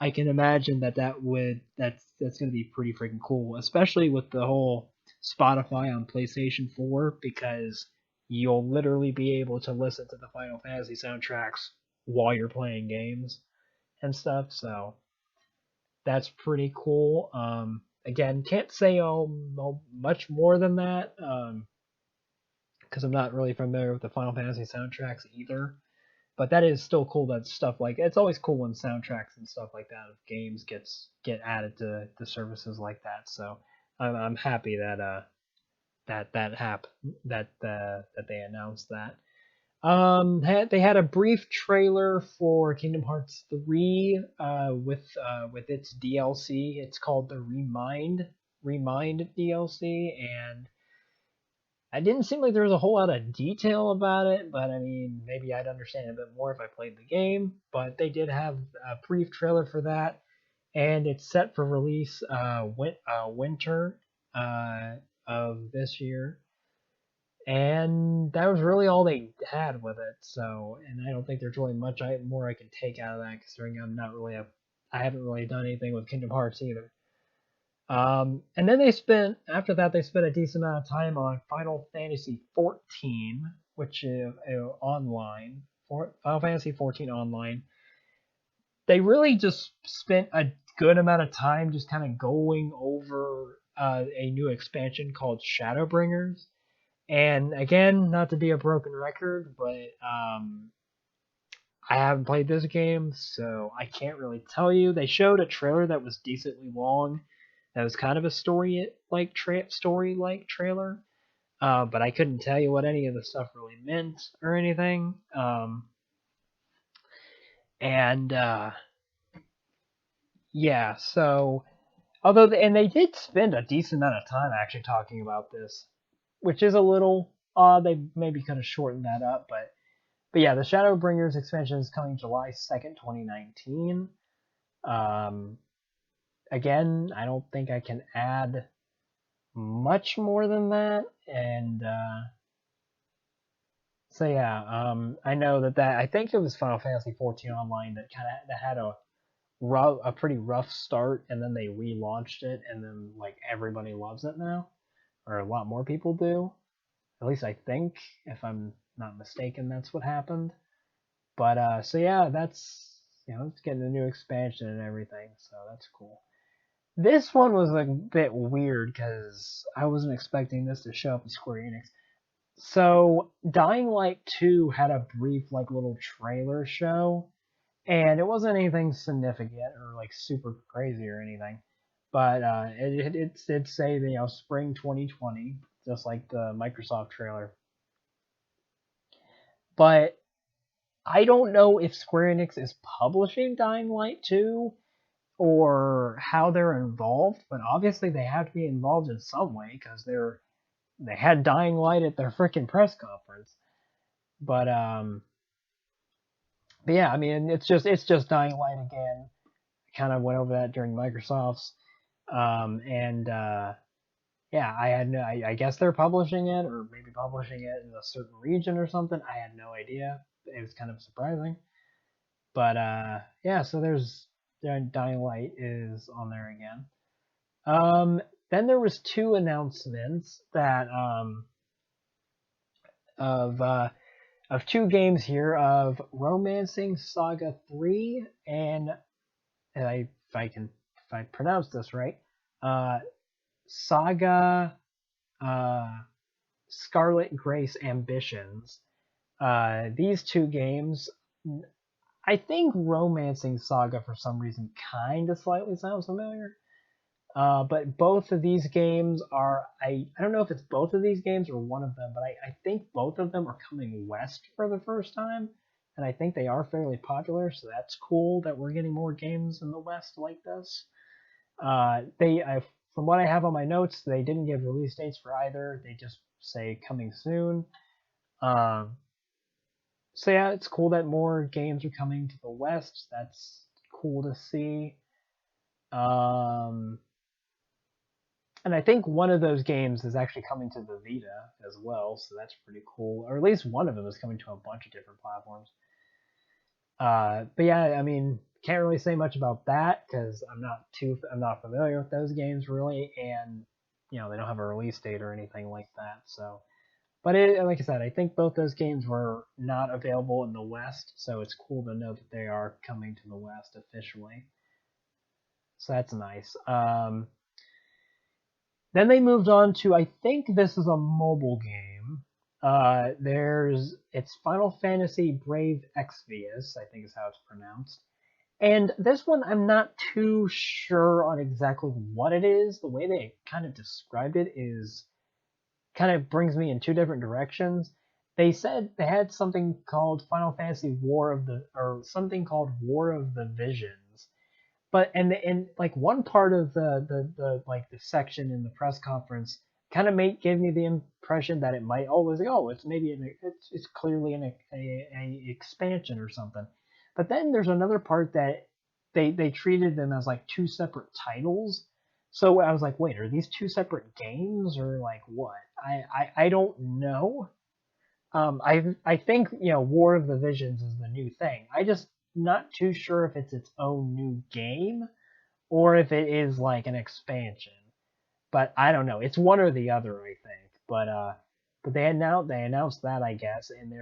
I can imagine that's gonna be pretty freaking cool, especially with the whole Spotify on PlayStation 4 because you'll literally be able to listen to the Final Fantasy soundtracks while you're playing games and stuff. So that's pretty cool. Again, can't say much more than that because I'm not really familiar with the Final Fantasy soundtracks either. But that is still cool that stuff like it's always cool when soundtracks and stuff like that of games get added to services like that. So I'm happy that that they announced that. They had a brief trailer for Kingdom Hearts 3 with its DLC. It's called the Remind DLC, and it didn't seem like there was a whole lot of detail about it, but I mean, maybe I'd understand a bit more if I played the game. But they did have a brief trailer for that, and it's set for release winter uh, of this year. And that was really all they had with it. So, and I don't think there's really much more I can take out of that, considering I haven't really done anything with Kingdom Hearts either. And then after that they spent a decent amount of time on Final Fantasy 14, which is online, Final Fantasy 14 online. They really just spent a good amount of time just kind of going over a new expansion called Shadowbringers. And again, not to be a broken record, but I haven't played this game, so I can't really tell you. They showed a trailer that was decently long. That was kind of a story like trailer, but I couldn't tell you what any of the stuff really meant or anything. And yeah, so and they did spend a decent amount of time actually talking about this, which is a little odd. They maybe could have shortened that up, but yeah, the Shadowbringers expansion is coming July 2nd, 2019. Um, Again, I don't think I can add much more than that. And so yeah, I know that I think it was Final Fantasy 14 Online that had a pretty rough start, and then they relaunched it, and then like everybody loves it now, or a lot more people do. At least I think, if I'm not mistaken, that's what happened. But so yeah, that's it's getting a new expansion and everything, so that's cool. This one was a bit weird because I wasn't expecting this to show up at Square Enix. So Dying Light 2 had a brief like little trailer show, and it wasn't anything significant or like super crazy or anything. But it did say spring 2020, just like the Microsoft trailer. But I don't know if Square Enix is publishing Dying Light 2, or how they're involved, but obviously they have to be involved in some way because they had Dying Light at their freaking press conference. But but yeah, I mean it's just Dying Light again. Kind of went over that during Microsoft's, and yeah, I had no. I guess they're publishing it, or maybe publishing it in a certain region or something. I had no idea. It was kind of surprising, but yeah. So there's Dying Light is on there again. Then there was two announcements that of two games here of Romancing Saga 3 and if I pronounce this right, uh, Saga uh, Scarlet Grace Ambitions. These two games, I think Romancing Saga for some reason kind of slightly sounds familiar. But both of these games are I don't know if it's both of these games or one of them, but I think both of them are coming west for the first time, and I think they are fairly popular, so that's cool that we're getting more games in the west like this. From what I have on my notes, they didn't give release dates for either. They just say coming soon. Um, so yeah, it's cool that more games are coming to the west. That's cool to see. Um, And I think one of those games is actually coming to the Vita as well, so that's pretty cool. Or at least one of them is coming to a bunch of different platforms. But yeah, I mean, can't really say much about that because I'm not familiar with those games really, and they don't have a release date or anything like that. So, but like I said, I think both those games were not available in the West, so it's cool to know that they are coming to the West officially. So that's nice. Then they moved on to I think this is a mobile game. It's Final Fantasy Brave Exvius, I think is how it's pronounced. And this one I'm not too sure on exactly what it is. The way they kind of described it is kind of brings me in two different directions. They said they had something called Final Fantasy War of the or something called War of the Visions, but and like one part of the like the section in the press conference kind of gave me the impression that it might always it's maybe it's clearly a expansion or something, but then there's another part that they treated them as like two separate titles. So I was like, wait, are these two separate games or like what? I don't know. I think War of the Visions is the new thing. I just not too sure if it's its own new game or if it is like an expansion. But I don't know. It's one or the other, I think. But they announced that I guess, and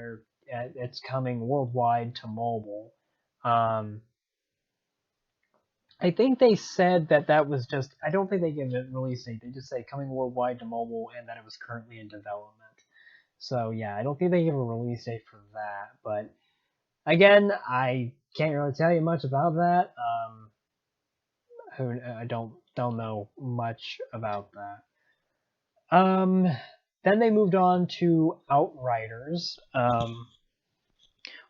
it's coming worldwide to mobile. Um, I think they said that was just. I don't think they give a release date. They just say coming worldwide to mobile, and that it was currently in development. So yeah, I don't think they give a release date for that. But again, I can't really tell you much about that. Who I don't know much about that. Um, then they moved on to Outriders,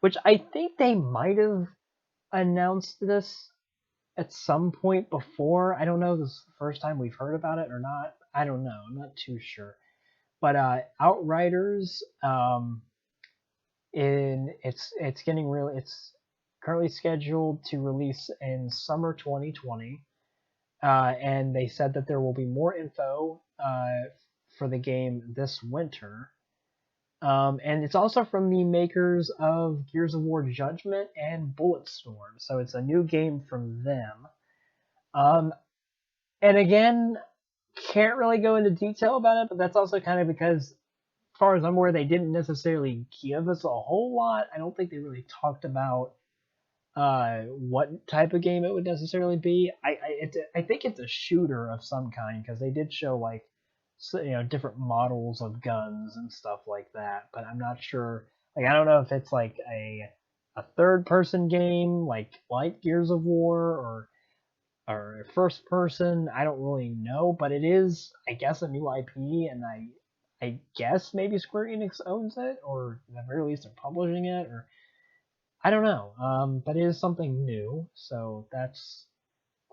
which I think they might have announced this at some point before. I don't know if this is the first time we've heard about it or not. I don't know. I'm not too sure. But Outriders, it's getting really it's currently scheduled to release in summer 2020. And they said that there will be more info for the game this winter. And it's also from the makers of Gears of War Judgment and Bulletstorm, so it's a new game from them. Um, and again, can't really go into detail about it, but that's also kind of because, as far as I'm aware, they didn't necessarily give us a whole lot. I don't think they really talked about what type of game it would necessarily be. I think it's a shooter of some kind because they did show like different models of guns and stuff like that. But I'm not sure. Like I don't know if it's like a third person game like Gears of War or first person. I don't really know, but it is I guess a new IP, and I guess maybe Square Enix owns it, or at the very least they're publishing it, or I don't know. But it is something new, so that's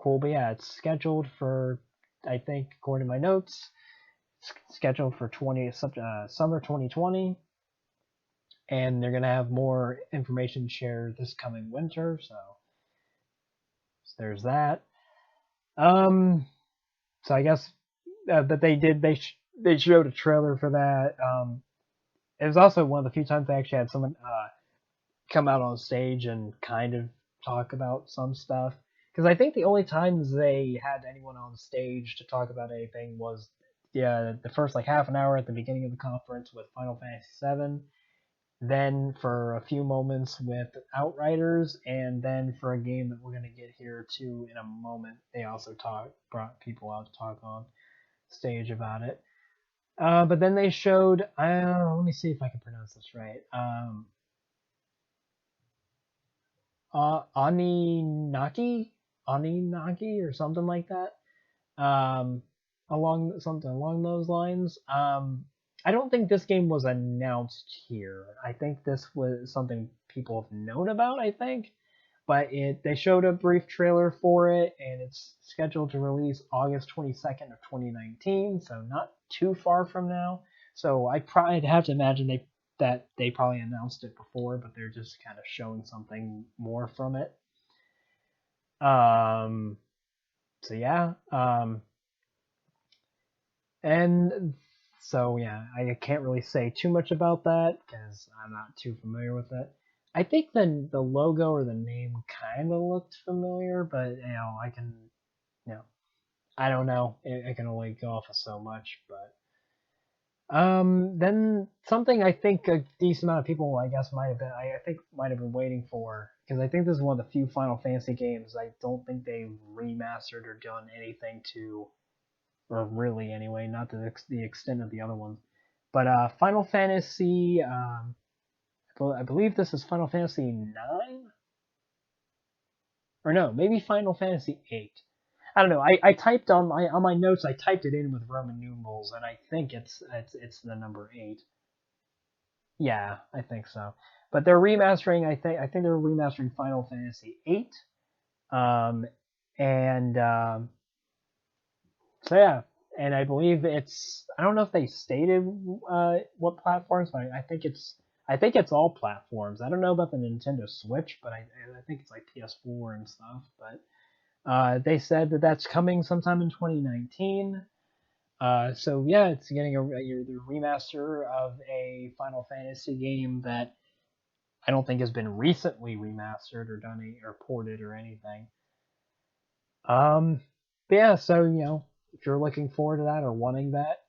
cool. But yeah, it's scheduled for, I think, according to my notes, scheduled for summer 2020, and they're gonna have more information shared this coming winter. So there's that. Um, so I guess, but they showed a trailer for that. It was also one of the few times they actually had someone come out on stage and kind of talk about some stuff. Because I think the only times they had anyone on stage to talk about anything was, yeah, the first like half an hour at the beginning of the conference with Final Fantasy VII, then for a few moments with Outriders, and then for a game that we're gonna get here to in a moment, they also brought people out to talk on stage about it. But then they showed. Let me see if I can pronounce this right. Aninaki, Aninaki, or something like that. Um, along those lines. I don't think this game was announced here. I think this was something people have known about. I think, but they showed a brief trailer for it, and it's scheduled to release August 22nd of 2019, so not too far from now. So I'd probably have to imagine they probably announced it before, but they're just kind of showing something more from it. Um, so yeah, and so yeah, I can't really say too much about that because I'm not too familiar with it. I think the logo or the name kind of looked familiar, but you know I don't know. It can only go off of so much, but then something I think a decent amount of people, I guess, I think might have been waiting for, because I think this is one of the few Final Fantasy games I don't think they've remastered or done anything to, or really anyway, not to the extent of the other ones. But Final Fantasy, I believe this is Final Fantasy 9, or no, maybe Final Fantasy 8. I don't know. I typed on my notes. I typed it in with Roman numerals, and I think it's the number 8. Yeah, I think so. But they're remastering. I think they're remastering Final Fantasy 8. Um, and So yeah, and I believe it's. I don't know if they stated what platforms, but I think it's all platforms. I don't know about the Nintendo Switch, but I think it's like PS4 and stuff. But they said that that's coming sometime in 2019. So yeah, it's getting the remaster of a Final Fantasy game that I don't think has been recently remastered or or ported or anything. Um, but yeah, so if you're looking forward to that or wanting that,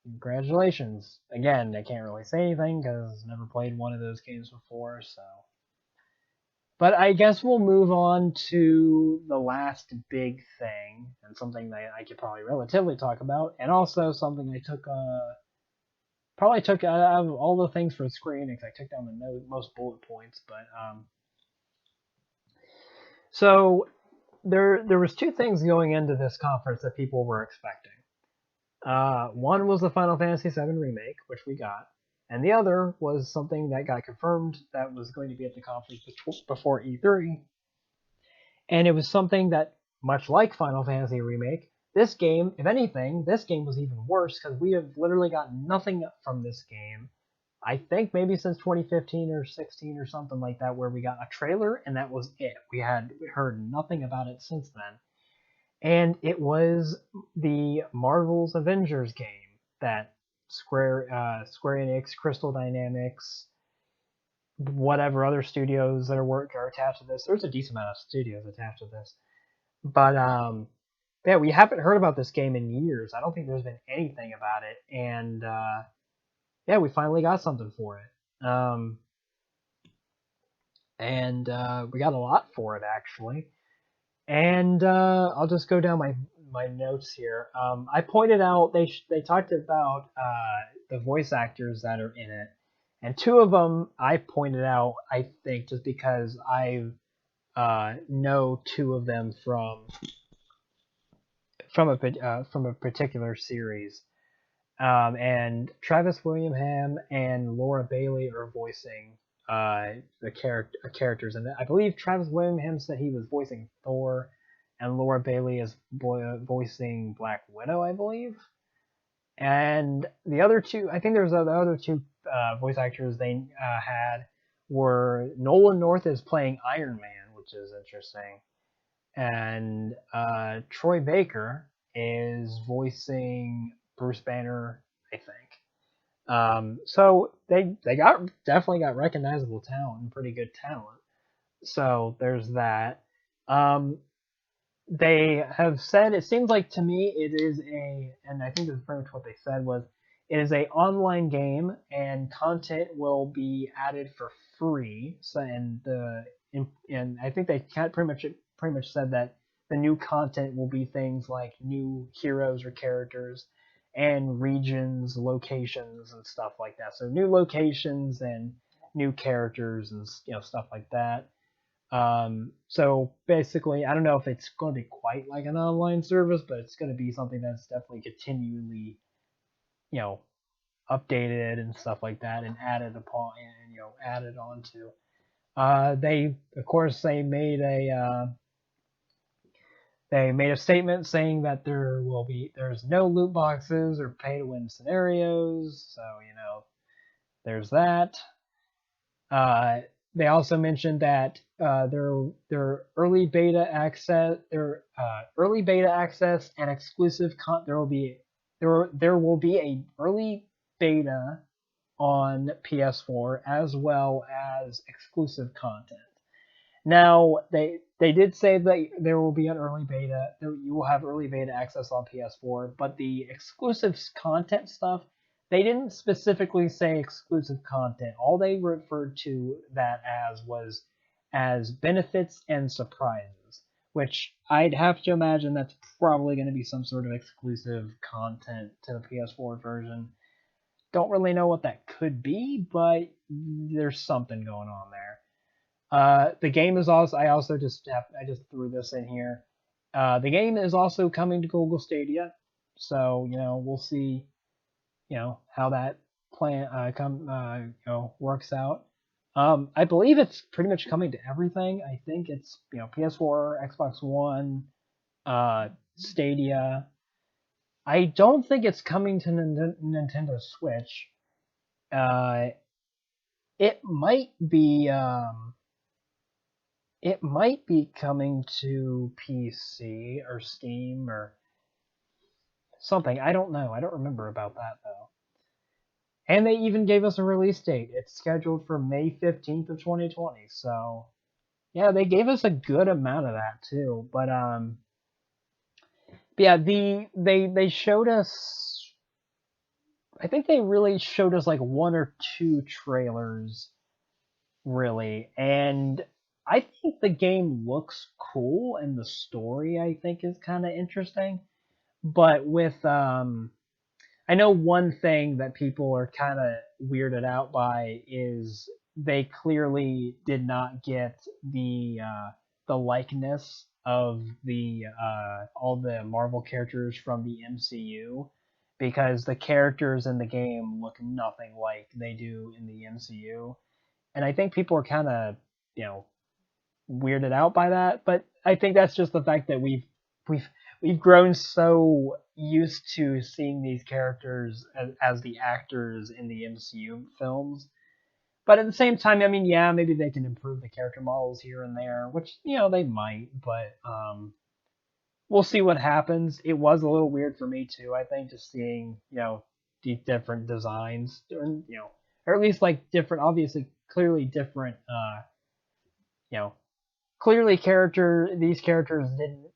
congratulations. Again, I can't really say anything because I've never played one of those games before, so. But I guess we'll move on to the last big thing, and something that I could probably relatively talk about, and also something I took out of all the things for Square Enix. I took down the most bullet points, but so there was two things going into this conference that people were expecting. One was the Final Fantasy VII remake, which we got, and the other was something that got confirmed that was going to be at the conference before E3, and it was something that, much like Final Fantasy remake, this game, if anything, this game was even worse because we have literally got nothing from this game. I think maybe since 2015 or 16 or something like that, where we got a trailer and that was it. We had heard nothing about it since then, and it was the Marvel's Avengers game that Square Enix, Crystal Dynamics, whatever other studios that are attached to this. There's a decent amount of studios attached to this, but yeah, we haven't heard about this game in years. I don't think there's been anything about it, and yeah, we finally got something for it. And we got a lot for it actually. And I'll just go down my notes here. I pointed out they talked about the voice actors that are in it, and two of them I pointed out. I think just because I know two of them from a particular series. And Travis William Ham and Laura Bailey are voicing the characters in it. I believe Travis William Ham said he was voicing Thor, and Laura Bailey is voicing Black Widow, I believe. And the other two, I think there's the other two voice actors they had were Nolan North is playing Iron Man, which is interesting, and Troy Baker is voicing Bruce Banner, I think. So they got definitely got recognizable talent and pretty good talent. So there's that. Um, they have said it seems like to me it is and I think that's pretty much what they said was it is a online game and content will be added for free. So and I think they pretty much said that the new content will be things like new heroes or characters and regions, locations and stuff like that. So new locations and new characters and stuff like that. So basically, I don't know if it's going to be quite like an online service, but it's going to be something that's definitely continually, you know, updated and stuff like that, and added upon and added onto. They of course they made a statement saying that there's no loot boxes or pay to win scenarios, so there's that. Uh, they also mentioned that their early beta access and exclusive there will be a early beta on PS4 as well as exclusive content. Now they did say that there will be an early beta. You will have early beta access on PS4, but the exclusive content stuff they didn't specifically say exclusive content. All they referred to that as was as benefits and surprises, which I'd have to imagine that's probably going to be some sort of exclusive content to the PS4 version. Don't really know what that could be, but there's something going on there. The game is also. I just threw this in here. The game is also coming to Google Stadia, so we'll see how that plan works out. I believe it's pretty much coming to everything. I think it's PS4, Xbox One, Stadia. I don't think it's coming to Nintendo Switch. Uh, it might be. It might be coming to PC or Steam or something. I don't know. I don't remember about that though. And they even gave us a release date. It's scheduled for May 15th of 2020. So, yeah, they gave us a good amount of that too. But yeah, they showed us I think they really showed us like one or two trailers really. And I think the game looks cool and the story I think is kind of interesting. But with I know one thing that people are kind of weirded out by is they clearly did not get the likeness of the all the Marvel characters from the MCU because the characters in the game look nothing like they do in the MCU, and I think people are kind of you know weirded out by that. But I think that's just the fact that we've we've grown so used to seeing these characters as the actors in the MCU films. But at the same time, I mean, yeah, maybe they can improve the character models here and there, which they might. But we'll see what happens. It was a little weird for me too. I think just seeing these different designs, or at least like different, obviously, clearly different. You know, clearly these characters didn't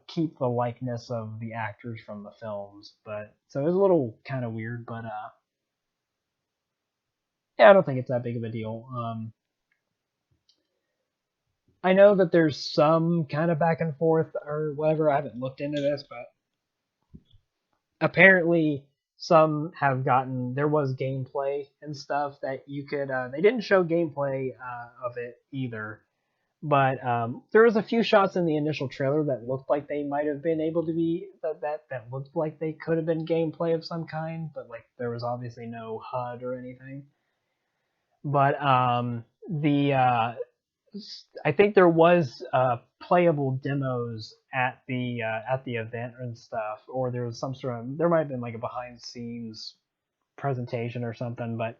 keep the likeness of the actors from the films, but so it was a little kind of weird, but yeah, I don't think it's that big of a deal. I know that there's some kind of back and forth or whatever. I haven't looked into this, but apparently some have gotten there was gameplay and stuff that you could they didn't show gameplay of it either. But there was a few shots in the initial trailer that looked like they might have been able to be that looked like they could have been gameplay of some kind, but like there was obviously no HUD or anything. But the I think there was playable demos at the event and stuff, or there was some sort of there might have been like a behind the scenes presentation or something. But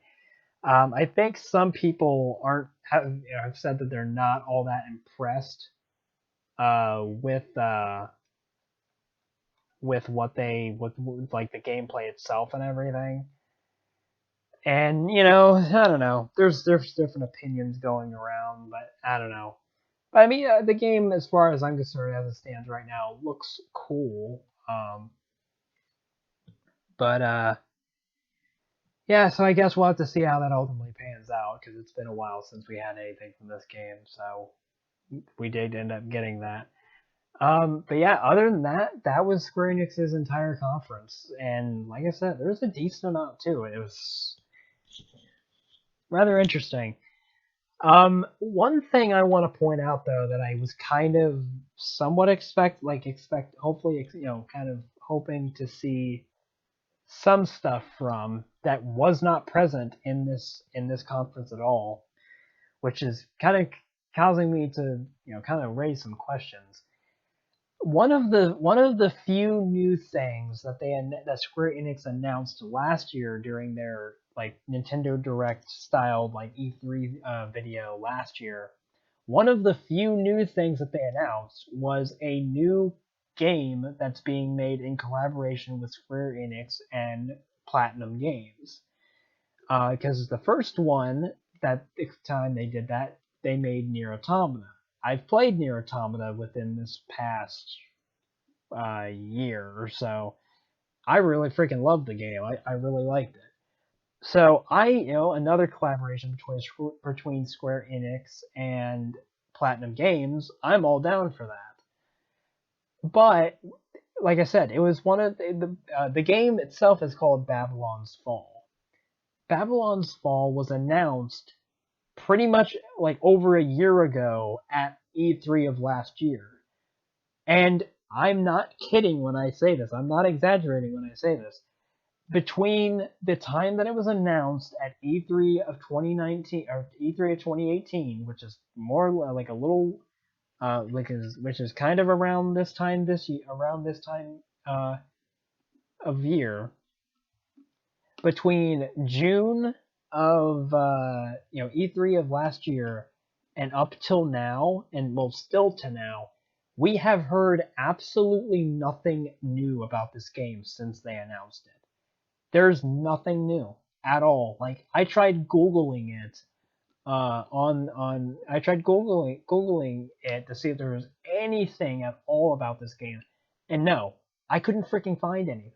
I think some people aren't have said that they're not all that impressed with what they with like the gameplay itself and everything. And I don't know. There's different opinions going around, but I don't know. But I mean, the game, as far as I'm concerned, as it stands right now, looks cool. But yeah. So I guess we'll have to see how that ultimately pans out because it's been a while since we had anything from this game. So we did end up getting that. But yeah, other than that, that was Square Enix's entire conference, and like I said, there was a decent amount too. It was rather interesting. One thing I want to point out though that I was kind of somewhat hopefully kind of hoping to see some stuff from that was not present in this conference at all, which is kind of causing me to kind of raise some questions. One of the few new things that Square Enix announced last year during their like Nintendo Direct styled like E3 video last year, one of the few new things that they announced was a new game that's being made in collaboration with Square Enix and Platinum Games. Because the first one that the time they did that, they made Nier Automata. I've played Nier Automata within this past year or so. I really freaking loved the game. I really liked it. So another collaboration between Square Enix and Platinum Games. I'm all down for that. But like I said, it was one of the game itself is called Babylon's Fall. Babylon's Fall was announced pretty much like over a year ago at E3 of last year. And I'm not kidding when I say this. I'm not exaggerating when I say this. Between the time that it was announced at E3 of 2019 or E3 of 2018, which is more like a little which is kind of around this time uh, of year, between June of E3 of last year and up till now, and well, still to now, we have heard absolutely nothing new about this game since they announced it. There's nothing new at all. Like I tried googling it on I tried googling it to see if there was anything at all about this game, and no, I couldn't freaking find anything.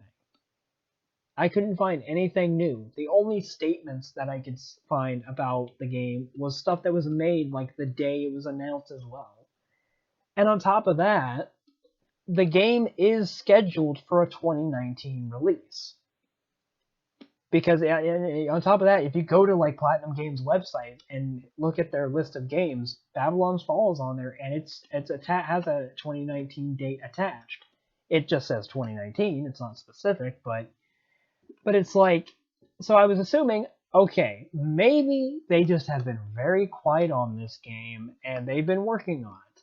I couldn't find anything new. The only statements that I could find about the game was stuff that was made like the day it was announced as well. And on top of that, the game is scheduled for a 2019 release. Because on top of that, if you go to like Platinum Games website and look at their list of games, Babylon's Fall is on there, and has a 2019 date attached. It just says 2019. It's not specific, but it's like, so I was assuming, okay, maybe they just have been very quiet on this game and they've been working on it.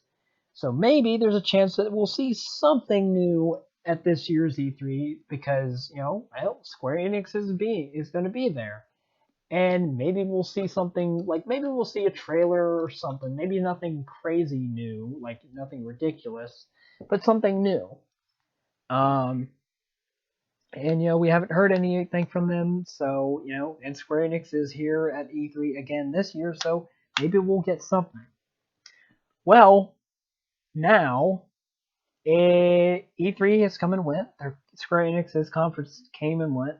So maybe there's a chance that we'll see something new at this year's E3 because Square Enix is going to be there, and maybe we'll see something like maybe we'll see a trailer or something. Maybe nothing crazy new, like nothing ridiculous, but something new. Um, and we haven't heard anything from them, so and Square Enix is here at E3 again this year, so maybe we'll get something. Well, now E3 has come and went. Their Square Enix's conference came and went,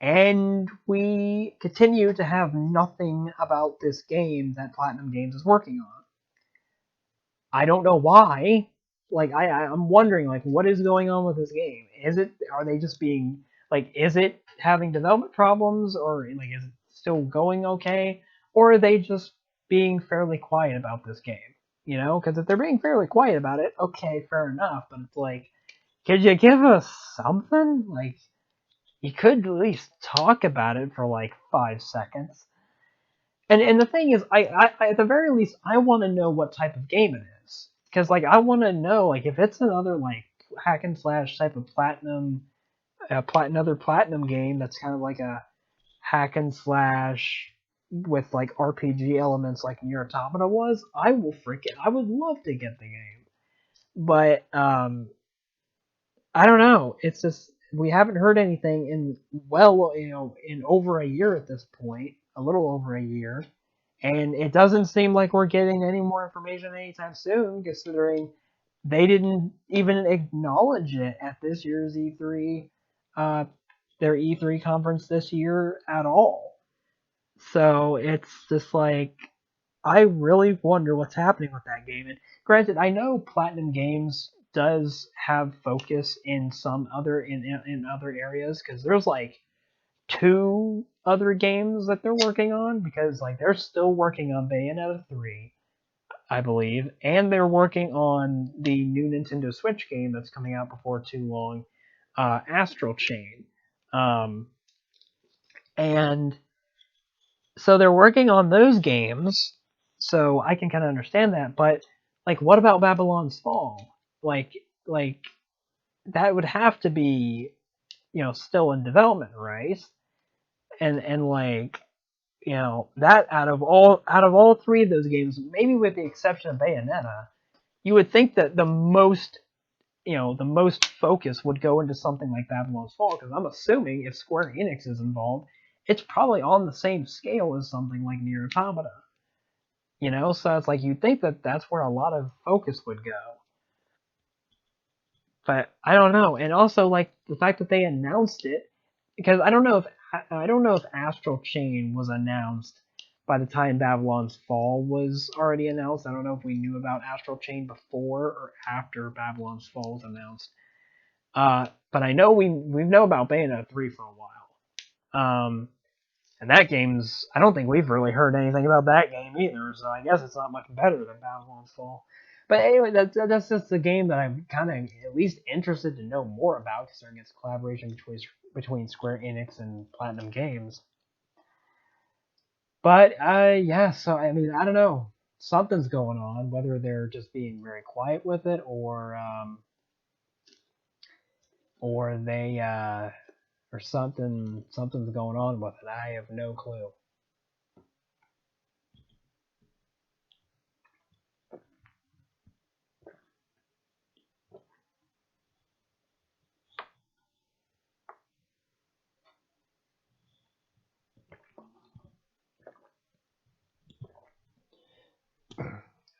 and we continue to have nothing about this game that Platinum Games is working on. I don't know why. Like I'm wondering like what is going on with this game? Are they just being like is it having development problems, or like is it still going okay, or are they just being fairly quiet about this game? Because if they're being fairly quiet about it, okay, fair enough. But it's like, could you give us something? Like, you could at least talk about it for like 5 seconds. And the thing is, I at the very least, I want to know what type of game it is, because like I want to know like if it's another like hack and slash type of another platinum game that's kind of like a hack and slash with like RPG elements like Nier Automata was, I would love to get the game. But I don't know. It's just we haven't heard anything in in over a year at this point, a little over a year, and it doesn't seem like we're getting any more information anytime soon, considering they didn't even acknowledge it at this year's E3, uh, their E3 conference this year at all. So it's just like I really wonder what's happening with that game. And granted, I know Platinum Games does have focus in some other in other areas because there's like two other games that they're working on because like they're still working on Bayonetta 3, I believe, and they're working on the new Nintendo Switch game that's coming out before too long, Astral Chain. Um, and so they're working on those games, so I can kind of understand that. But like, what about Babylon's Fall? Like, like that would have to be still in development, right? And like that out of all three of those games, maybe with the exception of Bayonetta, you would think that the most focus would go into something like Babylon's Fall because I'm assuming if Square Enix is involved, it's probably on the same scale as something like Nier Automata. So it's like you'd think that that's where a lot of focus would go, but I don't know. And also like the fact that they announced it, because I don't know if Astral Chain was announced by the time Babylon's Fall was already announced. I don't know if we knew about Astral Chain before or after Babylon's Fall was announced. But I know we know about Bayonetta 3 for a while. And that game's, I don't think we've really heard anything about that game either, so I guess it's not much better than Babylon's Fall. But anyway, that's just a game that I'm kind of at least interested to know more about, considering it's a collaboration between Square Enix and Platinum Games. But yeah, so I mean, I don't know, something's going on, whether they're just being very quiet with it or they or something's going on with it. I have no clue.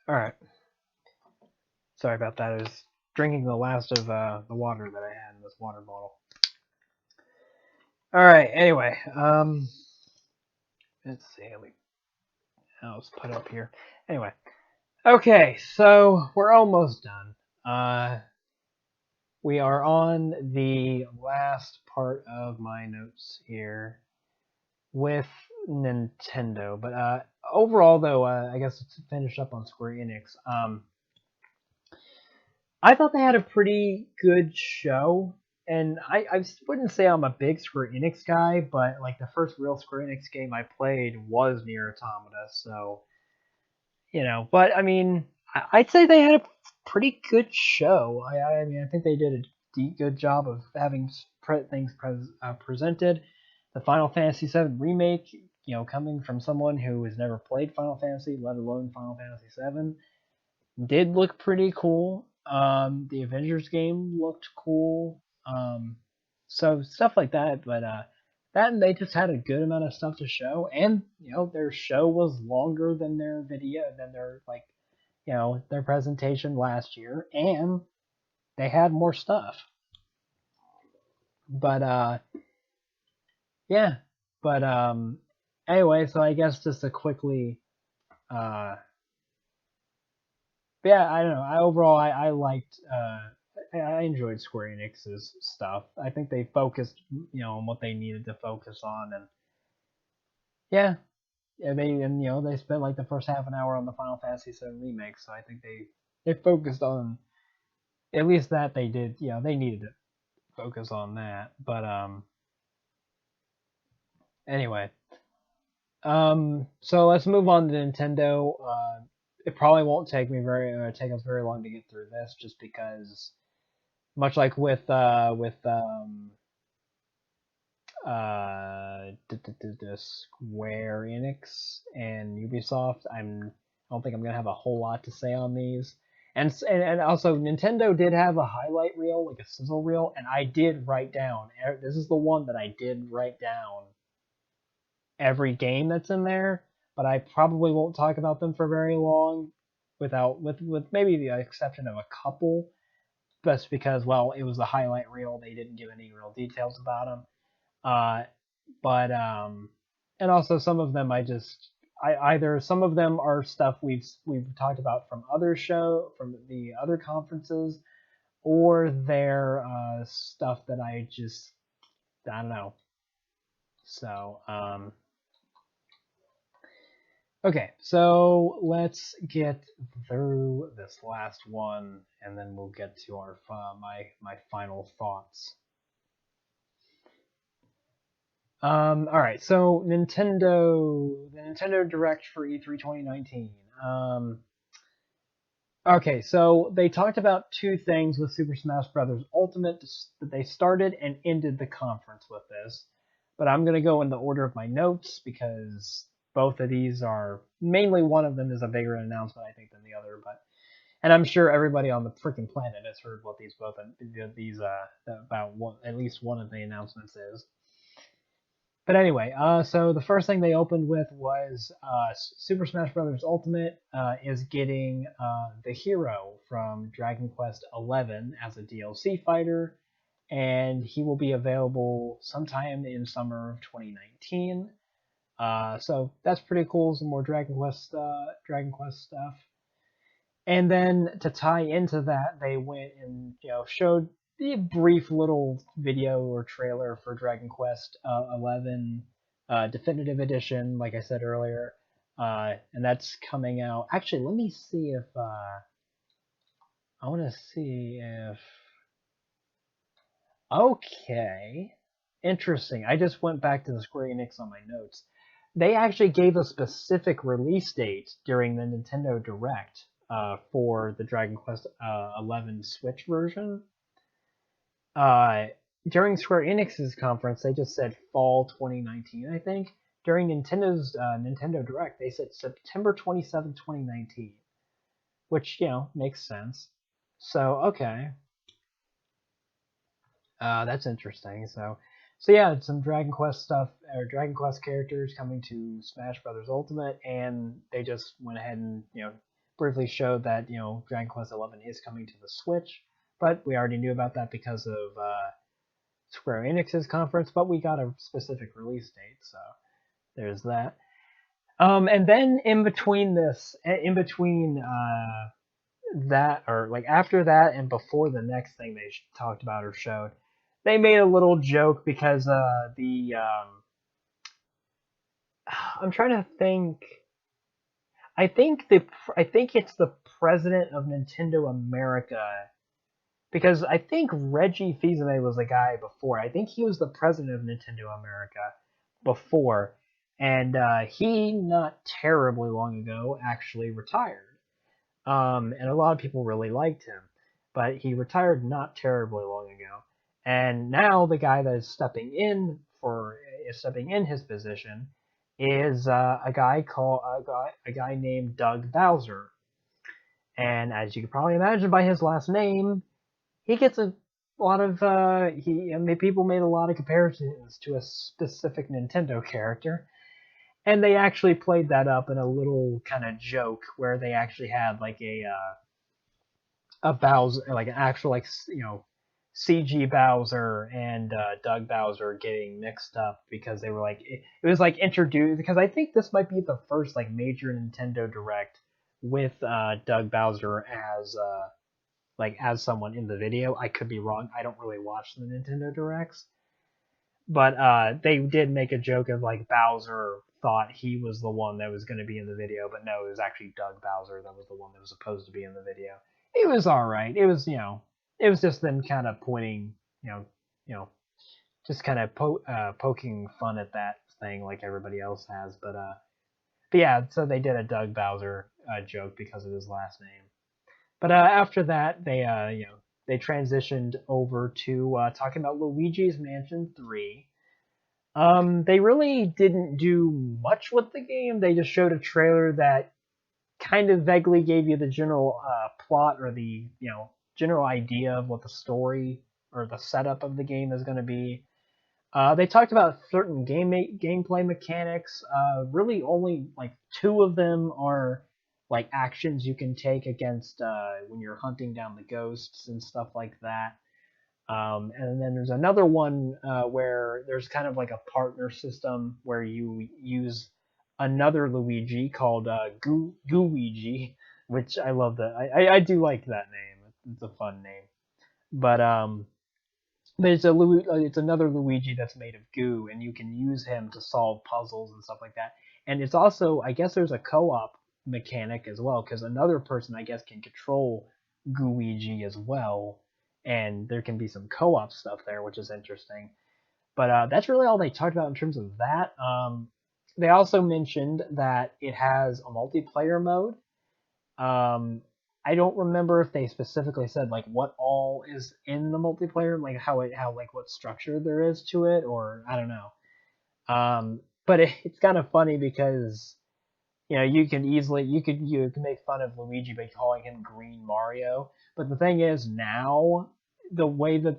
All right. Sorry about that. I was drinking the last of the water that I had in this water bottle. All right. Anyway, let's see. Let's put up here. Anyway, okay. So we're almost done. We are on the last part of my notes here with Nintendo. But overall, though, I guess to finish up on Square Enix. I thought they had a pretty good show, and I wouldn't say I'm a big Square Enix guy, but like the first real Square Enix game I played was Nier Automata, so But I mean, I'd say they had a pretty good show. I mean, I think they did a good job of having things presented. The Final Fantasy VII remake, coming from someone who has never played Final Fantasy, let alone Final Fantasy VII, did look pretty cool. The Avengers game looked cool. So stuff like that, but that and they just had a good amount of stuff to show, and their show was longer than their video, than their like, their presentation last year, and they had more stuff. But yeah, but anyway, so I guess just to quickly uh But yeah, I don't know. I liked. I enjoyed Square Enix's stuff. I think they focused, on what they needed to focus on, and yeah, they spent like the first half an hour on the Final Fantasy VII remake. So I think they focused on at least that they did. They needed to focus on that. But anyway, So let's move on to Nintendo. It probably won't take us very long to get through this, just because much like with Square Enix and Ubisoft, I don't think I'm gonna have a whole lot to say on these. And also Nintendo did have a highlight reel, like a sizzle reel, and I did write down. This is the one that I did write down every game that's in there, but I probably won't talk about them for very long, with maybe the exception of a couple. Just because, well, it was the highlight reel, they didn't give any real details about them. Uh, but and also some of them I either some of them are stuff we've talked about from the other conferences, or they're stuff that I don't know. So okay, so let's get through this last one, and then we'll get to my final thoughts. All right, so the Nintendo Direct for E3 2019. Okay, so they talked about two things with Super Smash Bros. Ultimate that they started and ended the conference with this, but I'm gonna go in the order of my notes because both of these are mainly one of them is a bigger announcement I think than the other, but and I'm sure everybody on the freaking planet has heard what these about what at least one of the announcements is. But anyway, so the first thing they opened with was Super Smash Bros. Ultimate is getting the hero from Dragon Quest XI as a DLC fighter, and he will be available sometime in summer of 2019. So that's pretty cool. Some more Dragon Quest stuff. And then to tie into that, they went and showed the brief little video or trailer for Dragon Quest 11 Definitive Edition, like I said earlier, and that's coming out. Actually, let me see if I want to see if okay, interesting. I just went back to the Square Enix on my notes. They actually gave a specific release date during the Nintendo Direct for the Dragon Quest 11 Switch version. Uh, During Square Enix's conference, they just said fall 2019, I think. During Nintendo's Nintendo Direct, they said September 27, 2019, which makes sense. So okay, that's interesting. So yeah, some Dragon Quest stuff or Dragon Quest characters coming to Smash Brothers Ultimate, and they just went ahead and briefly showed that Dragon Quest 11 is coming to the Switch, but we already knew about that because of Square Enix's conference, but we got a specific release date, so there's that. And then in between that, or like after that and before the next thing they talked about or showed, they made a little joke because I'm trying to think. I think it's the president of Nintendo America because I think Reggie Fils-Aimé was the guy before. I think he was the president of Nintendo America before, and he not terribly long ago actually retired. And a lot of people really liked him, but he retired not terribly long ago. And now the guy that is stepping in his position is a guy named Doug Bowser. And as you can probably imagine by his last name, he gets a lot of people made a lot of comparisons to a specific Nintendo character, and they actually played that up in a little kind of joke where they actually had like a Bowser, like an actual CG Bowser and Doug Bowser getting mixed up because they were like it was like introduced because I think this might be the first like major Nintendo Direct with Doug Bowser as someone in the video. I could be wrong. I don't really watch the Nintendo Directs, but they did make a joke of like Bowser thought he was the one that was going to be in the video, but no, it was actually Doug Bowser that was the one that was supposed to be in the video. It was all right. It was it was just them kind of pointing, you know, just kind of poking fun at that thing like everybody else has. But yeah, so they did a Doug Bowser joke because of his last name. But after that, they transitioned over to talking about Luigi's Mansion 3. They really didn't do much with the game. They just showed a trailer that kind of vaguely gave you the general plot or the general idea of what the story or the setup of the game is going to be. They talked about certain gameplay mechanics. Really, only like two of them are like actions you can take against when you're hunting down the ghosts and stuff like that. And then there's another one where there's kind of like a partner system where you use another Luigi called Gooigi, which I love that. I do like that name. It's a fun name. But it's another Luigi that's made of goo, and you can use him to solve puzzles and stuff like that. And it's also, I guess, there's a co-op mechanic as well, because another person, I guess, can control Gooigi as well, and there can be some co-op stuff there, which is interesting. But that's really all they talked about in terms of that. They also mentioned that it has a multiplayer mode. Um, I don't remember if they specifically said like what all is in the multiplayer, like how like what structure there is to it, or I don't know. But it's kind of funny because you can easily you can make fun of Luigi by calling him Green Mario, but the thing is now the way that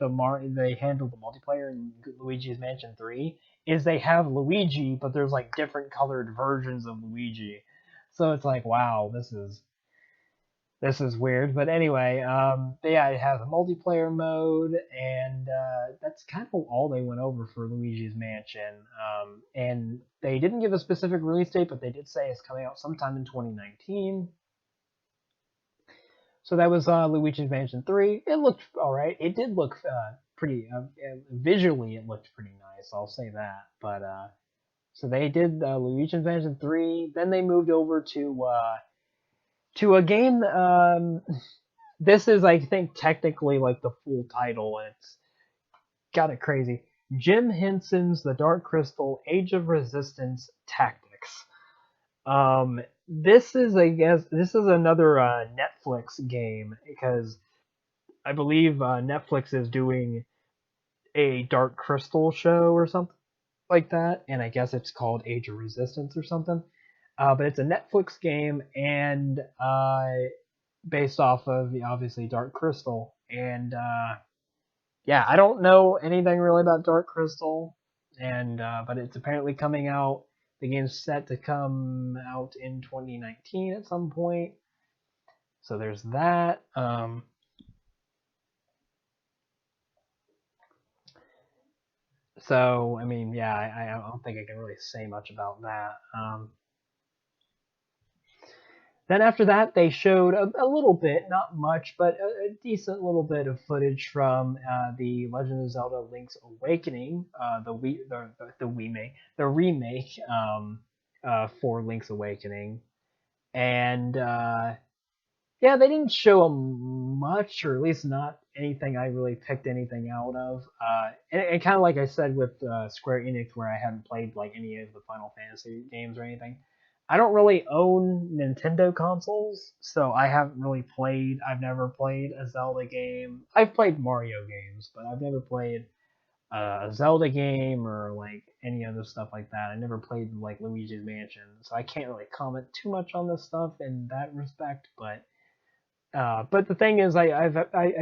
they handle the multiplayer in Luigi's Mansion 3 is they have Luigi, but there's like different colored versions of Luigi. So it's like, wow, this is weird, but anyway, yeah, it has a multiplayer mode, and that's kind of all they went over for Luigi's Mansion. And they didn't give a specific release date, but they did say it's coming out sometime in 2019. So that was Luigi's Mansion 3. It looked all right. It did look pretty visually. It looked pretty nice. I'll say that. But so they did Luigi's Mansion 3. Then they moved over to a game. This is, I think, technically like the full title, and it's got it crazy. Jim Henson's The Dark Crystal: Age of Resistance Tactics. This is, I guess, this is another Netflix game because I believe Netflix is doing a Dark Crystal show or something like that, and I guess it's called Age of Resistance or something. But it's a Netflix game, and based off of obviously Dark Crystal. And yeah, I don't know anything really about Dark Crystal, and but it's apparently coming out. The game's set to come out in 2019 at some point. So there's that. So I mean, yeah, I don't think I can really say much about that. Then after that, they showed a little bit, not much, but a decent little bit of footage from the Legend of Zelda: Link's Awakening, the remake for Link's Awakening, and yeah, they didn't show much, or at least not anything I really picked anything out of. And kind of like I said with Square Enix, where I hadn't played like any of the Final Fantasy games or anything. I don't really own Nintendo consoles, so I haven't really played. I've never played a Zelda game. I've played Mario games, but I've never played a Zelda game or like any other stuff like that. I never played like Luigi's Mansion, so I can't really comment too much on this stuff in that respect. But the thing is, I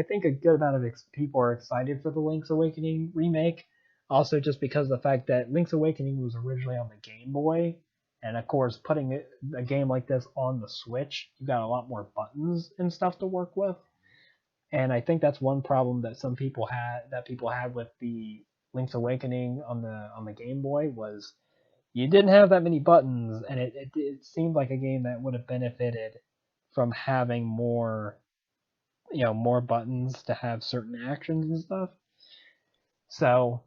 think a good amount of people are excited for the Link's Awakening remake. Also, just because of the fact that Link's Awakening was originally on the Game Boy, and of course, putting a game like this on the Switch, you got a lot more buttons and stuff to work with. And I think that's one problem that people had with the Link's Awakening on the Game Boy was you didn't have that many buttons, and it seemed like a game that would have benefited from having more buttons to have certain actions and stuff. So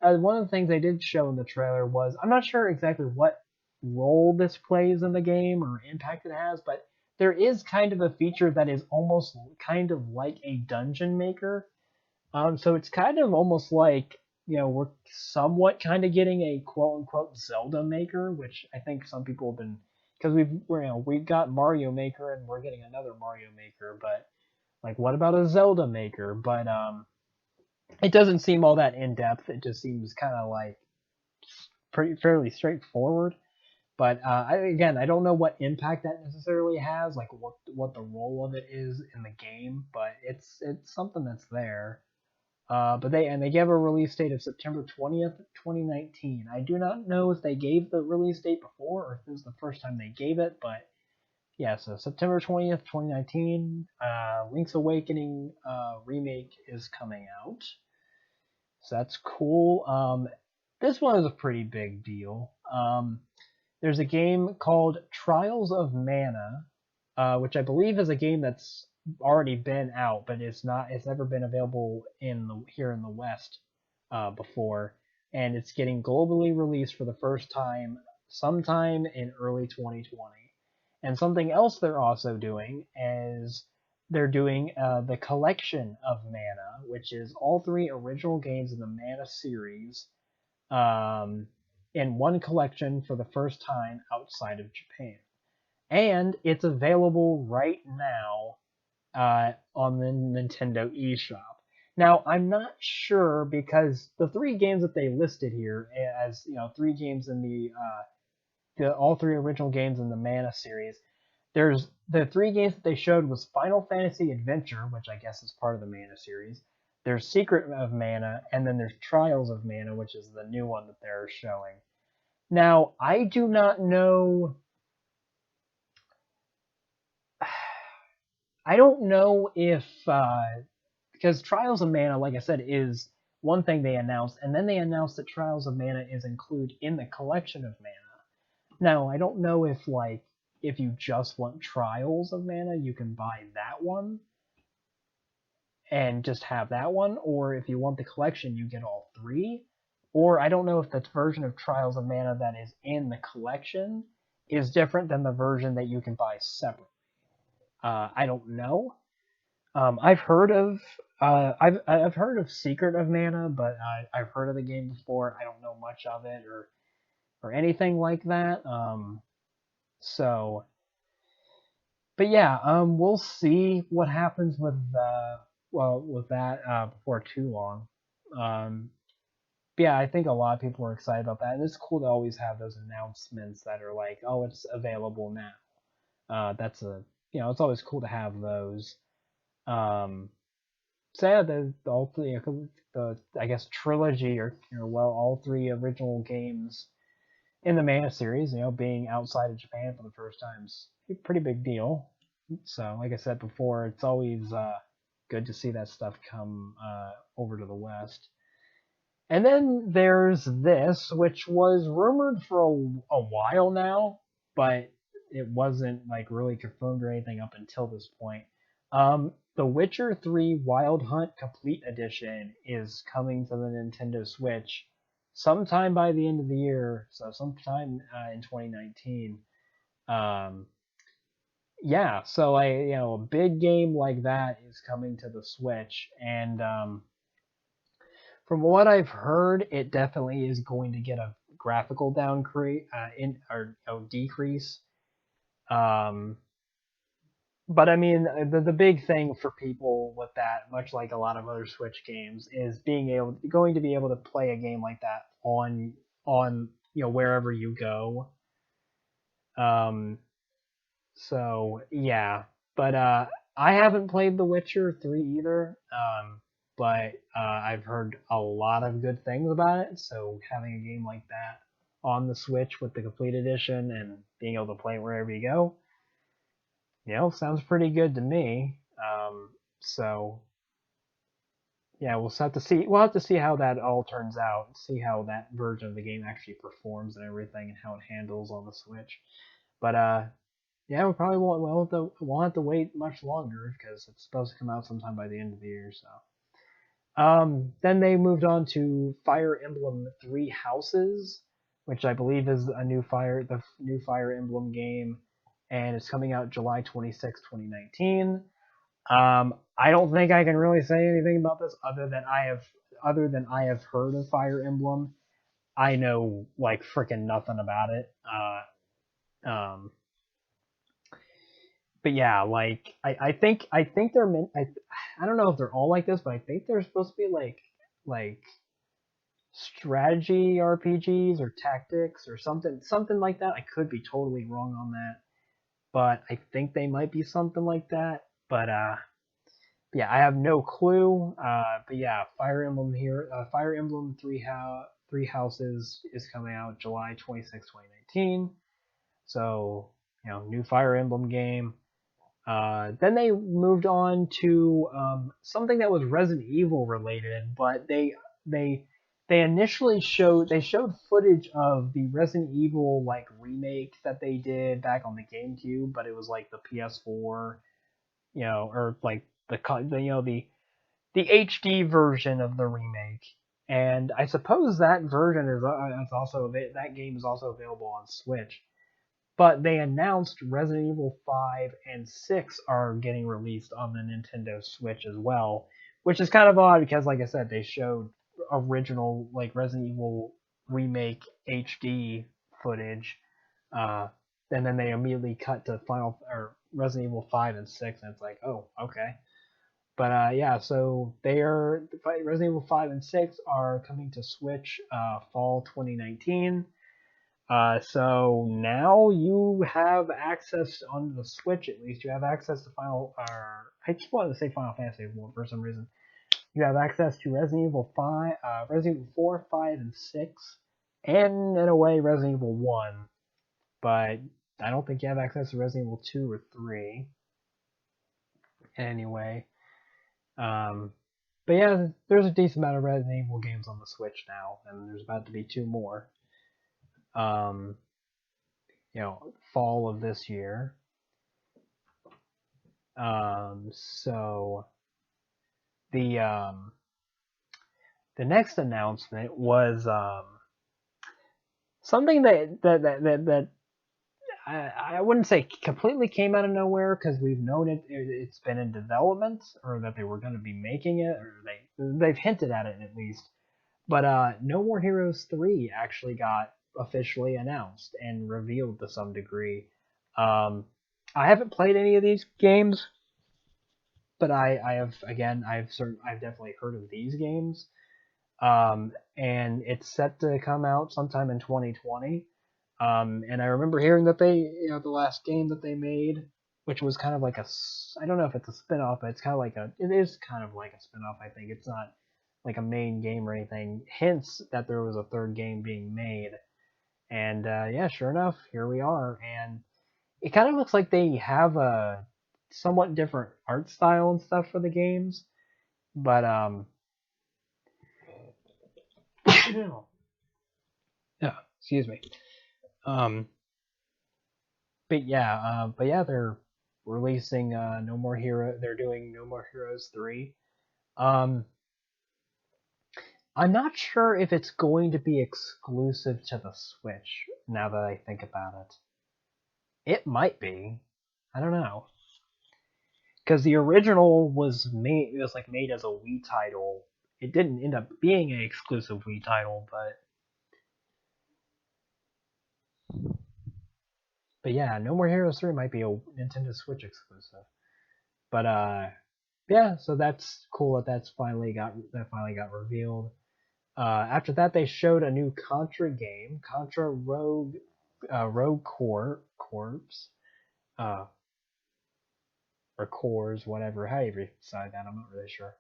and one of the things they did show in the trailer was I'm not sure exactly what role this plays in the game or impact it has, but there is kind of a feature that is almost kind of like a dungeon maker. So it's kind of almost like we're somewhat kind of getting a quote unquote Zelda Maker, which I think some people have been, because we've got Mario Maker and we're getting another Mario Maker, but like what about a Zelda Maker? But it doesn't seem all that in depth. It just seems kind of like pretty fairly straightforward. But again, I don't know what impact that necessarily has, like what the role of it is in the game, but it's something that's there. But they gave a release date of September 20th, 2019. I do not know if they gave the release date before or if this is the first time they gave it, but yeah, so September 20th, 2019, Link's Awakening remake is coming out. So that's cool. This one is a pretty big deal. There's a game called Trials of Mana, which I believe is a game that's already been out, but it's not. It's never been available here in the West before, and it's getting globally released for the first time sometime in early 2020. And something else they're also doing is they're doing the collection of Mana, which is all three original games in the Mana series um, in one collection for the first time outside of Japan. And it's available right now on the Nintendo eShop. Now, I'm not sure because the three games that they listed here as three games in the all three original games in the Mana series. There's the three games that they showed was Final Fantasy Adventure, which I guess is part of the Mana series. There's Secret of Mana, and then there's Trials of Mana, which is the new one that they're showing. Now, I do not know. I don't know if because Trials of Mana, like I said, is one thing they announced, and then they announced that Trials of Mana is included in the collection of Mana. Now, I don't know if you just want Trials of Mana, you can buy that one and just have that one, or if you want the collection, you get all three. Or I don't know if the version of Trials of Mana that is in the collection is different than the version that you can buy separately. I don't know. I've heard of I've heard of Secret of Mana, but I've heard of the game before. I don't know much of it or anything like that. So, but yeah, we'll see what happens with that before too long. Um, but yeah, I think a lot of people are excited about that, and it's cool to always have those announcements that are like, oh, it's available now. That's a it's always cool to have those. Um, so yeah, the all three, the I guess trilogy or well, all three original games in the Mana series, being outside of Japan for the first time is a pretty big deal. So, like I said before, it's always good to see that stuff come over to the West. And then there's this, which was rumored for a while now, but it wasn't like really confirmed or anything up until this point. The Witcher 3 Wild Hunt Complete Edition is coming to the Nintendo Switch sometime by the end of the year, so sometime in 2019. Um, yeah, so a big game like that is coming to the Switch, and from what I've heard, it definitely is going to get a graphical decrease. Um, but I mean, the big thing for people with that, much like a lot of other Switch games, is going to be able to play a game like that on wherever you go. Um, so yeah, but I haven't played The Witcher 3 either. But I've heard a lot of good things about it. So having a game like that on the Switch with the complete edition and being able to play it wherever you go, sounds pretty good to me. So yeah, we'll have to see. We'll have to see how that all turns out. See how that version of the game actually performs and everything, and how it handles on the Switch. But yeah, we probably won't have to wait much longer because it's supposed to come out sometime by the end of the year. So. Then they moved on to Fire Emblem Three Houses, which I believe is the new Fire Emblem game, and it's coming out July 26, 2019. I don't think I can really say anything about this other than other than I have heard of Fire Emblem, I know like freaking nothing about it. But yeah, like I think they're meant. I don't know if they're all like this, but I think they're supposed to be like strategy RPGs or tactics or something like that. I could be totally wrong on that, but I think they might be something like that. But yeah, I have no clue. But yeah, Fire Emblem Three Houses is coming out July 26, 2019. So new Fire Emblem game. Then they moved on to something that was Resident Evil related, but they they initially showed footage of the Resident Evil like remake that they did back on the GameCube, but it was like the PS4, or like the HD version of the remake. And I suppose that version is also that game is also available on Switch. But they announced Resident Evil 5 and 6 are getting released on the Nintendo Switch as well, which is kind of odd because, like I said, they showed original like Resident Evil remake HD footage, uh, and then they immediately cut to Final or Resident Evil 5 and 6, and it's like, oh, okay. But yeah, so Resident Evil 5 and 6 are coming to Switch fall 2019. So now you have access on the Switch, at least. You have access to I just wanted to say Final Fantasy for some reason. You have access to Resident Evil 5, Resident Evil 4, 5, and 6, and in a way Resident Evil 1. But I don't think you have access to Resident Evil 2 or 3. Anyway, but yeah, there's a decent amount of Resident Evil games on the Switch now, and there's about to be 2 more. Um, fall of this year. So the next announcement was something that I wouldn't say completely came out of nowhere because we've known it's been in development or that they were going to be making it or they've hinted at it at least. But No More Heroes 3 actually got officially announced and revealed to some degree. I haven't played any of these games, but I've definitely heard of these games. And it's set to come out sometime in 2020. And I remember hearing that the last game that they made, which was kind of like I don't know if it's a spin-off, but it is kind of like a spin-off, I think. It's not like a main game or anything. Hints that there was a third game being made. And yeah, sure enough, here we are. And it kind of looks like they have a somewhat different art style and stuff for the games. But yeah, excuse me. Um, but yeah, they're releasing No More Hero. They're doing No More Heroes 3. Um, I'm not sure if it's going to be exclusive to the Switch. Now that I think about it might be. I don't know. Because the original was made. It was like made as a Wii title. It didn't end up being an exclusive Wii title, but yeah, No More Heroes 3 might be a Nintendo Switch exclusive. But yeah, so that's cool that finally got revealed. After that, they showed a new Contra game, Contra Rogue Corps, uh, or Cores, whatever, however you decide that, I'm not really sure.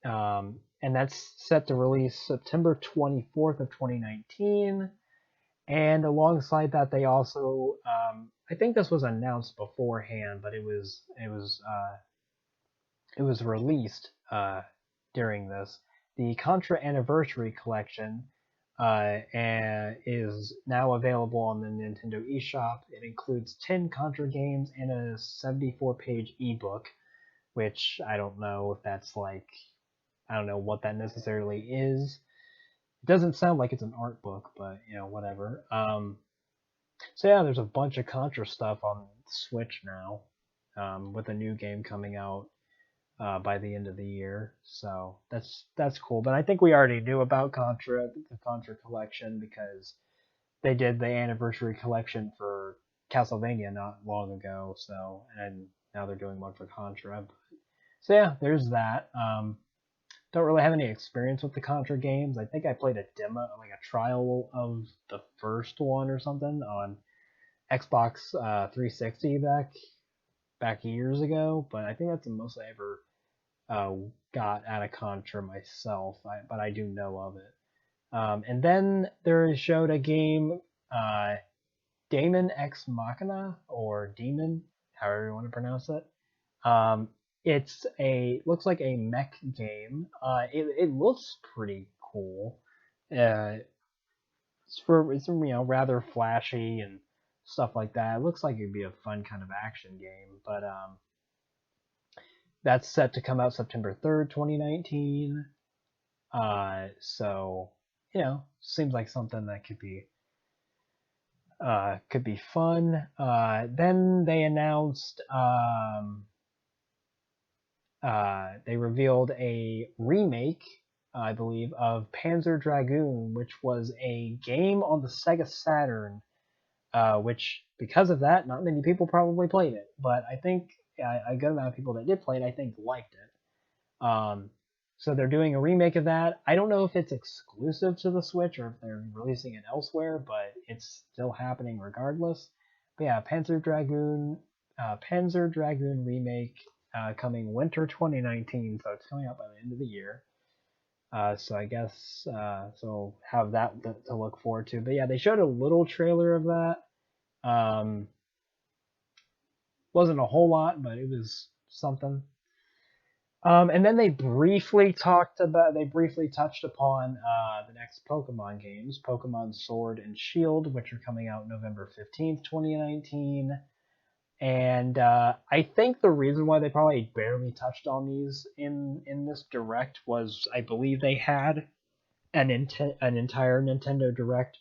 And that's set to release September 24th of 2019. And alongside that, they also, I think this was announced beforehand, but it was released during this. The Contra Anniversary Collection is now available on the Nintendo eShop. It includes 10 Contra games and a 74-page ebook, which I don't know if that's I don't know what that necessarily is. It doesn't sound like it's an art book, but whatever. So yeah, there's a bunch of Contra stuff on Switch now, with a new game coming out. by the end of the year. So that's cool. But I think we already knew about Contra, the Contra collection, because they did the anniversary collection for Castlevania not long ago. So and now they're doing one for Contra. So yeah, there's that. Don't really have any experience with the Contra games. I think I played a demo, like a trial of the first one or something on Xbox 360 back years ago. But I think that's the most I ever uh, got out of Contra myself. But I do know of it. And then there showed a game, uh, Daemon X Machina or Demon, however you want to pronounce it. Um, it's a looks like a mech game. It looks pretty cool. Uh, it's rather flashy and stuff like that. It looks like it'd be a fun kind of action game. But that's set to come out September 3rd, 2019. So seems like something that could be fun. Then they announced they revealed a remake, I believe, of Panzer Dragoon, which was a game on the Sega Saturn. Which because of that, not many people probably played it, but I think a good amount of people that did play it, I think, liked it. So they're doing a remake of that. I don't know if it's exclusive to the Switch or if they're releasing it elsewhere, but it's still happening regardless. But yeah, Panzer Dragoon remake coming winter 2019, so it's coming out by the end of the year. So I guess so have that to look forward to. But yeah, they showed a little trailer of that. Wasn't a whole lot, but it was something. And then they briefly touched upon the next Pokemon games, Pokemon Sword and Shield, which are coming out November 15th, 2019. And I think the reason why they probably barely touched on these in this direct was I believe they had an entire Nintendo Direct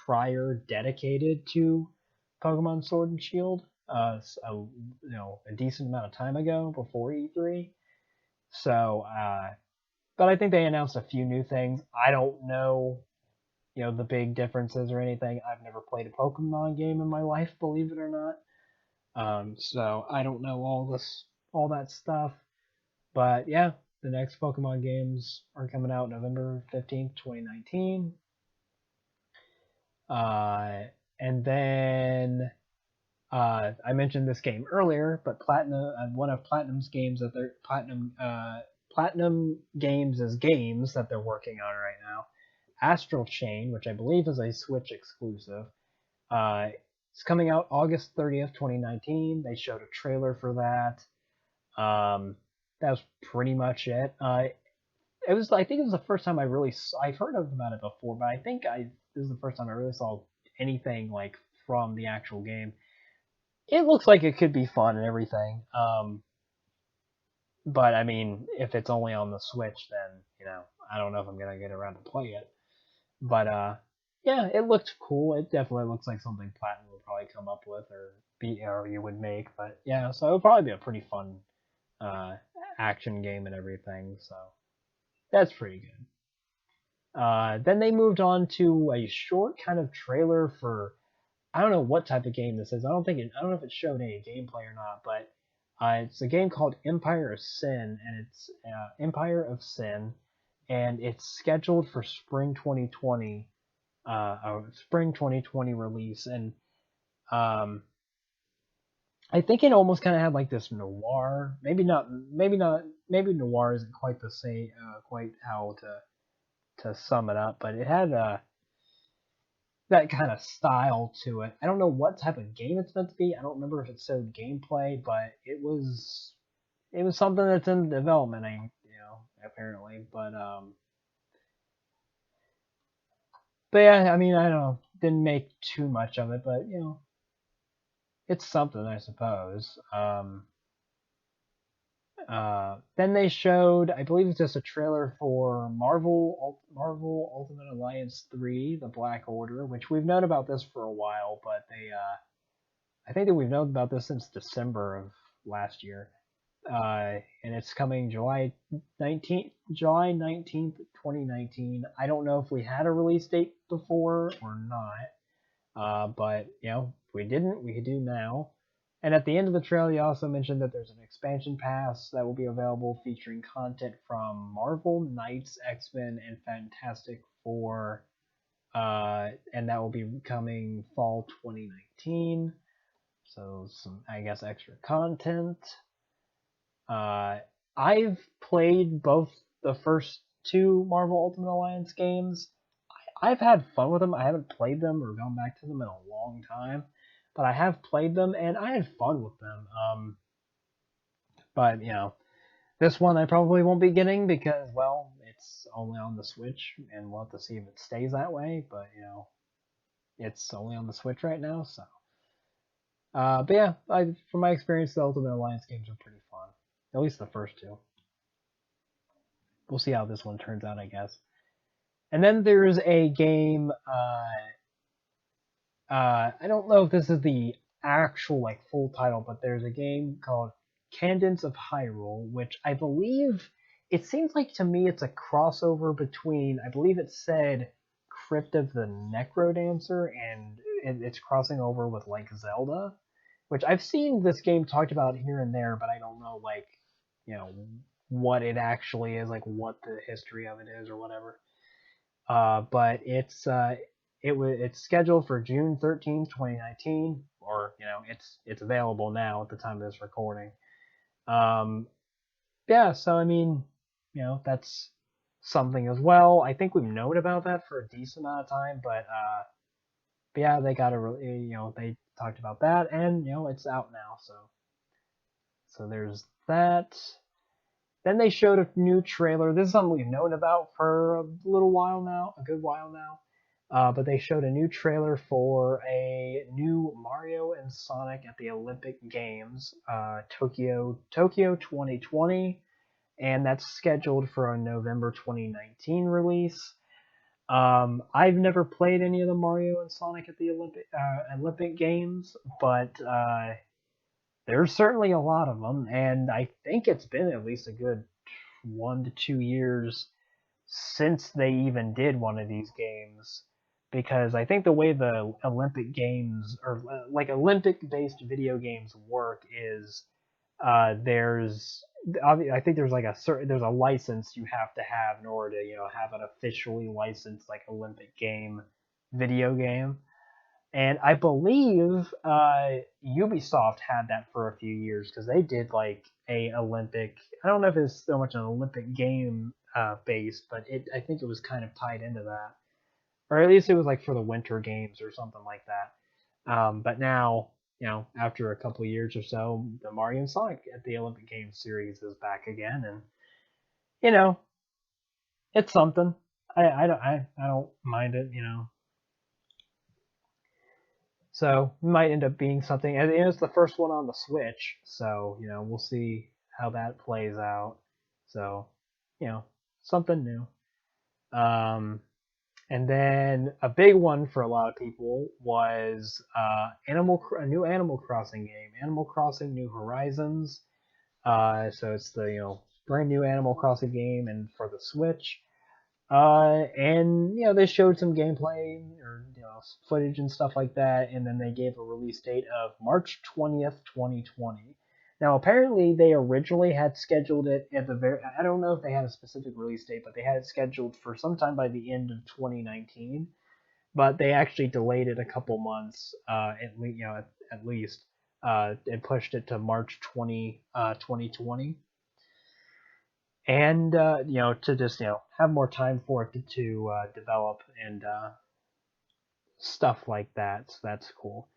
prior dedicated to Pokemon Sword and Shield, a decent amount of time ago before E3. So, but I think they announced a few new things. I don't know, the big differences or anything. I've never played a Pokemon game in my life, believe it or not. So I don't know all that stuff. But yeah, the next Pokemon games are coming out November 15th, 2019. Uh, and then I mentioned this game earlier, but one of Platinum's games that they're Platinum Games is games that they're working on right now. Astral Chain, which I believe is a Switch exclusive, it's coming out August 30th, 2019. They showed a trailer for that. That was pretty much it. I think it was the first time I've heard about it before, but I think this is the first time I really saw anything like from the actual game. It looks like it could be fun and everything. But I mean, if it's only on the Switch, then I don't know if I'm gonna get around to play it. But yeah, it looked cool. It definitely looks like something Platinum would probably come up with or you would make. But yeah, so it would probably be a pretty fun uh, action game and everything. So that's pretty good. Then they moved on to a short kind of trailer for I don't know what type of game this is. I don't know if it showed any gameplay or not, but it's a game called Empire of Sin, and it's scheduled for spring 2020 release, and um, I think it almost kind of had like this noir, maybe noir isn't quite the same, quite how to sum it up, but it had that kind of style to it. I don't know what type of game it's meant to be. I don't remember if it showed gameplay, but it was something that's in development, apparently. But yeah, I mean, I don't know, didn't make too much of it, but it's something, I suppose. Then they showed, I believe it's just a trailer for Marvel Ultimate Alliance 3: The Black Order, which we've known about this for a while, but I think that we've known about this since December of last year. and it's coming July 19th, 2019. I don't know if we had a release date before or not, but if we didn't, we do now. And at the end of the trailer, he also mentioned that there's an expansion pass that will be available featuring content from Marvel, Knights, X-Men, and Fantastic Four, and that will be coming fall 2019. So some, I guess, extra content. I've played both the first two Marvel Ultimate Alliance games. I've had fun with them. I haven't played them or gone back to them in a long time, but I have played them and I had fun with them. But this one I probably won't be getting because, well, it's only on the Switch, and we'll have to see if it stays that way. But it's only on the Switch right now, so. But yeah, from my experience, the Ultimate Alliance games are pretty fun. At least the first two. We'll see how this one turns out, I guess. And then there's a game. I don't know if this is the actual full title, but there's a game called Cadence of Hyrule, which I believe it seems like to me it's a crossover between, I believe it said Crypt of the Necrodancer, and it's crossing over with Zelda, which I've seen this game talked about here and there, but I don't know what it actually is, what the history of it is or whatever. But it's scheduled for June 13th, 2019, or it's available now at the time of this recording. Yeah, so I mean, that's something as well. I think we've known about that for a decent amount of time, but yeah, they got to they talked about that, and it's out now, so there's that. Then they showed a new trailer. This is something we've known about for a little while now, a good while now. But they showed a new trailer for a new Mario and Sonic at the Olympic Games, Tokyo 2020, and that's scheduled for a November 2019 release. I've never played any of the Mario and Sonic at the Olympic Games, but there's certainly a lot of them, and I think it's been at least a good 1 to 2 years since they even did one of these games, because I think the way the Olympic Games or Olympic-based video games work is there's I think there's there's a license you have to have in order to have an officially licensed Olympic game video game. And I believe Ubisoft had that for a few years because they did a Olympic. I don't know if it's so much an Olympic game base, but I think it was kind of tied into that, or at least it was for the Winter Games or something like that. But now, after a couple of years or so, the Mario and Sonic at the Olympic Games series is back again, and you know, it's something. I don't mind it. So it might end up being something. And it's the first one on the Switch, so we'll see how that plays out. So something new. And then a big one for a lot of people was a new Animal Crossing game, Animal Crossing New Horizons. So it's the brand new Animal Crossing game, and for the Switch. And they showed some gameplay or footage and stuff like that, and then they gave a release date of March 20th, 2020. Now apparently they originally had scheduled it at the very. I don't know if they had a specific release date, but they had it scheduled for sometime by the end of 2019. But they actually delayed it a couple months, at least, and pushed it to March 2020, and to just have more time for it to develop and stuff like that. So that's cool.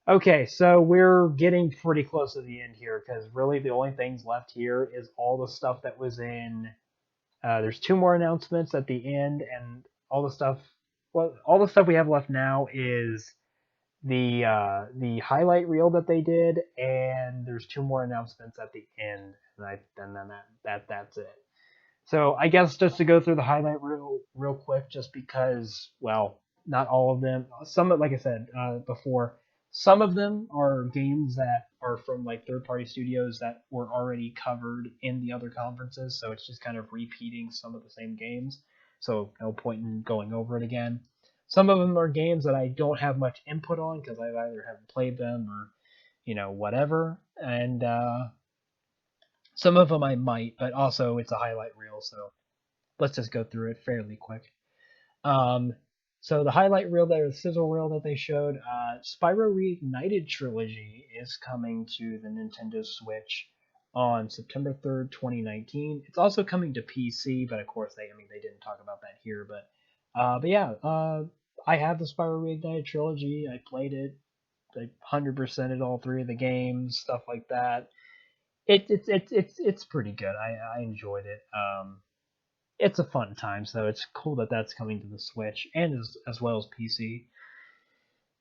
Okay, so we're getting pretty close to the end here because really the only things left here is all the stuff that was in. There's two more announcements at the end, and all the stuff. Well, all the stuff we have left now is the highlight reel that they did, and there's two more announcements at the end, and then that's it. So I guess just to go through the highlight real quick, just because, well, not all of them. Some, like I said before, Some of them are games that are from like third-party studios that were already covered in the other conferences, so it's just kind of repeating some of the same games. So no point in going over it again. Some of them are games that I don't have much input on because I either haven't played them or whatever, and some of them I might, but also it's a highlight reel, so let's just go through it fairly quick. Um, so the highlight reel there, the sizzle reel that they showed, Spyro Reignited Trilogy is coming to the Nintendo Switch on September 3rd, 2019. It's also coming to PC, but of course they didn't talk about that here, but yeah, I have the Spyro Reignited Trilogy. I played it. I 100%ed all three of the games, stuff like that. It's pretty good. I enjoyed it. It's a fun time, so it's cool that that's coming to the Switch and as well as PC.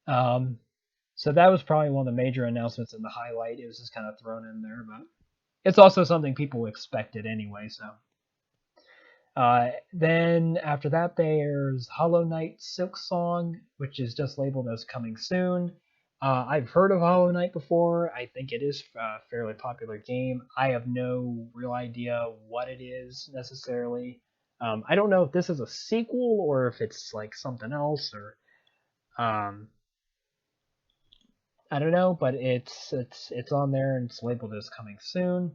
Um, so that was probably one of the major announcements in the highlight. It was just kind of thrown in there, but it's also something people expected anyway. So then after that, there's Hollow Knight Silksong, which is just labeled as coming soon. I've heard of Hollow Knight before. I think it is a fairly popular game. I have no real idea what it is necessarily. I don't know if this is a sequel or if it's like something else or um, I don't know, but it's on there and it's labeled as coming soon.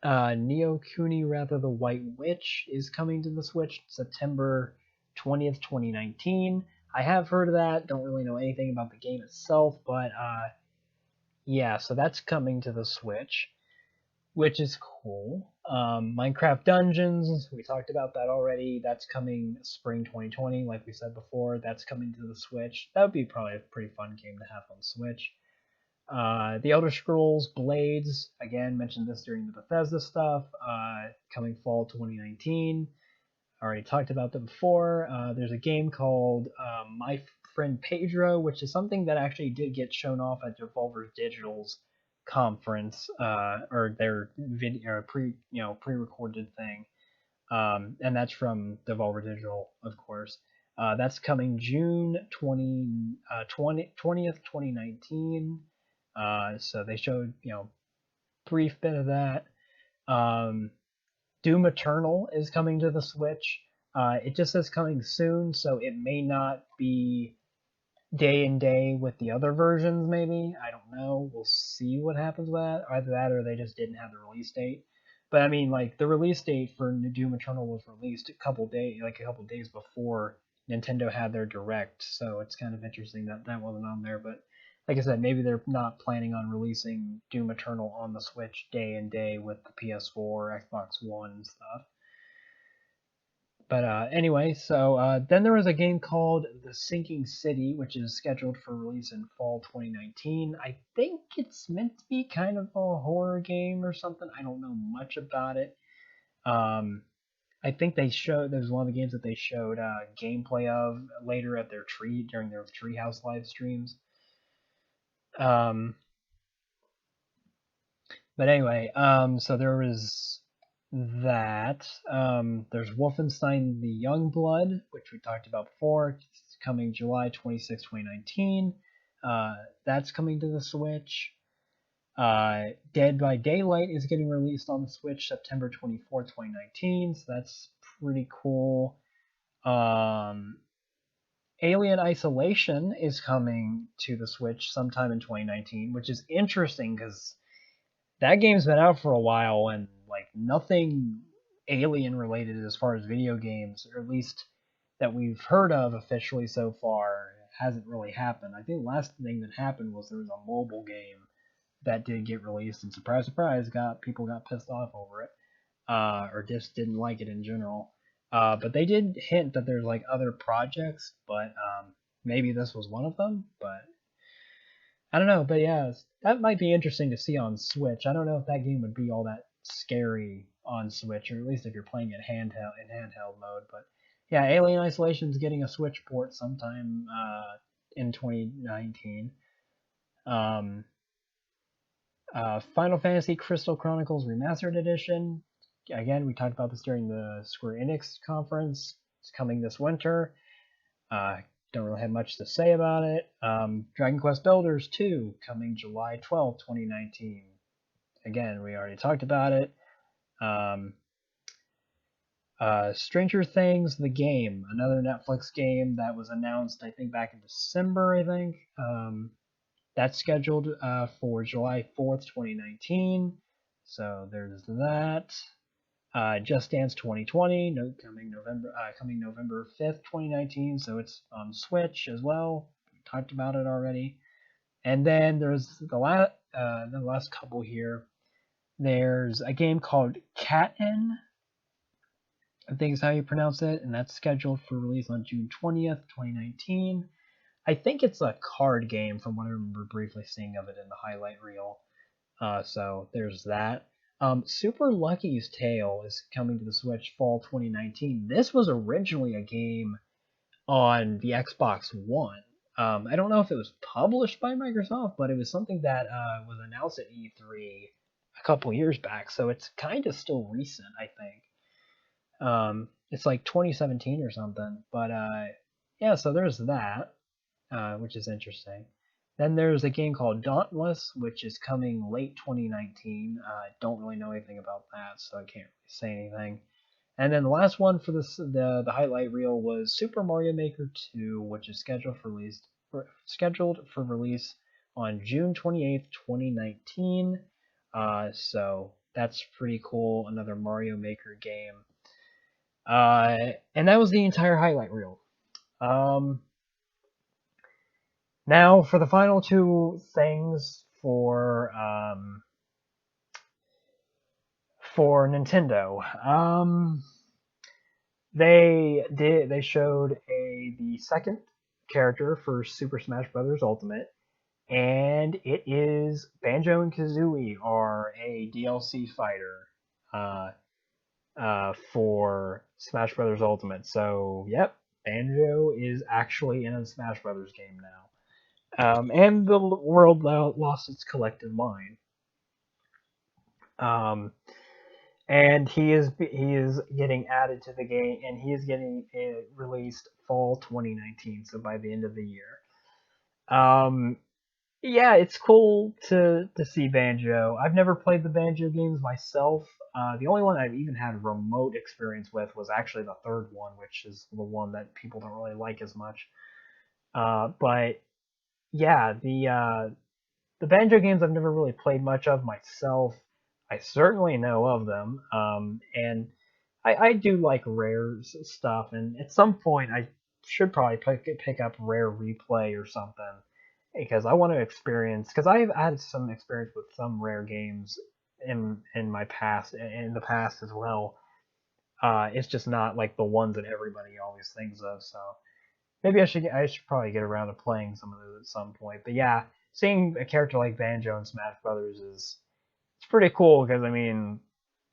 Neo Kuni Rather the White Witch is coming to the Switch September 20th, 2019. I have heard of that. Don't really know anything about the game itself, but yeah, so that's coming to the Switch, which is cool. Minecraft Dungeons, we talked about that already. That's coming spring 2020, like we said before. That's coming to the Switch. That would be probably a pretty fun game to have on Switch. The Elder Scrolls Blades, again, mentioned this during the Bethesda stuff, coming fall 2019. Already talked about them before. There's a game called My Friend Pedro, which is something that actually did get shown off at Devolver Digital's conference, or their video pre-recorded thing, and that's from Devolver Digital, of course. That's coming June 20th, 2019. So they showed, brief bit of that. Doom Eternal is coming to the Switch. It just says coming soon, so it may not be day and day with the other versions, maybe. I don't know. We'll see what happens with that. Either that or they just didn't have the release date. But I mean, like the release date for Doom Eternal was released a couple days before Nintendo had their direct. So it's kind of interesting that that wasn't on there. But like I said, maybe they're not planning on releasing Doom Eternal on the Switch day and day with the PS4, Xbox One and stuff. But anyway, so then there was a game called The Sinking City, which is scheduled for release in fall 2019. I think it's meant to be kind of a horror game or something. I don't know much about it. I think they showed there's one of the games that they showed gameplay of later at their during their Treehouse live streams. Um, but anyway, so there was that. There's Wolfenstein the Youngblood, which we talked about before. It's coming July 26, 2019. That's coming to the Switch. Dead by Daylight is getting released on the Switch September 24, 2019. So that's pretty cool. Alien Isolation is coming to the Switch sometime in 2019, which is interesting because that game's been out for a while and like nothing alien related as far as video games, or at least that we've heard of officially so far, hasn't really happened. I think the last thing that happened was there was a mobile game that did get released, and surprise, surprise, people got pissed off over it, or just didn't like it in general. But they did hint that there's like other projects, but maybe this was one of them. But I don't know, but yeah, that might be interesting to see on Switch. I don't know if that game would be all that scary on Switch, or at least if you're playing it handheld mode. But yeah, Alien Isolation is getting a Switch port sometime in 2019. Final Fantasy Crystal Chronicles Remastered Edition. Again, we talked about this during the Square Enix conference. It's coming this winter. don't really have much to say about it. Dragon Quest Builders 2 coming July 12th, 2019. Again, we already talked about it. Um, Stranger Things, the game, another Netflix game that was announced, I think, back in December, I think. That's scheduled for July 4th, 2019. So there's that. Just Dance 2020, coming November 5th, 2019. So it's on Switch as well. We talked about it already. And then there's the last couple here. There's a game called Katten, I think is how you pronounce it, and that's scheduled for release on June 20th, 2019. I think it's a card game from what I remember briefly seeing of it in the highlight reel. So there's that. Super Lucky's Tale is coming to the Switch fall 2019. This was originally a game on the Xbox One. I don't know if it was published by Microsoft, but it was something that was announced at E3 a couple years back, so it's kind of still recent, I think. It's like 2017 or something. But yeah, so there's that, which is interesting. Then there's a game called Dauntless, which is coming late 2019. I don't really know anything about that, so I can't really say anything. And then the last one for the highlight reel was Super Mario Maker 2, which is scheduled for release on June 28th, 2019. So that's pretty cool. Another Mario Maker game. And that was the entire highlight reel. Now for the final two things for Nintendo. They showed the second character for Super Smash Bros. Ultimate, and it is Banjo and Kazooie are a DLC fighter for Smash Bros. Ultimate. So yep, Banjo is actually in a Smash Bros. Game now. And the world lost its collective mind. And he is getting added to the game, and he is getting released fall 2019, so by the end of the year. Yeah, it's cool to see Banjo. I've never played the Banjo games myself. The only one I've even had remote experience with was actually the third one, which is the one that people don't really like as much. But yeah, the Banjo games I've never really played much of myself. I certainly know of them, and I do like Rare stuff, and at some point I should probably pick up Rare Replay or something because I want to experience. Because I've had some experience with some Rare games in my past, in the past as well. It's just not like the ones that everybody always thinks of. So maybe I should probably get around to playing some of those at some point. But yeah, seeing a character like Banjo in Smash Brothers is it's pretty cool because I mean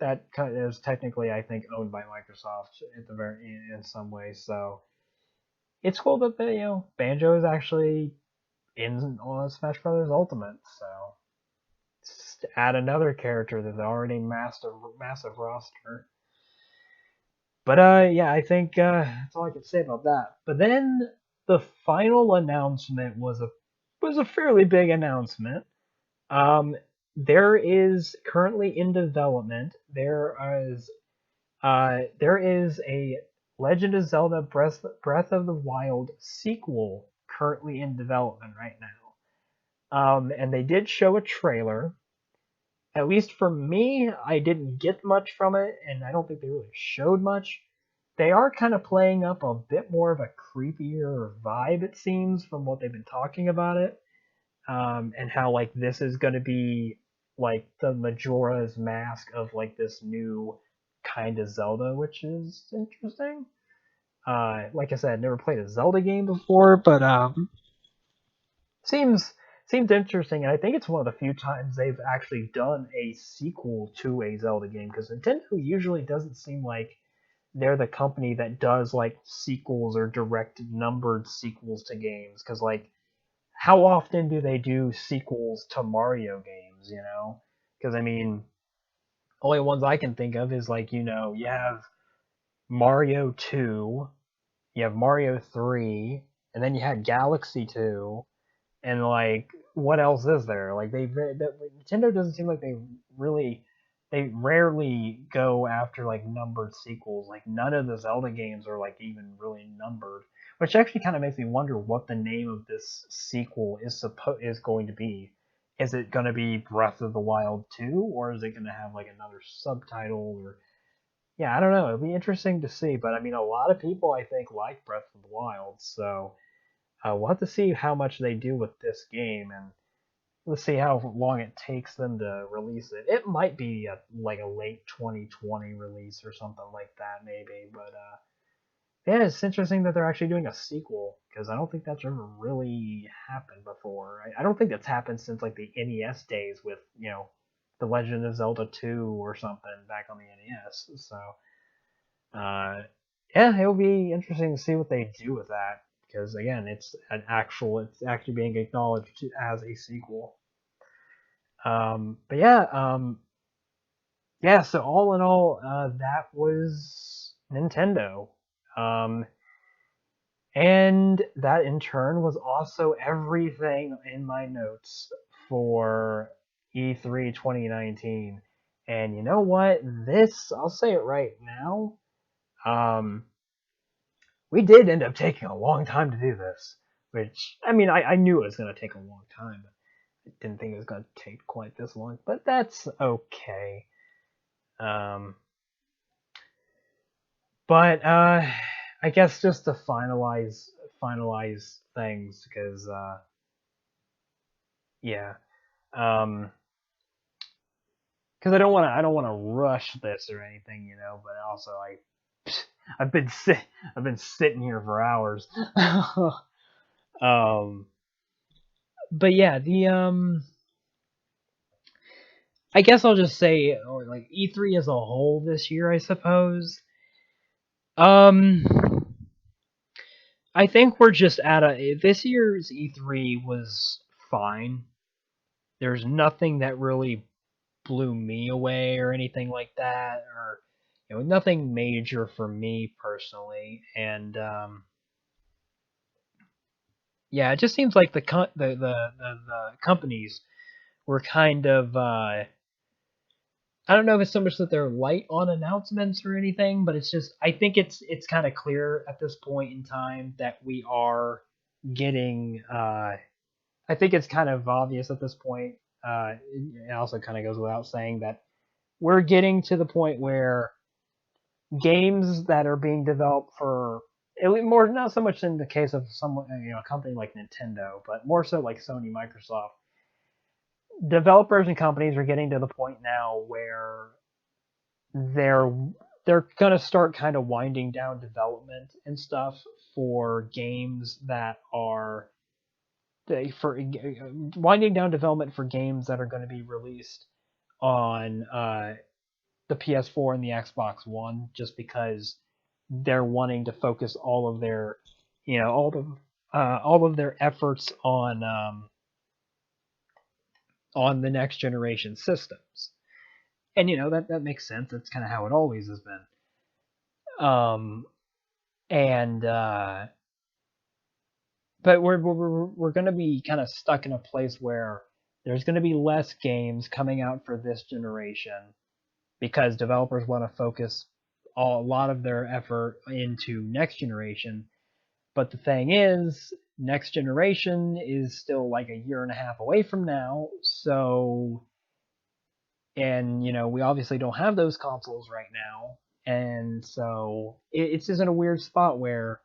that is technically I think owned by Microsoft at the very in some ways. So it's cool that Banjo is actually in Smash Brothers Ultimate. So just add another character to the already massive roster. But yeah, I think that's all I can say about that. But then the final announcement was a fairly big announcement. Um, there is currently in development. There is a Legend of Zelda Breath of the Wild sequel currently in development right now. And they did show a trailer. At least for me, I didn't get much from it, and I don't think they really showed much. They are kind of playing up a bit more of a creepier vibe, it seems, from what they've been talking about it. And how like this is going to be like the Majora's Mask of like this new kind of Zelda, which is interesting. Like I said, never played a Zelda game before, but seems seems interesting, and I think it's one of the few times they've actually done a sequel to a Zelda game because Nintendo usually doesn't seem like they're the company that does like sequels or direct numbered sequels to games because like how often do they do sequels to Mario games, you know? Because I mean, only ones I can think of is like, you have Mario 2, you have Mario 3, and then you had Galaxy 2, and like what else is there? Like Nintendo doesn't seem like really they rarely go after like numbered sequels. Like none of the Zelda games are like even really numbered, which actually kind of makes me wonder what the name of this sequel is going to be. Is it going to be Breath of the Wild 2, or is it going to have like another subtitle? Or yeah, I don't know. It'll be interesting to see. But I mean, a lot of people I think like Breath of the Wild, so we'll have to see how much they do with this game, and let's see how long it takes them to release it. It might be like a late 2020 release or something like that, maybe. But yeah, it's interesting that they're actually doing a sequel because I don't think that's ever really happened before. I don't think that's happened since like the NES days with the Legend of Zelda 2 or something back on the NES. So yeah, it'll be interesting to see what they do with that because again, it's actually being acknowledged as a sequel. But yeah, yeah. So all in all, that was Nintendo, um, and that in turn was also everything in my notes for E3 2019. And you know what? I'll say it right now. Um, we did end up taking a long time to do this, which I mean, I knew it was going to take a long time, but I didn't think it was going to take quite this long. But that's okay. Um, but I guess just to finalize things, because yeah, um, because I don't want to rush this or anything, But also I've been sit I've been sitting here for hours. um, but yeah, the I guess I'll just say, or like E3 as a whole this year, I suppose. Um, I think we're just at a this year's E3 was fine. There's nothing that really blew me away or anything like that, or nothing major for me personally. And yeah, it just seems like the companies were kind of I don't know if it's so much that they're light on announcements or anything, but it's just I think it's kind of clear at this point in time that we are getting. I think it's kind of obvious at this point. It also kind of goes without saying that we're getting to the point where games that are being developed for more not so much in the case of someone a company like Nintendo, but more so like Sony, Microsoft. Developers and companies are getting to the point now where they're they're gonna start kind of winding down development and stuff for games that are for winding down development for games that are going to be released on the PS4 and the Xbox One, just because they're wanting to focus all of their all of their efforts on the next generation systems. And that makes sense. That's kind of how it always has been. Um, and but we're going to be kind of stuck in a place where there's going to be less games coming out for this generation because developers want to focus a lot of their effort into next generation. But the thing is, next generation is still like a year and a half away from now. So, and we obviously don't have those consoles right now. And so it's just in a weird spot where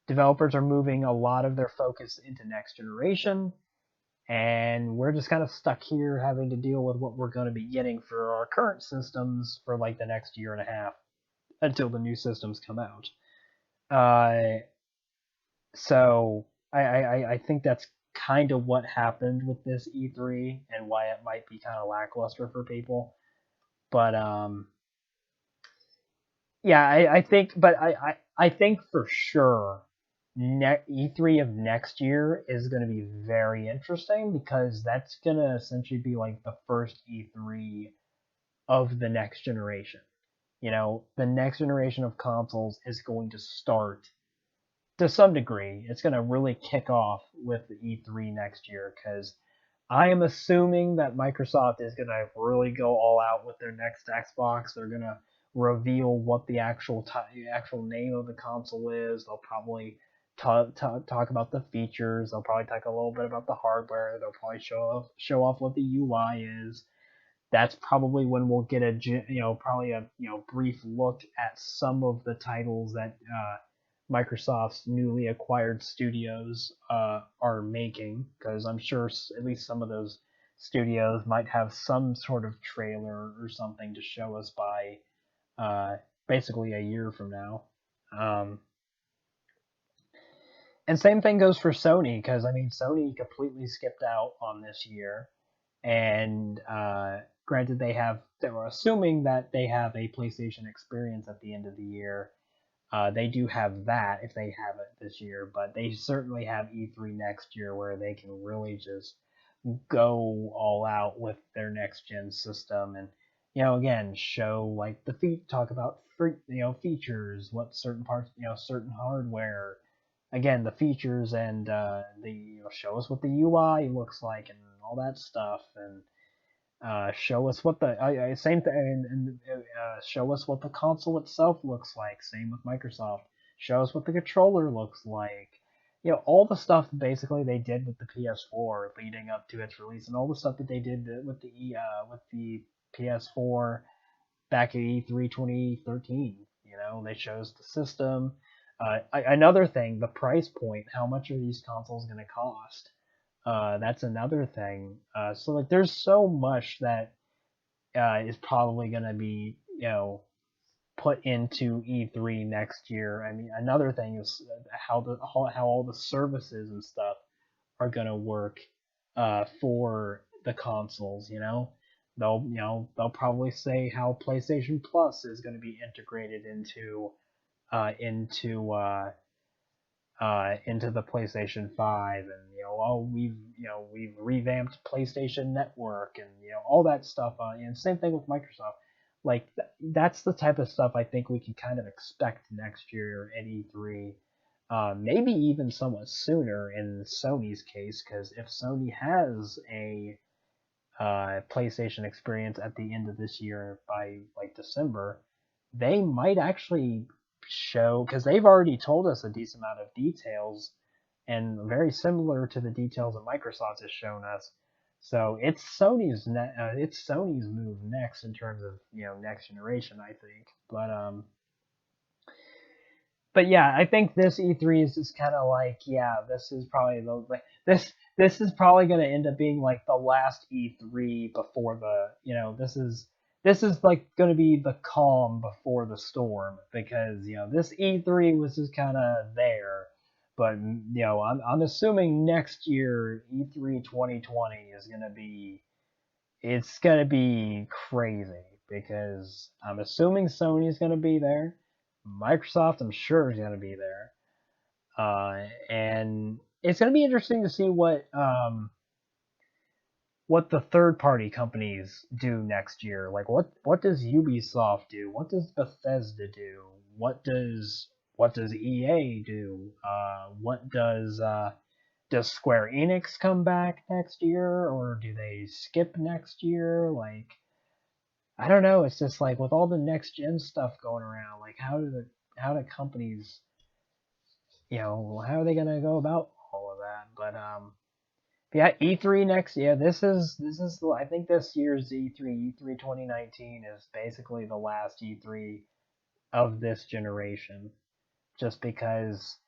developers are moving a lot of their focus into next generation, and we're just kind of stuck here having to deal with what we're going to be getting for our current systems for like the next year and a half until the new systems come out. Uh, so I think that's kind of what happened with this E3 and why it might be kind of lackluster for people. But yeah, I think, but I think for sure E3 of next year is going to be very interesting because that's going to essentially be like the first E3 of the next generation. The next generation of consoles is going to start to some degree, it's going to really kick off with the E3 next year because I am assuming that Microsoft is going to really go all out with their next Xbox. They're going to reveal what the actual name of the console is. They'll probably talk about the features. They'll probably talk a little bit about the hardware. They'll probably show off what the UI is. That's probably when we'll get a probably a brief look at some of the titles that Microsoft's newly acquired studios are making, because I'm sure at least some of those studios might have some sort of trailer or something to show us by uh, basically a year from now. Um, and same thing goes for Sony, because I mean Sony completely skipped out on this year, and granted they were assuming that they have a PlayStation experience at the end of the year. They do have that if they have it this year, but they certainly have E3 next year where they can really just go all out with their next gen system and again show like talk about features, what certain parts, certain hardware, again the features, and the show us what the UI looks like and all that stuff, and show us what the same thing, and show us what the console itself looks like. Same with Microsoft. Show us what the controller looks like. All the stuff basically they did with the PS4 leading up to its release, and all the stuff that they did with the PS4 back at E3 2013. They chose the system. Another thing, the price point. How much are these consoles going to cost? That's another thing. So like, there's so much that is probably going to be put into E3 next year. I mean, another thing is how all the services and stuff are going to work for the consoles. They'll probably say how PlayStation Plus is going to be integrated uh, into uh, into the PlayStation 5, and we've revamped PlayStation Network, and all that stuff. And same thing with Microsoft. Like that's the type of stuff I think we can kind of expect next year at E3. Maybe even somewhat sooner in Sony's case, because if Sony has a PlayStation experience at the end of this year by like December, they might actually show, because they've already told us a decent amount of details and very similar to the details that Microsoft has shown us. So it's Sony's move next in terms of next generation, I think. But yeah, I think this E3 is just kind of like, yeah, this is probably this is probably going to end up being like the last E3 before this is like going to be the calm before the storm, because this E3 was just kind of there, but I'm assuming next year E3 2020 is going to be, it's going to be crazy, because I'm assuming Sony is going to be there. Microsoft, I'm sure, is going to be there. And it's going to be interesting to see what the third party companies do next year. Like what does Ubisoft do? What does Bethesda do? What does EA do? What does Square Enix come back next year, or do they skip next year? Like, I don't know. It's just like with all the next gen stuff going around, like how do companies, how are they gonna go about all of that? But yeah, E3 next year. This is I think this year's E3 2019 is basically the last E3 of this generation, just because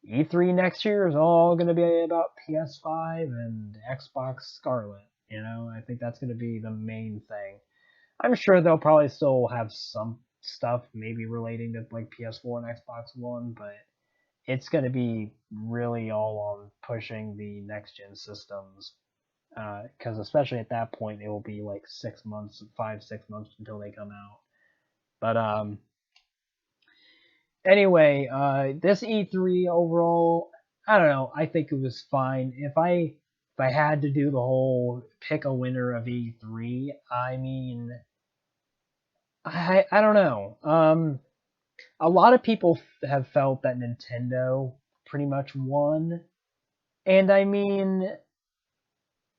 E3 next year is all going to be about PS5 and Xbox Scarlet. I think that's going to be the main thing. I'm sure they'll probably still have some stuff maybe relating to like PS4 and Xbox One, but it's going to be really all on pushing the next gen systems. Because especially at that point, it will be like 6 months, 5, 6 months until they come out. But anyway, this E3 overall, I don't know. I think it was fine. If I had to do the whole pick a winner of E3, I mean, I don't know. A lot of people have felt that Nintendo pretty much won, and I mean,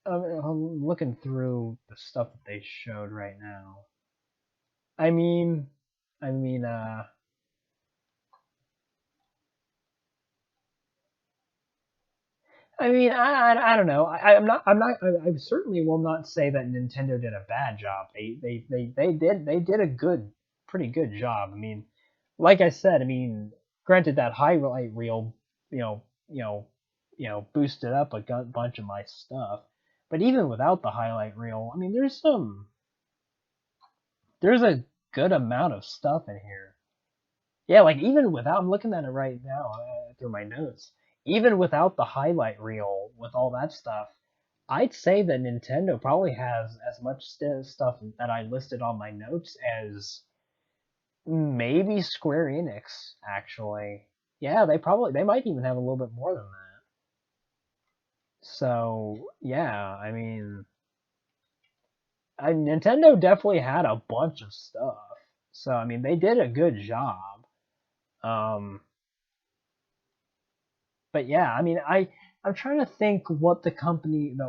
I'm looking through the stuff that they showed right now. I mean, I mean, uh, I don't know. I certainly will not say that Nintendo did a bad job. They did a pretty good job. I mean, like I said, I mean, granted that highlight reel, you know, you know, boosted up a bunch of my stuff, but even without the highlight reel, I mean, there's a good amount of stuff in here. Yeah, like even without, I'm looking at it right now through my notes. Even without the highlight reel, with all that stuff, I'd say that Nintendo probably has as much stuff that I listed on my notes as maybe Square Enix, actually. Yeah, they might even have a little bit more than that. So yeah, I mean, Nintendo definitely had a bunch of stuff. So I mean, they did a good job. Um, but yeah, I mean, I'm trying to think what the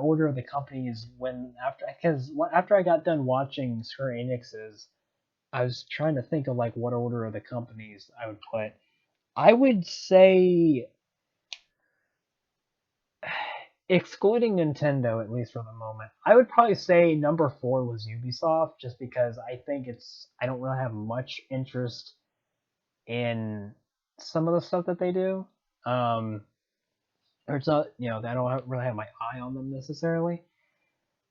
order of the companies when after because after I got done watching Square Enix's, I was trying to think of like what order of the companies I would put. I would say, excluding Nintendo at least for the moment, I would probably say number four was Ubisoft, just because I don't really have much interest in some of the stuff that they do. Um, or it's not, I don't really have my eye on them necessarily.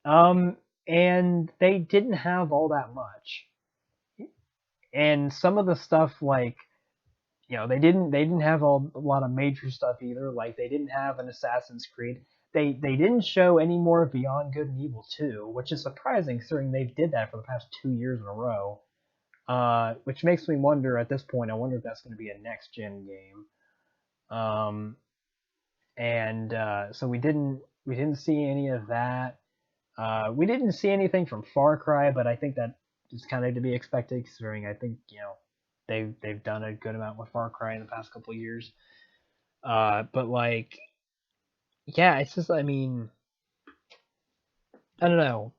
Um, and they didn't have all that much. And some of the stuff, like, they didn't have a lot of major stuff either. Like they didn't have an Assassin's Creed. They didn't show any more Beyond Good and Evil 2, which is surprising considering they did that for the past 2 years in a row. Which makes me wonder at this point. I wonder if that's going to be a next gen game. Um, and so we didn't see any of that. We didn't see anything from Far Cry, but I think that is kind of to be expected, considering I think they've done a good amount with Far Cry in the past couple of years. But like, yeah, it's just, I mean, I don't know.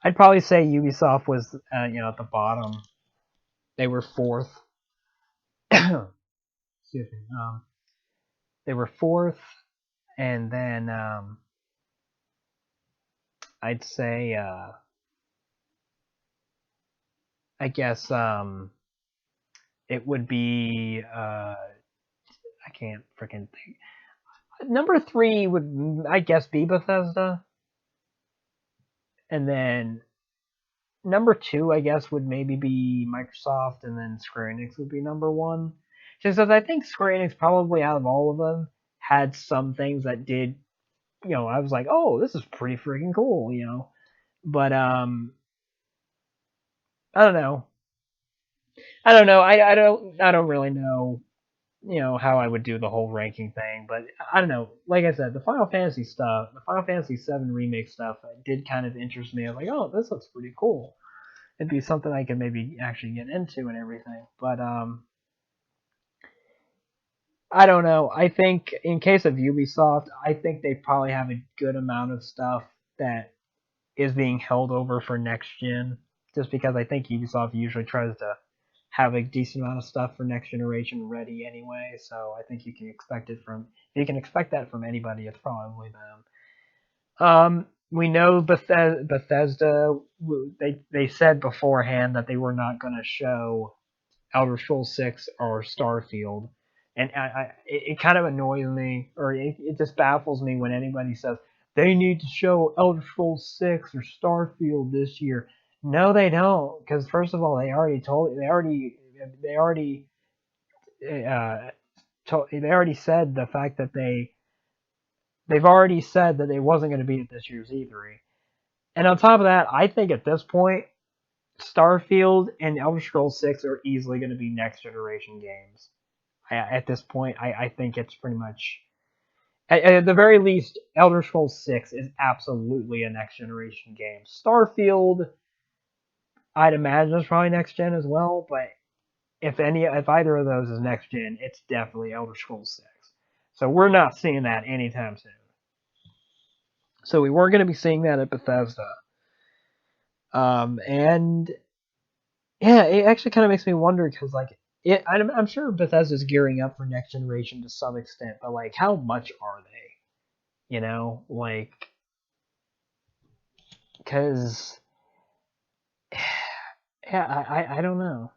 I'd probably say Ubisoft was at the bottom. They were fourth. Excuse me. They were fourth, and then I'd say I guess it would be I can't freaking think. Number three would, I guess, be Bethesda, and then number two, I guess, would maybe be Microsoft, and then Square Enix would be number one. Just because I think Square Enix probably out of all of them had some things that did, I was like, oh, this is pretty freaking cool. But I don't know. I don't really know how I would do the whole ranking thing, but I don't know. Like I said, the Final Fantasy VII remake stuff, did kind of interest me. I was like, oh, this looks pretty cool. It'd be something I could maybe actually get into and everything. But I don't know. I think in case of Ubisoft, I think they probably have a good amount of stuff that is being held over for next gen, just because I think Ubisoft usually tries to have a decent amount of stuff for next generation ready anyway. So I think you can expect that from anybody. It's probably them. We know Bethesda. They said beforehand that they were not going to show Elder Scrolls 6 or Starfield, and it kind of annoys me, or it just baffles me when anybody says they need to show Elder Scrolls 6 or Starfield this year. No, they don't, because first of all, uh, they already said the fact that they've already said that it wasn't going to be at this year's E3. And on top of that, I think at this point, Starfield and Elder Scrolls 6 are easily going to be next generation games. At this point, I think it's pretty much, at the very least, Elder Scrolls 6 is absolutely a next generation game. Starfield, I'd imagine it's probably next gen as well. But if either of those is next gen, it's definitely Elder Scrolls 6. So we're not seeing that anytime soon. So we weren't going to be seeing that at Bethesda. And yeah, it actually kind of makes me wonder because like I'm sure Bethesda's gearing up for next generation to some extent, but like how much are they? Like because yeah, I don't know.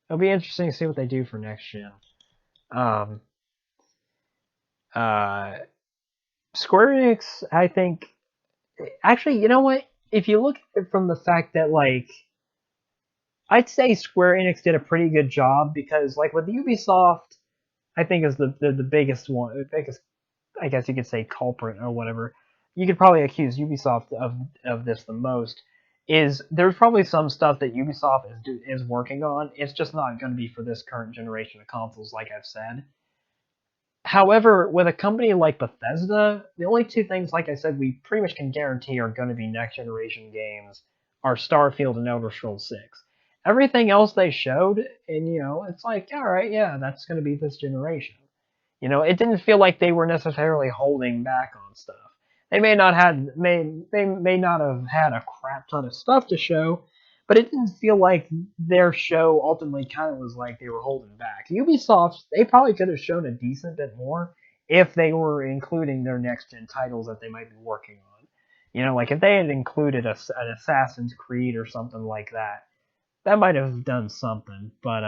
It'll be interesting to see what they do for next gen. Um, uh, Square Enix, I think, actually, you know what? If you look at it from the fact that like I'd say Square Enix did a pretty good job because like with Ubisoft, I think is the biggest one, the biggest I guess you could say culprit or whatever. You could probably accuse Ubisoft of this the most. Is there's probably some stuff that Ubisoft is working on. It's just not going to be for this current generation of consoles, like I've said. However, with a company like Bethesda, the only two things, like I said, we pretty much can guarantee are going to be next generation games are Starfield and Elder Scrolls 6. Everything else they showed, and it's like, all right, yeah, that's going to be this generation. It didn't feel like they were necessarily holding back on stuff. They may not have had a crap ton of stuff to show, but it didn't feel like their show ultimately kind of was like they were holding back. Ubisoft, they probably could have shown a decent bit more if they were including their next gen titles that they might be working on. Like if they had included an Assassin's Creed or something like that, that might have done something. But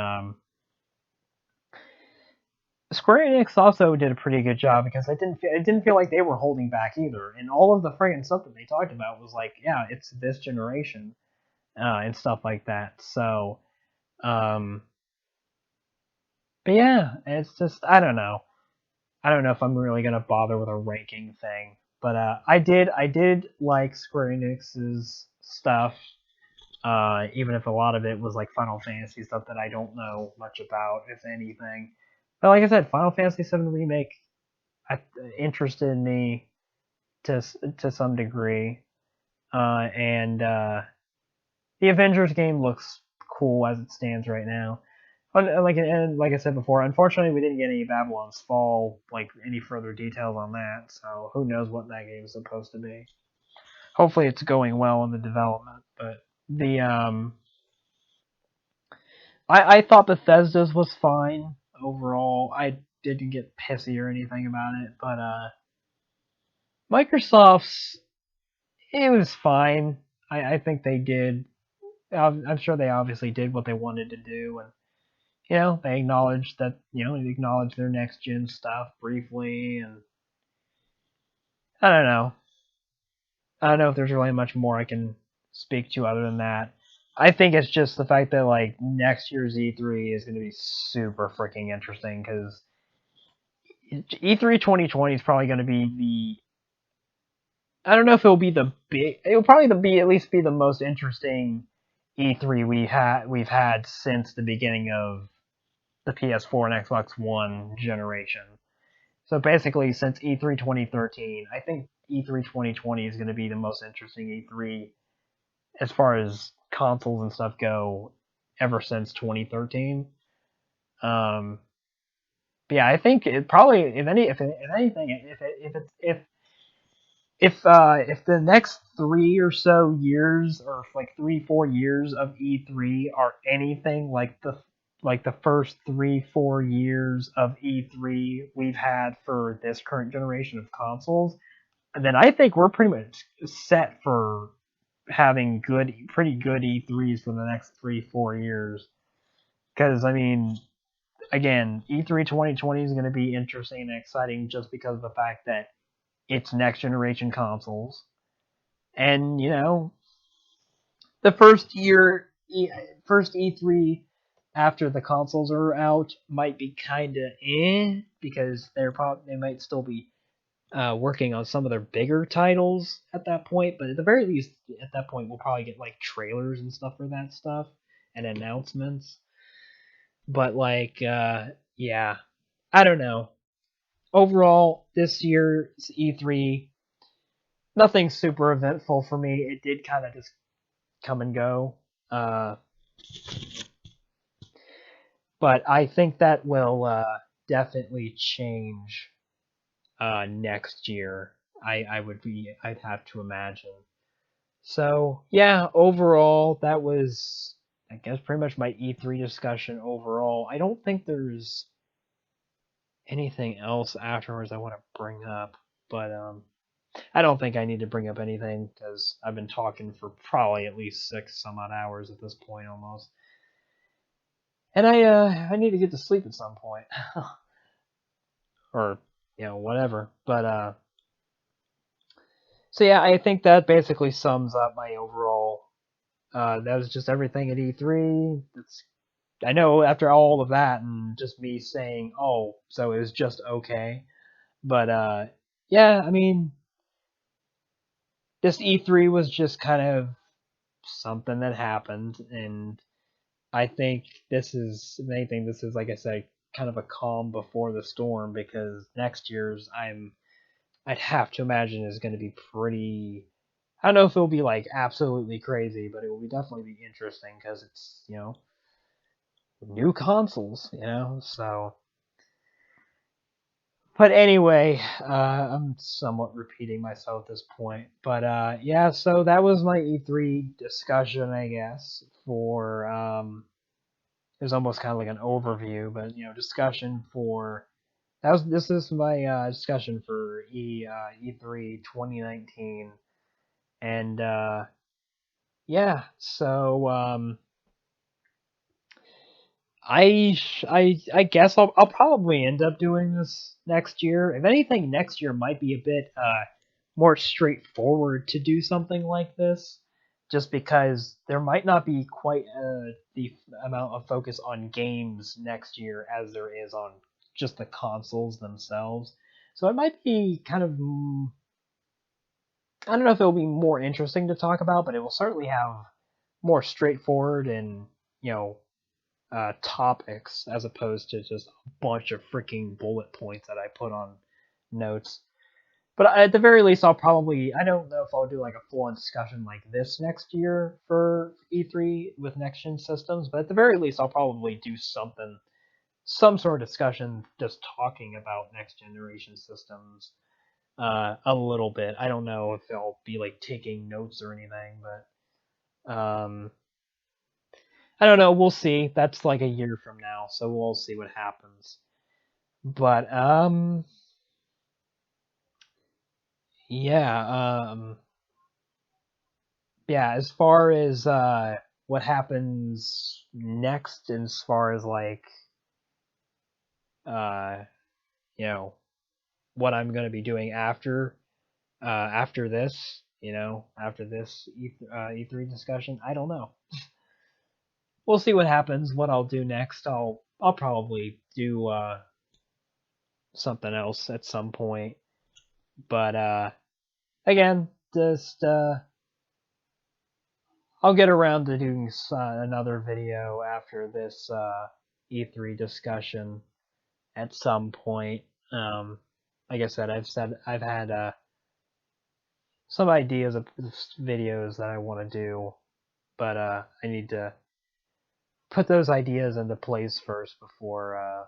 Square Enix also did a pretty good job because it didn't feel like they were holding back either, and all of the friggin' stuff that they talked about was like, yeah, it's this generation, and stuff like that. So, um, but yeah, it's just I don't know if I'm really gonna bother with a ranking thing, but I did like Square Enix's stuff, even if a lot of it was like Final Fantasy stuff that I don't know much about, if anything. But like I said, Final Fantasy VII Remake interested me to some degree. And the Avengers game looks cool as it stands right now. And like I said before, unfortunately we didn't get any Babylon's Fall, like any further details on that. So who knows what that game is supposed to be. Hopefully it's going well in the development. But the I thought Bethesda's was fine overall. I didn't get pissy or anything about it, but Microsoft's it was fine. I think they did. I'm sure they obviously did what they wanted to do, and they acknowledged that they acknowledged their next gen stuff briefly, and I don't know. I don't know if there's really much more I can speak to other than that. I think it's just the fact that like next year's E3 is going to be super freaking interesting because E3 2020 is probably going to be I don't know if it'll be it'll probably be at least be the most interesting E3 we've had since the beginning of the PS4 and Xbox One generation. So basically, since E3 2013, I think E3 2020 is going to be the most interesting E3 as far as consoles and stuff go ever since 2013. Um, but yeah, I think it probably if anything if the next 3 or so years or like 3-4 years of E3 are anything like the first 3-4 years of E3 we've had for this current generation of consoles, then I think we're pretty much set for having pretty good E3s for the next 3-4 years. Because I mean, again, E3 2020 is going to be interesting and exciting just because of the fact that it's next generation consoles. And the first E3 after the consoles are out might be kind of because they might still be working on some of their bigger titles at that point. But at the very least, at that point, we'll probably get like trailers and stuff for that stuff and announcements. But like, yeah, I don't know. Overall, this year's E3, nothing super eventful for me. It did kind of just come and go. But I think that will definitely change next year. I'd have to imagine. So yeah, overall, that was, I guess, pretty much my E3 discussion overall. I don't think there's anything else afterwards I want to bring up, but I don't think I need to bring up anything because I've been talking for probably at least 6 some odd hours at this point almost, and I need to get to sleep at some point, or whatever. But so yeah, I think that basically sums up my overall. That was just everything at E3. That's I know after all of that and just me saying, oh, so it was just okay. But yeah, I mean, this E3 was just kind of something that happened, and I think this is, if anything, this is, like I said, kind of a calm before the storm, because next year's I'd have to imagine is going to be pretty. I don't know if it'll be like absolutely crazy, but it will be definitely be interesting because it's new consoles, so. But anyway, I'm somewhat repeating myself at this point. But yeah, so that was my E3 discussion, I guess. For it was almost kind of like an overview, but discussion for that was this is my discussion for E3 2019, and yeah, so I guess I'll probably end up doing this next year. If anything, next year might be a bit more straightforward to do something like this, just because there might not be quite the amount of focus on games next year as there is on just the consoles themselves. So it might be kind of I don't know if it'll be more interesting to talk about, but it will certainly have more straightforward and topics as opposed to just a bunch of freaking bullet points that I put on notes. But at the very least, I don't know if I'll do like a full on discussion like this next year for E3 with next gen systems, but at the very least, I'll probably do some sort of discussion just talking about next generation systems a little bit. I don't know if I'll be like taking notes or anything, but I don't know. We'll see. That's like a year from now, so we'll see what happens. But yeah, yeah. As far as what happens next, as far as like uh, you know, what I'm gonna be doing after this, after this E3 discussion, I don't know. We'll see what happens. What I'll do next, I'll probably do something else at some point. But again, just I'll get around to doing another video after this E3 discussion at some point. Like I said, I've had some ideas of videos that I want to do, but I need to put those ideas into place first before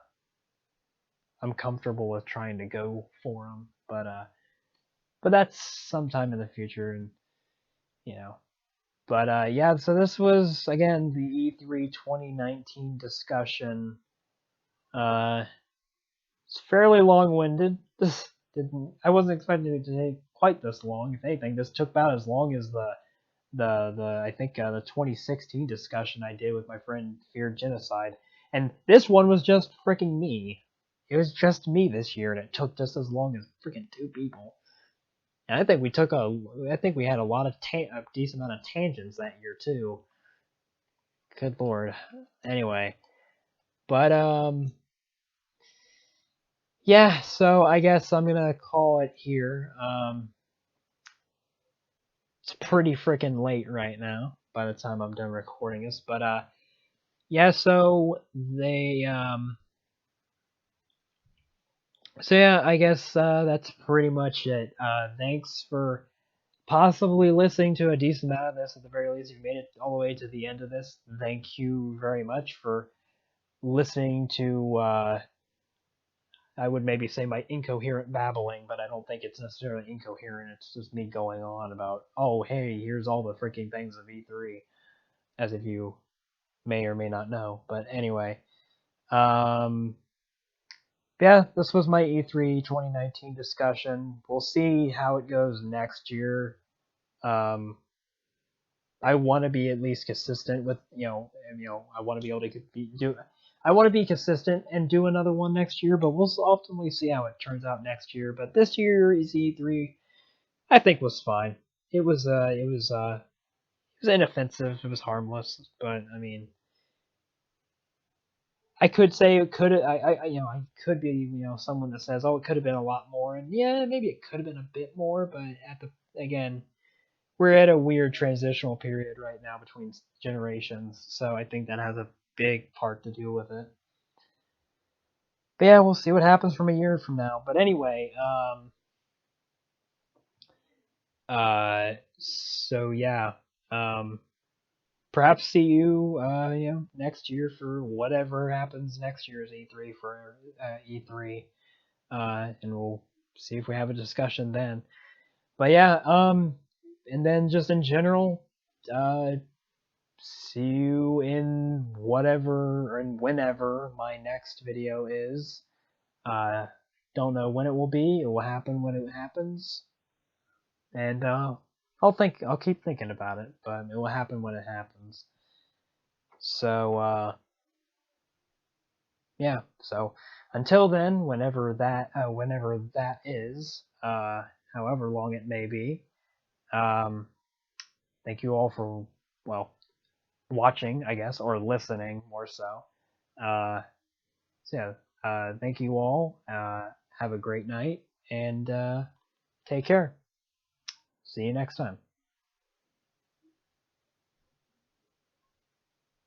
I'm comfortable with trying to go for them. But that's sometime in the future, and you know. But yeah, so this was again the E3 2019 discussion. Uh, it's fairly long-winded. This didn't. I wasn't expecting it to take quite this long. If anything, this took about as long as the I think the 2016 discussion I did with my friend Feared Genocide, and this one was just freaking me. It was just me this year, and it took just as long as freaking two people. And I think we had a lot of a decent amount of tangents that year too. Good lord. Anyway, but yeah. So I guess I'm gonna call it here. It's pretty freaking late right now by the time I'm done recording this, but yeah. So yeah, I guess that's pretty much it. Thanks for possibly listening to a decent amount of this at the very least. If you made it all the way to the end of this, thank you very much for listening to. I would maybe say my incoherent babbling, but I don't think it's necessarily incoherent. It's just me going on about, oh, hey, here's all the freaking things of E3, as if you may or may not know. But anyway, um, yeah, this was my E3 2019 discussion. We'll see how it goes next year. Um, I want to be at least consistent with I want to be able to do. I want to be consistent and do another one next year, but we'll ultimately see how it turns out next year. But this year's E3, I think was fine. It was inoffensive. It was harmless, but I mean, I could say it could. I could be someone that says, oh, it could have been a lot more, and yeah, maybe it could have been a bit more, but at the again, we're at a weird transitional period right now between generations, so I think that has a big part to do with it. But yeah, we'll see what happens from a year from now. But anyway, so yeah, um, perhaps see you, next year for whatever happens next year's E3 for E3, and we'll see if we have a discussion then. But yeah, and then just in general, see you in whatever and whenever my next video is. Uh, don't know when it will be. It will happen when it happens, and I'll keep thinking about it, but it will happen when it happens. So yeah. So until then, whenever that is, however long it may be, um, thank you all for well watching, I guess, or listening more so. Uh, So yeah, thank you all. Have a great night and take care. See you next time.